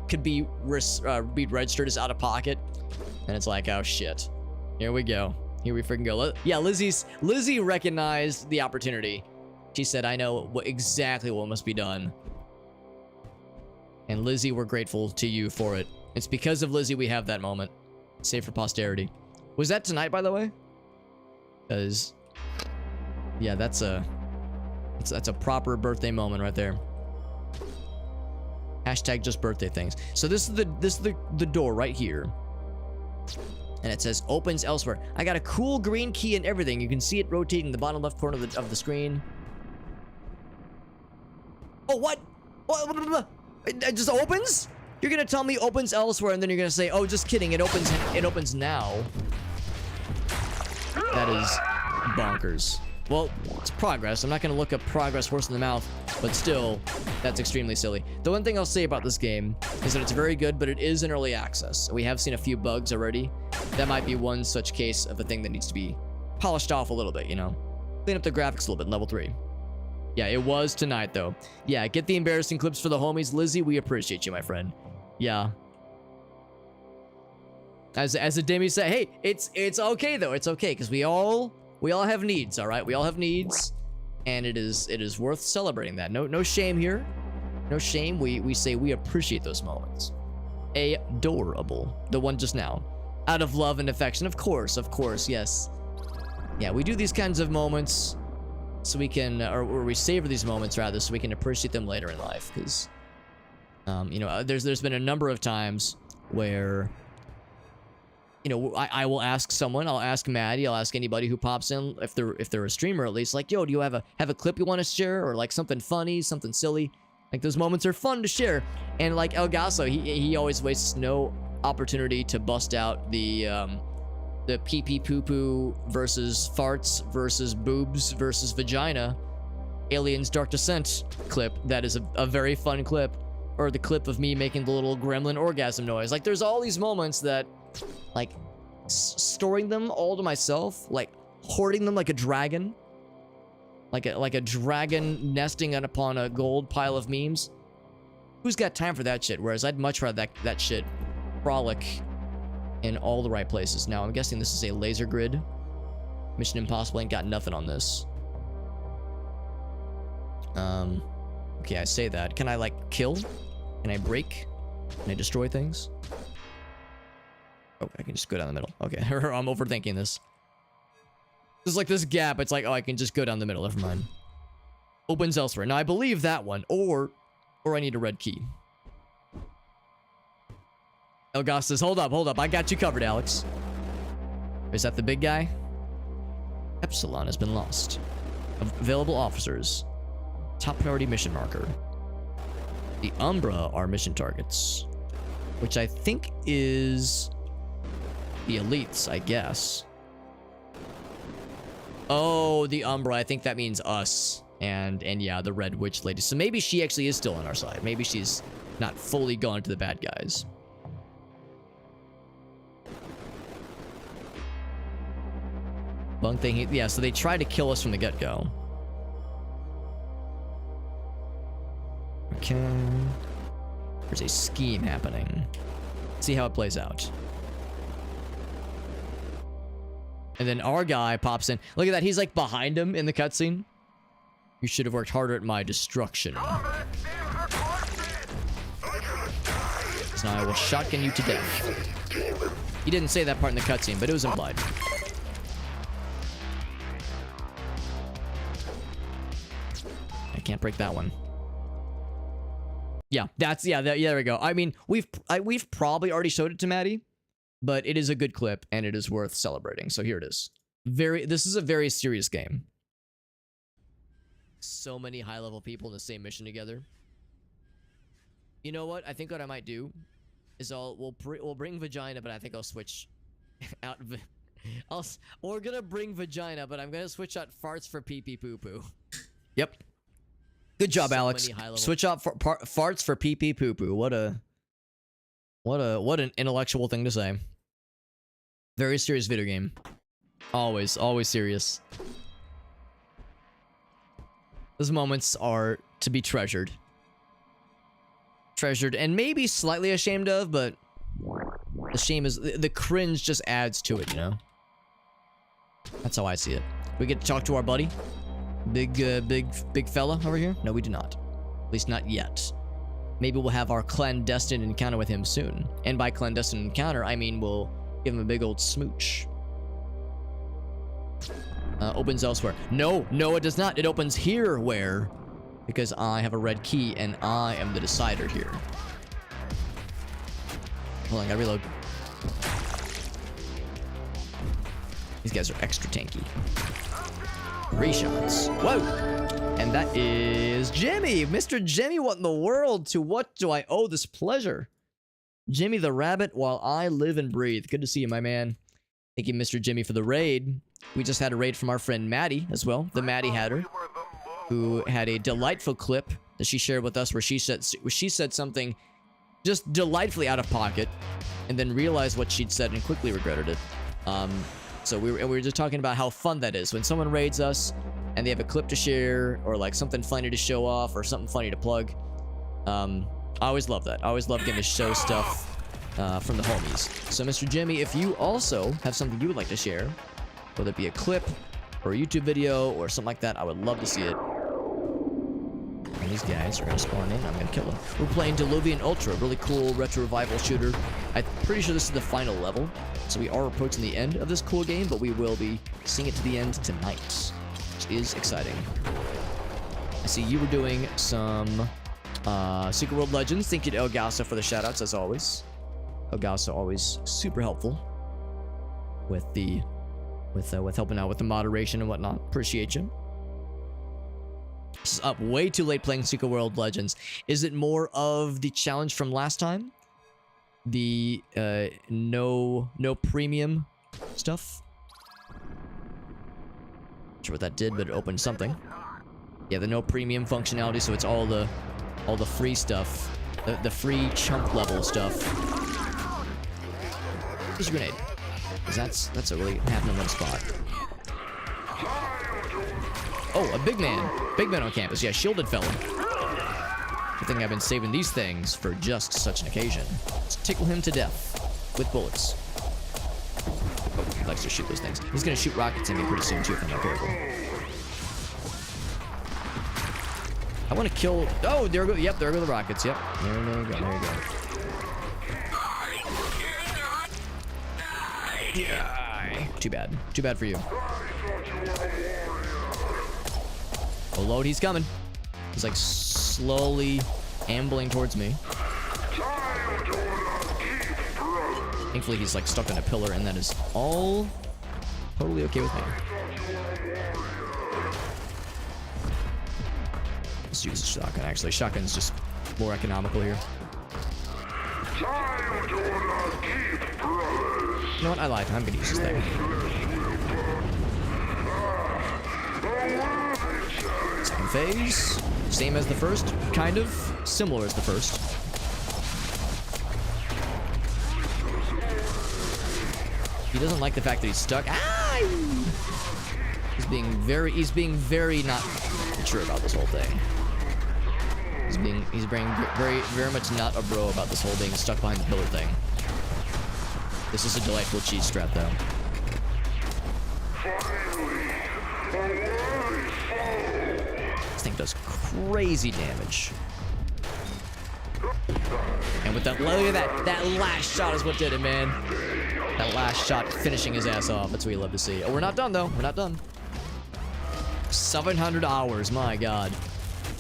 could be registered as out of pocket, and it's like, oh shit, here we go. Here we freaking go. Yeah, Lizzie recognized the opportunity She said, I know exactly what must be done. And Lizzie, we're grateful to you for it. It's because of Lizzie we have that moment. Save for posterity. Was that tonight, by the way? Because, yeah, that's a proper birthday moment right there. Hashtag just birthday things. So this is the door right here. And it says opens elsewhere. I got a cool green key and everything. You can see it rotating in the bottom left corner of the screen. Oh, what? What? It just opens? You're gonna tell me opens elsewhere, and then you're gonna say, "Oh, just kidding. It opens now." That is bonkers. Well, it's progress. I'm not gonna look up progress horse in the mouth, but still, that's extremely silly. The one thing I'll say about this game is that it's very good, but it is in early access. We have seen a few bugs already. That might be one such case of a thing that needs to be polished off a little bit, you know? Clean up the graphics a little bit in level 3. Yeah, it was tonight, though. Yeah, get the embarrassing clips for the homies. Lizzie, we appreciate you, my friend. Yeah. As a Demi said, hey, it's okay, though. It's okay, because we all have needs, all right? We all have needs, and it is worth celebrating that. No shame here. No shame. We say we appreciate those moments. Adorable. The one just now. Out of love and affection. Of course, yes. Yeah, we do these kinds of moments so we can, or we savor these moments rather, so we can appreciate them later in life. Because, you know, there's been a number of times where, you know, I will ask someone, I'll ask Maddie, I'll ask anybody who pops in, if they're a streamer at least, like, yo, do you have a clip you want to share, or like something funny, something silly? Like, those moments are fun to share. And like El Gaso, he always wastes no opportunity to bust out the pee pee poo poo versus farts versus boobs versus vagina Aliens Dark Descent clip. That is a very fun clip. Or the clip of me making the little gremlin orgasm noise. Like, there's all these moments that, like, storing them all to myself, like hoarding them like a dragon, like a dragon nesting upon a gold pile of memes. Who's got time for that shit? Whereas I'd much rather that shit frolic in all the right places. Now, I'm guessing this is a laser grid. Mission Impossible ain't got nothing on this. Okay, I say that. Can I, like, kill? Can I break? Can I destroy things? Oh, I can just go down the middle. Okay, I'm overthinking this. There's like this gap. It's like, oh, I can just go down the middle. Never mind. Opens elsewhere. Now, I believe that one. Or I need a red key. Elgas says, hold up. I got you covered, Alex. Is that the big guy? Epsilon has been lost. Available officers. Top priority mission marker. The Umbra are mission targets. Which I think is the elites, I guess. Oh, the Umbra. I think that means us. And yeah, the Red Witch Lady. So maybe she actually is still on our side. Maybe she's not fully gone to the bad guys. One thing, yeah, so they tried to kill us from the get-go. Okay. There's a scheme happening. Let's see how it plays out. And then our guy pops in. Look at that, he's like behind him in the cutscene. You should have worked harder at my destruction. So now I will shotgun you to death. He didn't say that part in the cutscene, but it was implied. I can't break that one. Yeah, there we go. I mean, we've probably already showed it to Maddie, but it is a good clip and it is worth celebrating. So here it is. This is a very serious game. So many high-level people in the same mission together. You know what? I think what I might do is we'll bring vagina, but I think I'll switch out. We're gonna bring vagina, but I'm gonna switch out farts for pee pee poo poo. Yep. Good job, so Alex. Switch out farts for pee pee poo poo. What an intellectual thing to say. Very serious video game. Always serious. Those moments are to be treasured. And maybe slightly ashamed of, but the shame is the cringe just adds to it, you know? That's how I see it. We get to talk to our buddy. Big fella over here? No, we do not. At least not yet. Maybe we'll have our clandestine encounter with him soon. And by clandestine encounter, I mean we'll give him a big old smooch. Opens elsewhere. No, it does not. It opens here where? Because I have a red key and I am the decider here. Hold on, gotta reload. These guys are extra tanky. 3 shots. Whoa! And that is Jimmy! Mr. Jimmy, what in the world? To what do I owe this pleasure? Jimmy the Rabbit, while I live and breathe. Good to see you, my man. Thank you, Mr. Jimmy, for the raid. We just had a raid from our friend Maddie as well. The Maddie Hatter, who had a delightful clip that she shared with us where she said something just delightfully out of pocket and then realized what she'd said and quickly regretted it. So we were just talking about how fun that is when someone raids us and they have a clip to share or like something funny to show off or something funny to plug. I always love that. I always love getting to show stuff from the homies. So Mr. Jimmy, if you also have something you would like to share, whether it be a clip or a YouTube video or something like that, I would love to see it. And these guys are gonna spawn in. I'm gonna kill them. We're playing Diluvian Ultra, a really cool retro revival shooter. I'm pretty sure this is the final level, so we are approaching the end of this cool game, but we will be seeing it to the end tonight, which is exciting. I see you were doing some Secret World Legends. Thank you to Elgasa for the shoutouts as always. Elgasa always super helpful with helping out with the moderation and whatnot. Appreciate you. This is up way too late playing Secret World Legends. Is it more of the challenge from last time? The no premium stuff? Not sure what that did, but it opened something. Yeah, the no premium functionality, so it's all the free stuff. The free chunk level stuff. Here's a grenade. Because that's a really happening one spot. Oh, a big man. Big man on campus. Yeah, shielded fella. I think I've been saving these things for just such an occasion. Let's tickle him to death with bullets. Oh, he likes to shoot those things. He's gonna shoot rockets at me pretty soon too if I'm not careful. I want to kill... Oh, there go... Yep, there go the rockets. Yep. There you go. There you go. Yeah. Too bad. Too bad for you. Oh, Lord, he's coming. He's like slowly ambling towards me. Thankfully, he's like stuck on a pillar, and that is all totally okay with me. Let's use a shotgun, actually. Shotgun's just more economical here. You know what? I lied. I'm gonna use this thing. Second phase. Same as the first. Kind of. Similar as the first. He doesn't like the fact that he's stuck. Ah! He's being very not mature about this whole thing. He's being very much not a bro about this whole being stuck behind the pillar thing. This is a delightful cheese strat, though. This thing does crazy damage. And with that, look at that last shot is what did it, man. That last shot finishing his ass off. That's what we love to see. Oh, we're not done, though. We're not done. 700 hours, my god.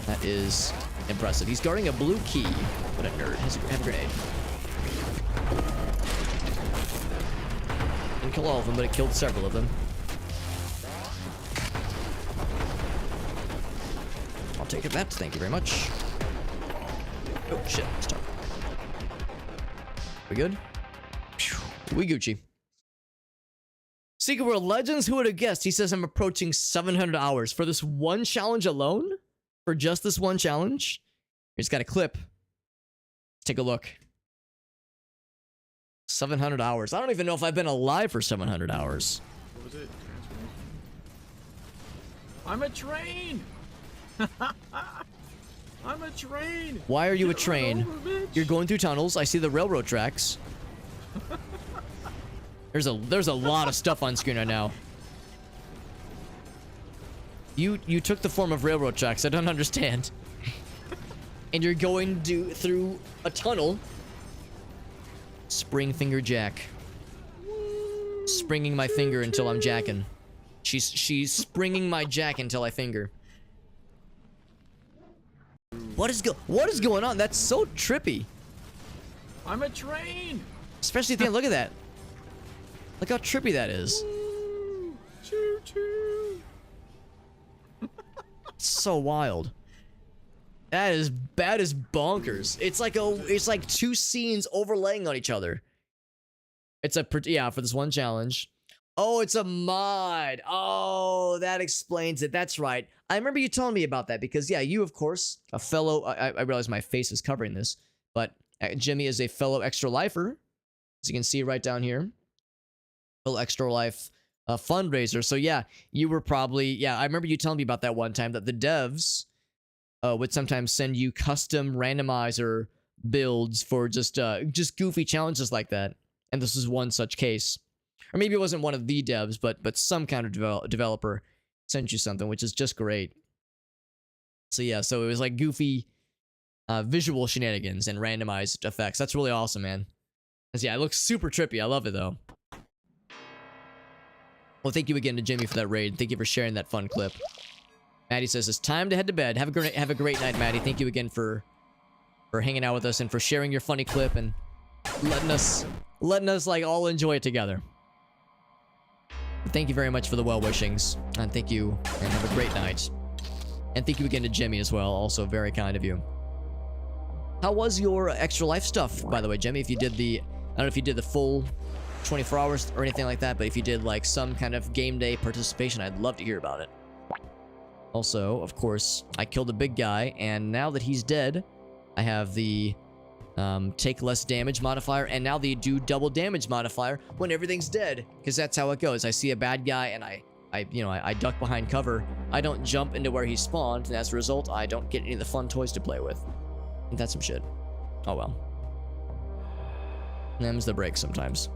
That is impressive. He's guarding a blue key. What a nerd. Have a grenade. Didn't kill all of them, but it killed several of them. I'll take that. Thank you very much. Oh, shit. It's tough. We good? We Gucci. Secret World Legends? Who would have guessed? He says I'm approaching 700 hours for this one challenge alone? For just this one challenge? He's got a clip. Take a look. 700 hours. I don't even know if I've been alive for 700 hours. What was it? I'm a train! I'm a train! Why are you a train? You're going through tunnels. I see the railroad tracks. There's a lot of stuff on screen right now. You took the form of railroad tracks. I don't understand. And you're going through a tunnel. Spring finger jack. Springing my finger until I'm jacking. She's springing my jack until I finger. What is going on? That's so trippy. I'm a train. Especially at the end. Look at that. Look how trippy that is. Choo choo. So wild. That is bonkers. It's like two scenes overlaying on each other. It's yeah, for this one challenge. Oh, it's a mod. Oh, that explains it. That's right. I remember you telling me about that because yeah, you of course, a fellow. I realize my face is covering this, but Jimmy is a fellow extra lifer, as you can see right down here. Fellow extra life fundraiser. So yeah, you were probably I remember you telling me about that one time that the devs would sometimes send you custom randomizer builds for just goofy challenges like that. And this is one such case. Or maybe it wasn't one of the devs, but some kind of developer sent you something, which is just great. So yeah, so it was like goofy visual shenanigans and randomized effects. That's really awesome, man. Yeah, it looks super trippy. I love it, though. Well, thank you again to Jimmy for that raid. Thank you for sharing that fun clip. Maddie says, it's time to head to bed. Have a great night, Maddie. Thank you again for hanging out with us and for sharing your funny clip and letting us like all enjoy it together. Thank you very much for the well wishings, and thank you, and have a great night. And thank you again to Jimmy as well. Also very kind of you. How was your extra life stuff, by the way, Jimmy? If you did I don't know if you did the full 24 hours or anything like that, but if you did like some kind of game day participation, I'd love to hear about it. Also, of course, I killed a big guy, and now that he's dead, I have the take less damage modifier, and now the do double damage modifier when everything's dead, because that's how it goes. I see a bad guy, and I duck behind cover. I don't jump into where he spawned, and as a result, I don't get any of the fun toys to play with. And that's some shit. Oh well. Them's the break sometimes.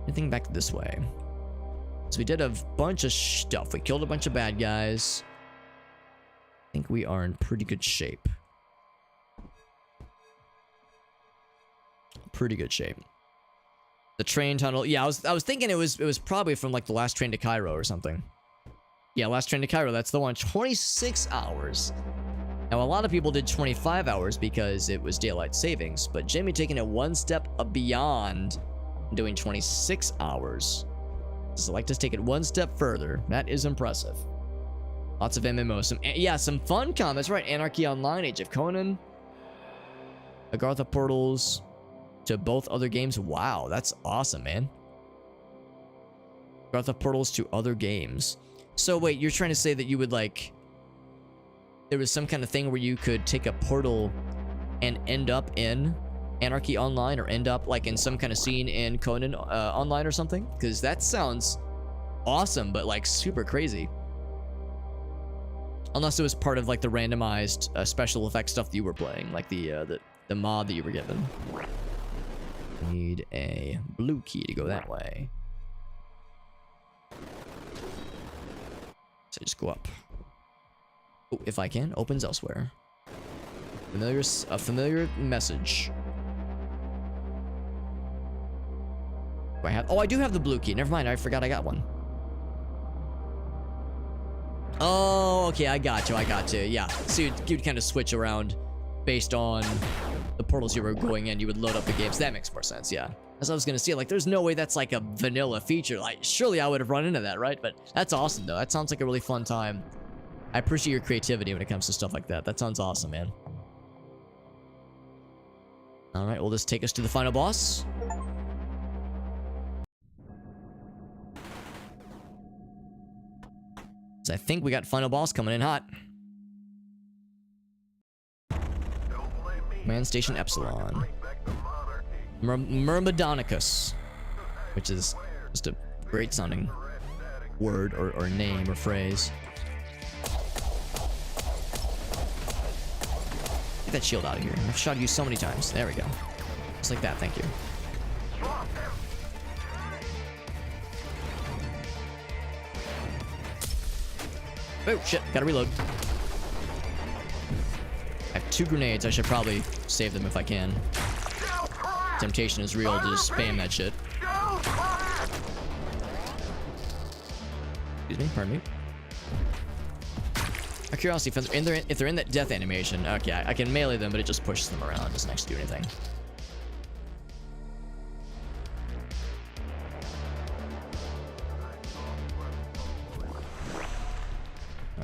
Anything back this way. So we did a bunch of stuff. We killed a bunch of bad guys. I think we are in pretty good shape. Pretty good shape. The train tunnel. Yeah, I was thinking it was probably from like the last train to Cairo or something. Yeah, last train to Cairo. That's the one. 26 hours. Now, a lot of people did 25 hours because it was daylight savings, but Jimmy taking it one step beyond, doing 26 hours. So like to take it one step further. That is impressive. Lots of MMOs. Some fun comments, right? Anarchy Online, Age of Conan, Agartha Portals to both other games. Wow, that's awesome, man. Agartha Portals to other games. So wait, you're trying to say that you would like... There was some kind of thing where you could take a portal and end up in Anarchy Online, or end up like in some kind of scene in Conan Online or something? Because that sounds awesome, but like super crazy. Unless it was part of like the randomized special effects stuff that you were playing, like the mod that you were given. Need a blue key to go that way. So just go up. Oh, if I can, opens elsewhere. A familiar message. Do I have? Oh, I do have the blue key. Never mind, I forgot I got one. Oh, okay, I got you. Yeah, so you'd kind of switch around based on the portals you were going in. You would load up the games. That makes more sense, yeah. As I was gonna say, like, there's no way that's like a vanilla feature. Like, surely I would have run into that, right? But that's awesome, though. That sounds like a really fun time. I appreciate your creativity when it comes to stuff like that. That sounds awesome, man. Alright, will this take us to the final boss? So I think we got final boss coming in hot. Man Station Epsilon. Myrmidonicus. Which is just a great sounding word or name or phrase. Get that shield out of here. I've shot you so many times. There we go. Just like that, thank you. Oh, shit. Gotta reload. I have 2 grenades. I should probably save them if I can. Temptation is real to just spam that shit. Excuse me. Pardon me. A curiosity, if they're in that death animation, okay, I can melee them, but it just pushes them around. It doesn't actually do anything.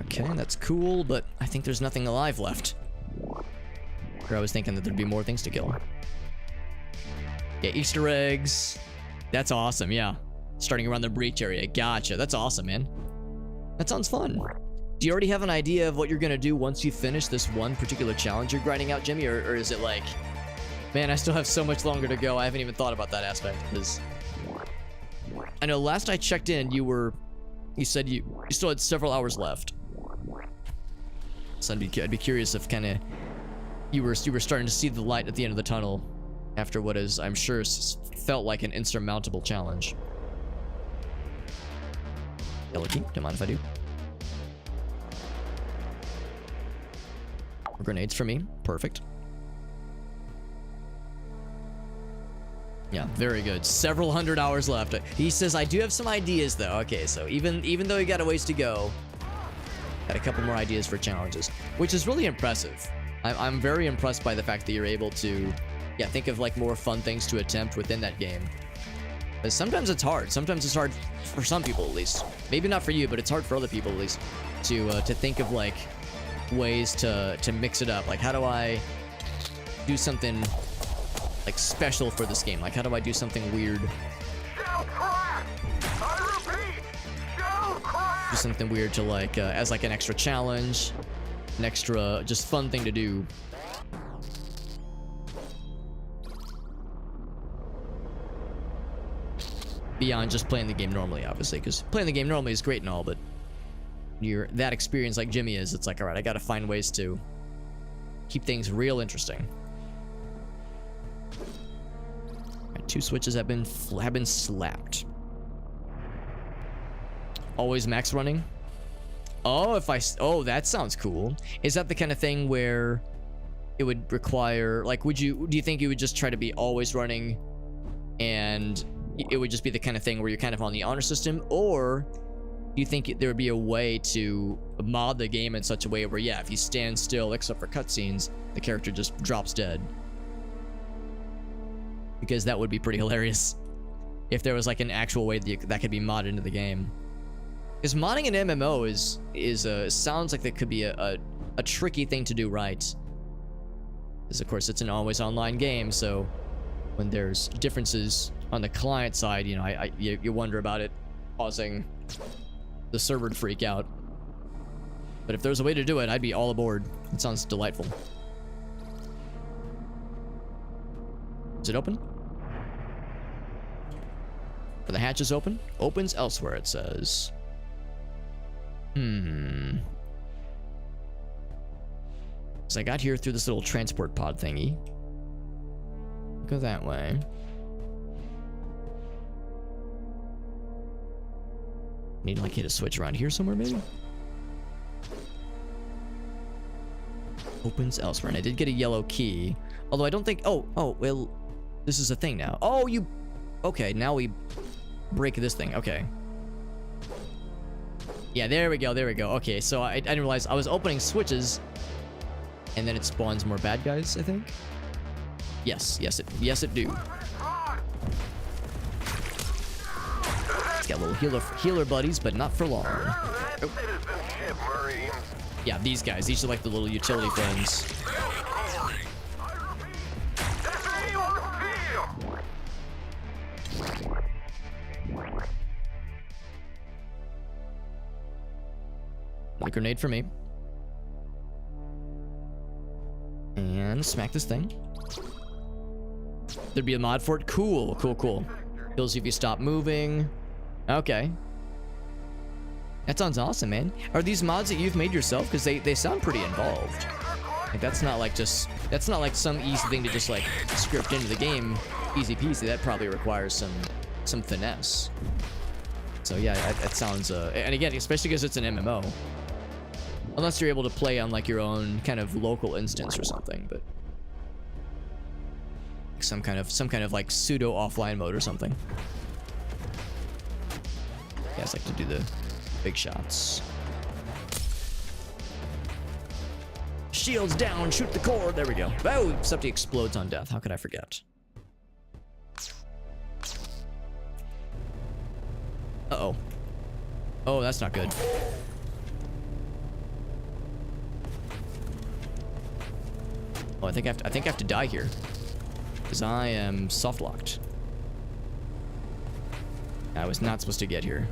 Okay, that's cool, but I think there's nothing alive left. Or I was thinking that there'd be more things to kill. Yeah, Easter eggs. That's awesome, yeah. Starting around the breach area. Gotcha. That's awesome, man. That sounds fun. Do you already have an idea of what you're gonna do once you finish this one particular challenge you're grinding out, Jimmy? Or is it like, man, I still have so much longer to go. I haven't even thought about that aspect. Because I know last I checked in, you said you still had several hours left. So I'd be curious if kind of you were starting to see the light at the end of the tunnel after what is, I'm sure, felt like an insurmountable challenge. Yellow key, don't mind if I do. Grenades for me, perfect. Yeah, very good. Several hundred hours left. He says, I do have some ideas though. Okay, so even though you got a ways to go, got a couple more ideas for challenges, which is really impressive. I'm very impressed by the fact that you're able to, yeah, think of like more fun things to attempt within that game. But sometimes it's hard. Sometimes it's hard for some people at least. Maybe not for you, but it's hard for other people at least to think of like ways to mix it up. Like, how do I do something like special for this game? Like, how do I do something weird? Do something weird to like as like an extra challenge, an extra just fun thing to do. Beyond just playing the game normally, obviously, because playing the game normally is great and all, but you're that experience like Jimmy is, it's like, all right, I gotta find ways to keep things real interesting. All right, 2 switches have been slapped. Always max running. Oh, that sounds cool. Is that the kind of thing where it would require, like, do you think you would just try to be always running and it would just be the kind of thing where you're kind of on the honor system? Or do you think there would be a way to mod the game in such a way where, yeah, if you stand still, except for cutscenes, the character just drops dead? Because that would be pretty hilarious if there was like an actual way that could be modded into the game. Because modding an MMO sounds like that could be a tricky thing to do right. Because of course it's an always online game, so when there's differences on the client side, you know, you wonder about it causing the server to freak out. But if there's a way to do it, I'd be all aboard. It sounds delightful. Is it open? Are the hatches open? Opens elsewhere, it says. So I got here through this little transport pod thingy. Go that way. Need to like hit a switch around here somewhere, maybe? Opens elsewhere. And I did get a yellow key. Although I don't think... Oh, well, this is a thing now. Oh, okay, now we break this thing. Okay. Yeah, there we go. Okay, so I didn't realize I was opening switches, and then it spawns more bad guys, I think. Yes, it do. It's got little healer buddies, but not for long. Oh. Yeah, these guys. These are like the little utility friends. A grenade for me. And smack this thing. There'd be a mod for it. Cool. Kills you if you stop moving. Okay. That sounds awesome, man. Are these mods that you've made yourself? Because they sound pretty involved. Like, that's not like some easy thing to just like script into the game. Easy peasy. That probably requires some finesse. So yeah, that sounds and again, especially because it's an MMO. Unless you're able to play on like your own kind of local instance or something, but some kind of like pseudo offline mode or something. Guys like to do the big shots. Shields down, shoot the core. There we go. Oh, except he explodes on death. How could I forget? Uh-oh. Oh, that's not good. Oh, I think I have to die here. Because I am soft locked. I was not supposed to get here.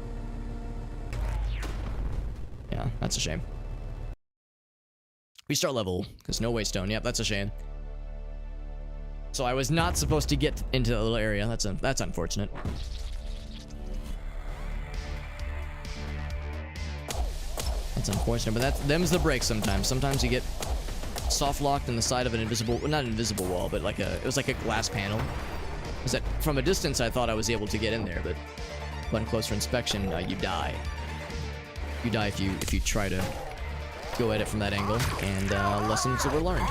Yeah, that's a shame. Restart level, because no waystone. Yep, that's a shame. So I was not supposed to get into that little area. That's unfortunate. That's unfortunate, but them's the break sometimes. Sometimes you get soft locked in the side of an invisible, well, not an invisible wall, but like it was like a glass panel. Because that from a distance I thought I was able to get in there, but upon closer inspection, you die. You die if you try to go at it from that angle, and lessons were learned.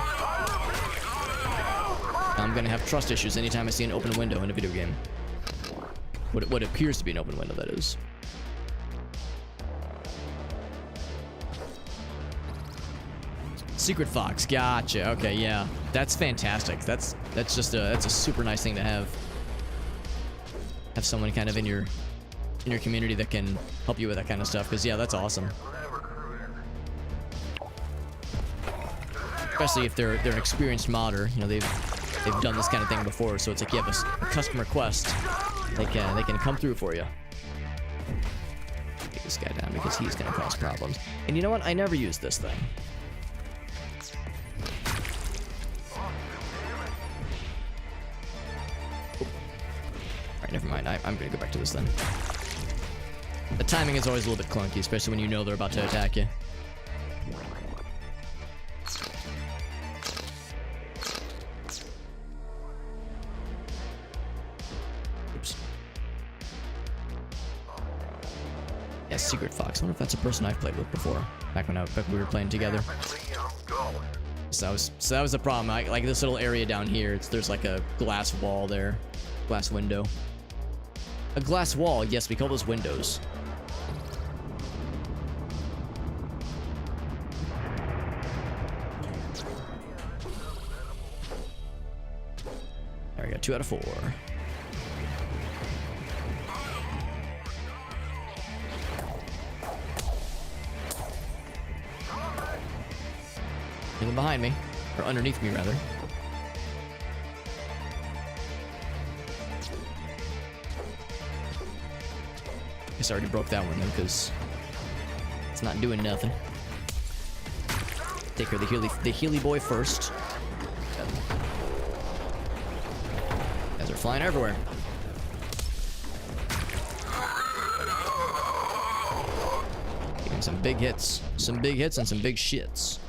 I'm gonna have trust issues anytime I see an open window in a video game. What appears to be an open window, that is. Secret Fox, gotcha. Okay, yeah, that's fantastic. That's a super nice thing to have. Have someone kind of in your community that can help you with that kind of stuff. Because yeah, that's awesome. Especially if they're an experienced modder. You know, they've done this kind of thing before. So it's like you have a custom request, they can come through for you. Take this guy down because he's gonna cause problems. And you know what? I never use this thing. Never mind, I'm gonna go back to this then. The timing is always a little bit clunky, especially when you know they're about to attack you. Oops. Yeah, Secret Fox. I wonder if that's a person I've played with before. Back when we were playing together. So that was the problem. Like this little area down here, there's like a glass wall there. Glass window. A glass wall, yes, we call those windows. There we go, 2 out of 4. Anything behind me, or underneath me rather. I already broke that one then, because it's not doing nothing. Take care of the Healy boy first. Guys are flying everywhere. Getting some big hits and some big shits.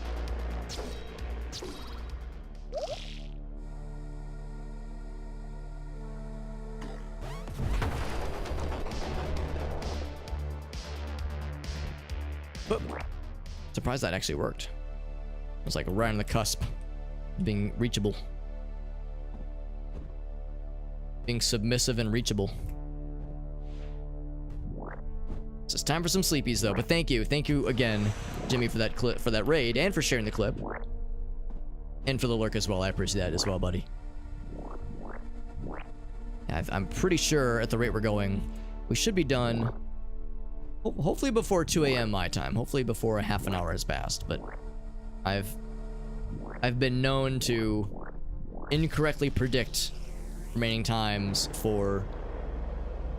Surprised that actually worked. It was like right on the cusp of being reachable. Being submissive and reachable. So it's time for some sleepies though, but thank you again, Jimmy, for that clip, for that raid, and for sharing the clip. And for the lurk as well, I appreciate that as well, buddy. Yeah, I'm pretty sure at the rate we're going, we should be done hopefully before 2 a.m. my time. Hopefully before a half an hour has passed, but I've been known to incorrectly predict remaining times for,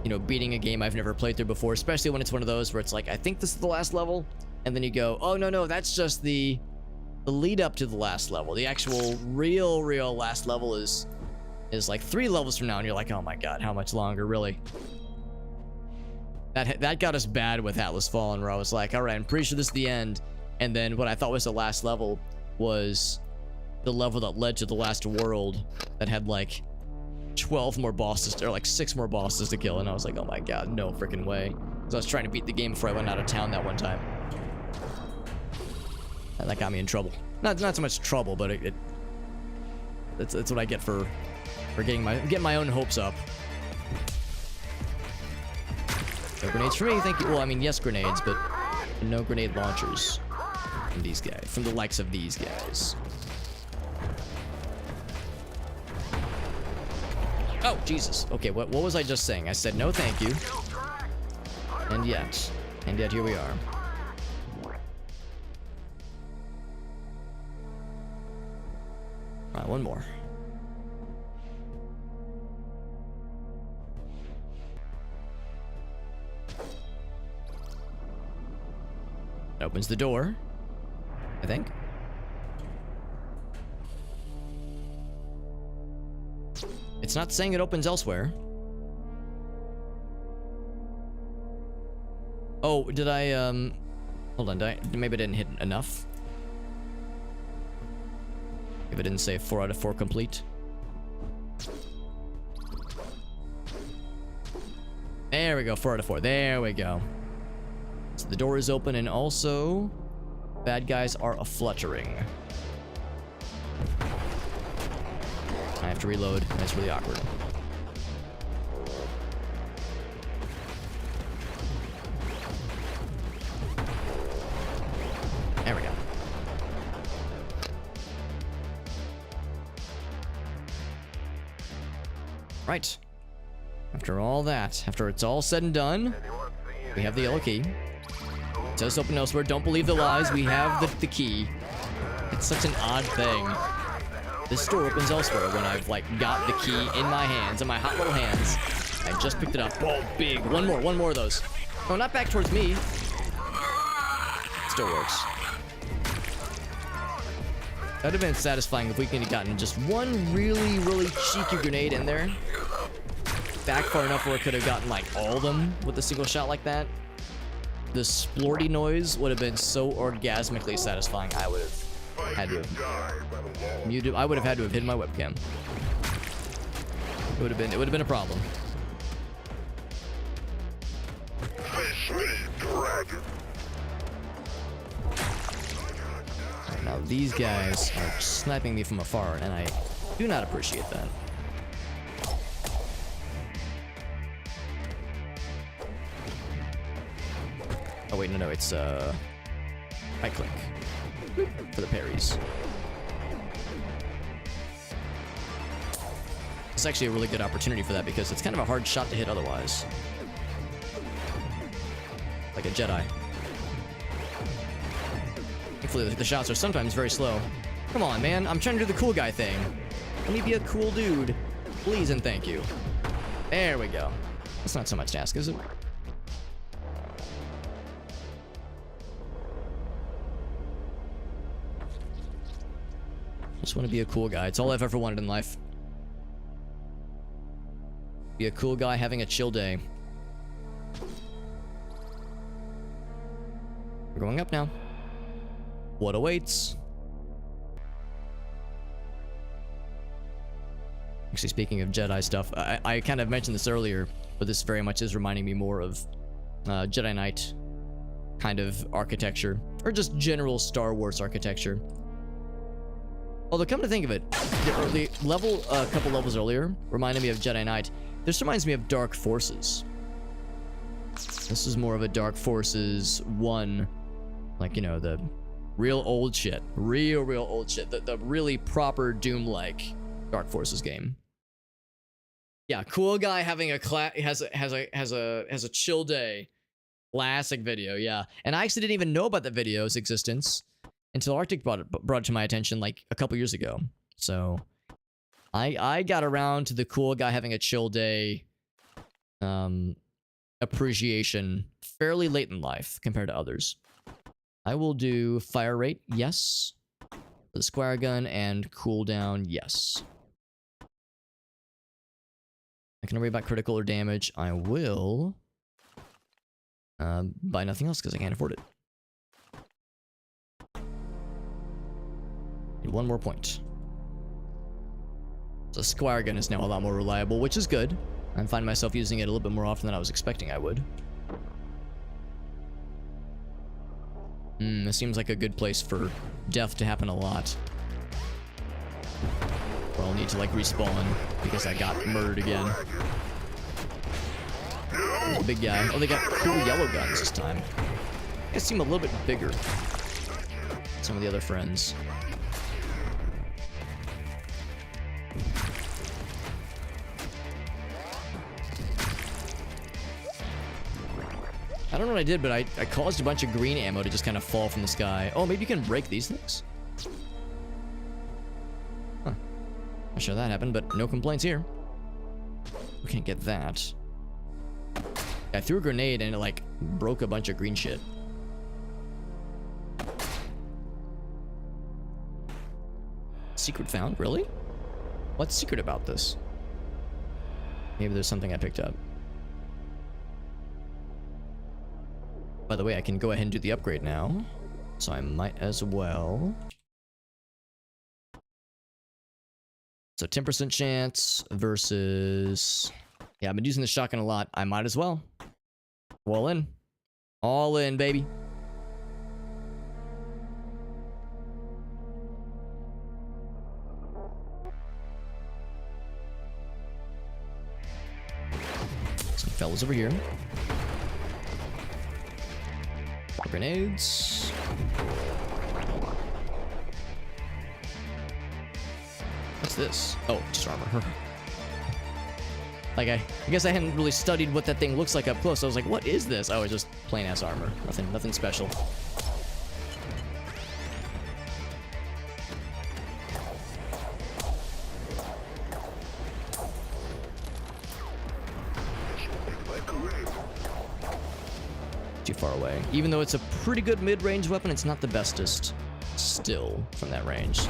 you know, beating a game I've never played through before, especially when it's one of those where it's like, I think this is the last level, and then you go, oh no, that's just the lead up to the last level. The actual real last level is like 3 levels from now, and you're like, oh my god, how much longer, really? That got us bad with Atlas Fallen, where I was like, all right, I'm pretty sure this is the end. And then what I thought was the last level was the level that led to the last world that had like 12 more bosses, or like 6 more bosses to kill. And I was like, oh my god, no freaking way. Because I was trying to beat the game before I went out of town that one time. That got me in trouble. Not so much trouble, but that's what I get for getting my own hopes up. No grenades for me, thank you. Well, I mean, yes, grenades, but no grenade launchers from these guys, from the likes of these guys. Oh, Jesus. Okay, what was I just saying? I said no thank you. And yet here we are. Alright, one more. Opens the door, I think. It's not saying it opens elsewhere. Oh, did I, hold on, maybe I didn't hit enough? If it didn't say 4 out of 4 complete. There we go, 4 out of 4, there we go. So the door is open, and also bad guys are a-fluttering. I have to reload, and it's really awkward. There we go. Right. After all that, after it's all said and done, we have the yellow key. It says open elsewhere. Don't believe the lies. We have the key. It's such an odd thing. This door opens elsewhere when I've, like, got the key in my hands, in my hot little hands. I just picked it up. Oh, big. One more of those. Oh, not back towards me. Still works. That would have been satisfying if we could have gotten just one really, really cheeky grenade in there. Back far enough where it could have gotten, like, all of them with a single shot like that. The splorty noise would have been so orgasmically satisfying. I would have had to have muted. I would have had to have hidden my webcam. It would have been a problem. Now these guys are sniping me from afar, and I do not appreciate that. Oh wait, no, it's right click for the parries. It's actually a really good opportunity for that because it's kind of a hard shot to hit otherwise. Like a Jedi. Thankfully, the shots are sometimes very slow. Come on, man, I'm trying to do the cool guy thing. Let me be a cool dude. Please and thank you. There we go. That's not so much to ask, is it? Just want to be a cool guy. It's all I've ever wanted in life. Be a cool guy having a chill day. We're going up now. What awaits? Actually, speaking of Jedi stuff, I kind of mentioned this earlier, but this very much is reminding me more of Jedi Knight kind of architecture, or just general Star Wars architecture. Although, come to think of it, the level, a couple levels earlier, reminded me of Jedi Knight. This reminds me of Dark Forces. This is more of a Dark Forces 1, like, you know, the real old shit. Real old shit. The really proper Doom-like Dark Forces game. Yeah, cool guy having a has a chill day. Classic video, yeah. And I actually didn't even know about the video's existence until Arctic brought it to my attention like a couple years ago. So I got around to the cool guy having a chill day appreciation fairly late in life compared to others. I will do fire rate, yes. The square gun and cooldown, yes. I can worry about critical or damage. I will buy nothing else because I can't afford it. Need one more point. So square gun is now a lot more reliable, which is good. I'm finding myself using it a little bit more often than I was expecting I would. This seems like a good place for death to happen a lot. Or I'll need to, like, respawn because I got murdered again. There's a big guy. Oh, they got cool yellow guns this time. They seem a little bit bigger than some of the other friends. I don't know what I did, but I caused a bunch of green ammo to just kind of fall from the sky. Oh, maybe you can break these things? Huh. Not sure that happened, but no complaints here. We can't get that. I threw a grenade and it, like, broke a bunch of green shit. Secret found? Really? What's secret about this? Maybe there's something I picked up. By the way, I can go ahead and do the upgrade now. So I might as well. So 10% chance versus... Yeah, I've been using the shotgun a lot. I might as well. All in. All in, baby. Some fellas over here. Grenades. What's this? Oh, just armor. Like, I guess I hadn't really studied what that thing looks like up close. I was like, what is this? Oh, it's just plain ass armor. Nothing special. Too far away. Even though it's a pretty good mid-range weapon, it's not the bestest still from that range.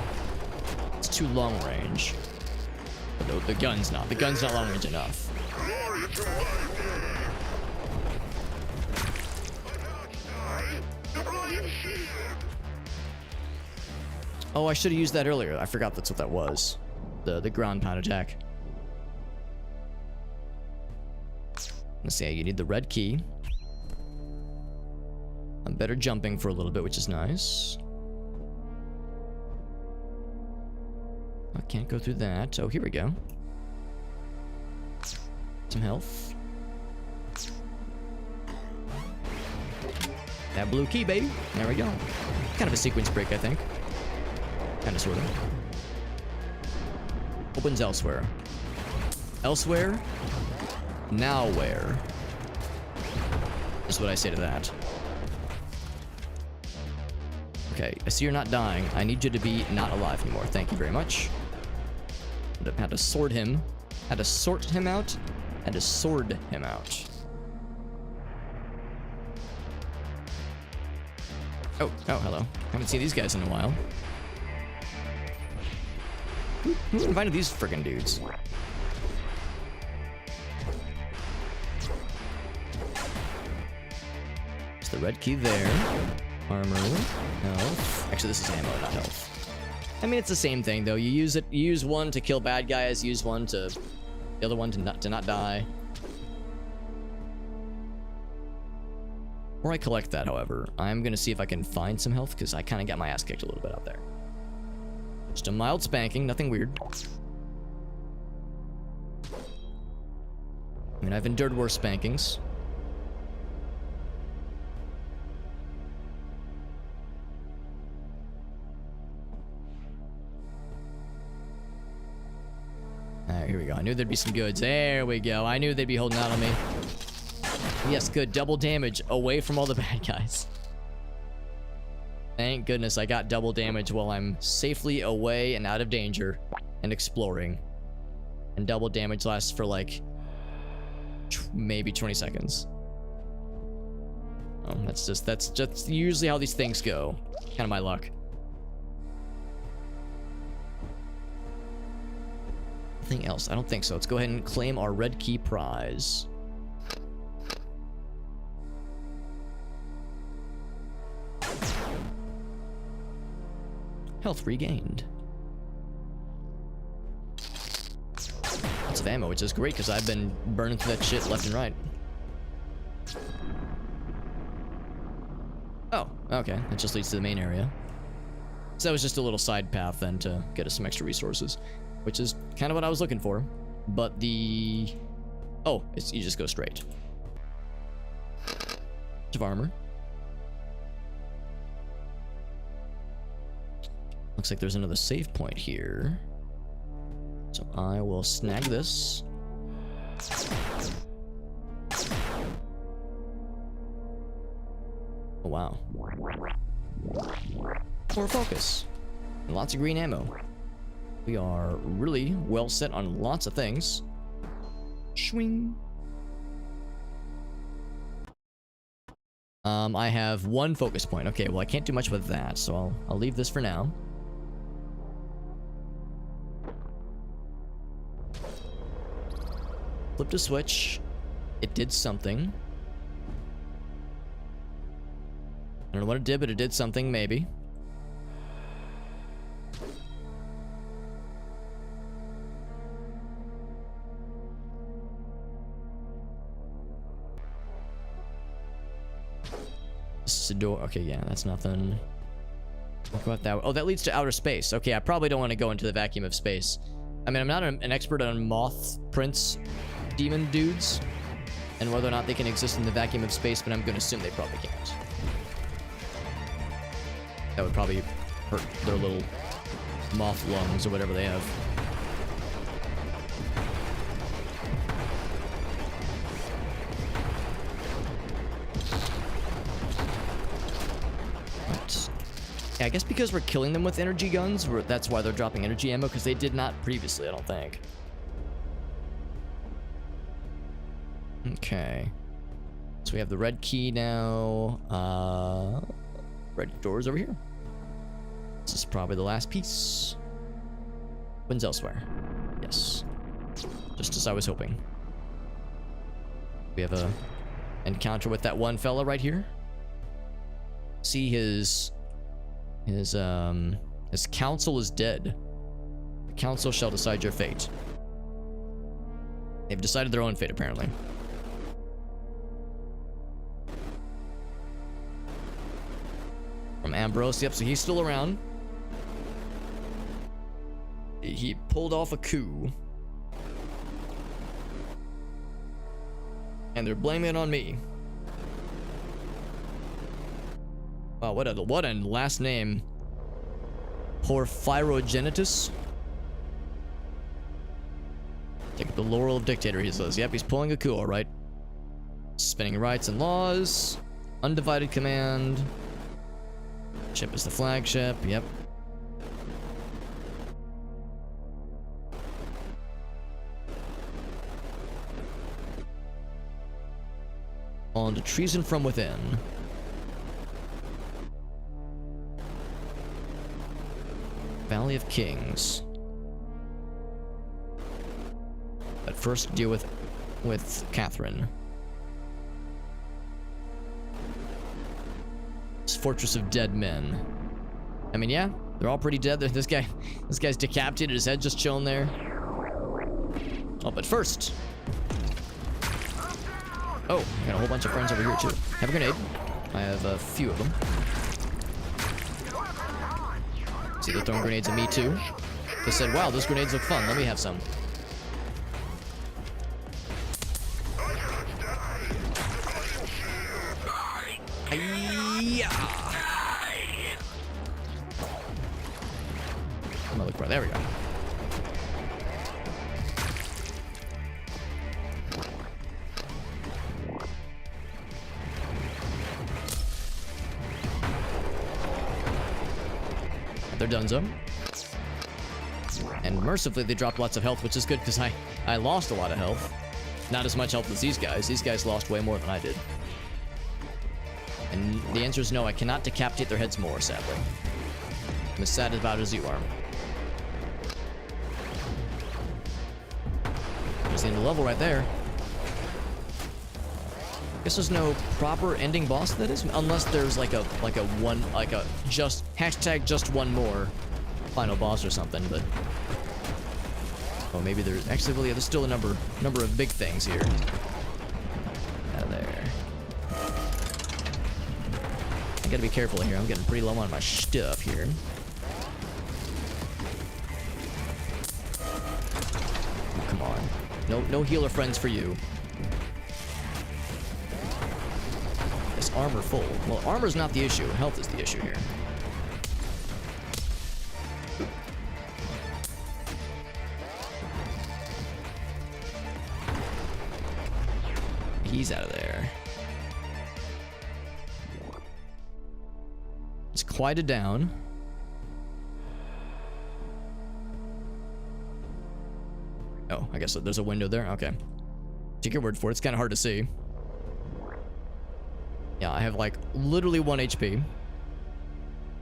It's too long range. But no, the gun's not. The gun's not long range enough. Oh, I should have used that earlier. I forgot that's what that was. The ground pound attack. Let's see, you need the red key. I'm better jumping for a little bit, which is nice. I can't go through that. Oh, here we go. Some health. That blue key, baby. There we go. Kind of a sequence break, I think. Kind of, sort of. Opens elsewhere. Elsewhere? Now where? Is what I say to that. Okay, I see you're not dying. I need you to be not alive anymore. Thank you very much. Had to sort him. Had to sort him out. Had to sword him out. Oh, hello. Haven't seen these guys in a while. Who invited these friggin' dudes? There's the red key there. Armor. Health. Actually, this is ammo, not health. I mean, it's the same thing, though. You use one to kill bad guys, use one to... The other one to not die. Before I collect that, however, I'm gonna see if I can find some health, because I kind of got my ass kicked a little bit out there. Just a mild spanking, nothing weird. I mean, I've endured worse spankings. Alright, here we go. I knew there'd be some goods. There we go. I knew they'd be holding out on me. Yes, good. Double damage away from all the bad guys. Thank goodness I got double damage while I'm safely away and out of danger and exploring. And double damage lasts for like maybe 20 seconds. Oh, that's just usually how these things go. Kind of my luck. Nothing else? I don't think so. Let's go ahead and claim our red key prize. Health regained. Lots of ammo, which is great because I've been burning through that shit left and right. Oh, Okay, it just leads to the main area. So that was just a little side path then to get us some extra resources, which is kind of what I was looking for. But the... Oh, you just go straight. Of armor. Looks like there's another save point here. So I will snag this. Oh, wow. More focus. And lots of green ammo. We are really well set on lots of things. Swing. I have one focus point. Okay, well I can't do much with that, so I'll leave this for now. Flipped a switch. It did something. I don't know what it did, but it did something, maybe. This is a door. Okay, yeah, that's nothing. What about that? Oh, that leads to outer space. Okay, I probably don't want to go into the vacuum of space. I mean, I'm not an expert on moth prince demon dudes and whether or not they can exist in the vacuum of space, but I'm going to assume they probably can't. That would probably hurt their little moth lungs or whatever they have. But, yeah, I guess because we're killing them with energy guns, that's why they're dropping energy ammo, because they did not previously, I don't think. Okay. So we have the red key now. Red doors over here. This is probably the last piece. Wins elsewhere. Yes. Just as I was hoping. We have a encounter with that one fella right here. See his council is dead. The council shall decide your fate. They've decided their own fate, apparently. From Ambrose, yep, so he's still around. He pulled off a coup. And they're blaming it on me. Wow, what a last name. Porphyrogenitus. Take up the laurel of dictator, he says. Yep, he's pulling a coup, alright. Spinning rights and laws. Undivided command. Ship is the flagship, yep. On to treason from within. Valley of Kings. But first deal with Catherine. Fortress of Dead Men. I mean, yeah, they're all pretty dead. This guy's decapitated, his head just chilling there. Oh, but first. Oh, I got a whole bunch of friends over here too. Have a grenade. I have a few of them. See, they're throwing grenades at me too. They said, wow, those grenades look fun. Let me have some. I'm gonna look for it. There we go. They're donezo. And mercifully, they dropped lots of health, which is good because I lost a lot of health. Not as much health as these guys. These guys lost way more than I did. And the answer is no, I cannot decapitate their heads more, sadly. I'm as sad about it as you are. There's the end of the level right there. Guess there's no proper ending boss to that is, unless there's like a just hashtag just one more final boss or something, but oh, maybe there's actually, well, yeah, there's still a number of big things here. Out of there. gotta be careful here. I'm getting pretty low on my stuff here. Oh, come on. No healer friends for you. Is armor full? Well, armor's not the issue. Health is the issue here. He's out of there. It's quieted down. Oh, I guess there's a window there. Okay. Take your word for it. It's kind of hard to see. Yeah, I have like literally 1 HP.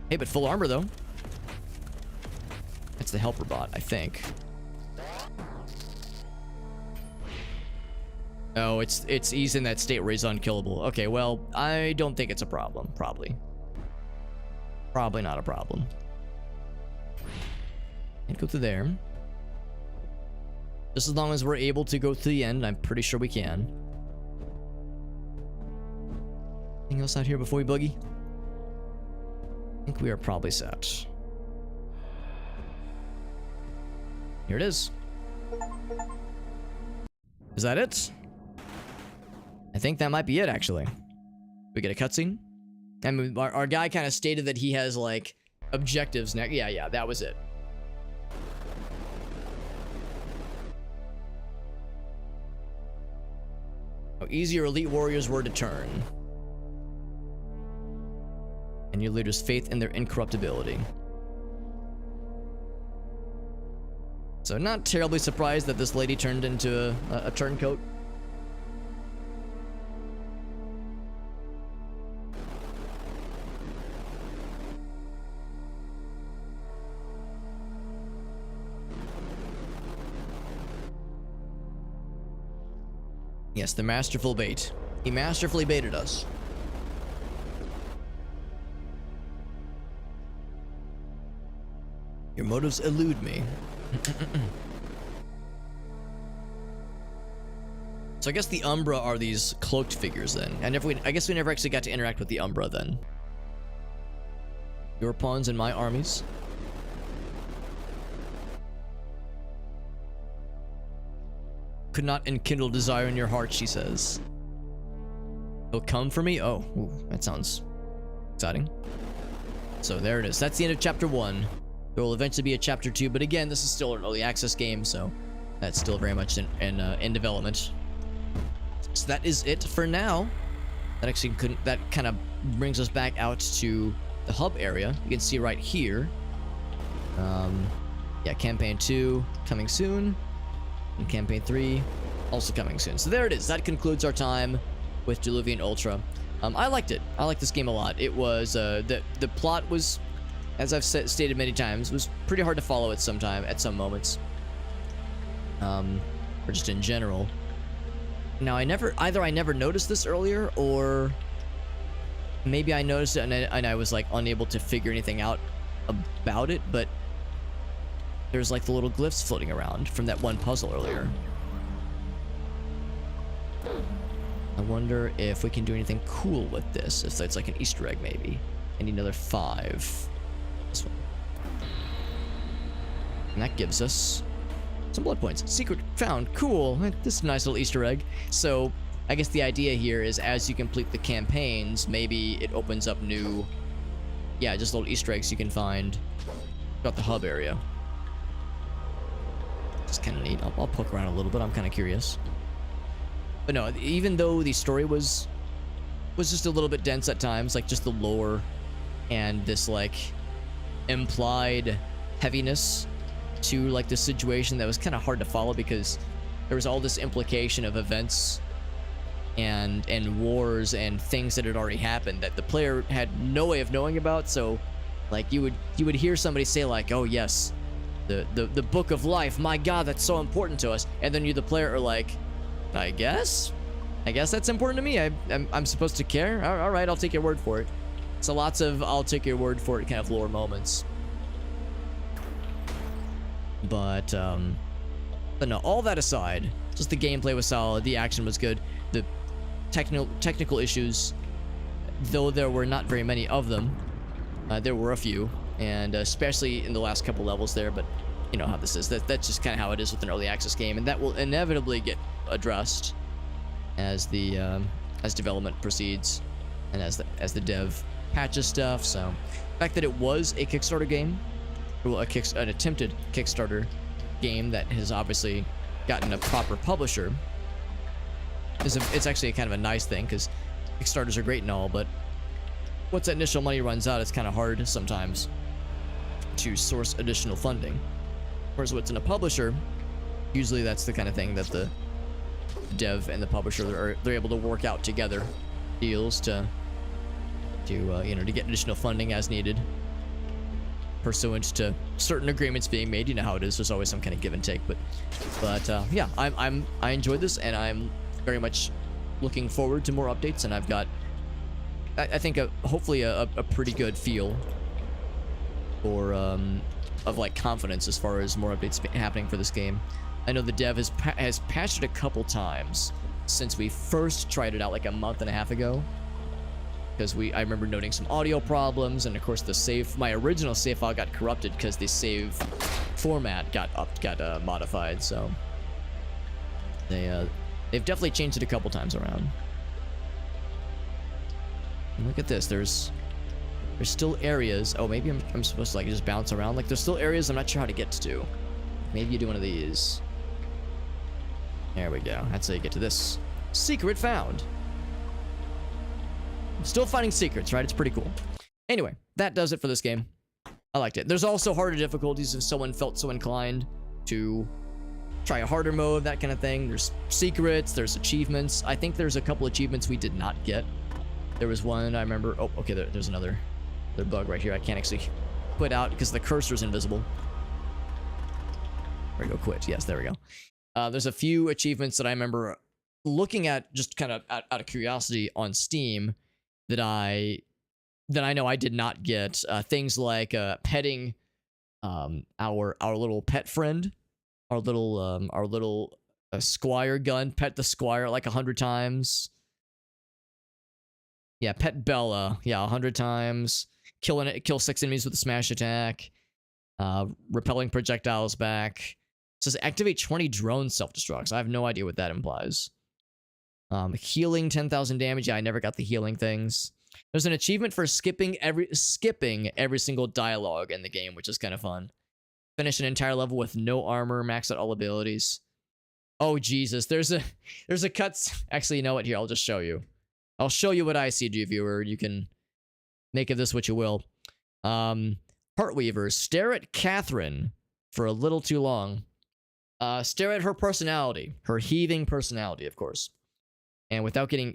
Hey, but full armor though. It's the helper bot, I think. Oh, he's in that state where he's unkillable. Okay, well, I don't think it's a problem. Probably not a problem. And go through there. Just as long as we're able to go to the end, I'm pretty sure we can. Anything else out here before we boogie? I think we are probably set. Here it is. Is that it? I think that might be it, actually. We get a cutscene. I mean, our guy kind of stated that he has, like, objectives next. Yeah, that was it. How easy your elite warriors were to turn. And your leader's faith in their incorruptibility. So not terribly surprised that this lady turned into a turncoat. Yes, the masterful bait. He masterfully baited us. Your motives elude me. So I guess the Umbra are these cloaked figures then. I guess we never actually got to interact with the Umbra then. Your pawns in my armies. Could not enkindle desire in your heart, she says. He'll come for me? Oh, ooh, that sounds exciting. So there it is. That's the end of chapter 1. There will eventually be a chapter 2, but again, this is still an early access game, so that's still very much in development. So that is it for now. That kind of brings us back out to the hub area. You can see right here. Yeah, campaign 2 coming soon. And campaign 3 also coming soon. So there it is. That concludes our time with Diluvian Ultra. I liked it. I liked this game a lot. It was the plot was, as I've stated many times, was pretty hard to follow at some moments. Or just in general. Now I never noticed this earlier, or maybe I noticed it and I was like unable to figure anything out about it, but there's like the little glyphs floating around from that one puzzle earlier. I wonder if we can do anything cool with this. If it's like an Easter egg, maybe. I need another 5. This one. And that gives us some blood points. Secret found. Cool. This is a nice little Easter egg. So I guess the idea here is as you complete the campaigns, maybe it opens up new, yeah, just little Easter eggs you can find throughout the hub area. It's kind of neat. I'll poke around a little bit. I'm kind of curious. But no, even though the story was just a little bit dense at times, like just the lore and this like implied heaviness to like the situation that was kind of hard to follow because there was all this implication of events and wars and things that had already happened that the player had no way of knowing about. So like you would hear somebody say like, oh yes, the book of life, my god, that's so important to us, and then you the player are like, I guess that's important to me. I'm supposed to care. All right, I'll take your word for it. So lots of I'll take your word for it kind of lore moments. But no, all that aside, just the gameplay was solid, the action was good, the technical issues though there were not very many of them, there were a few, and especially in the last couple levels there, but you know how this is. That's just kind of how it is with an early access game, and that will inevitably get addressed as the as development proceeds and as the dev patches stuff. So the fact that it was a Kickstarter game, well, an attempted Kickstarter game that has obviously gotten a proper publisher, it's actually kind of a nice thing, because Kickstarters are great and all, but once that initial money runs out, it's kind of hard sometimes to source additional funding. Whereas what's in a publisher, usually that's the kind of thing that the dev and the publisher they're able to work out together deals to you know, to get additional funding as needed, pursuant to certain agreements being made. You know how it is. There's always some kind of give and take, but yeah, I enjoyed this, and I'm very much looking forward to more updates, and I've got I think hopefully a pretty good feel for of like confidence as far as more updates happening for this game. I know the dev has patched it a couple times since we first tried it out like a month and a half ago, because I remember noting some audio problems, and of course my original save file got corrupted because the save format got modified. So they've definitely changed it a couple times around. And look at this. There's still areas. Oh, maybe I'm supposed to like just bounce around. Like there's still areas I'm not sure how to get to. Maybe you do one of these. There we go. That's how you get to this. Secret found. I'm still finding secrets, right? It's pretty cool. Anyway, that does it for this game. I liked it. There's also harder difficulties if someone felt so inclined to try a harder mode, that kind of thing. There's secrets, there's achievements. I think there's a couple achievements we did not get. There was one I remember. Oh, okay, there's another bug right here. I can't actually quit out because the cursor's invisible. There we go, quit. Yes, there we go. There's a few achievements that I remember looking at just kind of out of curiosity on Steam that I know I did not get. Things like petting our little pet friend, our little squire gun. Pet the squire like 100 times. Yeah, pet Bella. Yeah, 100 times. Kill 6 enemies with a smash attack. Repelling projectiles back. It says activate 20 drone self-destructs. I have no idea what that implies. Healing 10,000 damage. Yeah, I never got the healing things. There's an achievement for skipping every single dialogue in the game, which is kind of fun. Finish an entire level with no armor, max out all abilities. Oh Jesus, there's a cut. Actually, you know what? Here, I'll just show you. I'll show you what I see, viewer. You can make of this what you will. Heartweaver, stare at Catherine for a little too long. Stare at her personality, her heaving personality, of course. And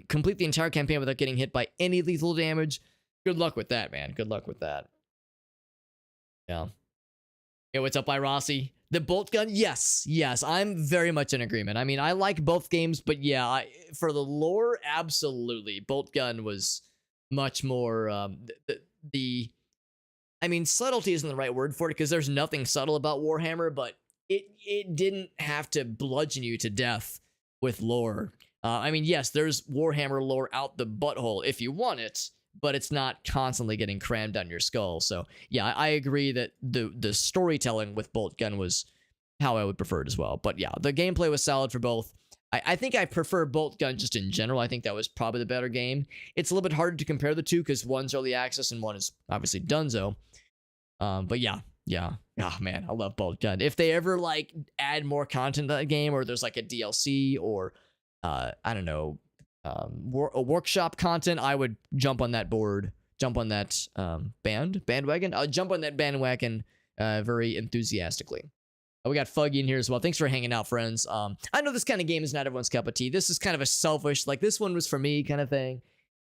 complete the entire campaign without getting hit by any lethal damage. Good luck with that, man. Good luck with that. Yeah. Hey, what's up, Rossi? The bolt gun? Yes, I'm very much in agreement. I mean, I like both games, but yeah, for the lore, absolutely. Bolt gun was much more, I mean, subtlety isn't the right word for it, because there's nothing subtle about Warhammer, but it didn't have to bludgeon you to death with lore. I mean, yes, there's Warhammer lore out the butthole if you want it, but it's not constantly getting crammed down your skull. So yeah, I agree that the storytelling with Bolt Gun was how I would prefer it as well. But yeah, the gameplay was solid for both. I think I prefer Bolt Gun just in general. I think that was probably the better game. It's a little bit harder to compare the two because one's early access and one is obviously Dunzo. But yeah. Oh man, I love Bolt Gun. If they ever like add more content to that game, or there's like a DLC or I don't know, a workshop content, I would jump on that board, jump on that bandwagon. I'll jump on that bandwagon very enthusiastically. We got Fuggy in here as well. Thanks for hanging out, friends. I know this kind of game is not everyone's cup of tea. This is kind of a selfish, like this one was for me kind of thing.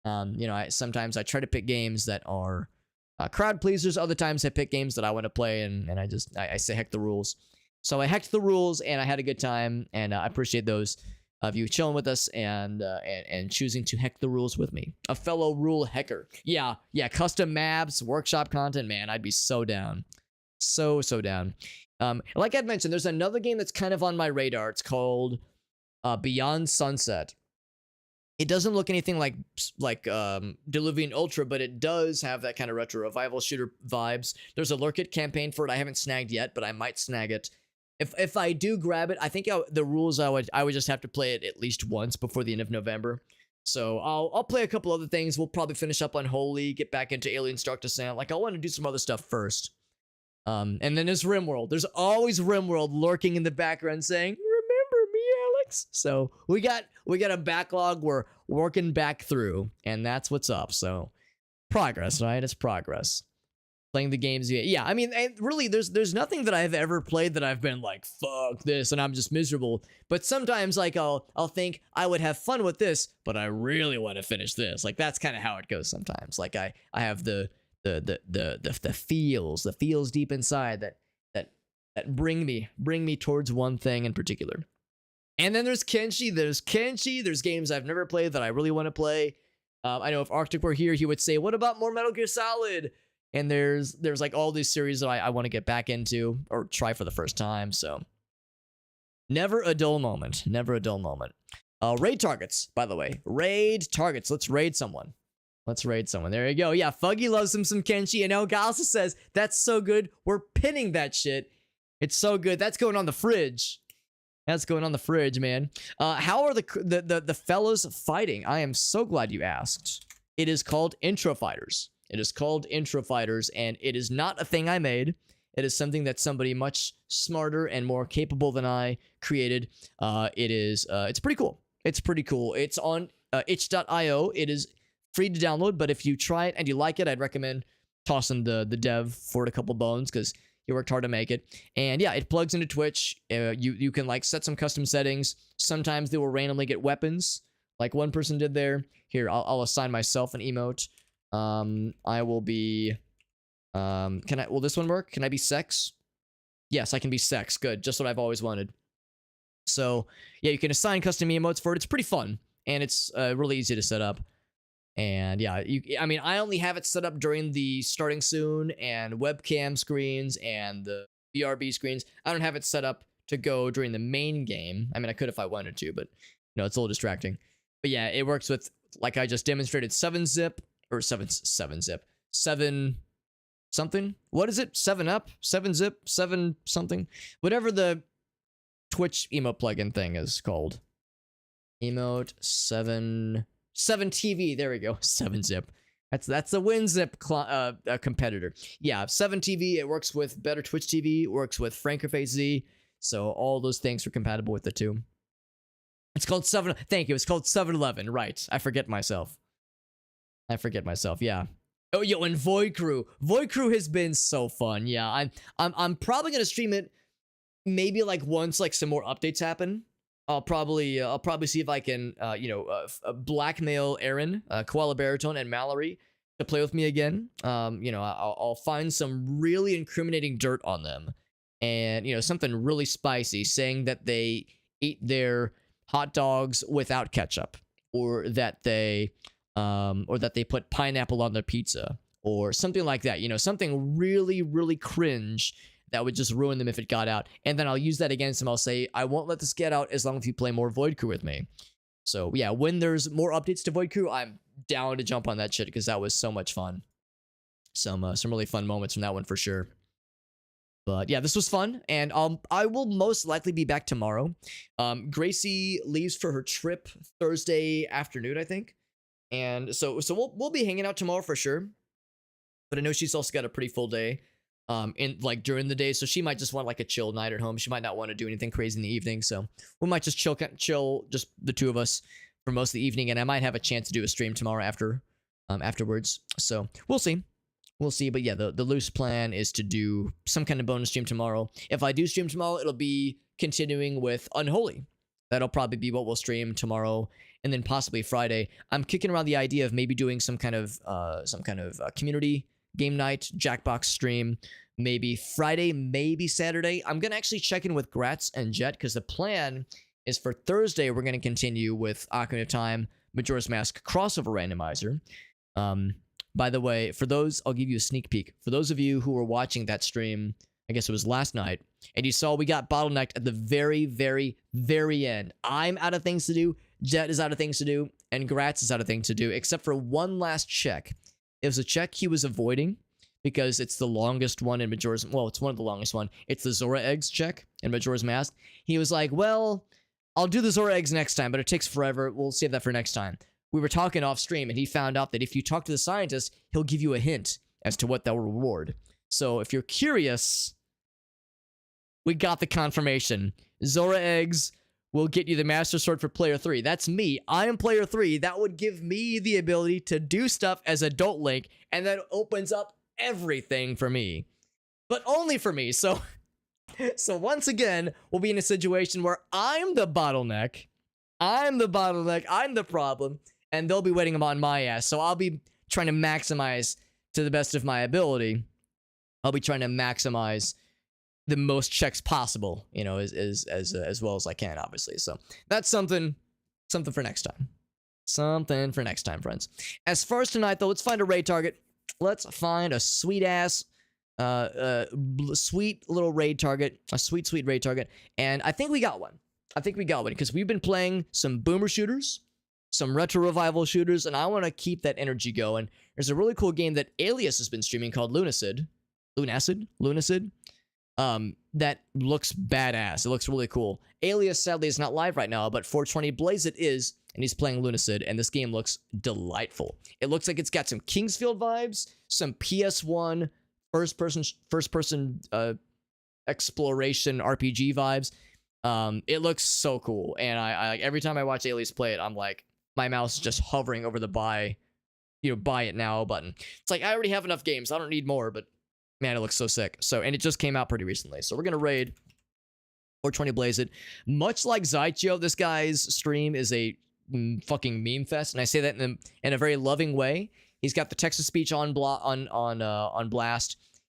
You know, sometimes I try to pick games that are crowd pleasers. Other times I pick games that I want to play, and I say heck the rules. So I hecked the rules, and I had a good time, and I appreciate those of you chilling with us and choosing to heck the rules with me. A fellow rule hecker. Yeah, custom maps, workshop content, man, I'd be so down. So down. Like I'd mentioned, there's another game that's kind of on my radar. It's called Beyond Sunset. It doesn't look anything like Diluvian Ultra, but it does have that kind of retro revival shooter vibes. There's a Lurk It campaign for it I haven't snagged yet, but I might snag it. If I do grab it, I think the rules I would just have to play it at least once before the end of November. So I'll play a couple other things. We'll probably finish up Unholy, get back into Alien Dark Descent. Like I want to do some other stuff first. And then there's RimWorld. There's always RimWorld lurking in the background saying, "Remember me, Alex?" So we got a backlog we're working back through, and that's what's up. So progress, right? It's progress. Playing the games, yeah. I mean, really, there's nothing that I've ever played that I've been like, fuck this, and I'm just miserable. But sometimes, like, I'll think I would have fun with this, but I really want to finish this. Like that's kind of how it goes sometimes. Like I have the feels deep inside that bring me towards one thing in particular. And then there's Kenshi. There's games I've never played that I really want to play. I know if Arctic were here, he would say, "What about more Metal Gear Solid?" And there's like all these series that I want to get back into or try for the first time. So never a dull moment. Never a dull moment. Raid targets, by the way. Raid targets. Let's raid someone. There you go. Yeah, Fuggy loves him some Kenshi. And El Galsa says, "That's so good. We're pinning that shit. It's so good. That's going on the fridge." That's going on the fridge, man. How are the fellows fighting? I am so glad you asked. It is called Intro Fighters. It is called Intro Fighters, and it is not a thing I made. It is something that somebody much smarter and more capable than I created. It's pretty cool. It's on itch.io. It is free to download, but if you try it and you like it, I'd recommend tossing the dev for it a couple bones because he worked hard to make it. And yeah, it plugs into Twitch. You can like set some custom settings. Sometimes they will randomly get weapons, like one person did there. Here, I'll assign myself an emote. I will be, will this one work? Can I be sex? Yes, I can be sex. Good. Just what I've always wanted. So yeah, you can assign custom emotes for it. It's pretty fun and it's really easy to set up. And yeah, I mean, I only have it set up during the starting soon and webcam screens and the BRB screens. I don't have it set up to go during the main game. I mean, I could if I wanted to, but no, it's a little distracting. But yeah, it works with, like I just demonstrated, 7-zip or 7-zip, 7 something. What is it? 7-up, 7-zip, 7 something. Whatever the Twitch emote plugin thing is called. Emote 7TV. There we go. 7-zip. That's the WinZip competitor. Yeah, 7TV. It works with Better Twitch TV. It works with Frankerface Z. So all those things are compatible with the two. It's called 7. Thank you. It's called 7-Eleven. Right. I forget myself. Yeah. Oh, yo, and Void Crew. Void Crew has been so fun. Yeah, I'm probably gonna stream it. Maybe like once like some more updates happen. I'll probably see if I can blackmail Aaron, Koala Baritone, and Mallory to play with me again. I'll find some really incriminating dirt on them, and something really spicy, saying that they eat their hot dogs without ketchup, or that they put pineapple on their pizza, or something like that. Something really, really cringe that would just ruin them if it got out. And then I'll use that against them. I'll say, I won't let this get out as long as you play more Void Crew with me. So yeah, when there's more updates to Void Crew, I'm down to jump on that shit because that was so much fun. Some really fun moments from that one for sure. But yeah, this was fun, and I will most likely be back tomorrow. Gracie leaves for her trip Thursday afternoon, I think. And so we'll be hanging out tomorrow for sure. But I know she's also got a pretty full day. During the day, so she might just want like a chill night at home. She might not want to do anything crazy in the evening, so we might just chill just the two of us for most of the evening, and I might have a chance to do a stream tomorrow afterwards. So we'll see. But yeah, the loose plan is to do some kind of bonus stream tomorrow. If I do stream tomorrow, it'll be continuing with Unholy. That'll probably be what we'll stream tomorrow, and then possibly Friday. I'm kicking around the idea of maybe doing some kind of community game night, Jackbox stream, maybe Friday, maybe Saturday. I'm going to actually check in with Gratz and Jet because the plan is for Thursday, we're going to continue with Ocarina of Time, Majora's Mask crossover randomizer. By the way, for those, I'll give you a sneak peek. For those of you who were watching that stream, I guess it was last night, and you saw we got bottlenecked at the very, very, very end. I'm out of things to do, Jet is out of things to do, and Gratz had a thing to do, except for one last check. It was a check he was avoiding because it's the longest one in Majora's... Well, it's one of the longest one. It's the Zora Eggs check in Majora's Mask. He was like, well, I'll do the Zora Eggs next time, but it takes forever. We'll save that for next time. We were talking off stream, and he found out that if you talk to the scientist, he'll give you a hint as to what they'll reward. So if you're curious, we got the confirmation. Zora Eggs will get you the Master Sword for Player 3. That's me. I am Player 3. That would give me the ability to do stuff as Adult Link, and that opens up everything for me. But only for me. So once again, we'll be in a situation where I'm the bottleneck. I'm the problem. And they'll be waiting on my ass. So I'll be trying to maximize to the best of my ability. I'll be trying to maximize the most checks possible, you know, as well as I can, obviously. So that's something for next time. Something for next time, friends. As far as tonight, though, let's find a raid target. Let's find a sweet-ass, sweet little raid target. A sweet raid target. And I think we got one. Because we've been playing some boomer shooters, some retro revival shooters, and I want to keep that energy going. There's a really cool game that Alias has been streaming called Lunacid. That looks badass. It looks really cool. Alias, sadly, is not live right now, but 420 Blaze It is, and he's playing Lunacid, and this game looks delightful. It looks like it's got some Kingsfield vibes, some PS1 first-person exploration RPG vibes. It looks so cool, and I every time I watch Alias play it, I'm like, my mouse is just hovering over the buy it now button. It's like, I already have enough games. I don't need more, but man, it looks so sick. So, and it just came out pretty recently. So we're going to raid 420 Blaze It. Much like Zychio, this guy's stream is a fucking meme fest. And I say that in a very loving way. He's got the text to speech on blast.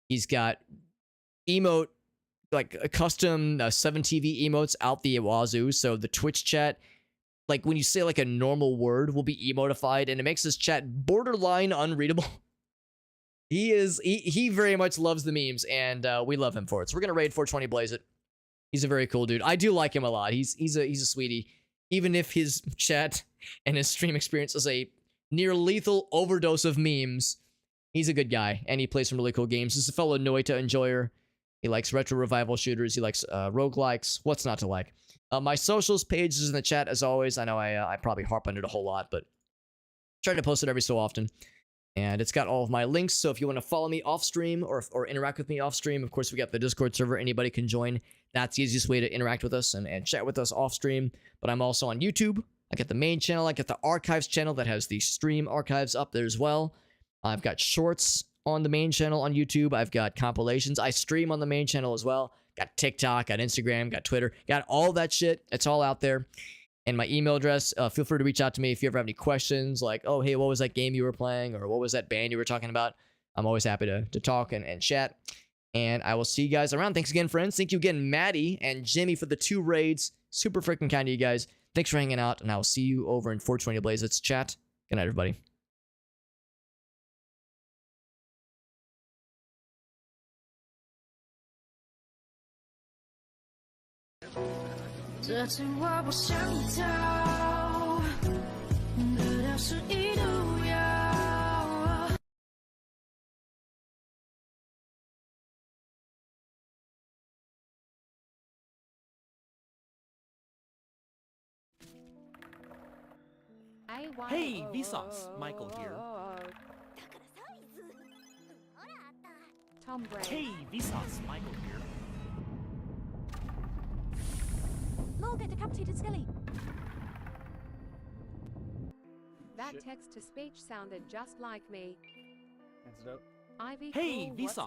He's got emote, like a custom 7TV emotes out the wazoo. So the Twitch chat, like when you say like a normal word, will be emotified, and it makes this chat borderline unreadable. He very much loves the memes, and we love him for it. So we're gonna raid 420 Blaze It. He's a very cool dude. I do like him a lot. He's a sweetie. Even if his chat and his stream experience is a near lethal overdose of memes, he's a good guy, and he plays some really cool games. He's a fellow Noita enjoyer. He likes retro revival shooters. He likes roguelikes. What's not to like? My socials page is in the chat as always. I know I probably harp on it a whole lot, but try to post it every so often. And it's got all of my links, so if you want to follow me off stream or interact with me off stream, of course, we got the Discord server. Anybody can join. That's the easiest way to interact with us and chat with us off stream. But I'm also on YouTube. I got the main channel. I got the archives channel that has the stream archives up there as well. I've got shorts on the main channel on YouTube. I've got compilations. I stream on the main channel as well. Got TikTok, got Instagram, got Twitter, got all that shit. It's all out there. And my email address, feel free to reach out to me if you ever have any questions, like, oh, hey, what was that game you were playing? Or what was that band you were talking about? I'm always happy to talk and chat. And I will see you guys around. Thanks again, friends. Thank you again, Maddie and Jimmy, for the 2 raids. Super freaking kind of you guys. Thanks for hanging out, and I will see you over in 420 Blaze It's chat. Good night, everybody. Hey, Vsauce, Michael here. Tom Brady. Hey, Vsauce, Michael here. Look, decapitated Skelly. That text-to-speech sounded just like me. Hands it up. Ivy. Hey, cool, what's Vsauce.